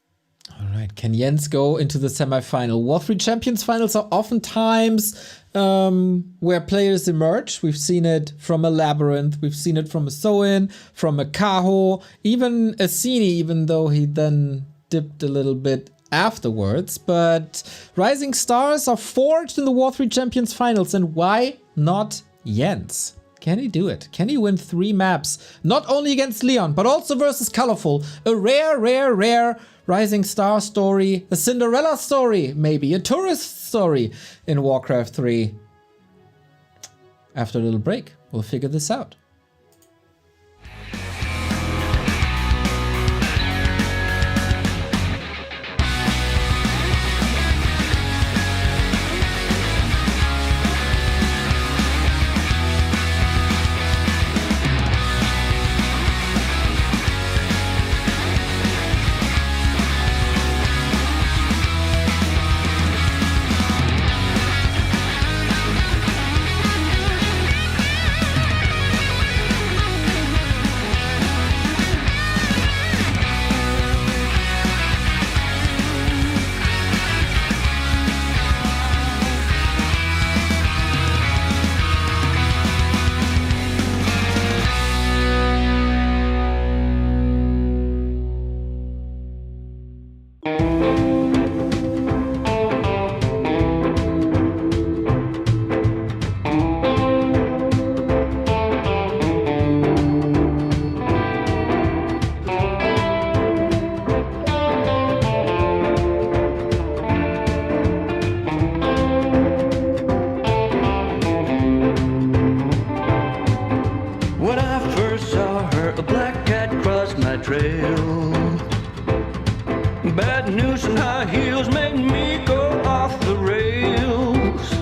Speaker 2: All right, can Jens go into the semifinal? W3Champions finals are oftentimes where players emerge. We've seen it from a Labyrinth, we've seen it from a Soin, from a Kaho, even a Cini, even though he then dipped a little bit afterwards. But rising stars are forged in the W3Champions finals, and why not Jens? Can he do it? Can he win 3 maps? Not only against Leon, but also versus Colorful. A rare rising star story, a Cinderella story, maybe a tourist story in Warcraft 3. After a little break, we'll figure this out.
Speaker 7: When I first saw her, a black cat crossed my trail. Bad news and high heels made me go off the rails.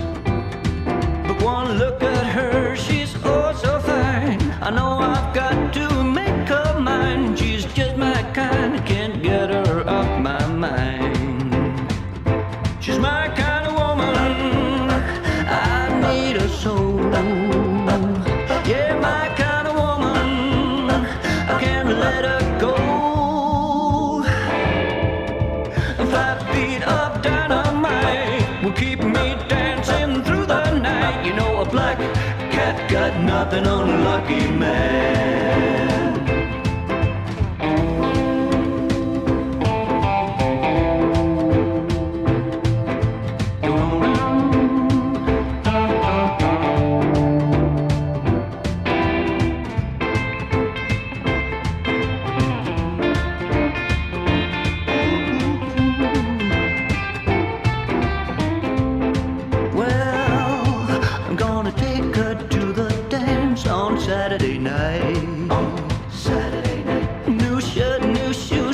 Speaker 7: But one look at her, she's oh so fine. I know I've got to make her mine. She's just my kind, I can't get her off my mind. She's my kind of woman, I need a soul. Yeah, my kind of woman, I can't let her go. 5 feet of dynamite will keep me dancing through the night. You know, a black cat got nothing on a lucky man. Saturday night. New shirt, new shoes.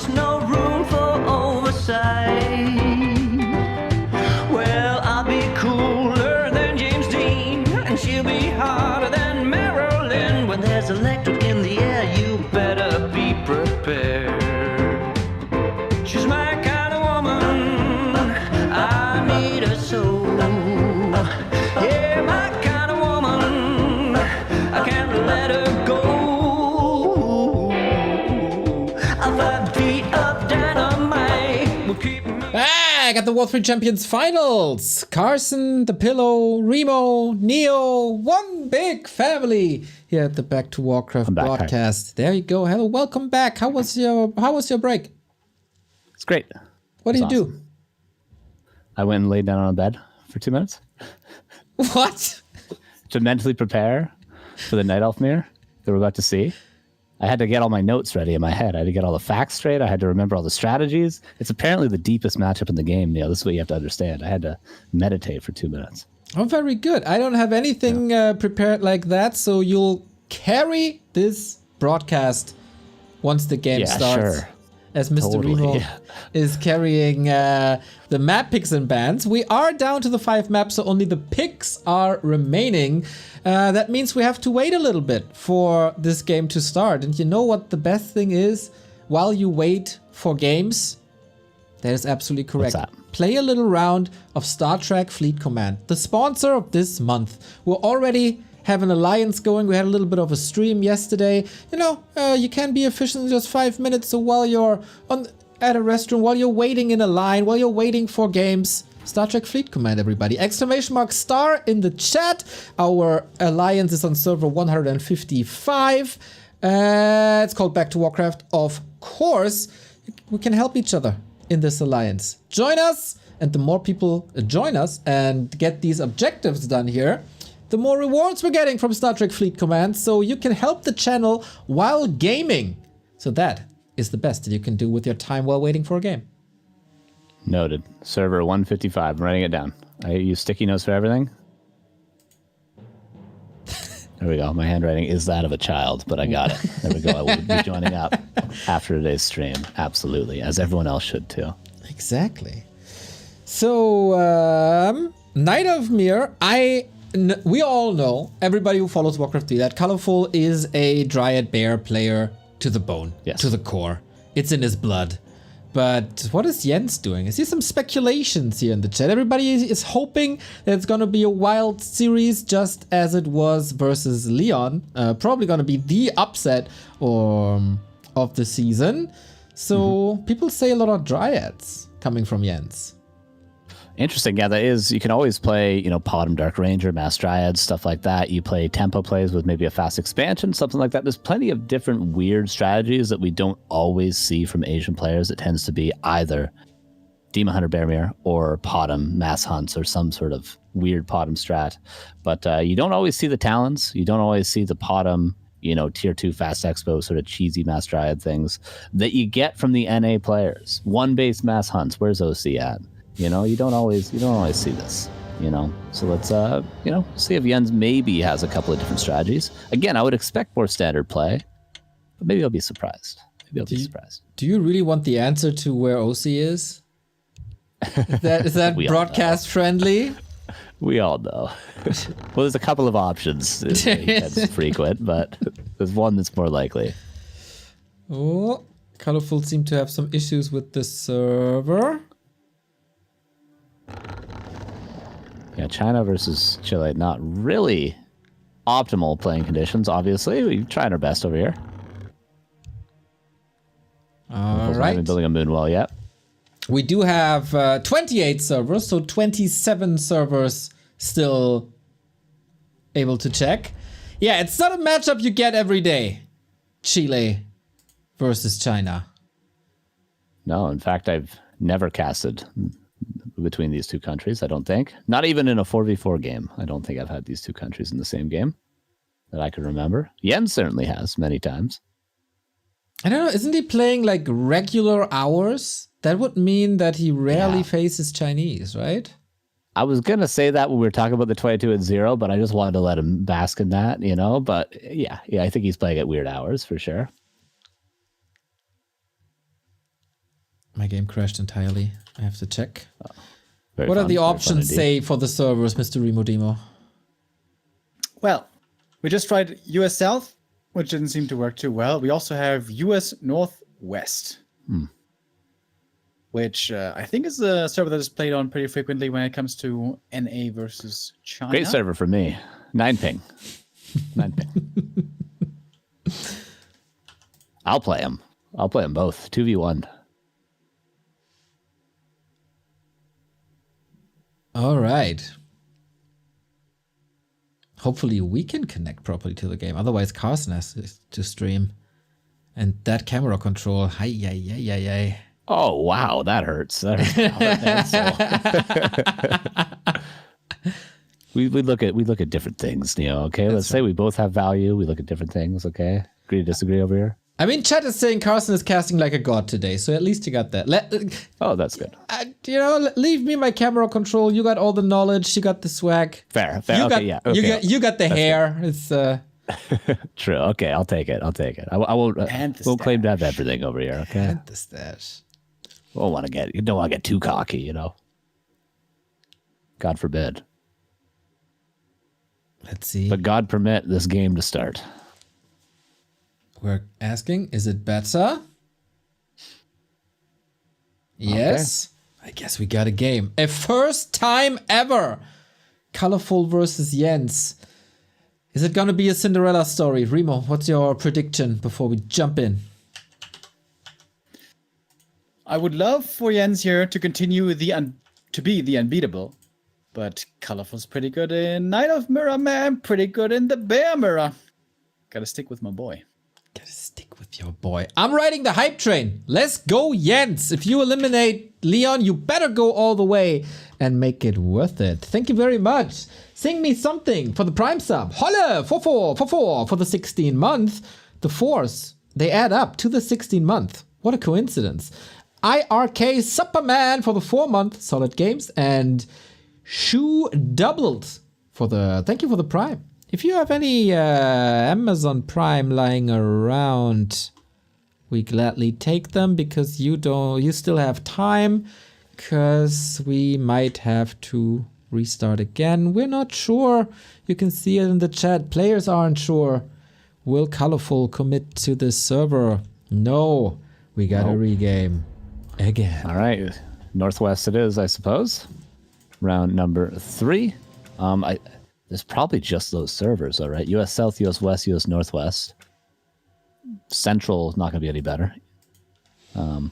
Speaker 2: back at the W3Champions finals. Carson, the Pillow, Remo, Neo, one big family here at the Back to Warcraft broadcast. There you go. Hello, welcome back. How was your break?
Speaker 4: It's great.
Speaker 2: What did you do?
Speaker 4: I went and laid down on a bed for 2 minutes.
Speaker 2: What?
Speaker 4: To mentally prepare for the Night Elf mirror that we're about to see. I had to get all my notes ready in my head. I had to get all the facts straight. I had to remember all the strategies. It's apparently the deepest matchup in the game, Neil. This is what you have to understand. I had to meditate for 2 minutes.
Speaker 2: Oh, very good. I don't have anything prepared like that, so you'll carry this broadcast once the game starts.
Speaker 4: Sure.
Speaker 2: As Mr. Remo is carrying the map picks and bans. We are down to the 5 maps, so only the picks are remaining. That means we have to wait a little bit for this game to start. And you know what the best thing is? While you wait for games, that is absolutely correct.
Speaker 4: What's that?
Speaker 2: Play a little round of Star Trek Fleet Command, the sponsor of this month. We're already have an alliance going. We had a little bit of a stream yesterday. You know, you can be efficient in just 5 minutes. So while you're at a restaurant, while you're waiting in a line, while you're waiting for games, Star Trek Fleet Command, everybody. !star in the chat. Our alliance is on server 155. It's called Back to Warcraft. Of course, we can help each other in this alliance. Join us, and the more people join us and get these objectives done here, the more rewards we're getting from Star Trek Fleet Command, so you can help the channel while gaming. So that is the best that you can do with your time while waiting for a game.
Speaker 4: Noted. Server 155. I'm writing it down. I use sticky notes for everything. There we go. My handwriting is that of a child, but I got it. There we go. I will be joining up after today's stream. Absolutely. As everyone else should too.
Speaker 2: Exactly. So, Night of Mir, we all know, everybody who follows Warcraft 3, that Colorful is a Dryad Bear player to the bone, to the core. It's in his blood. But what is Jens doing? I see some speculations here in the chat. Everybody is hoping that it's going to be a wild series just as it was versus Leon. Probably going to be the upset of the season. So people say a lot of Dryads coming from Jens.
Speaker 4: Interesting. Yeah, that is. You can always play, Podum Dark Ranger, Mass Dryad, stuff like that. You play tempo plays with maybe a fast expansion, something like that. There's plenty of different weird strategies that we don't always see from Asian players. It tends to be either Demon Hunter Bearmere or Podum Mass Hunts or some sort of weird Podum strat. But you don't always see the Talons. You don't always see the Podum, tier 2 fast expo, sort of cheesy Mass Dryad things that you get from the NA players. One base Mass Hunts. Where's OC at? You don't always see this, So let's, see if Jens maybe has a couple of different strategies. Again, I would expect more standard play, but maybe I'll be surprised.
Speaker 2: Do you really want the answer to where OC is? Is that broadcast friendly?
Speaker 4: We all know. Well, there's a couple of options. That's frequent, but there's one that's more likely.
Speaker 2: Oh, Colorful seem to have some issues with the server.
Speaker 4: Yeah, China versus Chile, not really optimal playing conditions, obviously. We're trying our best over here.
Speaker 2: All right.
Speaker 4: I haven't been building a moon wall yet.
Speaker 2: We do have 28 servers, so 27 servers still able to check. Yeah, it's not a matchup you get every day. Chile versus China.
Speaker 4: No, in fact, I've never casted between these two countries, I don't think. Not even in a 4v4 game. I don't think I've had these two countries in the same game that I can remember. Jens certainly has many times.
Speaker 2: I don't know, isn't he playing like regular hours? That would mean that he rarely faces Chinese, right?
Speaker 4: I was going to say that when we were talking about the 22-0, but I just wanted to let him bask in that, But yeah, I think he's playing at weird hours for sure.
Speaker 2: My game crashed entirely. I have to check.
Speaker 4: Very
Speaker 2: what
Speaker 4: fun,
Speaker 2: are the
Speaker 4: very
Speaker 2: options say for the servers, Mr. Remo Demo?
Speaker 3: Well, we just tried US South, which didn't seem to work too well. We also have US Northwest, which I think is a server that is played on pretty frequently when it comes to NA versus China.
Speaker 4: Great server for me. 9 ping. 9 ping. I'll play them. I'll play them both. 2v1.
Speaker 2: All right. Hopefully we can connect properly to the game. Otherwise, Carson has to stream. And that camera control. Hi.
Speaker 4: Oh wow, that hurts. That hurts. we look at different things, Neo. Okay, let's say we both have value. We look at different things. Okay, agree to disagree over here.
Speaker 2: I mean, chat is saying Carson is casting like a god today, so at least you got that.
Speaker 4: Oh, that's good.
Speaker 2: Leave me my camera control. You got all the knowledge. You got the swag.
Speaker 4: Fair.
Speaker 2: You got the hair.
Speaker 4: Good.
Speaker 2: It's
Speaker 4: true. Okay, I'll take it. I won't claim to have everything over here. Okay.
Speaker 2: And the stash.
Speaker 4: You don't want to get too cocky, you know. God forbid.
Speaker 2: Let's see.
Speaker 4: But God permit this game to start.
Speaker 2: We're asking, is it better? Yes. Okay. I guess we got a game. A first time ever. Colorful versus Jens. Is it gonna be a Cinderella story? Remo, what's your prediction before we jump in?
Speaker 3: I would love for Jens here to continue to be the unbeatable. But Colorful's pretty good in Knight of Mirror, man. Pretty good in the Bear Mirror. Gotta stick with my boy.
Speaker 2: Gotta stick with your boy. I'm riding the hype train. Let's go, Jens. If you eliminate Leon, you better go all the way and make it worth it. Thank you very much. Sing me something for the Prime sub. Holla! 4 for the 16 month. The 4s, they add up to the 16 month. What a coincidence. IRK Superman for the 4 month. Solid Games. And Shoe doubled for the... Thank you for the Prime. If you have any Amazon Prime lying around, we gladly take them because you still have time, because we might have to restart again. We're not sure. You can see it in the chat. Players aren't sure. Will Colorful commit to this server? No. We got to regame again.
Speaker 4: All right. Northwest it is, I suppose. Round number 3. There's probably just those servers, though, right? US South, US West, US Northwest. Central is not going to be any better.
Speaker 2: What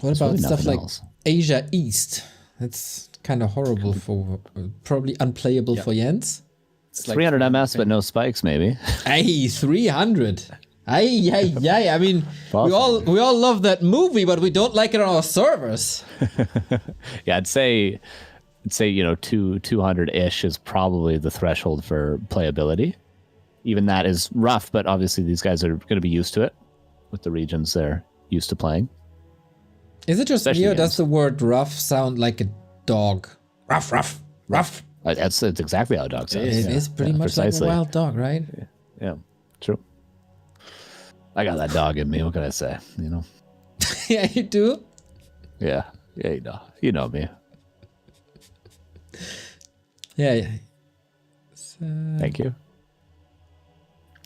Speaker 2: about
Speaker 4: really
Speaker 2: stuff like
Speaker 4: else.
Speaker 2: Asia East? That's kind of horrible for, probably unplayable for Jens.
Speaker 3: It's like
Speaker 4: 300 MS, but no spikes, maybe.
Speaker 2: Hey, 300. Ay. I mean, we all love that movie, but we don't like it on our servers.
Speaker 4: Yeah, I'd say 200-ish is probably the threshold for playability. Even that is rough, but obviously these guys are going to be used to it with the regions they're used to playing.
Speaker 2: Is it just me, or does the word rough sound like a dog? Ruff.
Speaker 4: That's exactly how a dog sounds.
Speaker 2: It is pretty much
Speaker 4: precisely.
Speaker 2: like a wild dog, right?
Speaker 4: Yeah, true. I got that dog in me. What can I say? You know.
Speaker 2: Yeah, you do.
Speaker 4: Yeah, you know me.
Speaker 2: Yeah.
Speaker 4: Thank you.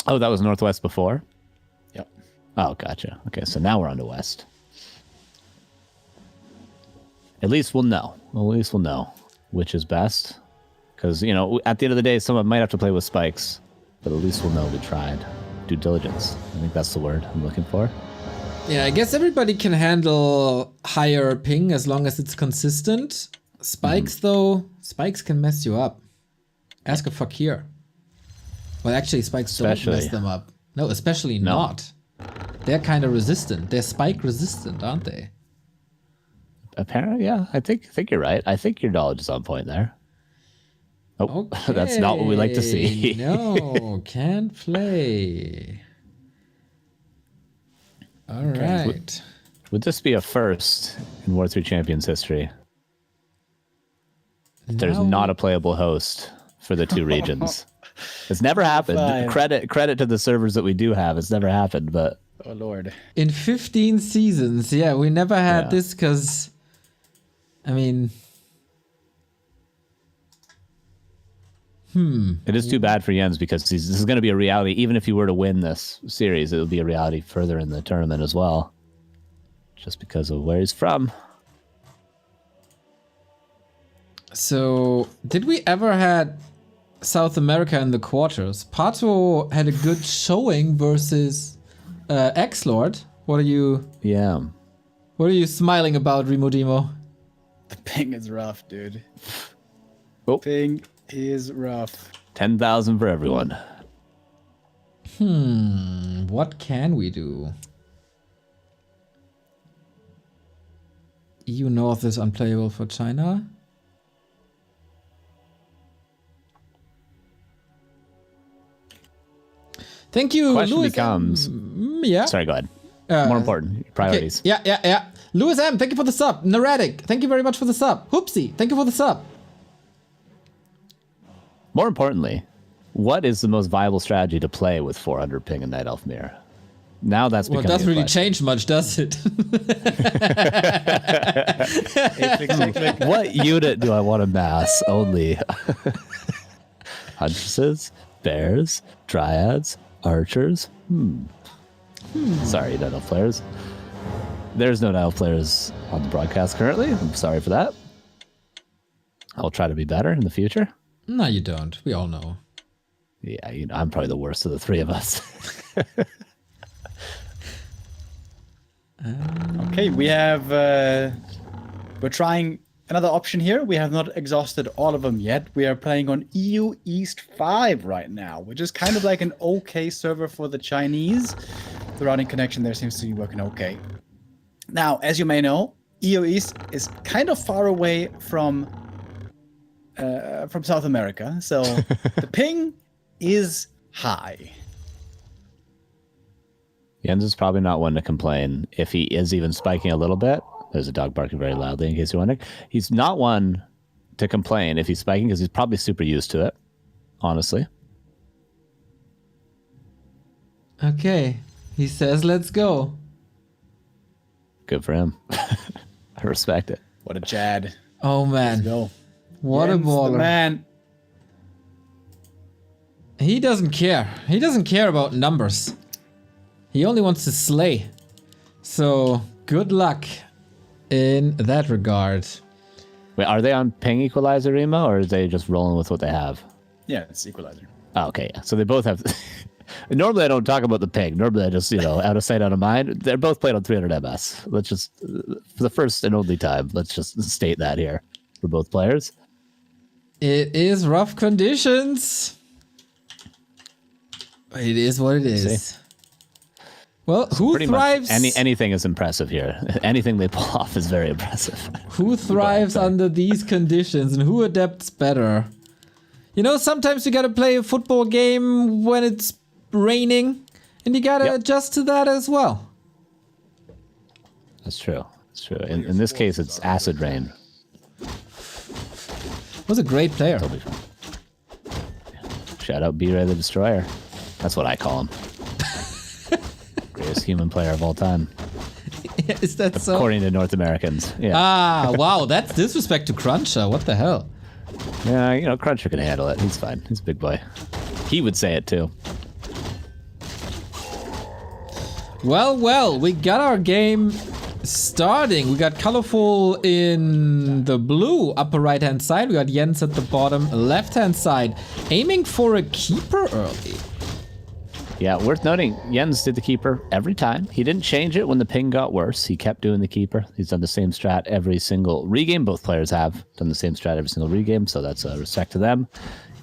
Speaker 4: Oh, that was Northwest before?
Speaker 3: Yep.
Speaker 4: Oh, gotcha. Okay, so now we're on to West. At least we'll know. Which is best. Because, at the end of the day, someone might have to play with spikes. But at least we'll know we tried. Due diligence. I think that's the word I'm looking for.
Speaker 2: Yeah, I guess everybody can handle higher ping as long as it's consistent. Spikes, though, spikes can mess you up. Ask a Fakir. Well, actually, spikes don't mess them up. No, especially not. They're kind of resistant. They're spike resistant, aren't they?
Speaker 4: Apparently, yeah. I think you're right. I think your knowledge is on point there. Oh, okay. That's not what we like to see.
Speaker 2: No, can't play. All right.
Speaker 4: Would this be a first in W3Champions history? There's not a playable host for the 2 regions. It's never happened.
Speaker 3: Fine.
Speaker 4: Credit to the servers that we do have. It's never happened, but
Speaker 3: Oh Lord.
Speaker 2: In 15 seasons, yeah, we never had this because, I mean,
Speaker 4: it is too bad for Jens because this is going to be a reality. Even if he were to win this series, it will be a reality further in the tournament as well, just because of where he's from.
Speaker 2: So, did we ever had South America in the quarters? Pato had a good showing versus X-Lord. What are you
Speaker 4: Yeah.
Speaker 2: smiling about, Remo Demo?
Speaker 3: The ping is rough, dude.
Speaker 4: Oh.
Speaker 3: Ping is rough.
Speaker 4: 10,000 for everyone.
Speaker 2: What can we do? EU North is unplayable for China. Thank you,
Speaker 4: Question
Speaker 2: Louis.
Speaker 4: becomes.
Speaker 2: Yeah.
Speaker 4: Sorry, go ahead. More important, priorities.
Speaker 2: Okay. Yeah. Louis M, thank you for the sub. Narratic, thank you very much for the sub. Hoopsie, thank you for the sub.
Speaker 4: More importantly, what is the most viable strategy to play with 400 ping and Night Elf Mirror? Now that's
Speaker 2: Well, it
Speaker 4: becoming
Speaker 2: doesn't
Speaker 4: a
Speaker 2: really
Speaker 4: question.
Speaker 2: change much, does it?
Speaker 4: What unit do I want to mass? Only Huntresses, Bears, Dryads, Archers? Sorry, Night Elf players. There's no Night Elf players on the broadcast currently. I'm sorry for that. I'll try to be better in the future.
Speaker 2: No, you don't. We all know.
Speaker 4: Yeah, I'm probably the worst of the three of us.
Speaker 3: Okay, we have. We're trying another option here. We have not exhausted all of them yet. We are playing on EU East 5 right now, which is kind of like an okay server for the Chinese. The routing connection there seems to be working okay. Now, as you may know, EU East is kind of far away from South America, so the ping is high.
Speaker 4: Jens is probably not one to complain if he is even spiking a little bit. There's a dog barking very loudly in case you're wondering. He's not one to complain if he's spiking because he's probably super used to it, honestly.
Speaker 2: Okay, he says let's go.
Speaker 4: Good for him. I respect it.
Speaker 3: What a Jad.
Speaker 2: Oh man,
Speaker 3: Go.
Speaker 2: what a
Speaker 3: Jens, the
Speaker 2: baller.
Speaker 3: man.
Speaker 2: He doesn't care. He doesn't care about numbers. He only wants to slay. So good luck in that regard.
Speaker 4: Wait, are they on ping equalizer, Remo, or are they just rolling with what they have?
Speaker 3: Yeah, it's equalizer.
Speaker 4: Oh, okay, yeah. So they both have... Normally I don't talk about the ping. Normally I just, out of sight, out of mind. They're both played on 300 MS. Let's just, for the first and only time, let's just state that here for both players.
Speaker 2: It is rough conditions. It is what it is. Well, who
Speaker 4: Pretty
Speaker 2: thrives?
Speaker 4: much anything is impressive here. Anything they pull off is very impressive.
Speaker 2: Who thrives under these conditions and who adapts better? Sometimes you gotta play a football game when it's raining, and you gotta adjust to that as well.
Speaker 4: That's true. That's true. In this case, it's acid rain.
Speaker 2: Was a great player.
Speaker 4: Shout out B-Ray the Destroyer. That's what I call him. Greatest human player of all time,
Speaker 2: Is that so?
Speaker 4: according to North Americans. Yeah,
Speaker 2: Ah, wow, that's disrespect to Cruncher. What the hell?
Speaker 4: yeah. Cruncher can handle it. He's fine. He's a big boy. He would say it too.
Speaker 2: Well, we got our game starting. We got Colorful in the blue upper right hand side. We got Jens at the bottom left hand side, aiming for a keeper early.
Speaker 4: Yeah, worth noting, Jens did the keeper every time. He didn't change it when the ping got worse. He kept doing the keeper. He's done the same strat every single regame. Both players have done the same strat every single regame, so that's a respect to them.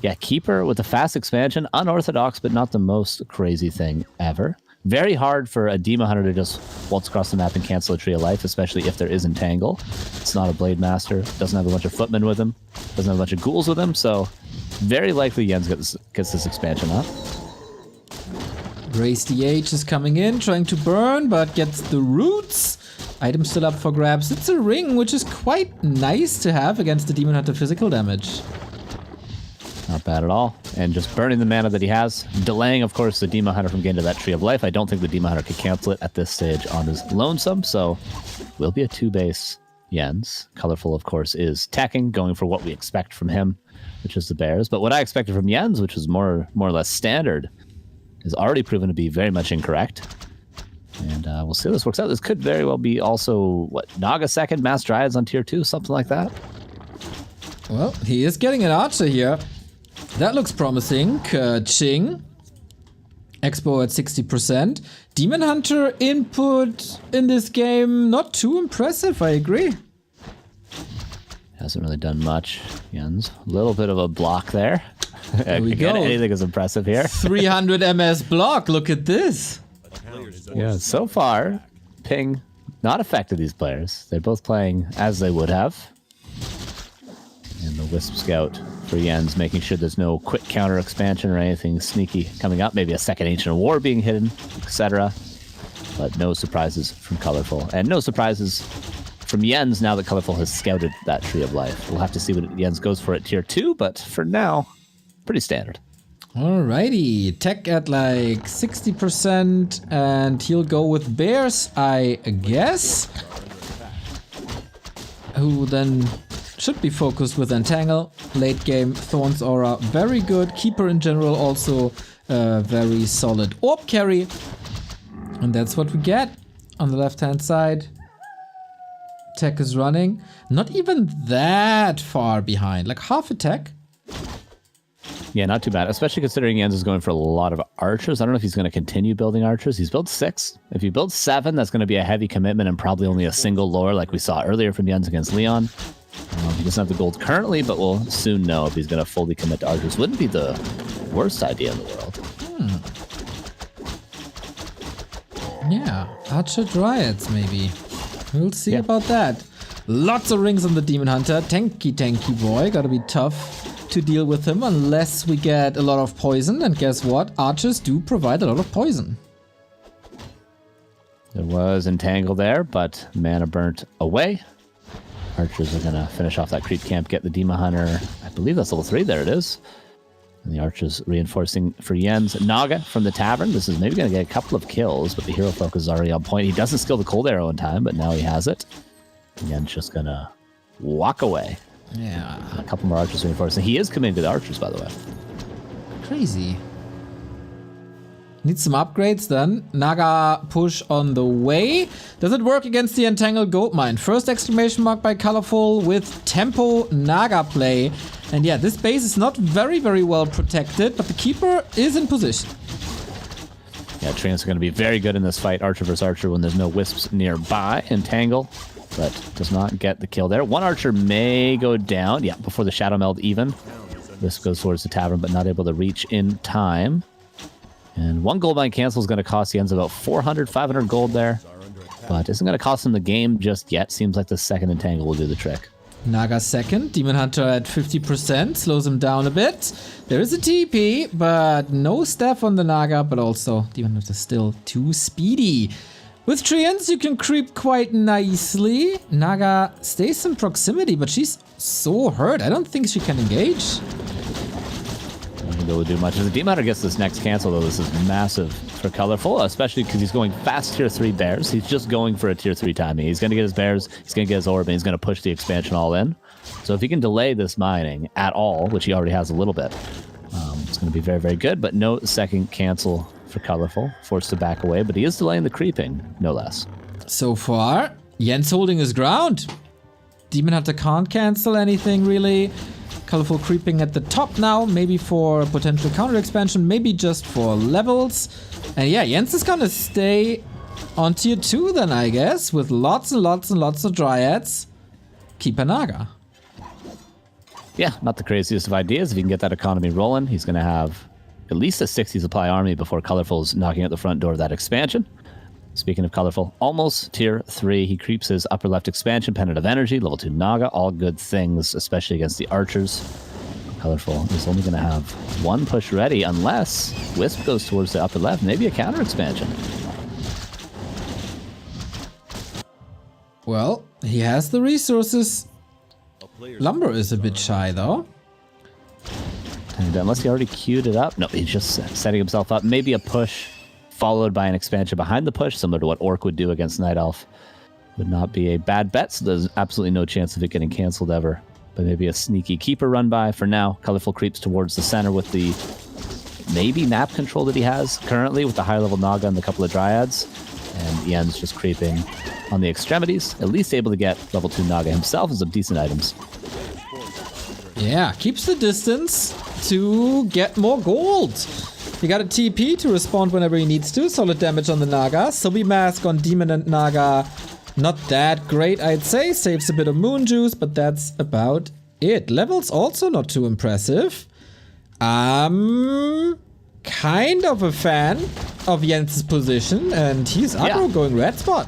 Speaker 4: Yeah, keeper with a fast expansion. Unorthodox, but not the most crazy thing ever. Very hard for a Demon Hunter to just waltz across the map and cancel a Tree of Life, especially if there is Entangle. It's not a Blade Master. Doesn't have a bunch of footmen with him. Doesn't have a bunch of ghouls with him, so very likely Jens gets this expansion up.
Speaker 2: Race DH is coming in, trying to burn, but gets the roots. Item still up for grabs. It's a ring, which is quite nice to have against the Demon Hunter physical damage.
Speaker 4: Not bad at all. And just burning the mana that he has. Delaying, of course, the Demon Hunter from getting to that Tree of Life. I don't think the Demon Hunter could cancel it at this stage on his lonesome, so will be a 2-base Jens. Colorful, of course, is teching, going for what we expect from him, which is the Bears. But what I expected from Jens, which was more or less standard, is already proven to be very much incorrect. And we'll see how this works out. This could very well be also, Naga second, Mass Dryads on tier 2, something like that.
Speaker 2: Well, he is getting an archer here. That looks promising. Ching. Expo at 60%. Demon Hunter input in this game, not too impressive, I agree.
Speaker 4: Hasn't really done much. Jens, a little bit of a block there.
Speaker 2: we
Speaker 4: Again,
Speaker 2: go.
Speaker 4: anything is impressive here.
Speaker 2: 300 MS block. Look at this.
Speaker 4: Yeah, so far, ping not affected these players. They're both playing as they would have. And the Wisp Scout for Jens, making sure there's no quick counter expansion or anything sneaky coming up. Maybe a second Ancient War being hidden, etc. But no surprises from Colorful. And no surprises from Jens now that Colorful has scouted that Tree of Life. We'll have to see what Jens goes for at tier 2, but for now, pretty standard.
Speaker 2: Alrighty, tech at like 60%, and he'll go with Bears, I guess. Who then should be focused with Entangle. Late game, Thorn's Aura, very good. Keeper in general, also very solid Orb carry. And that's what we get on the left-hand side. Tech is running. Not even that far behind, like half a tech.
Speaker 4: Yeah, not too bad, especially considering Jens is going for a lot of archers. I don't know if he's going to continue building archers. He's built 6. If you build 7, that's going to be a heavy commitment and probably only a single lore like we saw earlier from Jens against Leon. He doesn't have the gold currently, but we'll soon know if he's going to fully commit to archers. Wouldn't be the worst idea in the world.
Speaker 2: Yeah, Archer Dryads maybe. We'll see about that. Lots of rings on the Demon Hunter. Tanky boy. Gotta be tough to deal with him unless we get a lot of poison. And guess what? Archers do provide a lot of poison.
Speaker 4: There was Entangle there, but mana burnt away. Archers are going to finish off that creep camp, get the Demon Hunter. I believe that's level 3. There it is. And the Archers reinforcing for Jens. Naga from the Tavern. This is maybe going to get a couple of kills, but the hero focus is already on point. He doesn't skill the Cold Arrow in time, but now he has it. Jens just going to walk away.
Speaker 2: Yeah.
Speaker 4: And a couple more Archers reinforcing. He is committed to the Archers, by the way.
Speaker 2: Crazy. Need some upgrades then. Naga push on the way. Does it work against the Entangled Gold Mine? First exclamation mark by Colorful with Tempo Naga play. And yeah, this base is not very, very well protected, but the Keeper is in position.
Speaker 4: Yeah, Treants are going to be very good in this fight, Archer versus Archer, when there's no Wisps nearby. Entangle, but does not get the kill there. One Archer may go down, yeah, before the Shadow Meld even. Wisp goes towards the Tavern, but not able to reach in time. And one gold mine cancel is going to cost Jens about 400, 500 gold there. But isn't going to cost him the game just yet. Seems like the second Entangle will do the trick.
Speaker 2: Naga second. Demon Hunter at 50%. Slows him down a bit. There is a TP, but no staff on the Naga. But also, Demon Hunter still too speedy. With Treants, you can creep quite nicely. Naga stays in proximity, but she's so hurt. I don't think she can engage.
Speaker 4: I don't think it would do much. As the Demon Hunter gets this next cancel, though, this is massive for Colorful, especially because he's going fast tier 3 bears. He's just going for a tier 3 timing. He's going to get his bears, he's going to get his orb, and he's going to push the expansion all in. So if he can delay this mining at all, which he already has a little bit, it's going to be very, very good. But no second cancel for Colorful. Forced to back away, but he is delaying the creeping, no less.
Speaker 2: So far, Jens holding his ground. Demon Hunter can't cancel anything, really. Colorful creeping at the top now, maybe for potential counter expansion, maybe just for levels. And yeah, Jens is gonna stay on tier 2 then, I guess, with lots and lots and lots of Dryads. Keep a Naga.
Speaker 4: Yeah, not the craziest of ideas. If he can get that economy rolling, he's going to have at least a 60 supply army before Colorful's knocking at the front door of that expansion. Speaking of Colorful, almost tier 3. He creeps his upper left expansion, Pennant of Energy, level 2 Naga, all good things, especially against the Archers. Colorful is only going to have one push ready unless Wisp goes towards the upper left, maybe a counter expansion.
Speaker 2: Well, he has the resources. Lumber is a bit shy though.
Speaker 4: And unless he already queued it up, no, he's just setting himself up. Maybe a push followed by an expansion behind the push, similar to what Orc would do against Night Elf. Would not be a bad bet, so there's absolutely no chance of it getting cancelled ever. But maybe a sneaky Keeper run by. For now, Colorful creeps towards the center with the maybe map control that he has currently with the higher level Naga and the couple of Dryads. And Jens just creeping on the extremities, at least able to get level 2 Naga himself and some decent items.
Speaker 2: Yeah, keeps the distance to get more gold. He got a TP to respond whenever he needs to. Solid damage on the Naga. Sobi Mask on Demon and Naga. Not that great, I'd say. Saves a bit of moon juice, but that's about it. Levels also not too impressive. Kind of a fan of Jens's position, and he's aggro going red spot.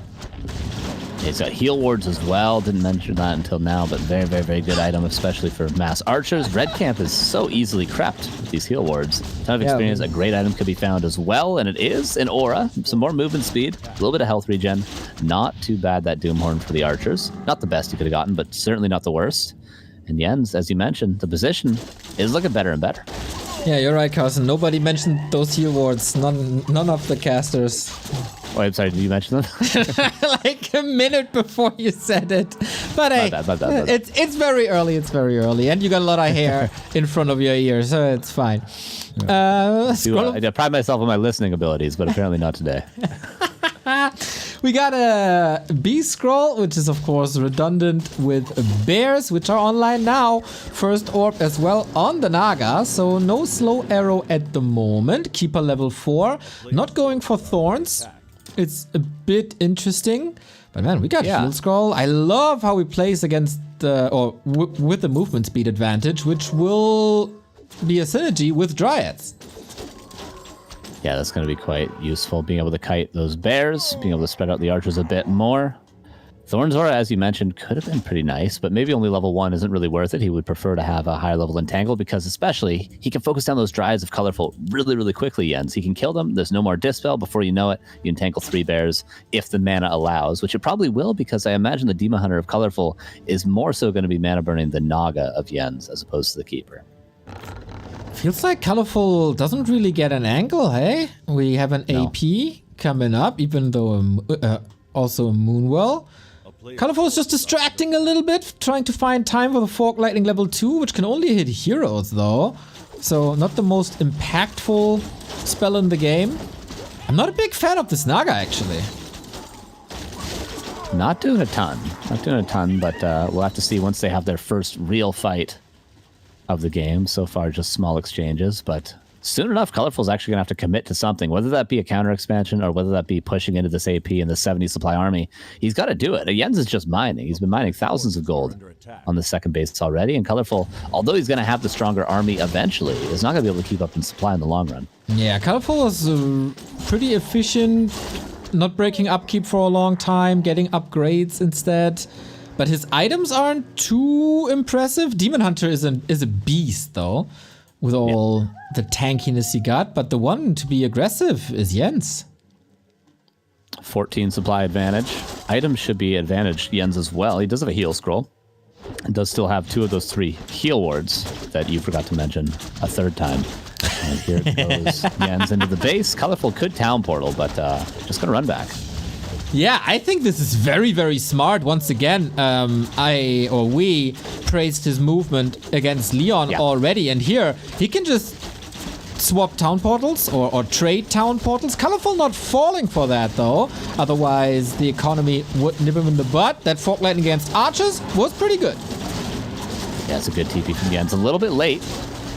Speaker 4: He's got heal wards as well. Didn't mention that until now, but very, very, very good item, especially for mass archers. Red camp is so easily crept with these heal wards. Ton of experience. A great item could be found as well, and it is an aura. Some more movement speed, a little bit of health regen. Not too bad, that Doomhorn for the archers. Not the best you could have gotten, but certainly not the worst. And Jens, as you mentioned, the position is looking better and better.
Speaker 2: Yeah, you're right, Carson. Nobody mentioned those heal wards. None of the casters.
Speaker 4: Oh, I'm sorry, did you mention them?
Speaker 2: Like a minute before you said it. But hey,
Speaker 4: My bad.
Speaker 2: it's very early. It's very early. And you got a lot of hair in front of your ears, so it's fine.
Speaker 4: I pride myself on my listening abilities, but apparently not today.
Speaker 2: We got a B scroll, which is of course redundant with bears, which are online now. First orb as well on the Naga, so no slow arrow at the moment. Keeper level 4, not going for thorns. It's a bit interesting, but man, we got shield scroll. I love how he plays against with the movement speed advantage, which will be a synergy with dryads.
Speaker 4: Yeah, that's going to be quite useful, being able to kite those bears, being able to spread out the archers a bit more. Thorn's Aura, as you mentioned, could have been pretty nice, but maybe only level 1 isn't really worth it. He would prefer to have a higher level Entangle, because especially, he can focus down those Dryads of Colorful really, really quickly, Jens. He can kill them, there's no more Dispel. Before you know it, you entangle 3 bears, if the mana allows, which it probably will, because I imagine the Demon Hunter of Colorful is more so going to be mana burning the Naga of Jens, as opposed to the Keeper.
Speaker 2: Feels like Colorful doesn't really get an angle, hey? We have an AP coming up, even though also a Moonwell. Colorful is just distracting a little bit, trying to find time for the Fork Lightning level 2, which can only hit heroes though. So not the most impactful spell in the game. I'm not a big fan of this Naga, actually.
Speaker 4: Not doing a ton, but we'll have to see once they have their first real fight of the game. So far, just small exchanges, but soon enough, Colorful's actually going to have to commit to something, whether that be a counter expansion or whether that be pushing into this AP and the 70 supply army. He's got to do it. Jens is just mining. He's been mining thousands of gold on the second base already, and Colorful, although he's going to have the stronger army eventually, is not going to be able to keep up in supply in the long run.
Speaker 2: Yeah, Colorful was pretty efficient, not breaking upkeep for a long time, getting upgrades instead. But his items aren't too impressive. Demon Hunter is a beast, though, with all the tankiness he got. But the one to be aggressive is Jens.
Speaker 4: 14 supply advantage. Items should be advantaged Jens as well. He does have a heal scroll. It does still have 2 of those 3 heal wards that you forgot to mention a third time. And here it goes. Jens into the base. Colorful could town portal, but just going to run back.
Speaker 2: Yeah, I think this is very, very smart. Once again, we praised his movement against Leon already, and here he can just swap town portals or trade town portals. Colorful not falling for that though, otherwise the economy would nip him in the butt. That Fork Lightning against archers was pretty good.
Speaker 4: Yeah, it's a good TP from Jens. A little bit late.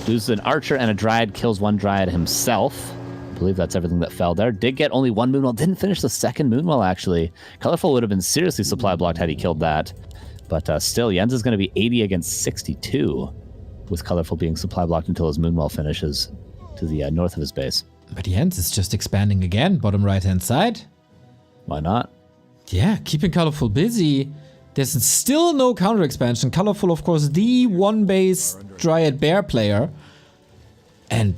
Speaker 4: Loses an archer and a dryad, kills 1 dryad himself. I believe that's everything that fell there. Did get only 1 Moonwell. Didn't finish the second Moonwell, actually. Colorful would have been seriously supply blocked had he killed that. But still, Jens is going to be 80 against 62, with Colorful being supply blocked until his Moonwell finishes to the north of his base.
Speaker 2: But Jens is just expanding again, bottom right-hand side.
Speaker 4: Why not?
Speaker 2: Yeah, keeping Colorful busy. There's still no counter expansion. Colorful, of course, the one-base Dryad Bear player. And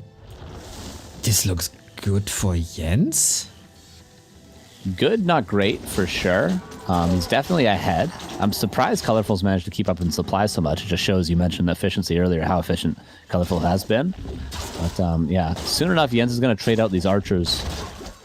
Speaker 2: this looks good for Jens.
Speaker 4: Good, not great, for sure. He's definitely ahead. I'm surprised Colorful's managed to keep up in supply so much. It just shows, you mentioned efficiency earlier, how efficient Colorful has been. But yeah, soon enough, Jens is going to trade out these archers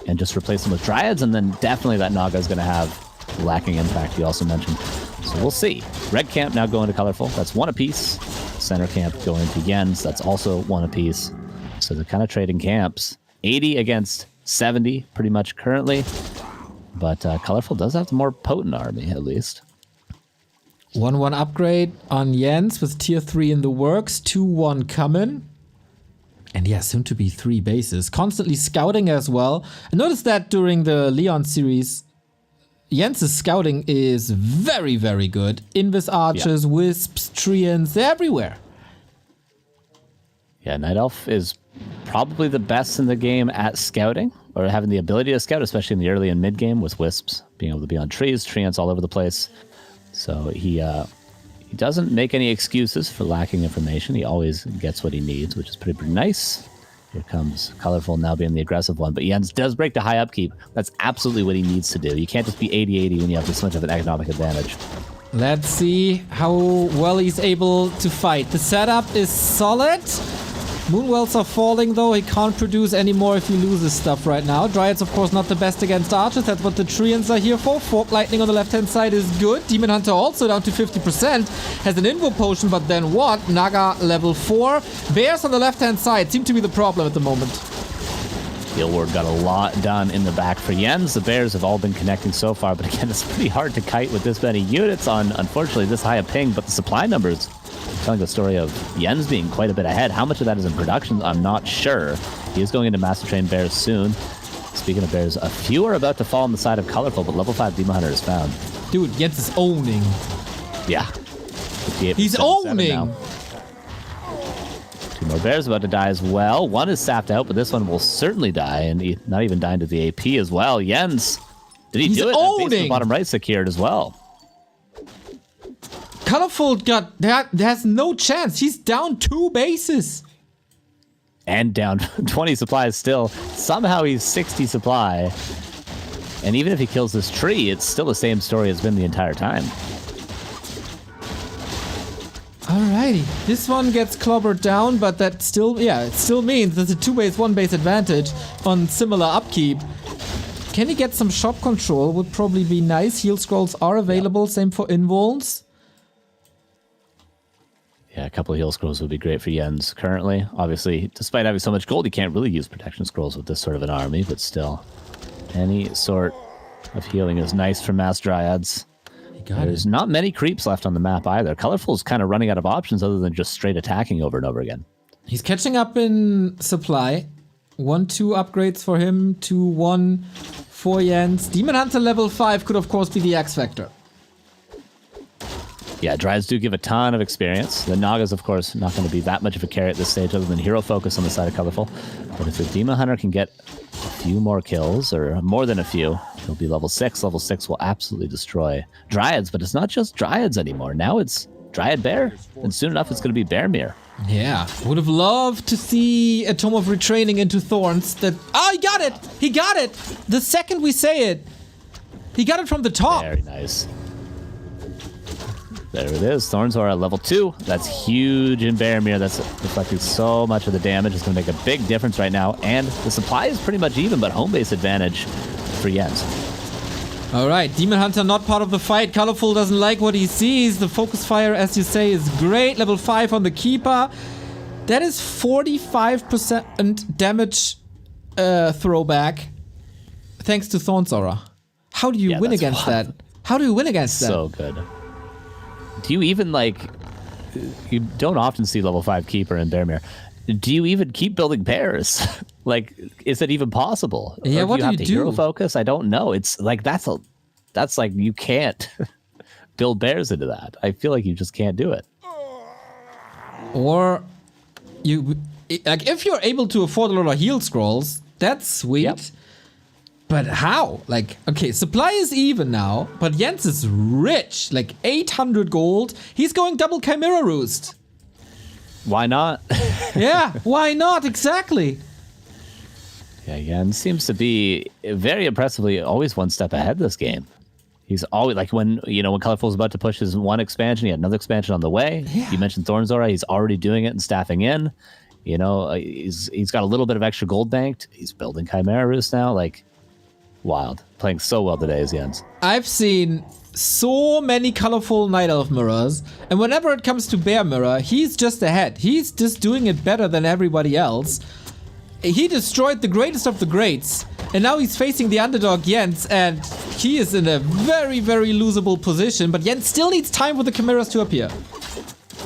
Speaker 4: and just replace them with dryads, and then definitely that Naga is going to have lacking impact, you also mentioned. So we'll see. Red camp now going to Colorful. That's 1 apiece. Center camp going to Jens. That's also 1 apiece. So they're kind of trading camps. 80 against 70 pretty much currently. But Colorful does have the more potent army, at least.
Speaker 2: 1-1 upgrade on Jens with tier 3 in the works. 2-1 coming. And yeah, soon to be 3 bases. Constantly scouting as well. I noticed that during the Leon series, Jens's scouting is very, very good. Invis archers, wisps, treants, they're everywhere.
Speaker 4: Yeah, Night Elf is probably the best in the game at scouting, or having the ability to scout, especially in the early and mid game with wisps, being able to be on trees, treants all over the place. So he doesn't make any excuses for lacking information. He always gets what he needs, which is pretty nice. Here comes Colorful now being the aggressive one, but Jens does break the high upkeep. That's absolutely what he needs to do. You can't just be 80-80 when you have this much of an economic advantage.
Speaker 2: Let's see how well he's able to fight. The setup is solid. Moonwells are falling though. He can't produce anymore if he loses stuff right now. Dryads, of course, not the best against archers. That's what the treants are here for. Fork Lightning on the left-hand side is good. Demon Hunter also down to 50%. Has an Invo Potion, but then what? Naga level 4. Bears on the left-hand side seem to be the problem at the moment.
Speaker 4: Heal Ward got a lot done in the back for Jens. The Bears have all been connecting so far, but again, it's pretty hard to kite with this many units on, unfortunately, this high a ping, but the supply numbers telling the story of Jens being quite a bit ahead. How much of that is in production, I'm not sure. He is going into Master Train Bears soon. Speaking of Bears, a few are about to fall on the side of Colorful, but level 5 Demon Hunter is found.
Speaker 2: Dude, Jens is owning.
Speaker 4: Yeah.
Speaker 2: He's owning!
Speaker 4: 2 more Bears about to die as well. One is sapped out, but this one will certainly die, and not even dying to the AP as well. Jens, did he do it?
Speaker 2: Owning!
Speaker 4: The bottom right secured as well.
Speaker 2: Colorful has no chance. He's down 2 bases.
Speaker 4: And down 20 supplies still. Somehow he's 60 supply. And even if he kills this tree, it's still the same story it's been the entire time.
Speaker 2: Alrighty. This one gets clobbered down, but that still, it still means there's a 2 base, 1 base advantage on similar upkeep. Can he get some shop control? Would probably be nice. Heal scrolls are available. Same for invulns.
Speaker 4: Yeah, a couple of heal scrolls would be great for Jens currently. Obviously, despite having so much gold, you can't really use protection scrolls with this sort of an army, but still, any sort of healing is nice for Mass Dryads. There's not many creeps left on the map either. Colorful's kind of running out of options other than just straight attacking over and over again.
Speaker 2: He's catching up in supply. 1-2 upgrades for him, 2-1 for Jens. Demon Hunter level 5 could of course be the X Factor.
Speaker 4: Yeah, Dryads do give a ton of experience. The Naga's, of course, not going to be that much of a carry at this stage other than hero focus on the side of Colorful. But if the Demon Hunter can get a few more kills, or more than a few, he'll be level 6. Level 6 will absolutely destroy Dryads, but it's not just Dryads anymore. Now it's Dryad Bear, and soon enough it's going to be Bearmere.
Speaker 2: Yeah, would have loved to see a Tome of Retraining into Thorns that... Oh, he got it! He got it! The second we say it, he got it from the top.
Speaker 4: Very nice. There it is. Thorns are at level 2. That's huge in Bearmere. That's reflecting so much of the damage. It's going to make a big difference right now. And the supply is pretty much even, but home base advantage for Jens.
Speaker 2: Alright, Demon Hunter not part of the fight. Colorful doesn't like what he sees. The focus fire, as you say, is great. Level 5 on the Keeper. That is 45% damage throwback. Thanks to Thorns Aura. How do you win against that? How do you win against that?
Speaker 4: So good. Do you even, like... You don't often see level 5 Keeper in Bearmere. Do you even keep building bears? Like, is it even possible?
Speaker 2: Yeah,
Speaker 4: or
Speaker 2: what do you
Speaker 4: have to
Speaker 2: do?
Speaker 4: hero focus? I don't know. It's like, that's like, you can't build bears into that. I feel like you just can't do it.
Speaker 2: Or you, like, if you're able to afford a lot of heal scrolls, that's sweet.
Speaker 4: Yep.
Speaker 2: But how? Like, okay, supply is even now, but Jens is rich. Like 800 gold. He's going double Chimera Roost.
Speaker 4: Why not?
Speaker 2: Yeah, why not? Exactly.
Speaker 4: Yeah, Jens seems to be very impressively always one step ahead this game. He's always, like, when Colorful was about to push his one expansion, he had another expansion on the way.
Speaker 2: Yeah.
Speaker 4: You mentioned Thorns Aura, he's already doing it and staffing in. You know, he's got a little bit of extra gold banked. He's building Chimera Roost now. Like, wild. Playing so well today is Jens.
Speaker 2: I've seen so many colorful Night Elf mirrors, and whenever it comes to Bear Mirror, he's just ahead. He's just doing it better than everybody else. He destroyed the greatest of the greats, and now he's facing the underdog Jens, and he is in a very, very losable position, but Jens still needs time for the Chimeras to appear.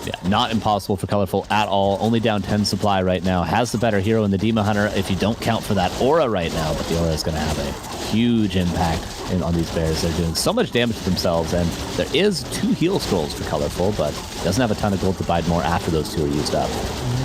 Speaker 4: Yeah, not impossible for Colorful at all. Only down 10 supply right now. Has the better hero in the Demon Hunter if you don't count for that aura right now, but the aura is going to have a huge impact on these bears. They're doing so much damage to themselves, and there is 2 heal scrolls for Colorful, but doesn't have a ton of gold to buy more after those 2 are used up.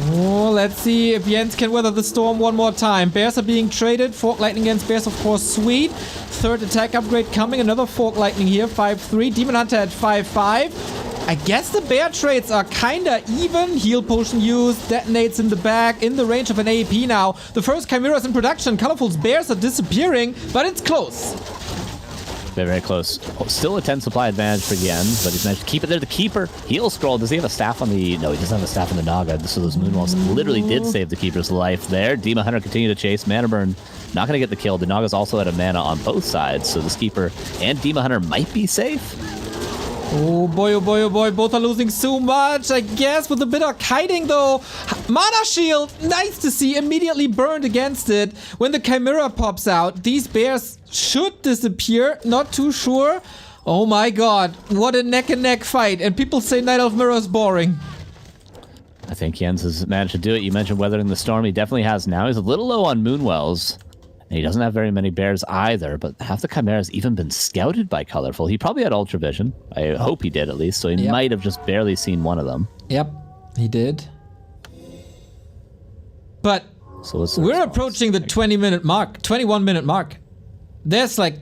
Speaker 2: Oh, let's see if Jens can weather the storm one more time. Bears are being traded. Fork Lightning against Bears, of course, sweet. 3rd attack upgrade coming. Another Fork Lightning here, 5-3. Demon Hunter at 5-5. I guess the bear trades are kinda even. Heal potion use, detonates in the back, in the range of an AEP now. The first Chimera's in production. Colorful's bears are disappearing, but it's close.
Speaker 4: Very, very close. Oh, still a 10 supply advantage for Yen, but he's managed to keep it there. The Keeper heal scroll. Does he have a staff on the... No, he doesn't have a staff on the Naga. So those Moonwalls literally did save the Keeper's life there. Demon Hunter continue to chase. Mana Burn not going to get the kill. The Naga's also at a mana on both sides, so this Keeper and Demon Hunter might be safe.
Speaker 2: Oh boy, oh boy, oh boy. Both are losing so much, I guess, with a bit of kiting, though. Mana Shield, nice to see, immediately burned against it. When the Chimera pops out, these bears should disappear. Not too sure. Oh my god, what a neck-and-neck fight. And people say Night Elf Mirror is boring.
Speaker 4: I think Jens has managed to do it. You mentioned Weathering the Storm. He definitely has now. He's a little low on Moonwells. And he doesn't have very many bears either, but half the Chimera's even been scouted by Colorful. He probably had Ultra Vision. I hope he did, at least, so he might have just barely seen one of them.
Speaker 2: Yep, he did. But
Speaker 4: so
Speaker 2: we're approaching the 20-minute mark, 21-minute mark. There's like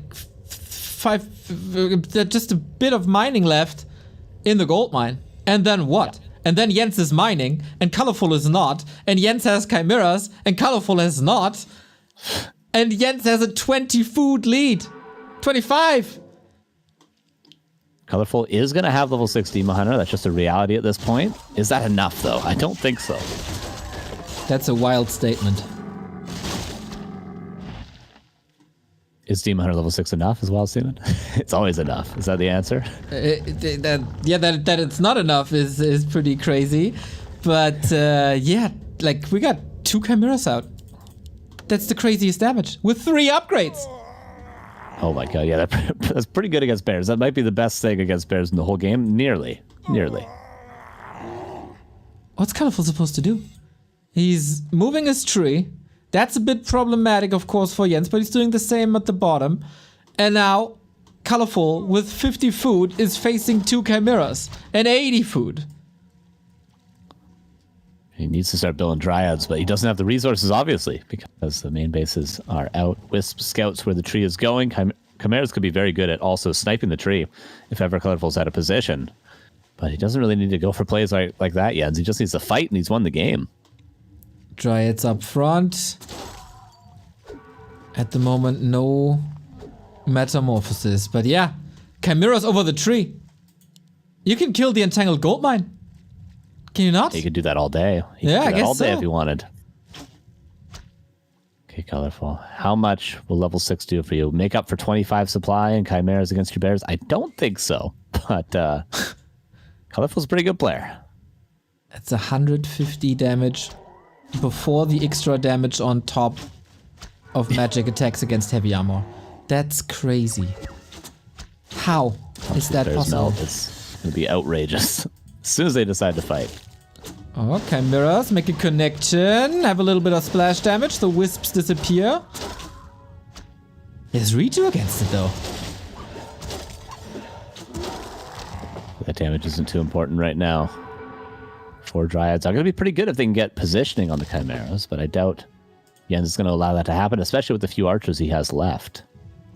Speaker 2: just a bit of mining left in the gold mine. And then what? Yeah. And then Jens is mining, and Colorful is not. And Jens has Chimeras, and Colorful has not. And Jens has a 20 food lead. 25.
Speaker 4: Colorful is going to have level 6 Demon Hunter. That's just a reality at this point. Is that enough, though? I don't think so.
Speaker 2: That's a wild statement.
Speaker 4: Is Demon Hunter level 6 enough as well, Steven? It's always enough. Is that the answer?
Speaker 2: That it's not enough is pretty crazy. But yeah, like we got 2 Chimeras out. That's the craziest damage with 3 upgrades.
Speaker 4: Oh my god, yeah, that's pretty good against bears. That might be the best thing against bears in the whole game. Nearly.
Speaker 2: What's Colorful supposed to do? He's moving his tree. That's a bit problematic, of course, for Jens, but he's doing the same at the bottom. And now, Colorful, with 50 food, is facing 2 Chimeras and 80 food.
Speaker 4: He needs to start building Dryads, but he doesn't have the resources, obviously, because the main bases are out. Wisp scouts where the tree is going. Chimeras could be very good at also sniping the tree if ever Colorful's out of position. But he doesn't really need to go for plays like that yet. He just needs to fight, and he's won the game.
Speaker 2: Dryads up front. At the moment, no metamorphosis. But yeah, Chimeras over the tree. You can kill the Entangled Gold Mine. Can you not?
Speaker 4: He could do that all day.
Speaker 2: I guess
Speaker 4: all day
Speaker 2: so.
Speaker 4: if he wanted. Okay, Colorful. How much will level 6 do for you? Make up for 25 supply and Chimeras against your bears? I don't think so, but Colorful's a pretty good player.
Speaker 2: It's 150 damage before the extra damage on top of magic attacks against heavy armor. That's crazy. How is that possible?
Speaker 4: It's going to be outrageous. As soon as they decide to fight.
Speaker 2: Oh, Chimeras make a connection. Have a little bit of splash damage. The wisps disappear. There's redo against it, though.
Speaker 4: That damage isn't too important right now. 4 Dryads are going to be pretty good if they can get positioning on the Chimeras, but I doubt Jens is going to allow that to happen, especially with the few archers he has left.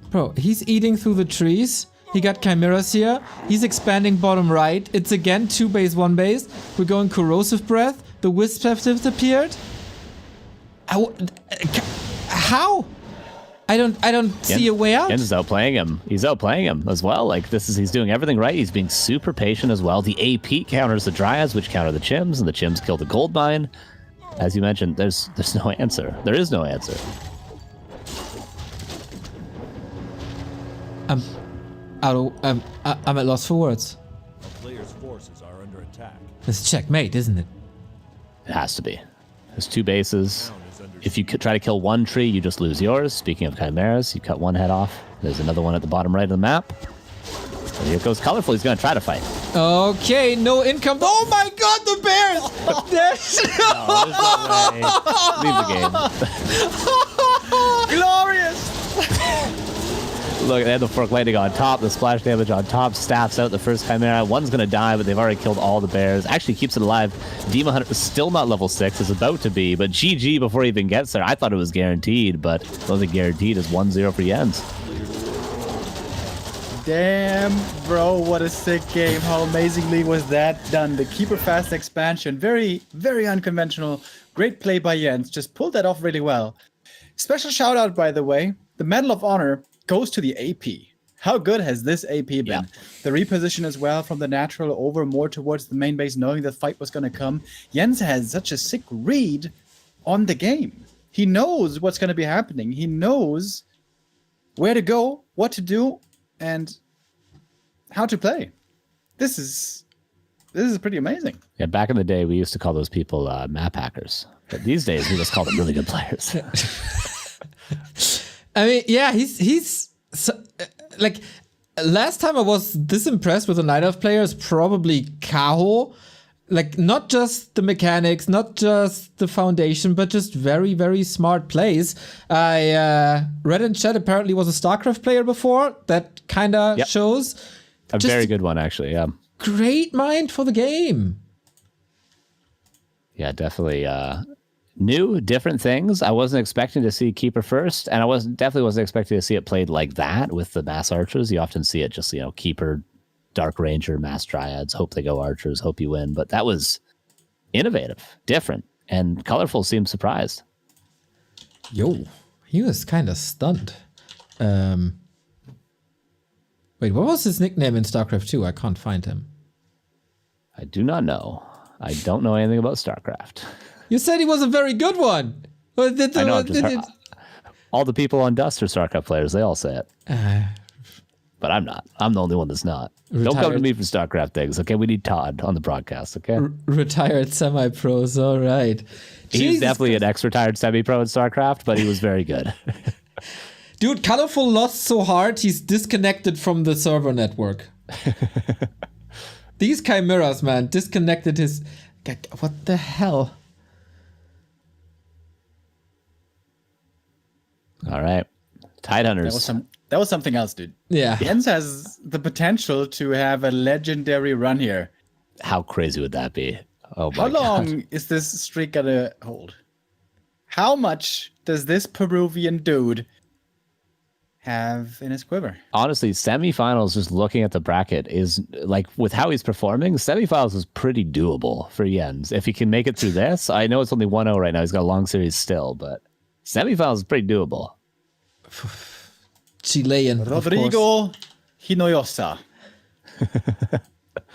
Speaker 2: Bro, he's eating through the trees. He got Chimeras here. He's expanding bottom right. It's again 2 base, 1 base. We're going Corrosive Breath. The wisps have disappeared. How? I don't see a way out.
Speaker 4: Jens is outplaying him. He's outplaying him as well. Like he's doing everything right. He's being super patient as well. The AP counters the Dryads, which counter the Chims, and the Chims kill the Gold Mine. As you mentioned, there's no answer. There is no answer.
Speaker 2: I'm at loss for words.
Speaker 6: Players' forces are under attack.
Speaker 2: It's checkmate, isn't it?
Speaker 4: It has to be. There's 2 bases. If you try to kill 1 tree, you just lose yours. Speaking of Chimeras, you cut 1 head off. There's another one at the bottom right of the map. And here goes Colorful. He's going to try to fight.
Speaker 2: Okay, no income. Oh my god, the bears! There's
Speaker 4: no way. Leave the game.
Speaker 3: Glorious!
Speaker 4: Look, they had the Fork Lightning on top, the splash damage on top, staffs out the first Chimera. One's going to die, but they've already killed all the bears. Actually keeps it alive. Demon Hunter is still not level 6, is about to be, but GG before he even gets there. I thought it was guaranteed, but it wasn't guaranteed. It's 1-0 for Jens.
Speaker 3: Damn, bro, what a sick game. How amazingly was that done? The Keeper Fast expansion, very, very unconventional. Great play by Jens. Just pulled that off really well. Special shout out, by the way. The Medal of Honor goes to the AP. How good has this AP been?
Speaker 4: Yeah.
Speaker 3: The reposition as well from the natural over more towards the main base, knowing the fight was going to come. Jens has such a sick read on the game. He knows what's going to be happening. He knows where to go, what to do, and how to play. This is pretty amazing.
Speaker 4: Yeah, back in the day, we used to call those people map hackers. But these days, we just call them really good players.
Speaker 2: I mean, yeah, he's so, like, last time I was this impressed with a Night Elf player is probably Kaho. Like, not just the mechanics, not just the foundation, but just very, very smart plays. I read in chat apparently was a StarCraft player before. That kind of shows.
Speaker 4: A very good one, actually, yeah.
Speaker 2: Great mind for the game.
Speaker 4: Yeah, definitely new, different things. I wasn't expecting to see Keeper first, and I definitely wasn't expecting to see it played like that with the mass archers. You often see it just, Keeper, Dark Ranger, mass Dryads, hope they go archers, hope you win. But that was innovative, different, and Colorful seemed surprised.
Speaker 2: Yo, he was kind of stunned. Wait, what was his nickname in StarCraft 2? I can't find him.
Speaker 4: I do not know. I don't know anything about StarCraft.
Speaker 2: You said he was a very good one.
Speaker 4: I know. All the people on Dust are StarCraft players. They all say it. But I'm not. I'm the only one that's not. Don't come to me for StarCraft things, okay? We need Todd on the broadcast, okay?
Speaker 2: Retired semi-pros, all right.
Speaker 4: He's definitely an ex-retired semi-pro in StarCraft, but he was very good.
Speaker 2: Dude, Colorful lost so hard, he's disconnected from the server network. These Chimeras, man, disconnected his... What the hell?
Speaker 4: All right. Tidehunters.
Speaker 3: That was something else, dude.
Speaker 2: Yeah.
Speaker 3: Jens has the potential to have a legendary run here.
Speaker 4: How crazy would that be? Oh my
Speaker 3: How long
Speaker 4: God.
Speaker 3: is this streak gonna hold? How much does this Peruvian dude have in his quiver?
Speaker 4: Honestly, semifinals, just looking at the bracket, is like, with how he's performing, semifinals is pretty doable for Jens. If he can make it through this, I know it's only 1-0 right now. He's got a long series still, but semifinals is pretty doable.
Speaker 2: Chilean.
Speaker 3: Rodrigo Hinoyosa.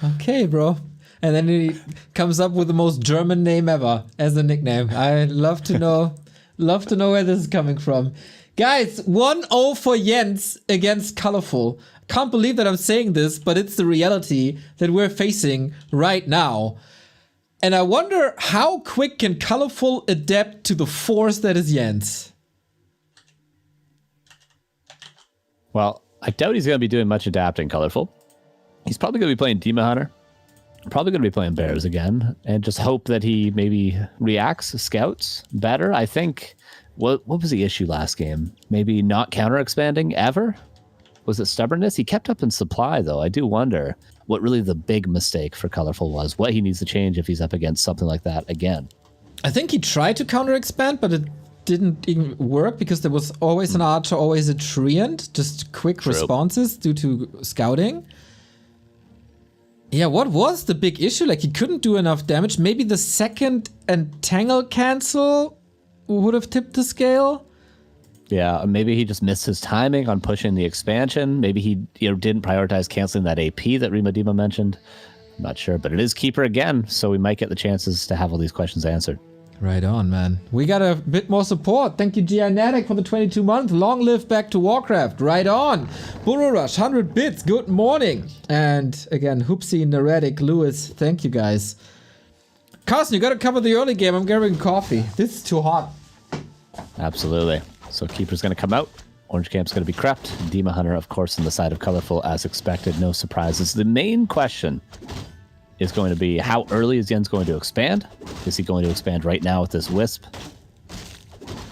Speaker 2: Okay, bro. And then he comes up with the most German name ever as a nickname. I'd love to know where this is coming from. Guys, 1-0 for Jens against Colorful. Can't believe that I'm saying this, but it's the reality that we're facing right now. And I wonder how quick can Colorful adapt to the force that is Jens?
Speaker 4: Well, I doubt he's going to be doing much adapting, Colorful. He's probably going to be playing Demon Hunter. Probably going to be playing Bears again. And just hope that he maybe reacts, scouts better. I think, what was the issue last game? Maybe not counter-expanding ever? Was it stubbornness? He kept up in supply, though. I do wonder what really the big mistake for Colorful was. What he needs to change if he's up against something like that again.
Speaker 2: I think he tried to counter-expand, but it didn't even work because there was always an archer, always a treant, just quick responses due to scouting. Yeah, what was the big issue? Like, he couldn't do enough damage. Maybe the second entangle cancel would have tipped the scale.
Speaker 4: Yeah, maybe he just missed his timing on pushing the expansion. Maybe he didn't prioritize canceling that AP that Rima Dima mentioned. I'm not sure, but it is Keeper again, so we might get the chances to have all these questions answered.
Speaker 2: Right on, man. We got a bit more support. Thank you, Gianatic, for the 22 months. Long live back to Warcraft. Right on. Burrow Rush, 100 bits. Good morning. And again, Hoopsie, Neretic, Lewis, thank you guys. Carson, you got to cover the early game. I'm grabbing coffee. This is too hot.
Speaker 4: Absolutely. So Keeper's going to come out. Orange Camp's going to be crept. Dema Hunter, of course, on the side of Colorful, as expected. No surprises. The main question is going to be, how early is Jens going to expand? Is he going to expand right now with this Wisp?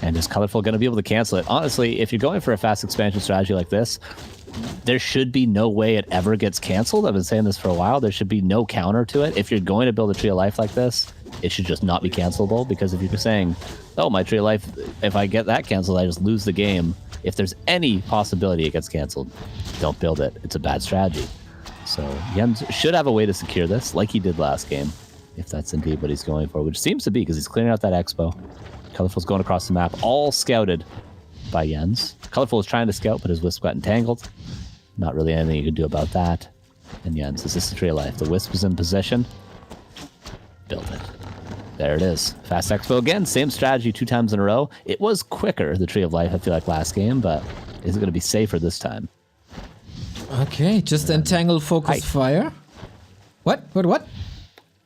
Speaker 4: And is Colorful going to be able to cancel it? Honestly, if you're going for a fast expansion strategy like this, there should be no way it ever gets canceled. I've been saying this for a while. There should be no counter to it. If you're going to build a Tree of Life like this, it should just not be cancelable, because if you're saying, oh, my Tree of Life, if I get that canceled, I just lose the game. If there's any possibility it gets canceled, don't build it. It's a bad strategy. So Jens should have a way to secure this, like he did last game, if that's indeed what he's going for, which seems to be, because he's clearing out that Expo. Colorful's going across the map, all scouted by Jens. Colorful is trying to scout, but his Wisp got entangled. Not really anything you can do about that. And Jens, is this the Tree of Life? The Wisp is in position. Build it. There it is. Fast Expo again, same strategy 2 times in a row. It was quicker, the Tree of Life, I feel like, last game, but is it going to be safer this time?
Speaker 2: Okay, just entangle, focus, fire. What?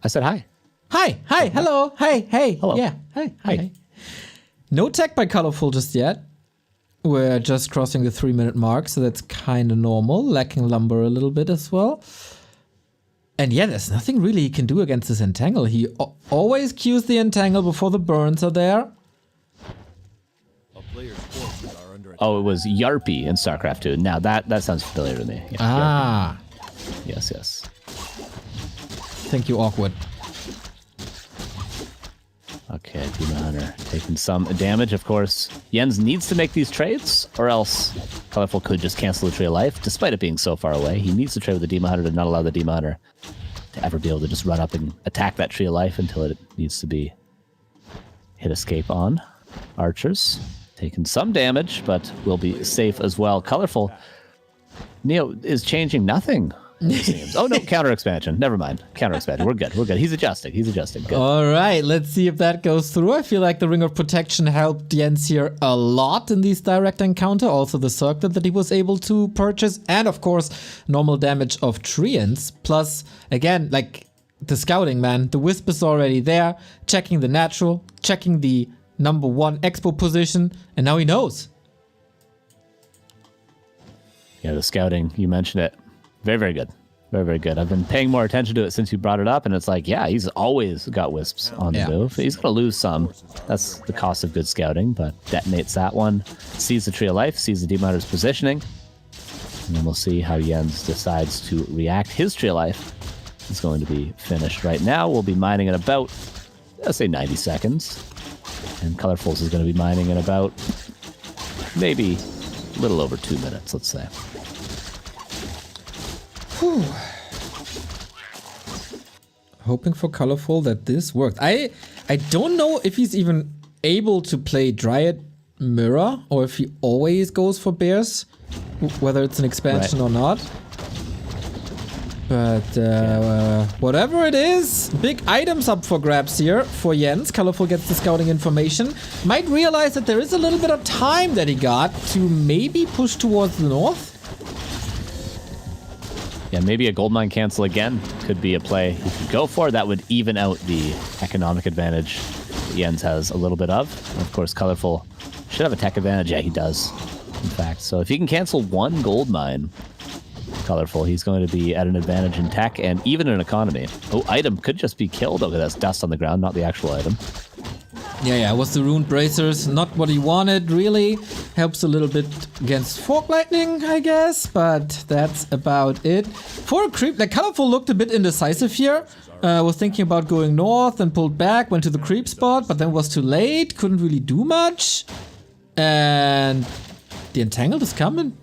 Speaker 4: I said hi.
Speaker 2: Hi, hello, hey.
Speaker 4: Hello.
Speaker 2: Yeah, hi. No tech by Colorful just yet. We're just crossing the 3-minute mark, so that's kind of normal. Lacking lumber a little bit as well. And yeah, there's nothing really he can do against this entangle. He always cues the entangle before the burns are there.
Speaker 6: A player's forces are under attack.
Speaker 4: Oh, it was Yarpy in StarCraft 2. Now that sounds familiar to me. Yeah,
Speaker 2: Ah,
Speaker 4: Yarpy. Yes.
Speaker 2: thank you, awkward.
Speaker 4: Okay, Demon Hunter taking some damage, of course. Jens needs to make these trades, or else Colorful could just cancel the Tree of Life, despite it being so far away. He needs to trade with the Demon Hunter to not allow the Demon Hunter to ever be able to just run up and attack that Tree of Life until it needs to be hit escape on. Archers taking some damage, but will be safe as well. Colorful, Neo is changing nothing. It seems. Oh no, counter expansion. Never mind. Counter expansion. We're good. He's adjusting. Good.
Speaker 2: All right, let's see if that goes through. I feel like the Ring of Protection helped Jens here a lot in these direct encounter. Also the circlet that he was able to purchase. And of course, normal damage of Treants. Plus, again, like the scouting, man. The Wisp is already there. Checking the natural. Checking the #1 expo position. And now he knows.
Speaker 4: Yeah, the scouting, you mentioned it. Very, very good. Very good. I've been paying more attention to it since you brought it up, and it's like, yeah, he's always got Wisps on the move. He's going to lose some. That's the cost of good scouting, but detonates that one. Sees the Tree of Life, sees the Demon Hunter's positioning, and then we'll see how Jens decides to react. His Tree of Life is going to be finished right now. We'll be mining in about, let's say, 90 seconds. And Colorful's is going to be mining in about maybe a little over 2 minutes, let's say.
Speaker 2: Whew. Hoping for Colorful that this worked. I don't know if he's even able to play Dryad Mirror or if he always goes for Bears, whether it's an expansion or not. But whatever it is, big items up for grabs here for Jens. Colorful gets the scouting information. Might realize that there is a little bit of time that he got to maybe push towards the north.
Speaker 4: Yeah, maybe a gold mine cancel again could be a play you could go for. That would even out the economic advantage that Jens has a little bit of. And of course, Colorful should have a tech advantage. Yeah, he does, in fact. So if he can cancel 1 gold mine, Colorful, he's going to be at an advantage in tech and even in economy. Oh, item could just be killed. Okay, that's dust on the ground, not the actual item.
Speaker 2: Yeah, it was the Rune Bracers. Not what he wanted, really. Helps a little bit against Fork Lightning, I guess, but that's about it. For a creep, like Colorful looked a bit indecisive here. Was thinking about going north and pulled back, went to the creep spot, but then was too late. Couldn't really do much. And the Entangled is coming.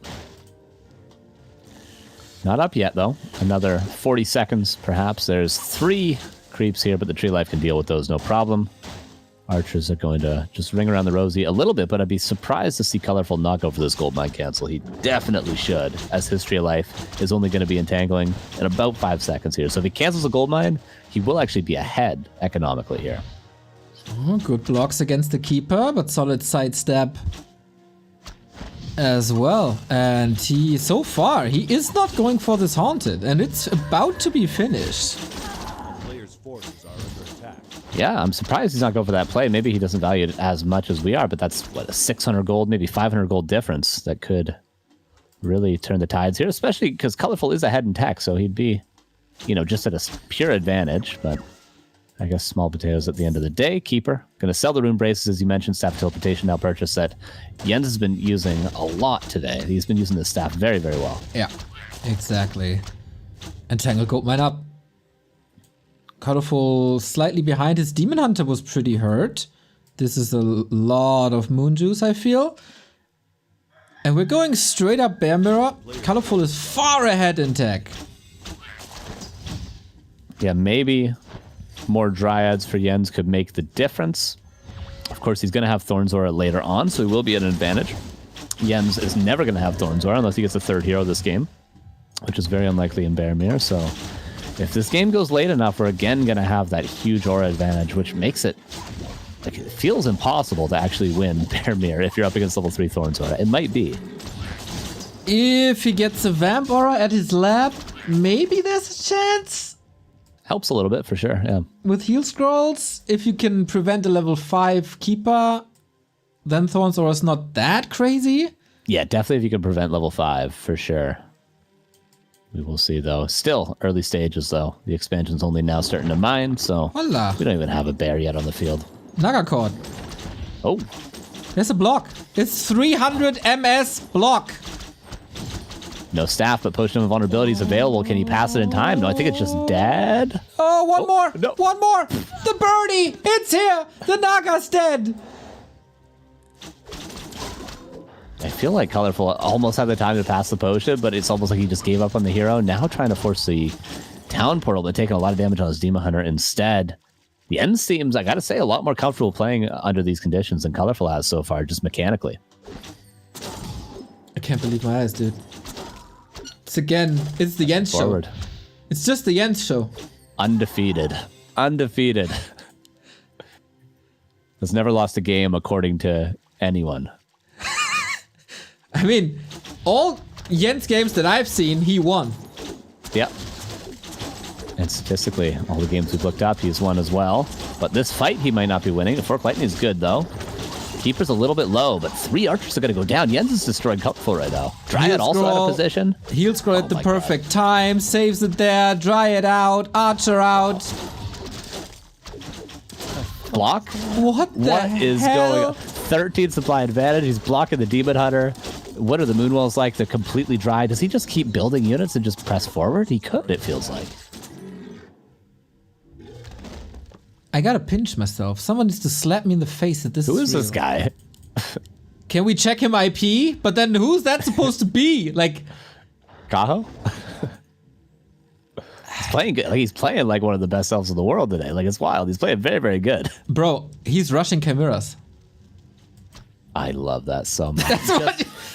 Speaker 4: Not up yet, though. Another 40 seconds, perhaps. There's 3 creeps here, but the Tree Life can deal with those, no problem. Archers are going to just ring around the rosy a little bit, but I'd be surprised to see Colorful not go for this gold mine cancel. He definitely should, as his Tree of Life is only going to be entangling in about 5 seconds here. So if he cancels a gold mine, he will actually be ahead economically here.
Speaker 2: Oh, good blocks against the Keeper, but solid sidestep as well. And he, so far, he is not going for this Haunted, and it's about to be finished.
Speaker 6: The player's forces are under attack.
Speaker 4: Yeah, I'm surprised he's not going for that play. Maybe he doesn't value it as much as we are, but that's, what, a 600 gold, maybe 500 gold difference that could really turn the tides here, especially because Colorful is ahead in tech, so he'd be, you know, just at a pure advantage, but I guess small potatoes at the end of the day. Keeper. Going to sell the rune braces, as you mentioned. Staff teleportation now purchased that Jens has been using a lot today. He's been using this staff very, very well.
Speaker 2: Yeah, exactly. Entangle Gold mine up. Colorful slightly behind. His Demon Hunter was pretty hurt. This is a lot of Moon Juice, I feel. And we're going straight up Bear Mirror. Colorful is far ahead in tech.
Speaker 4: Yeah, maybe more Dryads for Jens could make the difference. Of course, he's going to have Thornzora later on, so he will be at an advantage. Jens is never going to have Thornzora unless he gets the third hero this game, which is very unlikely in Bear Mirror. So if this game goes late enough, we're again going to have that huge aura advantage, which makes it, like, it feels impossible to actually win Bear Mirror if you're up against level 3 Thornzora. It might be.
Speaker 2: If he gets a Vamp Aura at his lab, maybe there's a chance.
Speaker 4: Helps a little bit for sure, yeah.
Speaker 2: With heal scrolls, if you can prevent a level 5 Keeper, then Thornzora is not that crazy.
Speaker 4: Yeah, definitely if you can prevent level 5, for sure. We will see, though. Still early stages, though. The expansion's only now starting to mine, so
Speaker 2: Voila.
Speaker 4: we don't even have a bear yet on the field.
Speaker 2: Naga Cord.
Speaker 4: Oh,
Speaker 2: There's a block. It's 300 MS block.
Speaker 4: no staff, but Potion of Vulnerability is available. Can he pass it in time? No, I think it's just dead.
Speaker 2: Oh, one more.
Speaker 4: no.
Speaker 2: One more. The birdie. It's here. The Naga's dead.
Speaker 4: I feel like Colorful almost had the time to pass the potion, but it's almost like he just gave up on the hero. Now trying to force the town portal, but taking a lot of damage on his Demon Hunter instead. The end seems, I gotta say, a lot more comfortable playing under these conditions than Colorful has so far, just mechanically.
Speaker 2: I can't believe my eyes, dude. It's the Jens show.
Speaker 4: Forward.
Speaker 2: It's just the Jens show.
Speaker 4: Undefeated. Undefeated. Has never lost a game according to anyone.
Speaker 2: I mean, all Jens games that I've seen, he won.
Speaker 4: Yep. And statistically, all the games we've looked up, he's won as well. But this fight, he might not be winning. The Fork Lightning is good, though. Keeper's a little bit low, but 3 archers are going to go down. Jens is destroying Colorful right now. Dryad also out of position.
Speaker 2: Heal scroll at the
Speaker 4: my
Speaker 2: perfect time. Saves it there. Dryad out. Archer out.
Speaker 4: Block?
Speaker 2: What the
Speaker 4: What is
Speaker 2: hell?
Speaker 4: going on? 13 supply advantage. He's blocking the Demon Hunter. What are the Moonwells like? They're completely dry. Does he just keep building units and just press forward? He could, it feels like.
Speaker 2: I gotta pinch myself. Someone needs to slap me in the face that this
Speaker 4: Who
Speaker 2: is
Speaker 4: is
Speaker 2: real.
Speaker 4: this guy?
Speaker 2: Can we check him IP? But then who's that supposed to be? Like,
Speaker 4: Kaho? He's playing good. Like, he's playing like one of the best elves in the world today. Like, it's wild. He's playing very, very good.
Speaker 2: bro, he's rushing chimeras.
Speaker 4: I love that so much.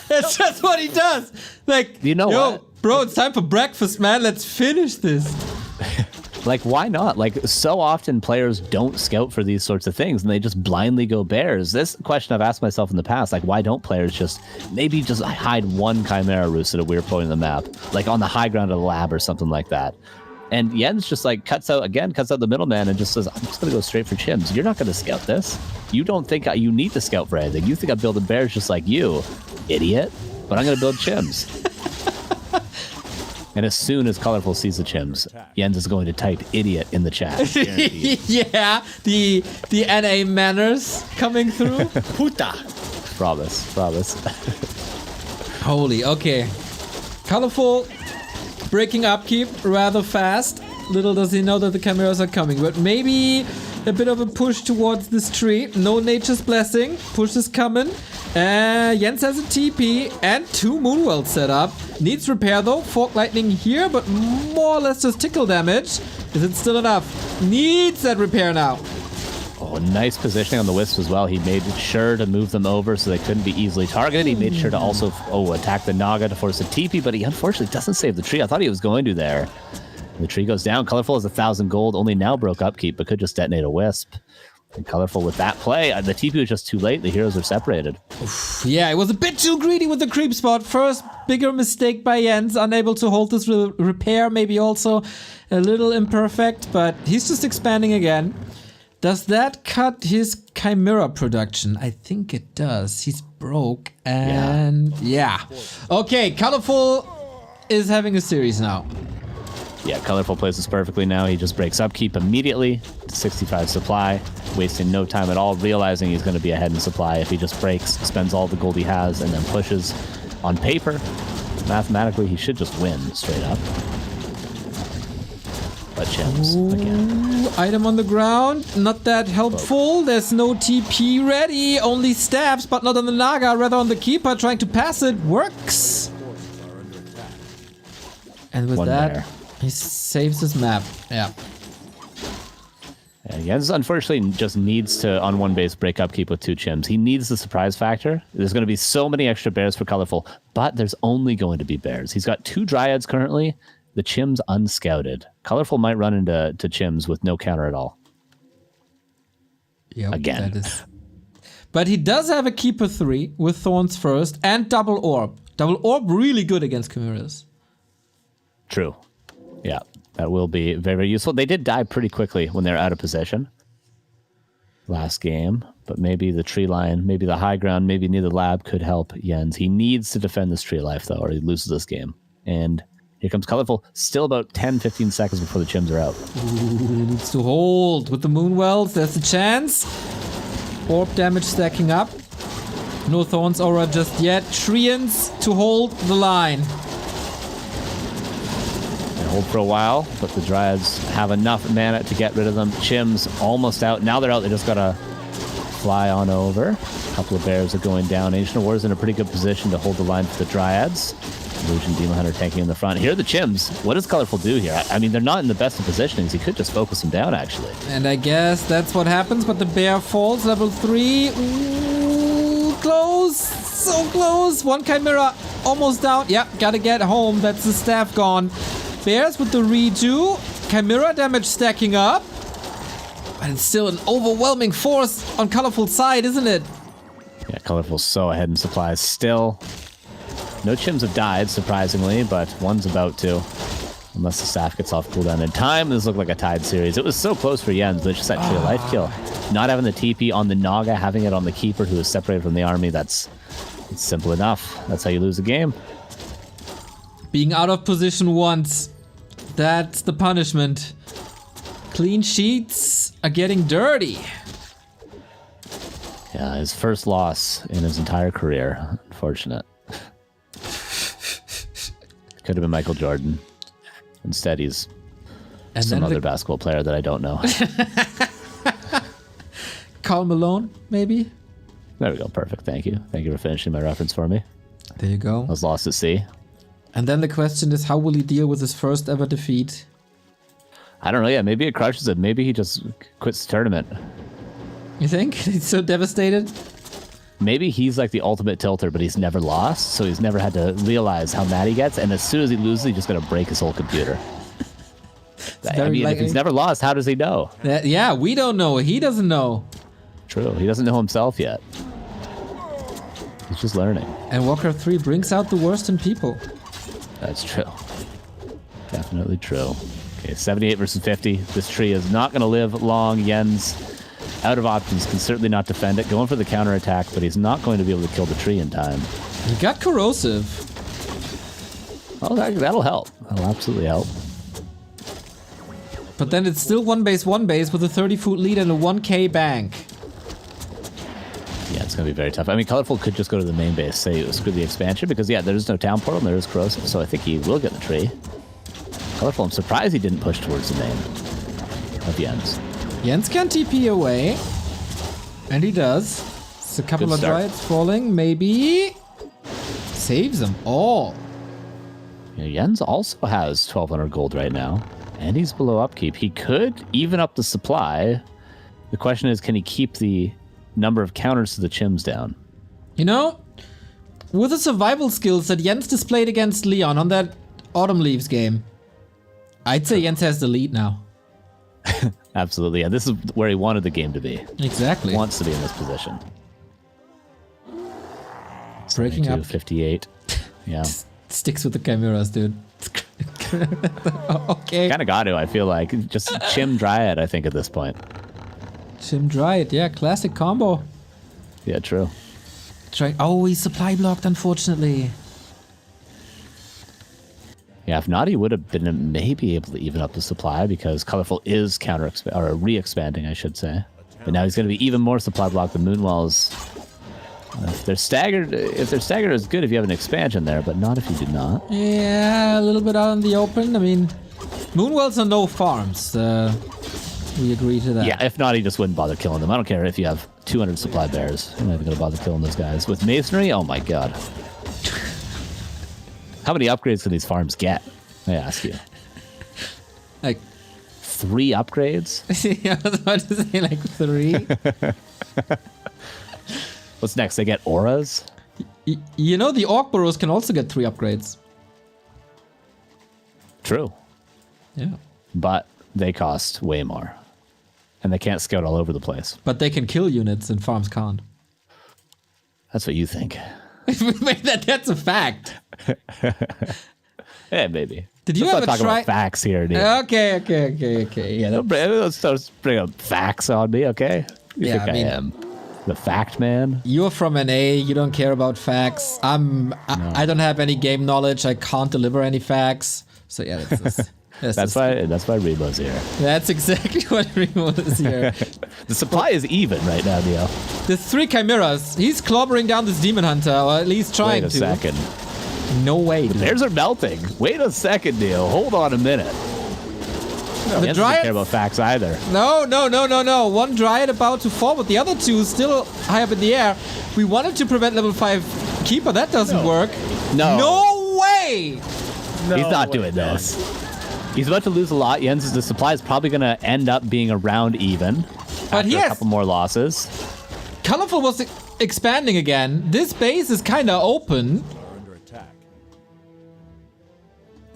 Speaker 2: That's just what he does. Like,
Speaker 4: You know
Speaker 2: yo,
Speaker 4: what?
Speaker 2: bro, it's time for breakfast, man. Let's finish this.
Speaker 4: Like, why not? Like, so often players don't scout for these sorts of things and they just blindly go bears. This question I've asked myself in the past, like, why don't players just maybe just hide one Chimera roost at a weird point in the map, like on the high ground of the lab or something like that? And Jens just like cuts out the middleman and just says, I'm just going to go straight for chims. You're not going to scout this. You don't think you need to scout for anything. You think I'm building bears just like you, idiot. But I'm going to build chims. And as soon as Colorful sees the chims, Jens is going to type idiot in the chat. Guaranteed.
Speaker 2: Yeah, the NA manners coming through.
Speaker 3: Puta.
Speaker 4: Promise.
Speaker 2: Holy, okay. Colorful, breaking upkeep rather fast. Little does he know that the chimeras are coming, but maybe a bit of a push towards this tree. No Nature's Blessing. Push is coming. Jens has a TP and 2 Moonwells set up. Needs repair though. Fork Lightning here, but more or less just tickle damage. Is it still enough? Needs that repair now.
Speaker 4: Oh, nice positioning on the Wisps as well. He made sure to move them over so they couldn't be easily targeted. He made sure to also attack the Naga to force a TP, but he unfortunately doesn't save the tree. I thought he was going to there. The tree goes down. Colorful has 1,000 gold. Only now broke upkeep, but could just detonate a Wisp. And Colorful with that play. The TP was just too late. The heroes are separated.
Speaker 2: Yeah, it was a bit too greedy with the creep spot. First, bigger mistake by Jens. Unable to hold this repair. Maybe also a little imperfect, but he's just expanding again. Does that cut his Chimera production? I think it does. He's broke and yeah. Okay, Colorful is having a series now.
Speaker 4: Yeah, Colorful plays this perfectly now. He just breaks upkeep immediately to 65 supply, wasting no time at all, realizing he's going to be ahead in supply if he just breaks, spends all the gold he has, and then pushes. On paper, mathematically, he should just win straight up. But Chims, again.
Speaker 2: Item on the ground, not that helpful. There's no TP ready, only stabs, but not on the Naga, rather on the Keeper, trying to pass it. Works! And with
Speaker 4: One
Speaker 2: that,
Speaker 4: bear.
Speaker 2: he saves his map. Yeah.
Speaker 4: Yeah, Jens unfortunately just needs to, on one base, break upkeep with 2 Chims. He needs the surprise factor. There's going to be so many extra bears for Colorful, but there's only going to be bears. He's got 2 Dryads currently, the Chims unscouted. Colorful might run into Chims with no counter at all.
Speaker 2: Yep,
Speaker 4: Again.
Speaker 2: that is. But he does have a Keeper 3 with Thorns first and Double Orb. Double Orb really good against Chimeras.
Speaker 4: True. Yeah, that will be very, very useful. They did die pretty quickly when they're out of position last game, but maybe the tree line, maybe the high ground, maybe near the lab could help Jens. He needs to defend this tree life, though, or he loses this game. And here comes Colorful, still about 10-15 seconds before the Chims are out.
Speaker 2: Ooh, he needs to hold with the Moonwells. There's a chance. Orb damage stacking up. No Thorns Aura just yet. Treants to hold the line.
Speaker 4: Hold for a while, but the Dryads have enough mana to get rid of them. Chims almost out. Now they're out. They just gotta fly on over. A couple of bears are going down. Ancient of War is in a pretty good position to hold the line for the Dryads. Illusion Demon Hunter tanking in the front. Here are the Chims. What does Colorful do here? I mean, they're not in the best of positionings. He could just focus them down, actually.
Speaker 2: And I guess that's what happens, but the bear falls. Level 3. Ooh, close. So close. 1 Chimera almost down. Yep, gotta get home. That's the staff gone. Bears with the redo. Chimera damage stacking up. But it's still an overwhelming force on Colorful's side, isn't it?
Speaker 4: Yeah, Colorful's so ahead in supplies still. No Chims have died, surprisingly, but one's about to. Unless the staff gets off cooldown in time. This looked like a tied series. It was so close for Jens, but it's just that tree life kill. Not having the TP on the Naga, having it on the Keeper who is separated from the army, it's simple enough. That's how you lose a game.
Speaker 2: Being out of position once. That's the punishment. Clean sheets are getting dirty.
Speaker 4: Yeah, his first loss in his entire career. Unfortunate. Could have been Michael Jordan. Instead, he's some other basketball player that I don't know.
Speaker 2: Karl Malone, maybe?
Speaker 4: There we go. Perfect. Thank you. Thank you for finishing my reference for me.
Speaker 2: There you go.
Speaker 4: I was lost at sea.
Speaker 2: And then the question is, how will he deal with his first ever defeat?
Speaker 4: I don't know. Yeah, maybe it crushes him. Maybe he just quits the tournament.
Speaker 2: You think? He's so devastated?
Speaker 4: Maybe he's like the ultimate tilter, but he's never lost, so he's never had to realize how mad he gets, and as soon as he loses, he's just going to break his whole computer. I mean, if he's never lost, how does he know?
Speaker 2: Yeah, we don't know. He doesn't know.
Speaker 4: True. He doesn't know himself yet. He's just learning.
Speaker 2: And Warcraft 3 brings out the worst in people.
Speaker 4: That's true. Definitely true. Okay, 78 versus 50. This tree is not going to live long. Jens, out of options, can certainly not defend it. Going for the counterattack, but he's not going to be able to kill the tree in time.
Speaker 2: He got corrosive.
Speaker 4: Oh, that'll help. That'll absolutely help.
Speaker 2: But then it's still one base with a 30-foot lead and a 1k bank.
Speaker 4: Yeah, it's going to be very tough. I mean, Colorful could just go to the main base, say screw the expansion, because, yeah, there's no town portal and there is corrosive, so I think he will get the tree. Colorful, I'm surprised he didn't push towards the main of Jens.
Speaker 2: Jens can TP away. And he does. It's a couple
Speaker 4: Good
Speaker 2: of
Speaker 4: start.
Speaker 2: Dryads falling, maybe. Saves them all.
Speaker 4: Yeah, Jens also has 1,200 gold right now, and he's below upkeep. He could even up the supply. The question is, can he keep the number of counters to the Chims down?
Speaker 2: You know, with the survival skills that Jens displayed against Leon on that Autumn Leaves game, I'd say Jens has the lead now.
Speaker 4: Absolutely. Yeah, this is where he wanted the game to be.
Speaker 2: Exactly.
Speaker 4: He wants to be in this position.
Speaker 2: Breaking
Speaker 4: 72,
Speaker 2: up.
Speaker 4: 58. Yeah.
Speaker 2: Sticks with the chimeras, dude. Okay.
Speaker 4: Kind of got to, I feel like. Just Chim Dryad, I think, at this point.
Speaker 2: Chim Dryad, yeah, classic combo.
Speaker 4: Yeah, true.
Speaker 2: Oh, he's supply blocked, unfortunately.
Speaker 4: Yeah, if not, he would have been maybe able to even up the supply because Colorful is re-expanding, I should say. But now he's going to be even more supply block. The Moonwells, if they're staggered is good if you have an expansion there, but not if you do not.
Speaker 2: Yeah, a little bit out in the open. I mean, Moonwells are no farms. We agree to that.
Speaker 4: Yeah, if not, he just wouldn't bother killing them. I don't care if you have 200 supply bears. You're not even going to bother killing those guys. With Masonry, oh my god. How many upgrades can these farms get? I ask you.
Speaker 2: Like
Speaker 4: 3 upgrades?
Speaker 2: I was about to say like 3.
Speaker 4: What's next? They get auras?
Speaker 2: You know, the Orc Burrows can also get 3 upgrades.
Speaker 4: True.
Speaker 2: Yeah.
Speaker 4: But they cost way more. And they can't scout all over the place.
Speaker 2: But they can kill units and farms can't.
Speaker 4: That's what you think.
Speaker 2: That's a fact.
Speaker 4: Yeah, maybe.
Speaker 2: Did you
Speaker 4: Let's
Speaker 2: ever
Speaker 4: not talk
Speaker 2: try?
Speaker 4: about facts here, dude.
Speaker 2: Okay. Yeah,
Speaker 4: Let's bring up facts on me, okay? You
Speaker 2: Yeah,
Speaker 4: think
Speaker 2: I mean-
Speaker 4: I am the fact man?
Speaker 2: you're from NA. You don't care about facts. I don't have any game knowledge. I can't deliver any facts. So yeah,
Speaker 4: That's why Rebo's here.
Speaker 2: That's exactly what Remo is here.
Speaker 4: The supply is even right now, Neil.
Speaker 2: There's 3 chimeras. He's clobbering down this demon hunter, or at least trying
Speaker 4: Wait a
Speaker 2: to.
Speaker 4: second.
Speaker 2: No way, dude.
Speaker 4: Bears are melting. Wait a second, Neil. Hold on a minute.
Speaker 2: The
Speaker 4: Jens doesn't
Speaker 2: Dryad.
Speaker 4: care about facts either.
Speaker 2: No. One Dryad about to forward. The other 2 still high up in the air. We wanted to prevent level 5 Keeper. That doesn't work.
Speaker 4: No.
Speaker 2: No way!
Speaker 4: He's not doing this. He's about to lose a lot. The supply is probably going to end up being around even.
Speaker 2: But
Speaker 4: after
Speaker 2: he
Speaker 4: a
Speaker 2: has-
Speaker 4: couple more losses.
Speaker 2: Colorful was expanding again. This base is kind of open.
Speaker 6: Are under attack.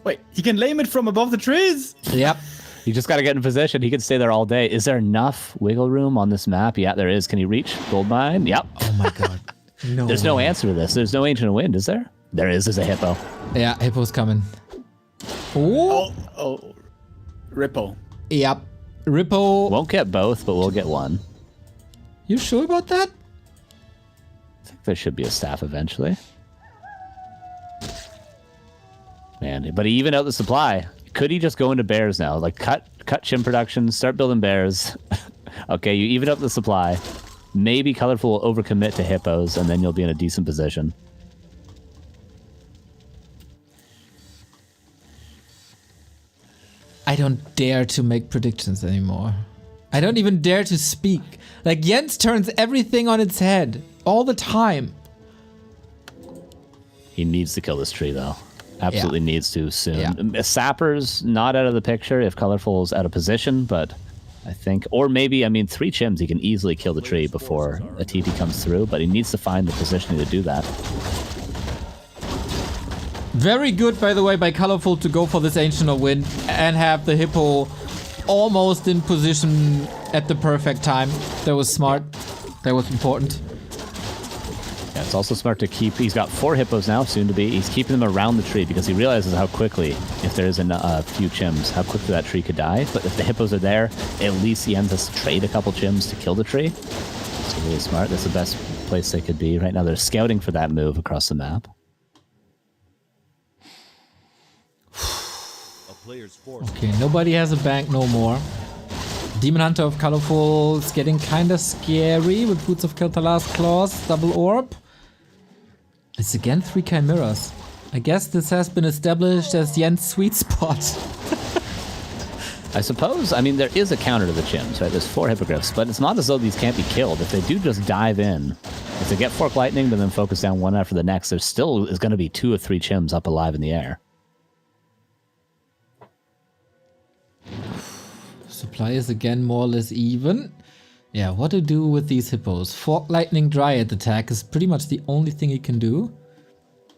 Speaker 3: Wait, he can lame it from above the trees?
Speaker 2: Yep.
Speaker 4: You just got to get in position. He can stay there all day. Is there enough wiggle room on this map? Yeah, there is. Can he reach gold mine? Yep.
Speaker 2: Oh my god. No.
Speaker 4: There's no answer to this. There's no Ancient Wind, is there? There is. There's a hippo.
Speaker 2: Yeah, Hippo's coming. Ooh.
Speaker 3: Oh, Rippo.
Speaker 2: Yep. Rippo.
Speaker 4: Won't get both, but we'll get one.
Speaker 2: You sure about that?
Speaker 4: I think there should be a staff eventually. Man, but he evened out the supply. Could he just go into bears now? Like cut chim production, start building bears. Okay, you even up the supply. Maybe Colorful will overcommit to hippos, and then you'll be in a decent position.
Speaker 2: I don't dare to make predictions anymore. I don't even dare to speak. Like, Jens turns everything on its head all the time.
Speaker 4: He needs to kill this tree, though. Absolutely needs to soon.
Speaker 2: Yeah.
Speaker 4: Sapper's not out of the picture if Colorful's out of position, but I think, or maybe, 3 chims, he can easily kill the tree before a TP comes through, but he needs to find the positioning to do that.
Speaker 2: Very good, by the way, by Colorful to go for this Ancient of Wind and have the Hippo almost in position at the perfect time. That was smart. That was important.
Speaker 4: Yeah, it's also smart to keep, he's got 4 hippos now, soon to be. He's keeping them around the tree because he realizes how quickly, if there's a few chims, how quickly that tree could die. But if the hippos are there, at least he ends up trade a couple chims to kill the tree. It's really smart. That's the best place they could be. Right now they're scouting for that move across the map.
Speaker 6: Player's force.
Speaker 2: Okay, nobody has a bank no more. Demon Hunter of Colorful is getting kind of scary with Boots of Keltalar's Claws, double orb. It's again 3 chimeras. I guess this has been established as Jens' sweet spot.
Speaker 4: I suppose, there is a counter to the chims, right? There's 4 hippogriffs, but it's not as though these can't be killed. If they do just dive in, if they get Fork Lightning, but then focus down one after the next, there still is going to be 2 or 3 chims up alive in the air.
Speaker 2: Supply is again more or less even. Yeah, what to do with these hippos? Fork Lightning Dryad attack is pretty much the only thing he can do.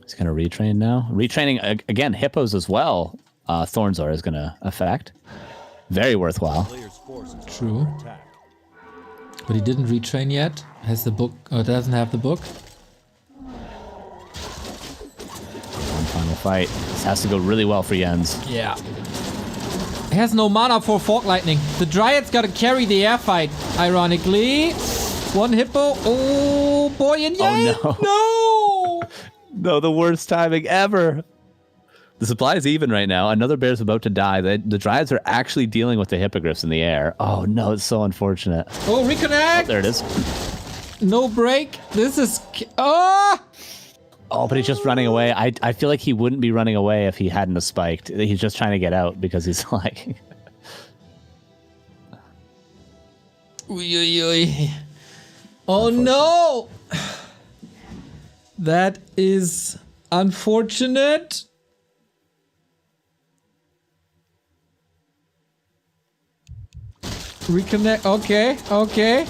Speaker 4: He's going to retrain now. Retraining, again, hippos as well, Thornzor is going to affect. Very worthwhile.
Speaker 6: Player's force is
Speaker 2: True.
Speaker 6: under attack.
Speaker 2: But he didn't retrain yet. Has the book, or doesn't have the book.
Speaker 4: One final fight. This has to go really well for Jens.
Speaker 2: Yeah. He has no mana for Fork Lightning. The Dryad's gotta carry the air fight, ironically. 1 hippo. Oh boy, and yay!
Speaker 4: Oh,
Speaker 2: No!
Speaker 4: No, the worst timing ever. The supply is even right now. Another bear's about to die. The Dryads are actually dealing with the Hippogriffs in the air. Oh, no, it's so unfortunate.
Speaker 2: Oh, reconnect!
Speaker 4: Oh, there it is.
Speaker 2: No break. This is... Oh!
Speaker 4: Oh, but he's just running away. I feel like he wouldn't be running away if he hadn't have spiked. He's just trying to get out because he's like...
Speaker 2: Uy, uy, uy. Oh, no! That is unfortunate. Reconnect. Okay, okay.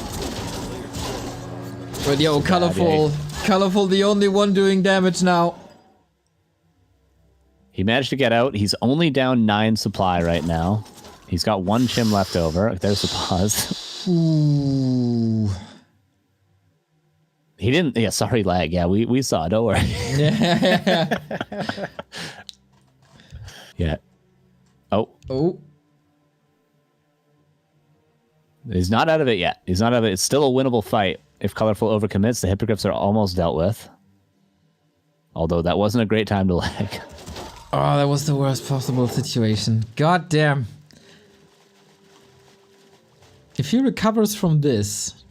Speaker 2: But yo, colorful. Colorful, the only one doing damage now.
Speaker 4: He managed to get out. He's only down 9 supply right now. He's got 1 chim left over. There's the pause.
Speaker 2: Ooh.
Speaker 4: He didn't... Yeah, sorry, lag. Yeah, we saw. Don't worry.
Speaker 2: Yeah.
Speaker 4: Yeah. Oh.
Speaker 2: Oh.
Speaker 4: He's not out of it yet. He's not out of it. It's still a winnable fight. If Colorful overcommits, the Hippogriffs are almost dealt with. Although that wasn't a great time to lag.
Speaker 2: Oh, that was the worst possible situation. God damn. If he recovers from this,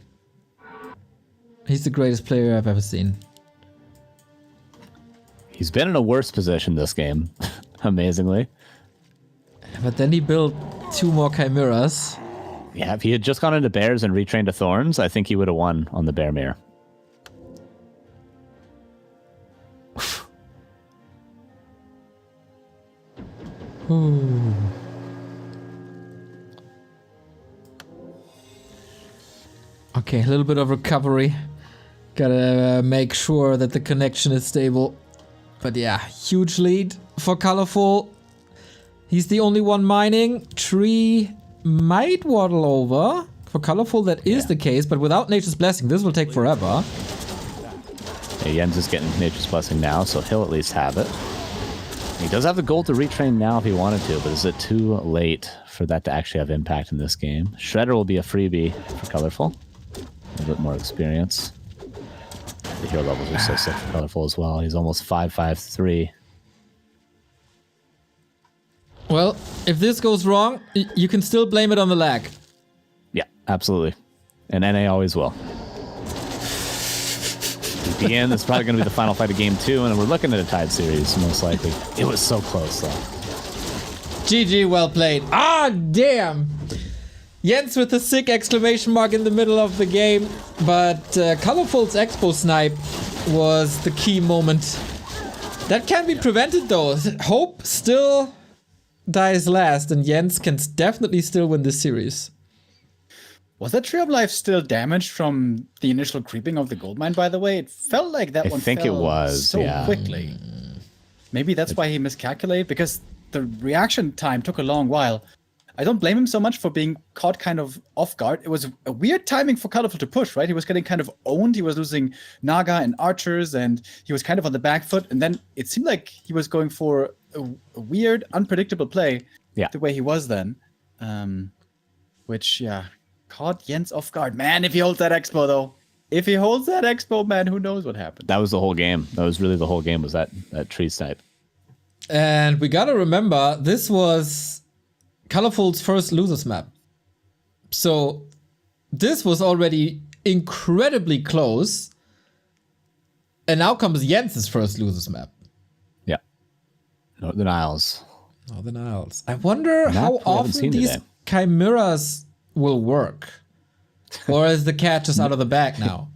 Speaker 2: he's the greatest player I've ever seen.
Speaker 4: He's been in a worse position this game, amazingly.
Speaker 2: But then he built 2 more Chimeras.
Speaker 4: Yeah, if he had just gone into bears and retrained to thorns, I think he would have won on the bear mirror.
Speaker 2: Ooh. Okay, a little bit of recovery. Gotta make sure that the connection is stable. But yeah, huge lead for Colorful. He's the only one mining. Tree might waddle over. For Colorful, that is the case, but without Nature's Blessing, this will take forever.
Speaker 4: Yeah, Jens is getting Nature's Blessing now, so he'll at least have it. He does have the gold to retrain now if he wanted to, but is it too late for that to actually have impact in this game? Shredder will be a freebie for Colorful. A little bit more experience. The hero levels are so sick for Colorful as well. He's almost 553.
Speaker 2: Well, if this goes wrong, you can still blame it on the lag.
Speaker 4: Yeah, absolutely. And NA always will. BPN is probably going to be the final fight of game 2, and we're looking at a tied series, most likely. It was so close, though.
Speaker 2: GG, well played. Ah, damn! Jens with a sick exclamation mark in the middle of the game, but Colorful's Expo snipe was the key moment. That can be prevented, though. Hope still dies last, and Jens can definitely still win this series.
Speaker 3: Was that Tree of Life still damaged from the initial creeping of the gold mine, by the way? It felt like that
Speaker 4: I
Speaker 3: one
Speaker 4: think
Speaker 3: fell
Speaker 4: it was,
Speaker 3: so
Speaker 4: yeah.
Speaker 3: quickly. Maybe that's why he miscalculated, because the reaction time took a long while. I don't blame him so much for being caught kind of off guard. It was a weird timing for Colorful to push, right? He was getting kind of owned. He was losing Naga and archers, and he was kind of on the back foot. And then it seemed like he was going for a weird, unpredictable play the way he was then. Which, yeah, caught Jens off guard. Man, if he holds that expo, though. If he holds that expo, man, who knows what happened.
Speaker 4: That was the whole game. That was really the whole game, was that tree snipe.
Speaker 2: And we gotta remember, this was Colorful's first losers map. So this was already incredibly close. And now comes Jens's first losers map.
Speaker 4: Yeah. Northern Isles.
Speaker 2: Northern Isles. I wonder how
Speaker 4: we haven't
Speaker 2: often
Speaker 4: seen
Speaker 2: these
Speaker 4: today.
Speaker 2: chimeras will work. Or is the cat just out of the bag now?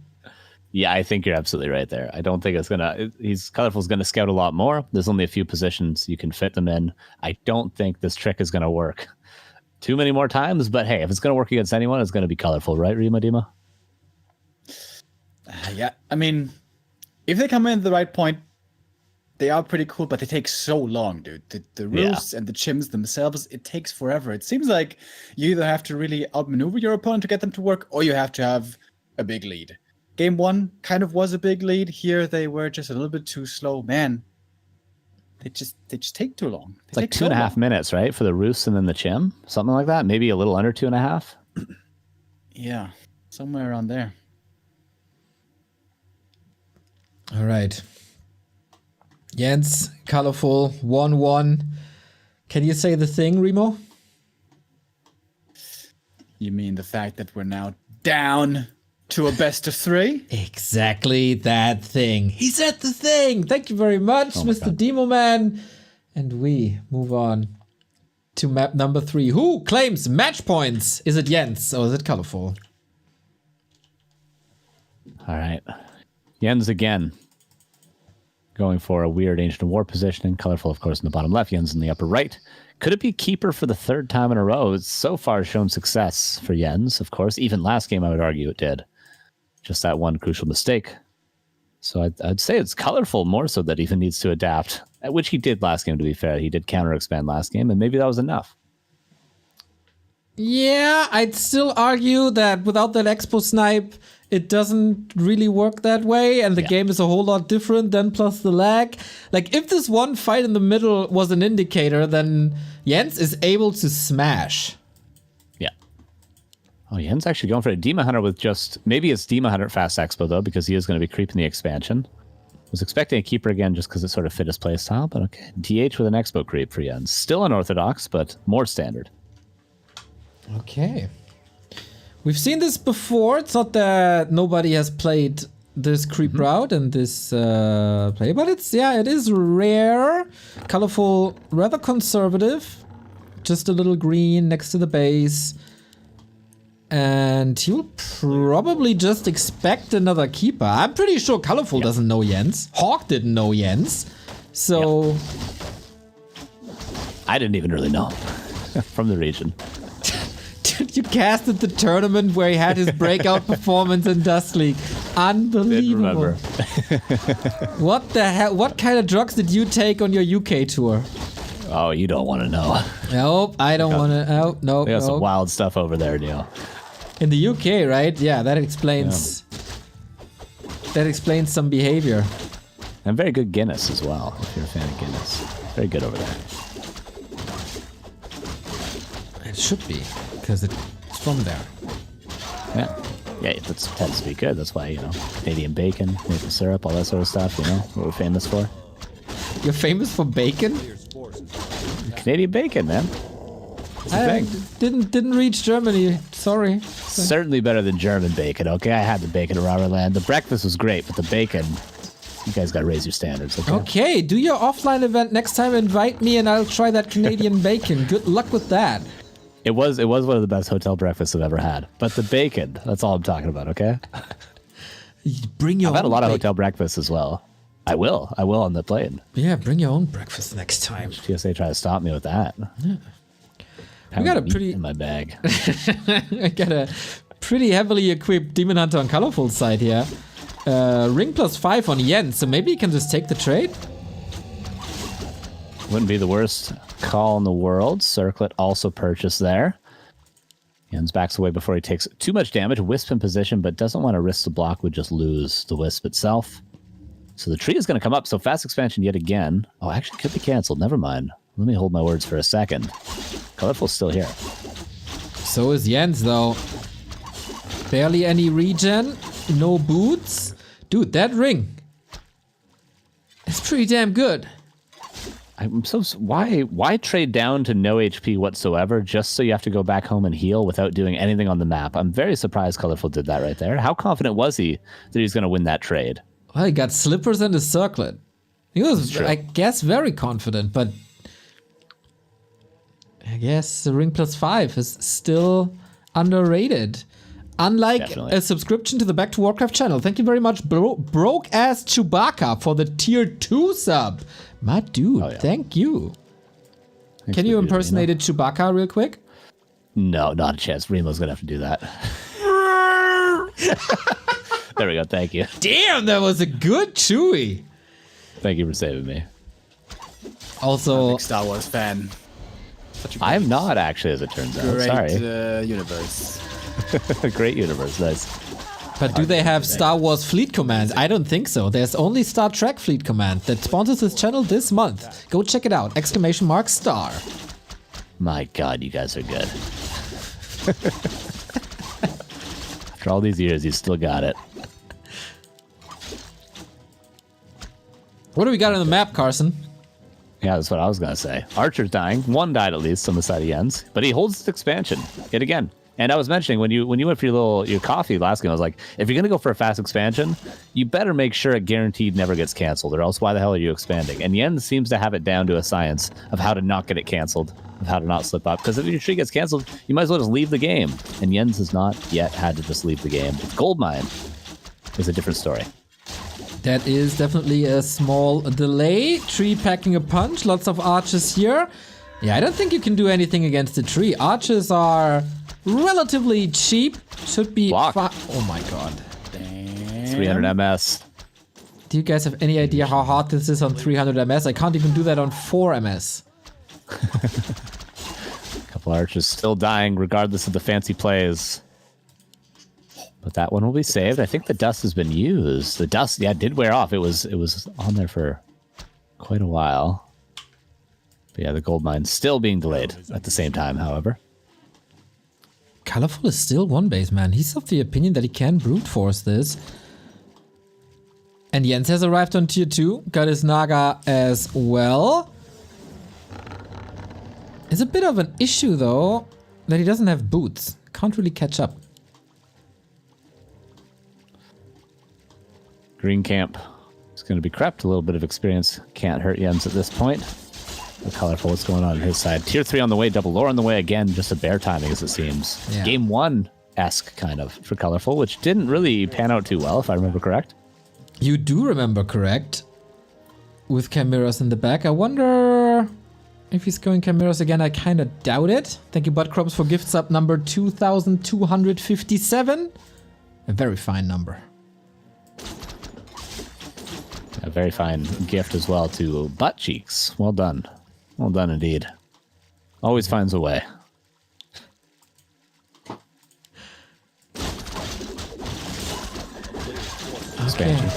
Speaker 4: Yeah, I think you're absolutely right there. I don't think it's gonna. Colorful's gonna scout a lot more. There's only a few positions you can fit them in. I don't think this trick is gonna work too many more times. But hey, if it's gonna work against anyone, it's gonna be Colorful, right, Rima Dima?
Speaker 3: Yeah, I mean, if they come in at the right point, they are pretty cool, but they take so long, dude. The roofs and the chims themselves, it takes forever. It seems like you either have to really outmaneuver your opponent to get them to work, or you have to have a big lead. Game 1 kind of was a big lead. Here they were just a little bit too slow. Man, they just take too long.
Speaker 4: It's like 2.5 minutes, right, for the roofs and then the chim, something like that. Maybe a little under 2.5.
Speaker 3: Yeah, somewhere around there.
Speaker 2: All right. Jens, colorful, 1-1. Can you say the thing, Remo?
Speaker 3: You mean the fact that we're now down to a best of 3?
Speaker 2: Exactly that thing. He said the thing. Thank you very much, Mr. Demo Man. And we move on to map number 3. Who claims match points? Is it Jens or is it colorful?
Speaker 4: All right. Jens again. Going for a weird Ancient War positioning. Colorful, of course, in the bottom left. Jens in the upper right. Could it be keeper for the 3rd time in a row? It's so far shown success for Jens, of course. Even last game, I would argue it did. Just that one crucial mistake. So I'd say it's colorful more so that even needs to adapt, which he did last game, to be fair. He did counter expand last game, and maybe that was enough.
Speaker 2: Yeah, I'd still argue that without that expo snipe, it doesn't really work that way, and the game is a whole lot different than plus the lag. Like, if this one fight in the middle was an indicator, then Jens is able to smash.
Speaker 4: Yeah. Oh, Jens actually going for a Demon Hunter with just... Maybe it's Demon Hunter fast expo, though, because he is going to be creeping the expansion. Was expecting a keeper again just because it sort of fit his playstyle, but okay. DH with an expo creep for Jens. Still unorthodox, but more standard.
Speaker 2: Okay. We've seen this before. It's not that nobody has played this creep route and this play, but it is rare. Colorful, rather conservative. Just a little green next to the base. And he'll probably just expect another keeper. I'm pretty sure Colorful doesn't know Jens. Hawk didn't know Jens. So...
Speaker 4: I didn't even really know from the region.
Speaker 2: You casted the tournament where he had his breakout performance in Dust League. Unbelievable. What the hell? What kind of drugs did you take on your UK tour?
Speaker 4: Oh, you don't want to know.
Speaker 2: Nope, I don't want to. Oh, no.
Speaker 4: They got some wild stuff over there, Neil.
Speaker 2: In the UK, right? Yeah, that explains. That explains some behavior.
Speaker 4: And very good Guinness as well, if you're a fan of Guinness. Very good over there.
Speaker 2: It should be, because it's from there.
Speaker 4: Yeah. Yeah, it tends to be good. That's why, Canadian bacon, maple syrup, all that sort of stuff, what we're famous for.
Speaker 2: You're famous for bacon?
Speaker 4: Canadian bacon, man.
Speaker 2: I didn't reach Germany. Sorry.
Speaker 4: Certainly better than German bacon, okay? I had the bacon at RaRaLand. The breakfast was great, but the bacon, you guys got to raise your standards, okay?
Speaker 2: Okay, do your offline event next time. Invite me and I'll try that Canadian bacon. Good luck with that.
Speaker 4: It was one of the best hotel breakfasts I've ever had. But the bacon, that's all I'm talking about, okay?
Speaker 2: Bring your
Speaker 4: I've had a lot of hotel breakfasts as well. I will on the plane.
Speaker 2: Yeah, bring your own breakfast next time.
Speaker 4: TSA try to stop me with that.
Speaker 2: Yeah. We got a pretty
Speaker 4: in my bag.
Speaker 2: I got a pretty heavily equipped Demon Hunter on Colorful side here. Ring +5 on Yen, so maybe he can just take the trade.
Speaker 4: Wouldn't be the worst call in the world. Circlet also purchased there. Jens backs away before he takes too much damage. Wisp in position, but doesn't want to risk the block. Would just lose the Wisp itself. So the tree is going to come up. So fast expansion yet again. Oh, actually could be canceled. Never mind. Let me hold my words for a second. Colorful's still here.
Speaker 2: So is Jens, though. Barely any regen. No boots. Dude, that ring is pretty damn good.
Speaker 4: I'm so... Why trade down to no HP whatsoever just so you have to go back home and heal without doing anything on the map? I'm very surprised Colorful did that right there. How confident was he that he's going to win that trade?
Speaker 2: Well, he got slippers and a circlet. He was, I guess, very confident, but I guess the Ring +5 is still underrated. Unlike
Speaker 4: Definitely.
Speaker 2: a subscription to the Back to Warcraft channel. Thank you very much, Broke Ass Chewbacca, for the tier 2 sub. My dude, thank you.
Speaker 4: Thanks
Speaker 2: Can
Speaker 4: for
Speaker 2: you
Speaker 4: the
Speaker 2: impersonate a Chewbacca real quick?
Speaker 4: No, not a chance. Remo's going to have to do that. There we go. Thank you.
Speaker 2: Damn, that was a good Chewie.
Speaker 4: Thank you for saving me.
Speaker 2: Also,
Speaker 3: Big Star Wars fan.
Speaker 4: I'm not actually, as it turns out.
Speaker 3: Great
Speaker 4: Sorry.
Speaker 3: universe.
Speaker 4: Great universe. Nice.
Speaker 2: but do they have Star Wars Fleet Command? I don't think so. There's only Star Trek Fleet Command that sponsors this channel this month. Go check it out. !star.
Speaker 4: My God, you guys are good. After all these years, you still got it.
Speaker 2: What do we got on the map, Carson?
Speaker 4: Yeah, that's what I was going to say. Archer's dying. One died at least on the side of Jens, but he holds his expansion yet again. And I was mentioning when you went for your coffee last game, I was like, if you're going to go for a fast expansion, you better make sure it guaranteed never gets canceled, or else why the hell are you expanding? And Jens seems to have it down to a science of how to not get it canceled, of how to not slip up. Because if your tree gets canceled, you might as well just leave the game. And Jens has not yet had to just leave the game. Goldmine is a different story.
Speaker 2: That is definitely a small delay. Tree packing a punch. Lots of archers here. Yeah, I don't think you can do anything against the tree. Archers are relatively cheap. Should be
Speaker 4: Block.
Speaker 2: Oh my god.
Speaker 4: 300 MS.
Speaker 2: Do you guys have any idea how hard this is on 300 MS? I can't even do that on 4 MS.
Speaker 4: A couple archers still dying regardless of the fancy plays. But that one will be saved. I think the dust has been used. The dust, yeah, did wear off. It was on there for quite a while. But yeah, the gold mine's still being delayed at the same time, however.
Speaker 2: Colorful is still one base, man. He's of the opinion that he can brute force this. And Jens has arrived on tier 2. Got his Naga as well. It's a bit of an issue, though, that he doesn't have boots. Can't really catch up.
Speaker 4: Green camp is going to be crept. A little bit of experience can't hurt Jens at this point. The colorful, what's going on his side. Tier 3 on the way, double lore on the way again. Just a bear timing as it seems.
Speaker 2: Yeah.
Speaker 4: Game 1-esque kind of for colorful, which didn't really pan out too well, if I remember correct.
Speaker 2: You do remember correct. With Chimeras in the back. I wonder if he's going Chimeras again. I kind of doubt it. Thank you, Budcrops, for gift sub number 2257. A very fine number.
Speaker 4: A very fine gift as well to Butt Cheeks. Well done. Well done indeed. Always finds a way. Expansion.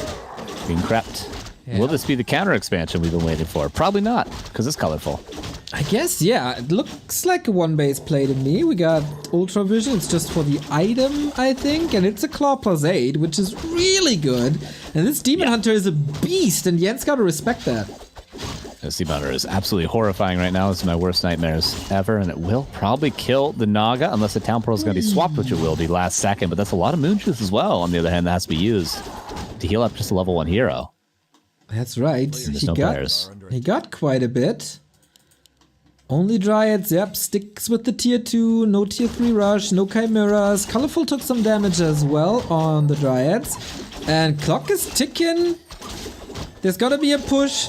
Speaker 4: Being crept.
Speaker 2: Yeah.
Speaker 4: Will this be the counter expansion we've been waiting for? Probably not, because it's colorful.
Speaker 2: I guess, yeah. It looks like a one base play to me. We got Ultra Vision. It's just for the item, I think. And it's a Claw +8, which is really good. And this Demon Hunter is a beast, and Jens gotta respect that.
Speaker 4: This Demon Hunter is absolutely horrifying right now. It's my worst nightmares ever, and it will probably kill the Naga, unless the Town Pearl is going to be swapped, which it will be last second. But that's a lot of Moon Juice as well, on the other hand, that has to be used to heal up just a level 1 hero.
Speaker 2: That's right.
Speaker 4: There's no players.
Speaker 2: He got quite a bit. Only Dryads, yep, sticks with the tier 2, no tier 3 rush, no Chimeras. Colorful took some damage as well on the Dryads. And clock is ticking. There's gotta be a push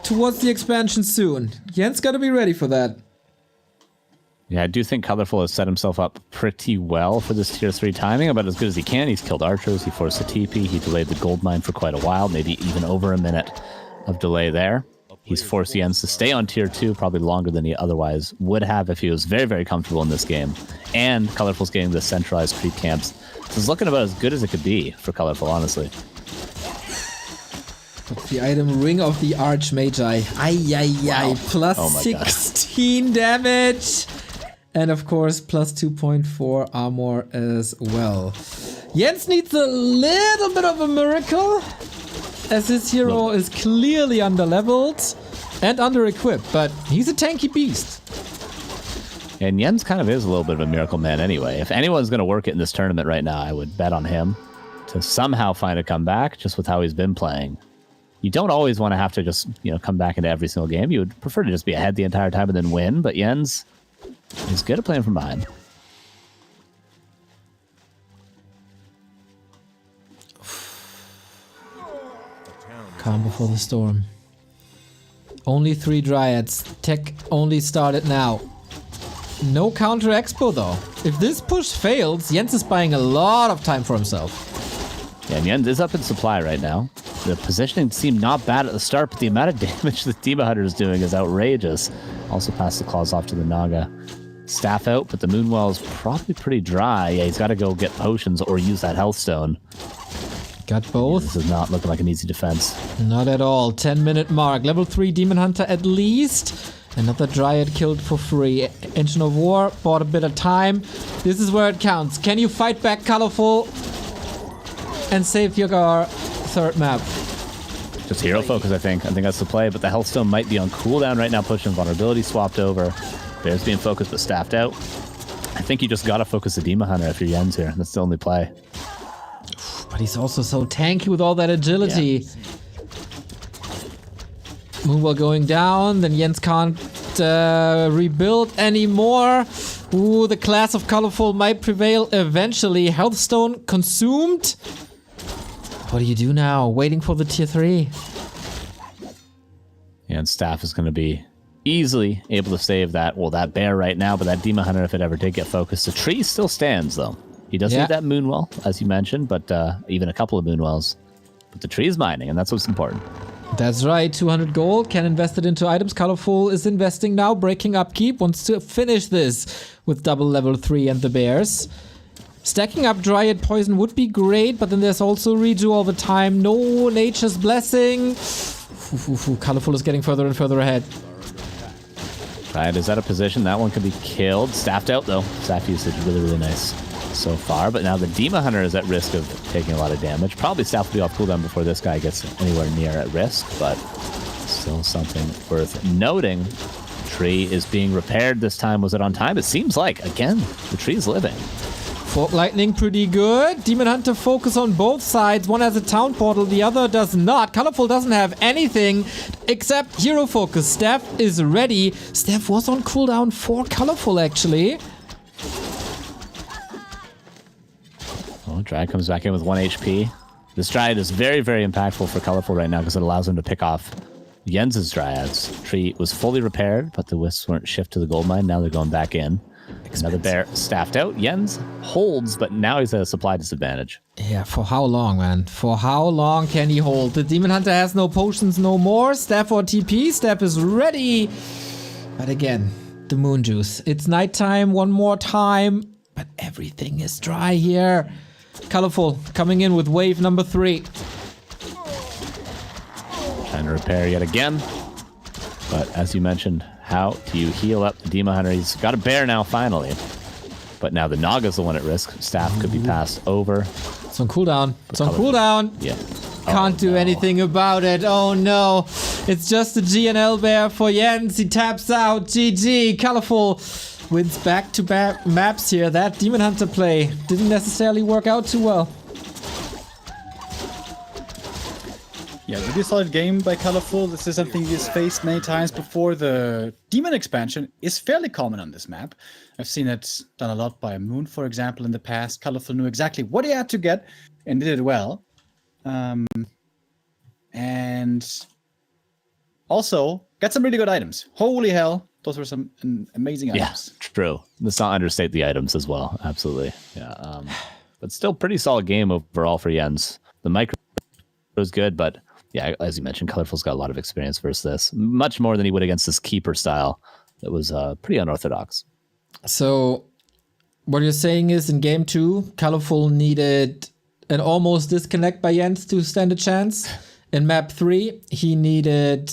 Speaker 2: towards the expansion soon. Jens gotta be ready for that.
Speaker 4: Yeah, I do think Colorful has set himself up pretty well for this tier 3 timing, about as good as he can. He's killed archers, he forced a TP, he delayed the gold mine for quite a while, maybe even over a minute of delay there. He's forced Jens to stay on tier 2 probably longer than he otherwise would have if he was very, very comfortable in this game. And Colorful's getting the centralized creep camps. So it's looking about as good as it could be for Colorful, honestly.
Speaker 2: The item Ring of the Archmagi. Ay, plus
Speaker 4: Oh my God.
Speaker 2: 16 damage. And of course, plus 2.4 armor as well. Jens needs a little bit of a miracle, as his hero is clearly underleveled and under-equipped, but he's a tanky beast.
Speaker 4: And Jens kind of is a little bit of a miracle man anyway. If anyone's going to work it in this tournament right now, I would bet on him to somehow find a comeback just with how he's been playing. You don't always want to have to just, come back into every single game. You would prefer to just be ahead the entire time and then win, but Jens is good at playing from behind.
Speaker 2: Calm before the storm. Only 3 Dryads. Tech only started now. No counter expo though. If this push fails, Jens is buying a lot of time for himself.
Speaker 4: Yeah, and Jens is up in supply right now. The positioning seemed not bad at the start, but the amount of damage the Demon Hunter is doing is outrageous. Also passed the claws off to the Naga. Staff out, but the Moonwell is probably pretty dry. Yeah, he's got to go get potions or use that health stone.
Speaker 2: Got both.
Speaker 4: This is not looking like an easy defense.
Speaker 2: Not at all. 10-minute mark. Level 3 Demon Hunter at least. Another Dryad killed for free. Engine of War bought a bit of time. This is where it counts. Can you fight back, Colorful? And save your third map?
Speaker 4: Just hero focus, I think. I think that's the play, but the Healthstone might be on cooldown right now, pushing vulnerability swapped over. Bear's being focused, but staffed out. I think you just gotta focus the Demon Hunter if you're Jens here. That's the only play.
Speaker 2: But he's also so tanky with all that agility. Moonwell going down, then Jens can't rebuild anymore. Ooh, the class of Colorful might prevail eventually. Healthstone consumed. What do you do now? Waiting for the tier 3.
Speaker 4: Yeah, and Staff is going to be easily able to save that, well, that bear right now, but that Demon Hunter, if it ever did get focused. The tree still stands, though. He does need that Moonwell, as you mentioned, but even a couple of Moonwells. But the tree is mining, and that's what's important.
Speaker 2: That's right, 200 gold, can invest it into items. Colorful is investing now, breaking upkeep, wants to finish this with double level 3 and the bears. Stacking up Dryad Poison would be great, but then there's also redo all the time. No Nature's Blessing. Colorful is getting further and further ahead.
Speaker 4: Right, is that a position? That one could be killed. Staffed out, though. Staff usage really, really nice so far, but now the Demon Hunter is at risk of taking a lot of damage. Probably Staff will be off cooldown before this guy gets anywhere near at risk, but still something worth noting. Tree is being repaired this time. Was it on time? It seems like, again, the tree's living.
Speaker 2: Fork Lightning pretty good. Demon Hunter focus on both sides. One has a town portal, the other does not. Colorful doesn't have anything except hero focus. Staff is ready. Staff was on cooldown for Colorful, actually.
Speaker 4: Oh, Dryad comes back in with 1 HP. This Dryad is very, very impactful for Colorful right now because it allows him to pick off Jens's Dryads. Tree was fully repaired, but the Wisps weren't shift to the gold mine. Now they're going back in. Another bear staffed out. Jens holds, but now he's at a supply disadvantage.
Speaker 2: Yeah, for how long, man? For how long can he hold? The Demon Hunter has no potions no more. Staff or TP. Staff is ready. But again, the moon juice. It's nighttime one more time, but everything is dry here. Colorful coming in with wave number 3.
Speaker 4: Trying to repair yet again. But as you mentioned, how do you heal up the Demon Hunter? He's got a bear now, finally. But now the Naga's the one at risk. Staff could be passed over.
Speaker 2: It's on cooldown. It's on cooldown.
Speaker 4: Yeah.
Speaker 2: Can't do anything about it. Oh no. It's just a GNL bear for Jens. He taps out. GG. Colorful wins back-to-back maps here. That Demon Hunter play didn't necessarily work out too well.
Speaker 3: Yeah, really solid game by Colorful. This is something he's faced many times before. The Demon expansion is fairly common on this map. I've seen it done a lot by Moon, for example, in the past. Colorful knew exactly what he had to get and did it well. And also got some really good items. Holy hell, those were some amazing items.
Speaker 4: Yeah, true. Let's not understate the items as well. Absolutely. Yeah. But still pretty solid game overall for Jens. The micro was good, but yeah, as you mentioned, Colorful's got a lot of experience versus this. Much more than he would against this keeper style that was pretty unorthodox.
Speaker 2: So what you're saying is in game 2, Colorful needed an almost disconnect by Jens to stand a chance. In map 3, he needed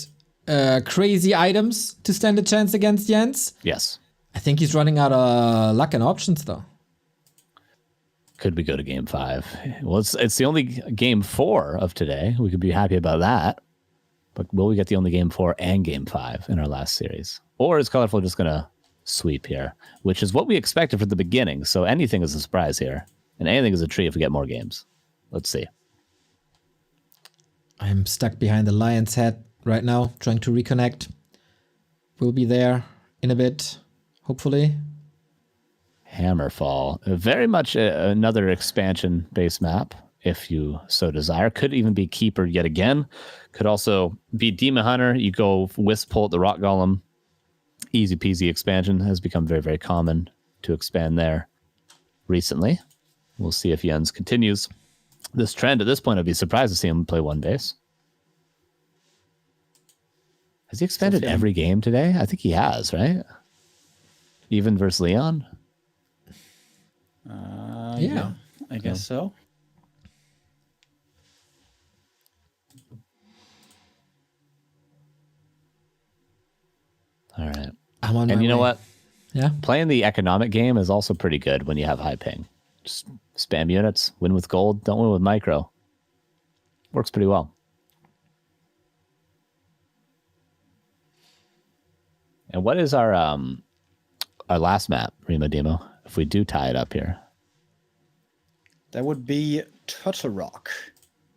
Speaker 2: crazy items to stand a chance against Jens.
Speaker 4: Yes.
Speaker 2: I think he's running out of luck and options, though.
Speaker 4: Could we go to game 5? Well, it's the only game 4 of today. We could be happy about that. But will we get the only game 4 and game 5 in our last series? Or is Colorful just going to sweep here? Which is what we expected from the beginning. So anything is a surprise here. And anything is a treat if we get more games. Let's see.
Speaker 2: I'm stuck behind the lion's head right now, trying to reconnect. We'll be there in a bit, hopefully.
Speaker 4: Hammerfall. Very much another expansion base map, if you so desire. Could even be Keeper yet again. Could also be Demon Hunter. You go Wisp pull at the Rock Golem. Easy peasy expansion has become very, very common to expand there recently. We'll see if Jens continues this trend. At this point, I'd be surprised to see him play one base. Has he expanded every game today? I think he has, right? Even versus Leon?
Speaker 3: Yeah, I guess so.
Speaker 4: All right.
Speaker 2: I'm on
Speaker 4: And
Speaker 2: my
Speaker 4: you know
Speaker 2: way.
Speaker 4: what?
Speaker 2: Yeah.
Speaker 4: Playing the economic game is also pretty good when you have high ping. Just spam units, win with gold, don't win with micro. Works pretty well. And what is our last map, Remo Demo? If we do tie it up here,
Speaker 3: That would be Turtle Rock.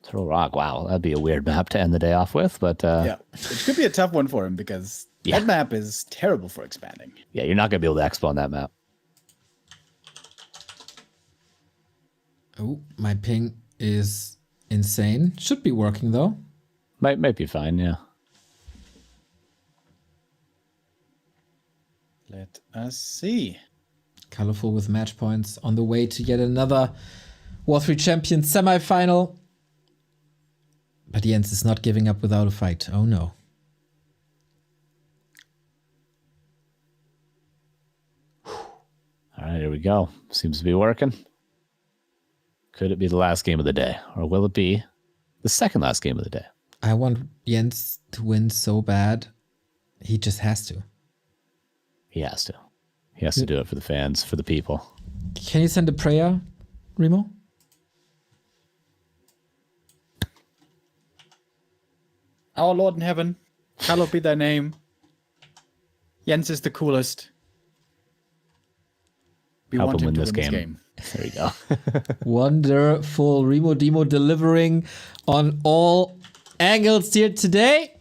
Speaker 4: Turtle Rock. Wow, that'd be a weird map to end the day off with. But
Speaker 3: Yeah, it could be a tough one for him because that map is terrible for expanding.
Speaker 4: yeah, you're not gonna be able to expo on that map.
Speaker 2: Oh, my ping is insane. Should be working though.
Speaker 4: Might be fine. Yeah.
Speaker 3: Let us see.
Speaker 2: Colorful with match points on the way to yet another W3Champions semi-final. But Jens is not giving up without a fight. Oh no.
Speaker 4: All right, here we go. Seems to be working. Could it be the last game of the day, or will it be the second last game of the day?
Speaker 2: I want Jens to win so bad. He just has to.
Speaker 4: He has to. He has to do it for the fans, for the people.
Speaker 2: Can you send a prayer, Remo?
Speaker 3: Our Lord in heaven, hallowed be thy name. Jens is the coolest. We
Speaker 4: Help
Speaker 3: want
Speaker 4: him
Speaker 3: him
Speaker 4: win
Speaker 3: to
Speaker 4: this
Speaker 3: win
Speaker 4: game.
Speaker 3: this game.
Speaker 4: There you go.
Speaker 2: Wonderful. Remo Demo delivering on all angles here today.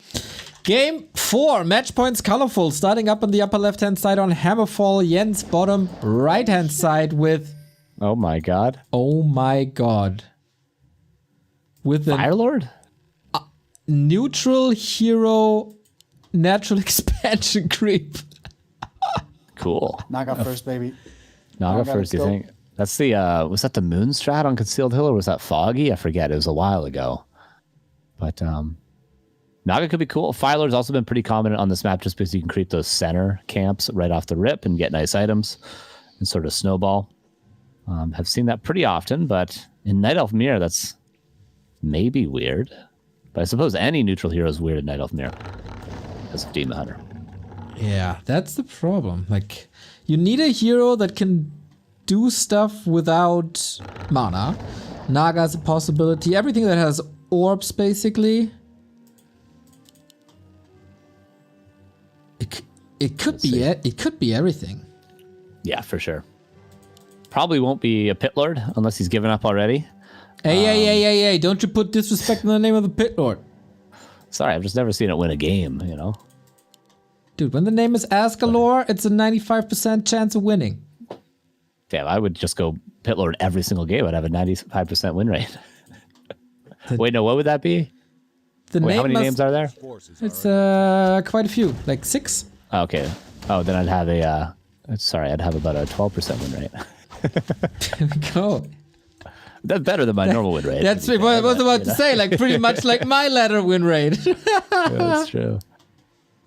Speaker 2: Game 4, match points colorful, starting up on the upper left-hand side on Hammerfall. Jens bottom right-hand side with,
Speaker 4: Oh my god.
Speaker 2: oh my god, with a
Speaker 4: Firelord?
Speaker 2: neutral hero natural expansion creep.
Speaker 4: Cool.
Speaker 3: Naga first, baby.
Speaker 4: Naga
Speaker 3: Naga,
Speaker 4: first, do you
Speaker 3: let's go.
Speaker 4: think? That's the, was that the Moon Strat on Concealed Hill, or was that Foggy? I forget. It was a while ago. But, Naga could be cool. Firelord's also been pretty common on this map just because you can creep those center camps right off the rip and get nice items and sort of snowball. Have seen that pretty often, but in Night Elf Mirror, that's maybe weird. But I suppose any neutral hero is weird in Night Elf Mirror because of Demon Hunter.
Speaker 2: Yeah, that's the problem. Like, you need a hero that can do stuff without mana. Naga's a possibility. Everything that has orbs, basically. It could be it. It could be everything.
Speaker 4: Yeah, for sure. Probably won't be a Pit Lord unless he's given up already.
Speaker 2: Hey, don't you put disrespect in the name of the Pit Lord.
Speaker 4: Sorry, I've just never seen it win a game, you know?
Speaker 2: Dude, when the name is Ascalor, it's a 95% chance of winning.
Speaker 4: Damn, I would just go Pit Lord every single game. I'd have a 95% win rate. Wait, no, what would that be?
Speaker 2: The
Speaker 4: Wait,
Speaker 2: name
Speaker 4: how many names are there?
Speaker 2: It's quite a few, like 6.
Speaker 4: Oh, okay. Oh, then I'd have I'd have about a 12% win rate.
Speaker 2: There we go.
Speaker 4: That's better than my normal win rate.
Speaker 2: That's what I was about to say, like pretty much like my ladder win rate.
Speaker 4: Yeah, that's true.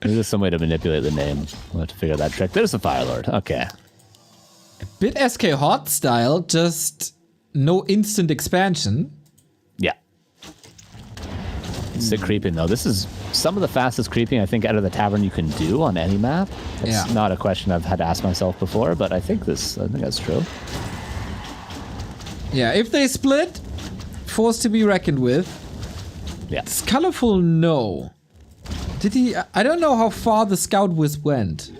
Speaker 4: Maybe there's some way to manipulate the name. We'll have to figure out that trick. There's the Firelord. Okay.
Speaker 2: Bit SK Hot style, just no instant expansion.
Speaker 4: Yeah. Sick creeping, though. This is some of the fastest creeping, I think, out of the tavern you can do on any map. It's not a question I've had to ask myself before, but I think that's true.
Speaker 2: Yeah, if they split, force to be reckoned with.
Speaker 4: Yeah.
Speaker 2: It's colorful, no. Did he? I don't know how far the Scout Whiz went.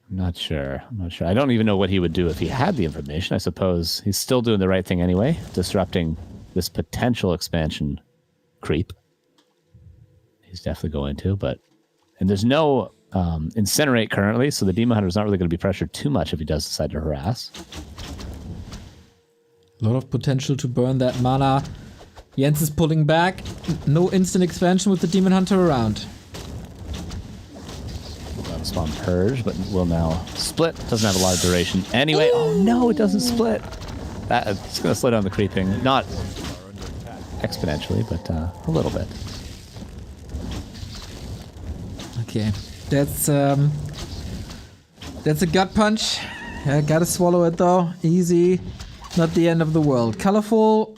Speaker 4: I'm not sure. I don't even know what he would do if he had the information. I suppose he's still doing the right thing anyway, disrupting this potential expansion creep. He's definitely going to, and there's no Incinerate currently, so the Demon Hunter is not really going to be pressured too much if he does decide to harass.
Speaker 2: A lot of potential to burn that mana. Jens is pulling back. No instant expansion with the Demon Hunter around.
Speaker 4: Spawn Purge, but will now split. Doesn't have a lot of duration anyway. Oh no, it doesn't split. It's going to slow down the creeping. Not exponentially, but a little bit.
Speaker 2: Okay, that's a gut punch. Yeah, gotta swallow it though. Easy. Not the end of the world. Colorful.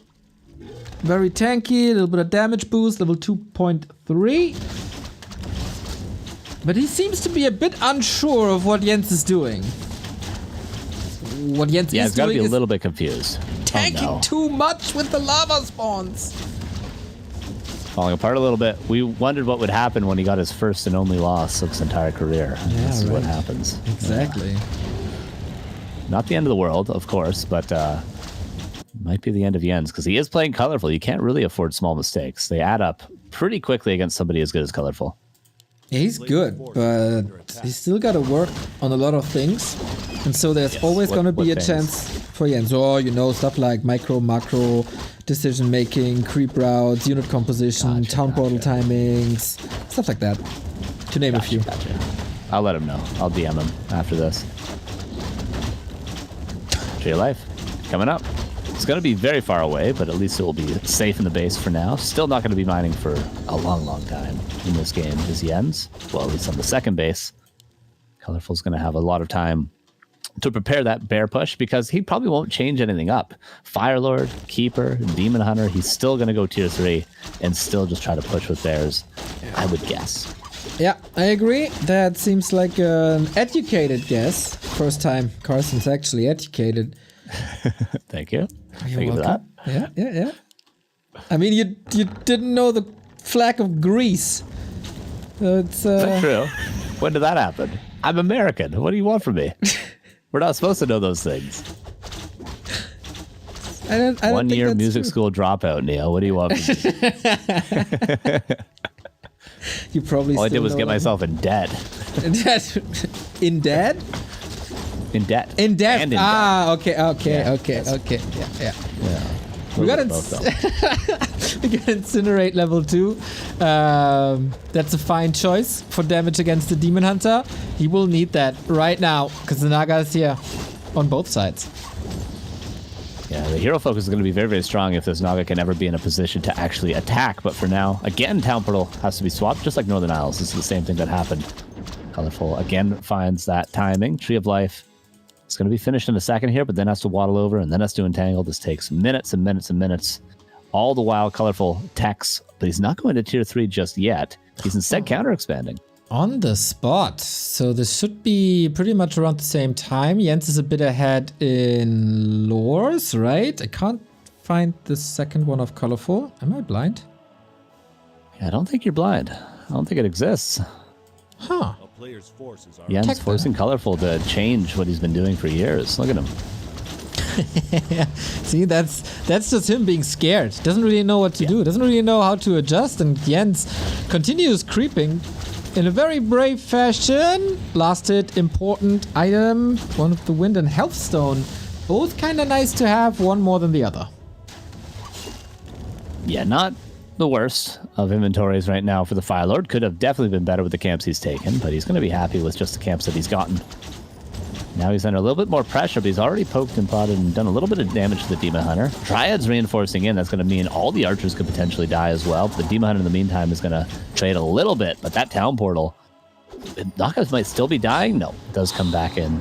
Speaker 2: Very tanky. A little bit of damage boost. Level 2.3. But he seems to be a bit unsure of what Jens is doing. What Jens
Speaker 4: Yeah,
Speaker 2: is
Speaker 4: he's got to
Speaker 2: doing
Speaker 4: be a
Speaker 2: is
Speaker 4: little bit confused.
Speaker 2: tanking
Speaker 4: Oh, no.
Speaker 2: too much with the lava spawns.
Speaker 4: falling apart a little bit. We wondered what would happen when he got his first and only loss of his entire career.
Speaker 2: Yeah,
Speaker 4: this is what
Speaker 2: right.
Speaker 4: happens.
Speaker 2: Exactly.
Speaker 4: Not the end of the world, of course, but might be the end of Jens because he is playing Colorful. You can't really afford small mistakes. They add up pretty quickly against somebody as good as Colorful.
Speaker 2: Yeah, he's good, but he's still got to work on a lot of things. And so there's always
Speaker 4: What-
Speaker 2: going to be
Speaker 4: what
Speaker 2: a
Speaker 4: things?
Speaker 2: chance for Jens. Or, you know, stuff like micro, macro, decision making, creep routes, unit composition, town portal timings, stuff like that. To name a few.
Speaker 4: Gotcha. I'll let him know. I'll DM him after this. Tree of Life coming up. It's going to be very far away, but at least it will be safe in the base for now. Still not going to be mining for a long, long time in this game is Jens. Well, at least on the second base. Colorful's going to have a lot of time to prepare that bear push because he probably won't change anything up. Firelord, Keeper, Demon Hunter, he's still going to go tier 3 and still just try to push with bears, I would guess.
Speaker 2: Yeah, I agree. That seems like an educated guess. First time Carson's actually educated.
Speaker 4: Thank you.
Speaker 2: You're
Speaker 4: Thank you for that.
Speaker 2: welcome. Yeah. I mean, you didn't know the flag of Greece. So it's
Speaker 4: Is that true? When did that happen? I'm American. What do you want from me? We're not supposed to know those things.
Speaker 2: I don't
Speaker 4: 1
Speaker 2: think
Speaker 4: year
Speaker 2: that's
Speaker 4: music
Speaker 2: true.
Speaker 4: school dropout, Neil. What do you want from me?
Speaker 2: You probably
Speaker 4: All I
Speaker 2: still
Speaker 4: did was
Speaker 2: know
Speaker 4: get
Speaker 2: that.
Speaker 4: myself in debt.
Speaker 2: In debt?
Speaker 4: In debt.
Speaker 2: In debt.
Speaker 4: And in
Speaker 2: Ah,
Speaker 4: debt.
Speaker 2: okay.
Speaker 4: Yes.
Speaker 2: Yeah.
Speaker 4: Yeah.
Speaker 2: We got
Speaker 4: both, though.
Speaker 2: we got Incinerate level 2. That's a fine choice for damage against the Demon Hunter. He will need that right now because the Naga is here on both sides.
Speaker 4: Yeah, the hero focus is going to be very, very strong if this Naga can ever be in a position to actually attack. But for now, again, Town Portal has to be swapped, just like Northern Isles. This is the same thing that happened. Colorful again finds that timing. Tree of Life. It's going to be finished in a second here, but then has to waddle over and then has to entangle. This takes minutes and minutes and minutes. All the while, Colorful techs, but he's not going to tier 3 just yet. He's instead counter expanding.
Speaker 2: On the spot. So this should be pretty much around the same time. Jens is a bit ahead in lores, right? I can't find the second one of Colorful. Am I blind?
Speaker 4: Yeah, I don't think you're blind. I don't think it exists.
Speaker 2: Huh.
Speaker 6: A player's forces are
Speaker 4: Jens
Speaker 2: Tech
Speaker 4: forcing Colorful to change what he's been doing for years. Look at him.
Speaker 2: See, that's just him being scared. Doesn't really know what to do. Doesn't really know how to adjust. And Jens continues creeping in a very brave fashion. Last hit, important item. One of the Wind and Health Stone. Both kind of nice to have. One more than the other.
Speaker 4: Yeah, not the worst of inventories right now for the Firelord. Could have definitely been better with the camps he's taken, but he's going to be happy with just the camps that he's gotten. Now he's under a little bit more pressure, but he's already poked and prodded and done a little bit of damage to the Demon Hunter. Dryad's reinforcing in. That's going to mean all the archers could potentially die as well. But the Demon Hunter in the meantime is going to trade a little bit. But that Town Portal, the knockouts might still be dying. No, it does come back in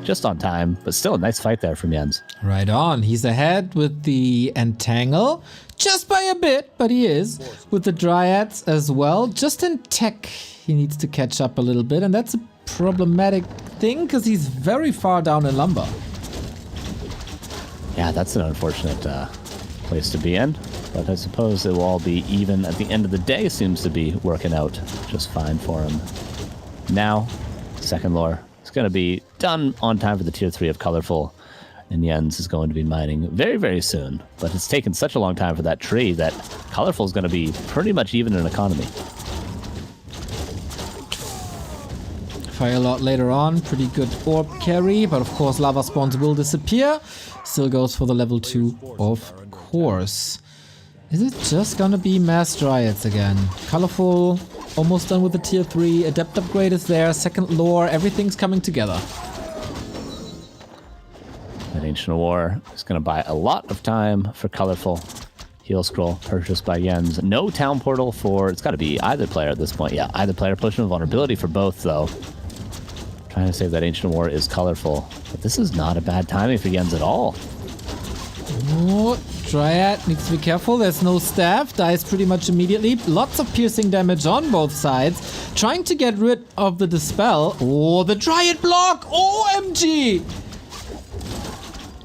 Speaker 4: just on time. But still a nice fight there from Jens.
Speaker 2: Right on. He's ahead with the Entangle. Just by a bit, but he is. With the Dryads as well. Just in tech, he needs to catch up a little bit. And that's a problematic thing because he's very far down in lumber.
Speaker 4: Yeah, that's an unfortunate place to be in. But I suppose it will all be even at the end of the day. Seems to be working out just fine for him. Now, second lore. It's going to be done on time for the tier 3 of Colorful. And Jens is going to be mining very, very soon. But it's taken such a long time for that tree that Colorful is going to be pretty much even in economy.
Speaker 2: Fire a lot later on. Pretty good orb carry. But of course, lava spawns will disappear. Still goes for the level 2, of course. Is it just gonna be Mass Dryads again? Colorful, almost done with the tier 3. Adept upgrade is there. Second lore. Everything's coming together.
Speaker 4: That Ancient War is going to buy a lot of time for Colorful. Heal Scroll purchased by Jens. No Town Portal for... It's got to be either player at this point. Yeah, either player. Pushing vulnerability for both, though. Trying to save that Ancient War is Colorful. But this is not a bad timing for Jens at all.
Speaker 2: Oh, Dryad needs to be careful. There's no staff. Dies pretty much immediately. Lots of piercing damage on both sides. Trying to get rid of the Dispel. Oh, the Dryad block! OMG!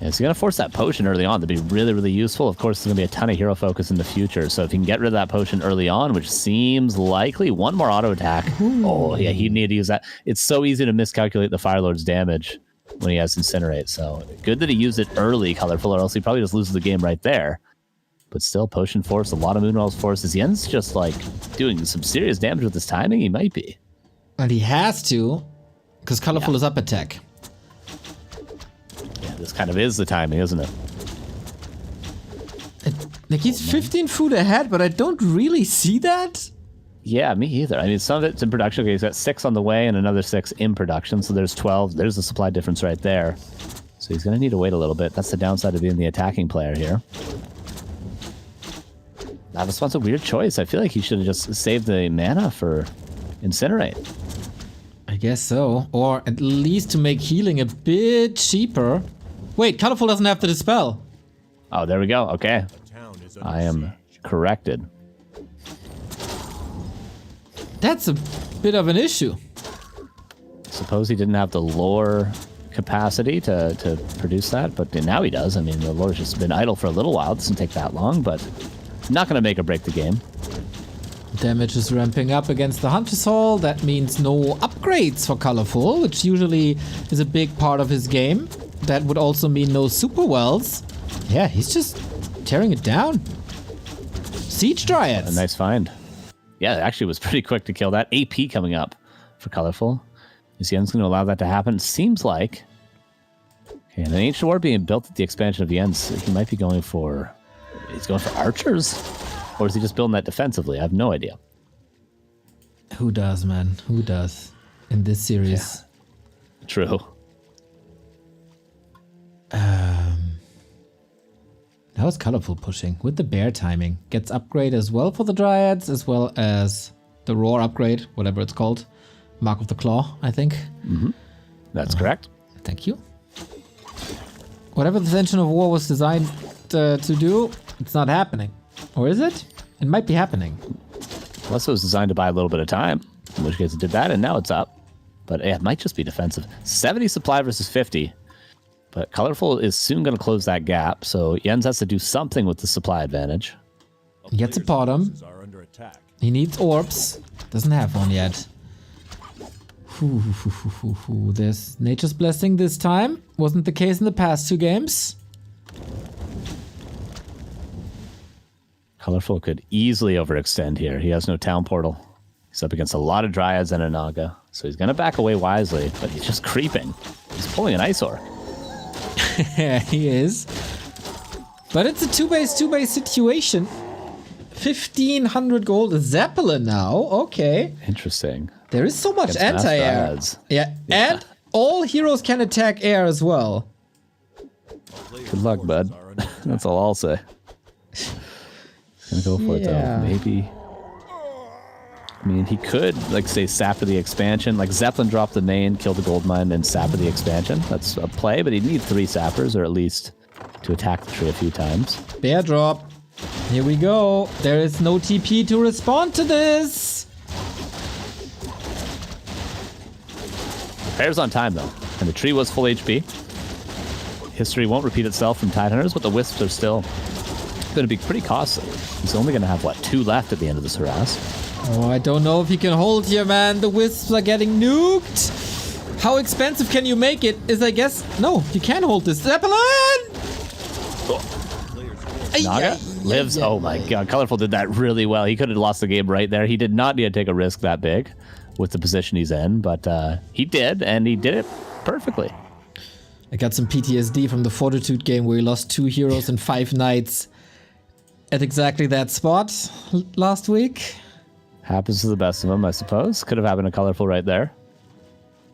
Speaker 4: Yeah, so you're going to force that potion early on to be really, really useful. Of course, there's going to be a ton of hero focus in the future. So if you can get rid of that potion early on, which seems likely, one more auto attack. Oh, yeah, he'd need to use that. It's so easy to miscalculate the Fire Lord's damage when he has Incinerate. So good that he used it early, Colorful, or else he probably just loses the game right there. But still, potion force, a lot of Moonwell's forces. Yen's just like doing some serious damage with his timing. He might be.
Speaker 2: And he has to, because Colorful is up attack.
Speaker 4: Yeah, this kind of is the timing, isn't it?
Speaker 2: Like he's 15 food ahead, but I don't really see that.
Speaker 4: Yeah, me either. I mean, some of it's in production. Okay, he's got 6 on the way and another 6 in production. So there's 12. There's the supply difference right there. So he's going to need to wait a little bit. That's the downside of being the attacking player here. Now, this one's a weird choice. I feel like he should have just saved the mana for Incinerate.
Speaker 2: I guess so. Or at least to make healing a bit cheaper. Wait, Colorful doesn't have the Dispel.
Speaker 4: Oh, there we go. Okay. I am corrected.
Speaker 2: That's a bit of an issue.
Speaker 4: Suppose he didn't have the lore capacity to produce that, but now he does. I mean, the lore's just been idle for a little while. It doesn't take that long, but not going to make or break the game.
Speaker 2: Damage is ramping up against the Hunter's Hall. That means no upgrades for Colorful, which usually is a big part of his game. That would also mean no super wells. Yeah, he's just tearing it down. Siege Dryads.
Speaker 4: A nice find. Yeah, it actually was pretty quick to kill that. AP coming up for Colorful. Is Yen's going to allow that to happen? Seems like. Okay, and an Ancient War being built at the expansion of Yen's, he might be going for... He's going for archers? Or is he just building that defensively? I have no idea.
Speaker 2: Who does, man? Who does in this series?
Speaker 4: Yeah. True.
Speaker 2: Now it's Colorful pushing with the bear timing. Gets upgrade as well for the Dryads, as well as the Roar upgrade, whatever it's called. Mark of the Claw, I think.
Speaker 4: Mm-hmm. That's correct.
Speaker 2: Thank you. Whatever the Ascension of War was designed to do, it's not happening. Or is it? It might be happening.
Speaker 4: Unless it was designed to buy a little bit of time, in which case it did that, and now it's up. But yeah, it might just be defensive. 70 supply versus 50. But Colorful is soon going to close that gap, so Jens has to do something with the supply advantage.
Speaker 2: He gets a bottom. He needs orbs. Doesn't have one yet. There's Nature's Blessing this time. Wasn't the case in the past 2 games.
Speaker 4: Colorful could easily overextend here. He has no town portal. He's up against a lot of Dryads and a Naga, so he's going to back away wisely, but he's just creeping. He's pulling an Eyesore.
Speaker 2: Yeah, he is. But it's a 2-base situation. 1,500 gold. Zeppelin now. Okay.
Speaker 4: Interesting.
Speaker 2: There is so much anti-air. Yeah, and all heroes can attack air as well.
Speaker 4: Good luck, bud. That's all I'll say. Gonna go for it though. Maybe. I mean, he could, like, say, Sapper the expansion. Like, Zeppelin drop the main, kill the gold mine, and Sapper the expansion. That's a play, but he'd need 3 Sappers, or at least to attack the tree a few times.
Speaker 2: Bear drop. Here we go. There is no TP to respond to this.
Speaker 4: The bear's on time, though. And the tree was full HP. History won't repeat itself from Tidehunters, but the Wisps are still going to be pretty costly. He's only going to have, what, 2 left at the end of this harass.
Speaker 2: Oh, I don't know if he can hold here, man. The Wisps are getting nuked. How expensive can you make it? Is, I guess... No, you can't hold this. Zeppelin!
Speaker 4: Naga lives. Oh my god, Colorful did that really well. He could have lost the game right there. He did not need to take a risk that big with the position he's in, but he did, and he did it perfectly.
Speaker 2: I got some PTSD from the Fortitude game where he lost 2 heroes and 5 knights at exactly that spot last week.
Speaker 4: Happens to the best of them, I suppose. Could have happened to Colorful right there.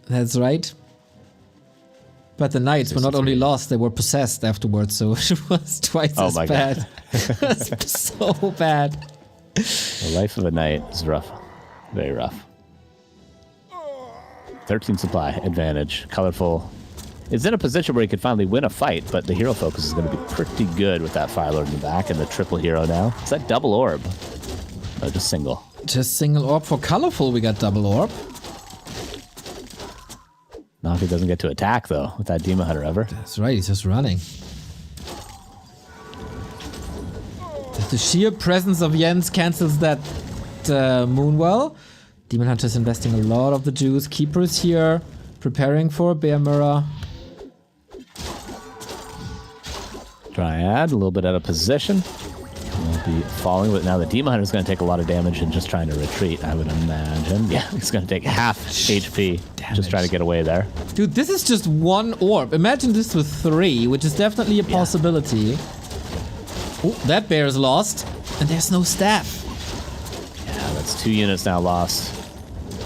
Speaker 2: That's right. But the knights were not only lost, they were possessed afterwards, so it was twice as bad. It was so bad.
Speaker 4: The life of a knight is rough. Very rough. 13 supply advantage. Colorful is in a position where he could finally win a fight, but the hero focus is going to be pretty good with that Fire Lord in the back and the triple hero now. Is that double orb? No, just single.
Speaker 2: Just single orb for Colorful, we got double orb.
Speaker 4: if he doesn't get to attack, though, with that Demon Hunter ever.
Speaker 2: That's right, he's just running. The sheer presence of Jens cancels that Moonwell. Demon Hunter is investing a lot of the juice. Keeper is here, preparing for a Bear Mirror.
Speaker 4: Dryad, a little bit out of position. Will be falling, but now the Demon Hunter is going to take a lot of damage and just trying to retreat, I would imagine. Yeah, he's going to take half HP just trying to get away there.
Speaker 2: Dude, this is just one orb. Imagine this with 3, which is definitely a possibility. Oh, that bear is lost, and there's no staff.
Speaker 4: Yeah, that's 2 units now lost.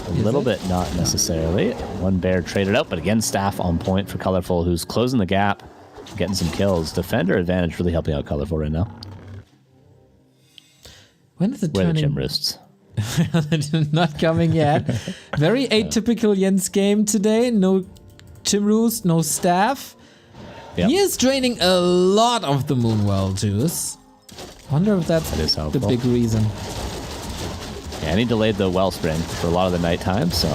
Speaker 4: A little bit, not necessarily. One bear traded out, but again, staff on point for Colorful, who's closing the gap, getting some kills. Defender advantage really helping out Colorful right now.
Speaker 2: When is it
Speaker 4: Where
Speaker 2: turning?
Speaker 4: the Chim Roosts?
Speaker 2: Not coming yet. Very atypical Jens game today. No Chimroost, no staff.
Speaker 4: Yep.
Speaker 2: He is draining a lot of the Moonwell juice. Wonder if that's
Speaker 4: That is
Speaker 2: the
Speaker 4: helpful.
Speaker 2: big reason.
Speaker 4: Yeah, and he delayed the Wellspring for a lot of the nighttime, so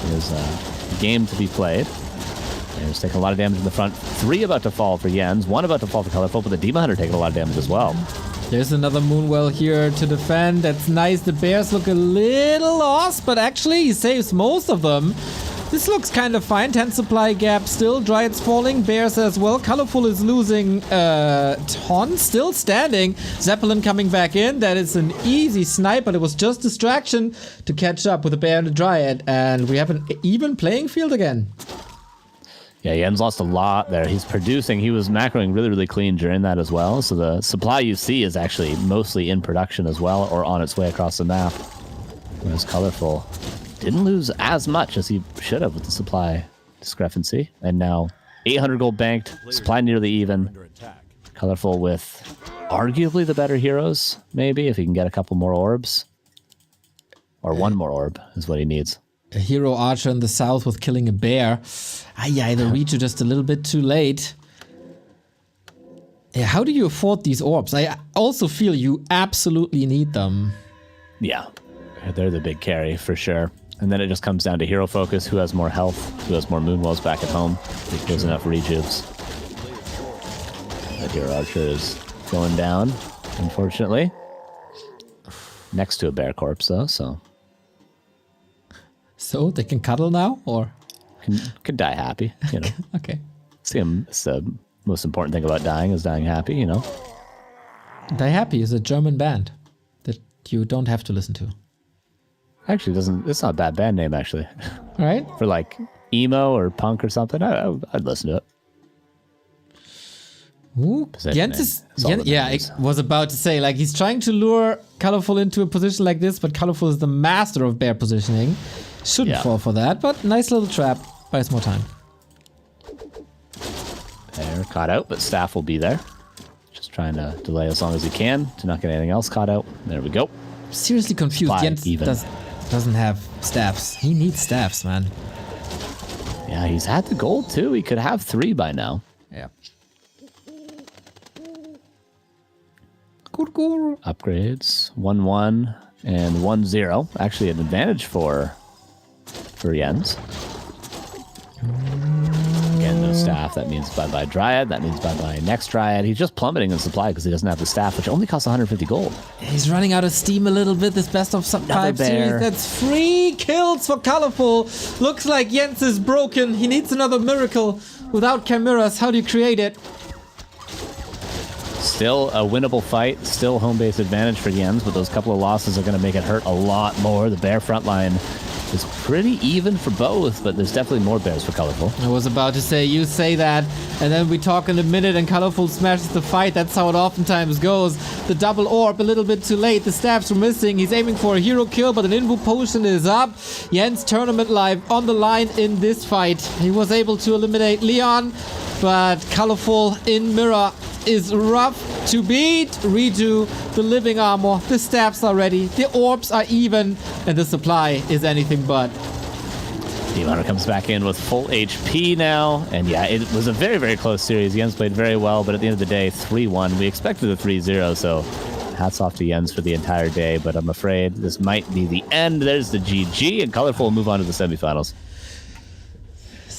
Speaker 4: there's a game to be played. And he's taking a lot of damage in the front. 3 about to fall for Jens, 1 about to fall for Colorful, but the Demon Hunter taking a lot of damage as well.
Speaker 2: There's another Moonwell here to defend. That's nice. The bears look a little lost, but actually he saves most of them. This looks kind of fine. 10 supply gap still. Dryad's falling. Bears as well. Colorful is losing Ton. Still standing. Zeppelin coming back in. That is an easy snipe, but it was just distraction to catch up with the bear and the Dryad. And we have an even playing field again.
Speaker 4: Yeah, Jens lost a lot there. He's producing. He was macroing really, really clean during that as well. So the supply you see is actually mostly in production as well, or on its way across the map. Whereas Colorful didn't lose as much as he should have with the supply discrepancy. And now 800 gold banked, supply nearly even.
Speaker 6: Under attack.
Speaker 4: Colorful with arguably the better heroes, maybe, if he can get a couple more orbs. Or one more orb is what he needs.
Speaker 2: A hero archer in the south with killing a bear. Yeah, the reach just a little bit too late. Yeah, how do you afford these orbs? I also feel you absolutely need them.
Speaker 4: Yeah, they're the big carry for sure. And then it just comes down to hero focus, who has more health, who has more Moonwells back at home, who kills enough rejuves. That hero archer is going down, unfortunately. Next to a bear corpse though, so
Speaker 2: So they can cuddle now, or?
Speaker 4: can die happy, you know.
Speaker 2: Okay.
Speaker 4: See him, it's the most important thing about dying is dying happy, you know.
Speaker 2: Die Happy is a German band that you don't have to listen to.
Speaker 4: Actually, it's not a bad band name actually.
Speaker 2: Right?
Speaker 4: For like emo or punk or something, I'd listen to it.
Speaker 2: Ooh,
Speaker 4: Position
Speaker 2: Jens is,
Speaker 4: is all that
Speaker 2: yeah, I
Speaker 4: matters.
Speaker 2: was about to say, like, he's trying to lure Colorful into a position like this, but Colorful is the master of bear positioning. Shouldn't
Speaker 4: Yeah.
Speaker 2: fall for that, but nice little trap. Buys more time.
Speaker 4: They're caught out, but staff will be there. Just trying to delay as long as he can to not get anything else caught out. There we go.
Speaker 2: Seriously confused.
Speaker 4: Supply
Speaker 2: Jens
Speaker 4: even.
Speaker 2: doesn't have staffs. He needs staffs, man.
Speaker 4: Yeah, he's had the gold too. He could have 3 by now.
Speaker 2: Yeah. Good.
Speaker 4: Upgrades 1-1 and 1-0. Actually, an advantage for Jens. Again, no staff. That means bye-bye Dryad. That means bye-bye next Dryad. He's just plummeting in supply because he doesn't have the staff, which only costs 150 gold.
Speaker 2: He's running out of steam a little bit. This best of sub 5
Speaker 4: bear.
Speaker 2: series. That's 3 kills for Colorful. Looks like Jens is broken. He needs another miracle. Without chimeras, how do you create it?
Speaker 4: Still a winnable fight. Still home base advantage for Jens, but those couple of losses are going to make it hurt a lot more. The bear front line is pretty even for both, but there's definitely more bears for Colorful.
Speaker 2: I was about to say, you say that, and then we talk in a minute and Colorful smashes the fight. That's how it oftentimes goes. The double orb, a little bit too late. The staffs were missing. He's aiming for a hero kill, but an invu potion is up. Jens tournament life on the line in this fight. He was able to eliminate Leon, but Colorful in mirror is rough to beat. Redo the living armor. The staffs are ready. The orbs are even, and the supply is anything but.
Speaker 4: Demon Hunter comes back in with full HP now, and yeah, it was a very, very close series. Jens played very well, but at the end of the day, 3-1. We expected a 3-0, so hats off to Jens for the entire day, but I'm afraid this might be the end. There's the GG, and Colorful will move on to the semifinals.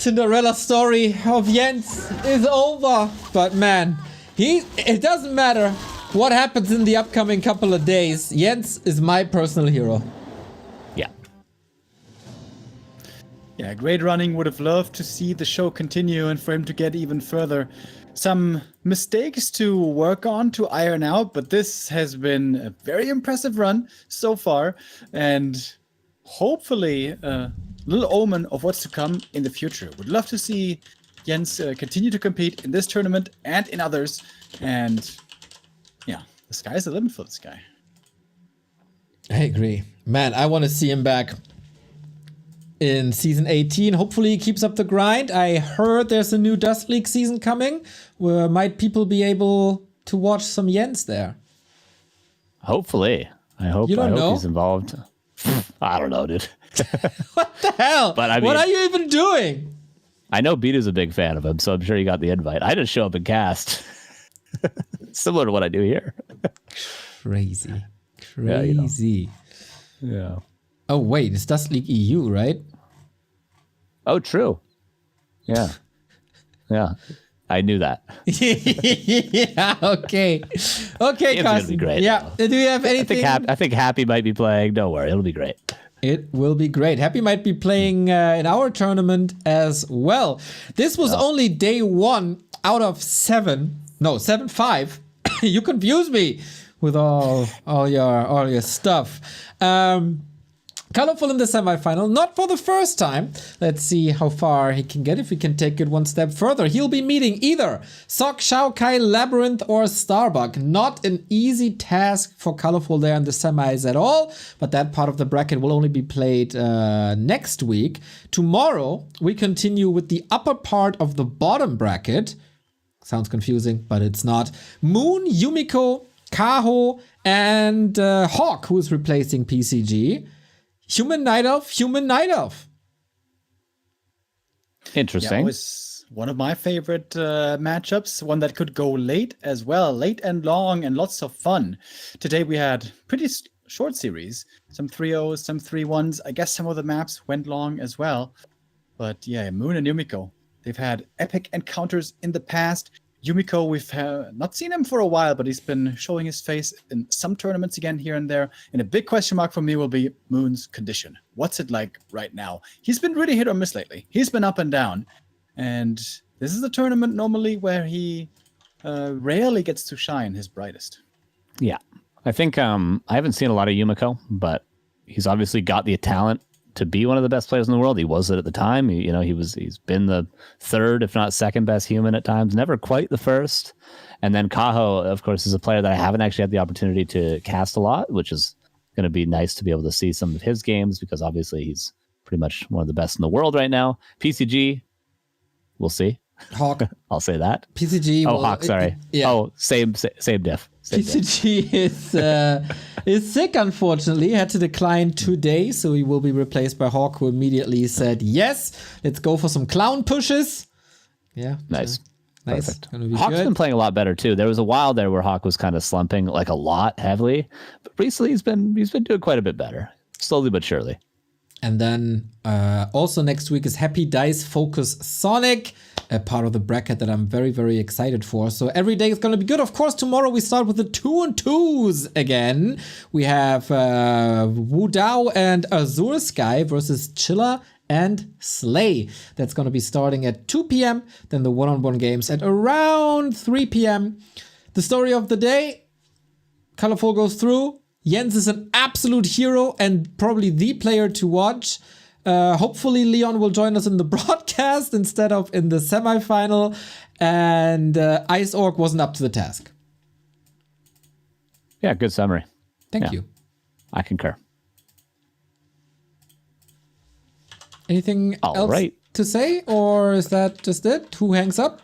Speaker 2: Cinderella story of Jens is over. But man, it doesn't matter what happens in the upcoming couple of days. Jens is my personal hero.
Speaker 4: Yeah.
Speaker 3: Yeah, great running. Would have loved to see the show continue and for him to get even further. Some mistakes to work on, to iron out, but this has been a very impressive run so far, and hopefully a little omen of what's to come in the future. Would love to see Jens continue to compete in this tournament and in others, and yeah, the sky's the limit for this guy.
Speaker 2: I agree. Man, I want to see him back in season 18. Hopefully he keeps up the grind. I heard there's a new Dust League season coming. Where might people be able to watch some Jens there?
Speaker 4: Hopefully. I hope he's involved. I don't know, dude.
Speaker 2: What the hell?
Speaker 4: But I mean,
Speaker 2: what are you even doing?
Speaker 4: I know Beta's a big fan of him, so I'm sure he got the invite. I just show up and cast. Similar to what I do here.
Speaker 2: Crazy.
Speaker 4: Yeah, you know. Yeah.
Speaker 2: Oh wait, it's Dust League EU, right?
Speaker 4: Oh, true. Yeah. Yeah. I knew that.
Speaker 2: Yeah, okay. Okay,
Speaker 4: It's
Speaker 2: Carsten.
Speaker 4: gonna be great.
Speaker 2: Yeah. Do you have anything?
Speaker 4: I think Happy might be playing. Don't worry, it'll be great.
Speaker 2: It will be great. Happy might be playing in our tournament as well. This was only day 1 out of 7. No, 7-5. You confuse me with all your stuff. Colorful in the semifinal, not for the first time. Let's see how far he can get, if he can take it one step further. He'll be meeting either Sok, Shao Kai, Labyrinth, or Starbuck. Not an easy task for Colorful there in the semis at all, but that part of the bracket will only be played next week. Tomorrow, we continue with the upper part of the bottom bracket. Sounds confusing, but it's not. Moon, Yumiko, Kaho, and Hawk, who is replacing PCG. Human Night Elf.
Speaker 4: Interesting.
Speaker 3: Yeah, it was one of my favorite matchups, one that could go late as well, late and long and lots of fun. Today we had pretty short series, some 3-0s, some 3-1s. I guess some of the maps went long as well. But yeah, Moon and Yumiko, they've had epic encounters in the past. Yumiko, we've not seen him for a while, but he's been showing his face in some tournaments again here and there. And a big question mark for me will be Moon's condition. What's it like right now? He's been really hit or miss lately. He's been up and down. And this is a tournament normally where he rarely gets to shine his brightest.
Speaker 4: Yeah. I think I haven't seen a lot of Yumiko, but he's obviously got the talent to be one of the best players in the world. He was it at the time. He's been the third, if not second best human at times, never quite the first. And then Kaho, of course, is a player that I haven't actually had the opportunity to cast a lot, which is going to be nice to be able to see some of his games, because obviously he's pretty much one of the best in the world right now. PCG, we'll see.
Speaker 2: Hawk.
Speaker 4: I'll say that.
Speaker 2: PCG.
Speaker 4: Oh, Hawk, sorry.
Speaker 2: Yeah.
Speaker 4: Oh, same diff.
Speaker 2: PCG is sick, unfortunately. Had to decline today, so he will be replaced by Hawk, who immediately said, yes, let's go for some clown pushes. Yeah.
Speaker 4: Nice.
Speaker 2: Nice.
Speaker 4: Perfect.
Speaker 2: Gonna be
Speaker 4: Hawk's
Speaker 2: good.
Speaker 4: been playing a lot better too. There was a while there where Hawk was kind of slumping like a lot heavily, but recently he's been doing quite a bit better, slowly but surely.
Speaker 2: And then also next week is Happy Dice Focus Sonic, a part of the bracket that I'm very, very excited for. So every day is going to be good. Of course, tomorrow we start with the 2-2s again. We have Wu Dao and Azure Sky versus Chilla and Slay. That's going to be starting at 2 p.m. Then the one-on-one games at around 3 p.m. The story of the day, Colorful goes through. Jens is an absolute hero and probably the player to watch. Hopefully Leon will join us in the broadcast instead of in the semifinal. And Ice Orc wasn't up to the task.
Speaker 4: Yeah, good summary.
Speaker 2: Thank you.
Speaker 4: I concur.
Speaker 2: Anything else to say? Or is that just it? Who hangs up?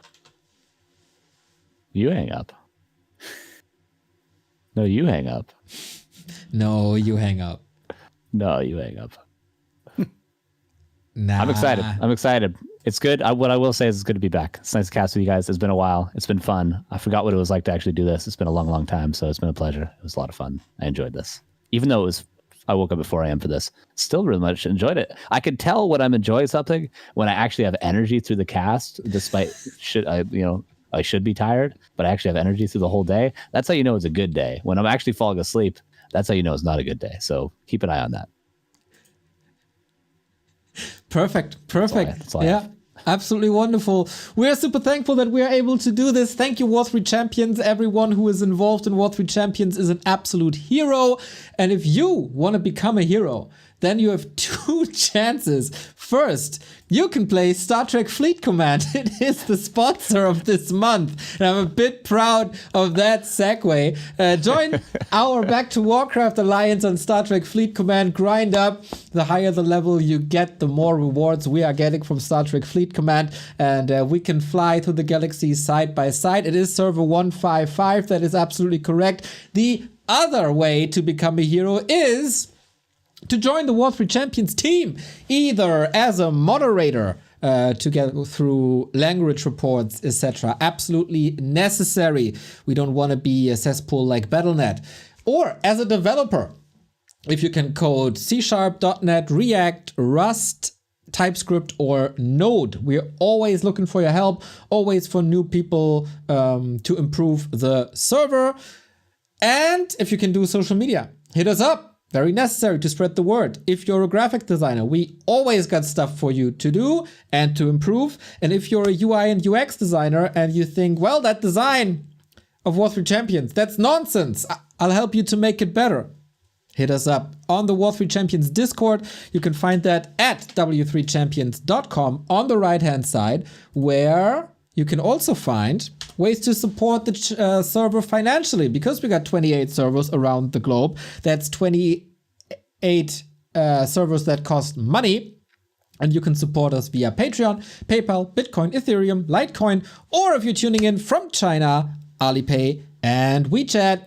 Speaker 4: You hang up. No, you hang up.
Speaker 2: No, you hang up.
Speaker 4: No, you hang up.
Speaker 2: Nah.
Speaker 4: I'm excited. It's good. What I will say is it's good to be back. It's nice to cast with you guys. It's been a while. It's been fun. I forgot what it was like to actually do this. It's been a long, long time, so it's been a pleasure. It was a lot of fun. I enjoyed this. Even though it was I woke up at 4 a.m. for this. Still really much enjoyed it. I could tell when I'm enjoying something when I actually have energy through the cast, despite I should be tired, but I actually have energy through the whole day. That's how you know it's a good day. When I'm actually falling asleep, that's how you know it's not a good day. So keep an eye on that.
Speaker 2: Perfect.
Speaker 4: That's all I
Speaker 2: Yeah.
Speaker 4: have.
Speaker 2: Absolutely wonderful. We are super thankful that we are able to do this. Thank you, W3Champions. Everyone who is involved in W3Champions is an absolute hero. And if you want to become a hero, then you have 2 chances. First, you can play Star Trek Fleet Command. It is the sponsor of this month. And I'm a bit proud of that segue. Join our Back to Warcraft Alliance on Star Trek Fleet Command. Grind up. The higher the level you get, the more rewards we are getting from Star Trek Fleet Command. And we can fly through the galaxy side by side. It is server 155. That is absolutely correct. The other way to become a hero is to join the W3Champions team, either as a moderator to get through language reports, etc. Absolutely necessary. We don't want to be a cesspool like Battle.net. Or as a developer, if you can code C#, .NET, React, Rust, TypeScript, or Node. We're always looking for your help, always for new people to improve the server. And if you can do social media, hit us up. Very necessary to spread the word. If you're a graphic designer, we always got stuff for you to do and to improve. And if you're a UI and UX designer and you think, well, that design of W3Champions, that's nonsense. I'll help you to make it better. Hit us up on the W3Champions Discord. You can find that at w3champions.com on the right-hand side, where you can also find ways to support the server financially, because we got 28 servers around the globe. That's 28 servers that cost money. And you can support us via Patreon, PayPal, Bitcoin, Ethereum, Litecoin, or if you're tuning in from China, Alipay and WeChat.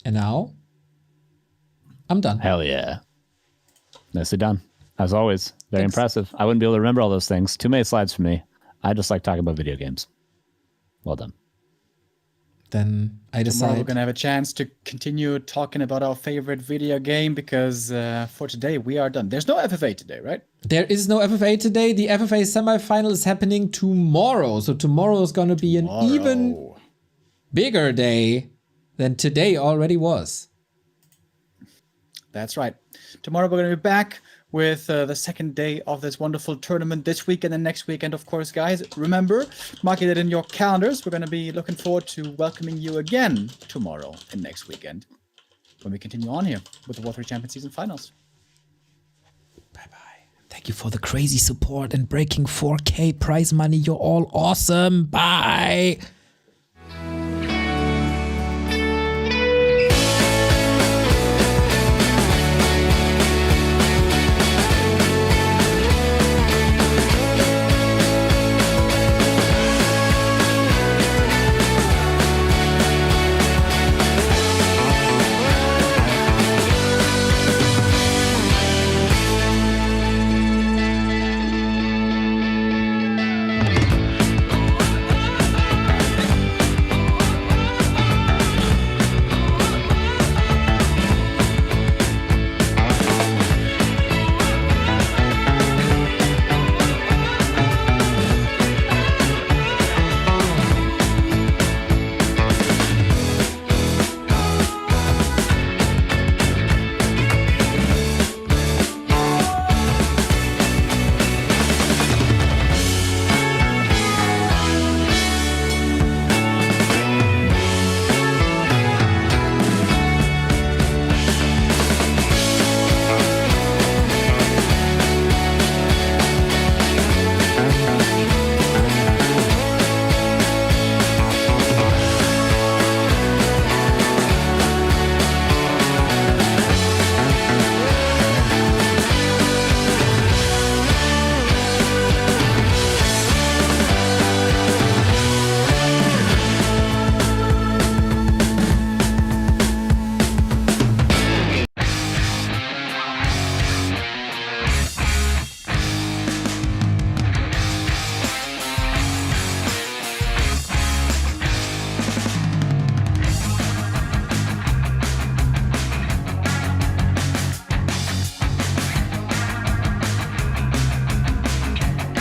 Speaker 2: And now, I'm done.
Speaker 4: Hell yeah. Nicely done. As always, very impressive. I wouldn't be able to remember all those things. Too many slides for me. I just like talking about video games. Well done.
Speaker 2: Then I
Speaker 3: Tomorrow
Speaker 2: decide.
Speaker 3: we're going to have a chance to continue talking about our favorite video game, because for today we are done. There's no FFA today, right?
Speaker 2: There is no FFA today. The FFA semifinal is happening tomorrow. So tomorrow is going to be an even bigger day than today already was.
Speaker 3: That's right. Tomorrow we're going to be back with the second day of this wonderful tournament this weekend and next weekend, of course, guys. Remember, mark it in your calendars. We're going to be looking forward to welcoming you again tomorrow and next weekend when we continue on here with the W3Champions Season Finals.
Speaker 2: Bye-bye. Thank you for the crazy support and breaking 4K prize money. You're all awesome. Bye.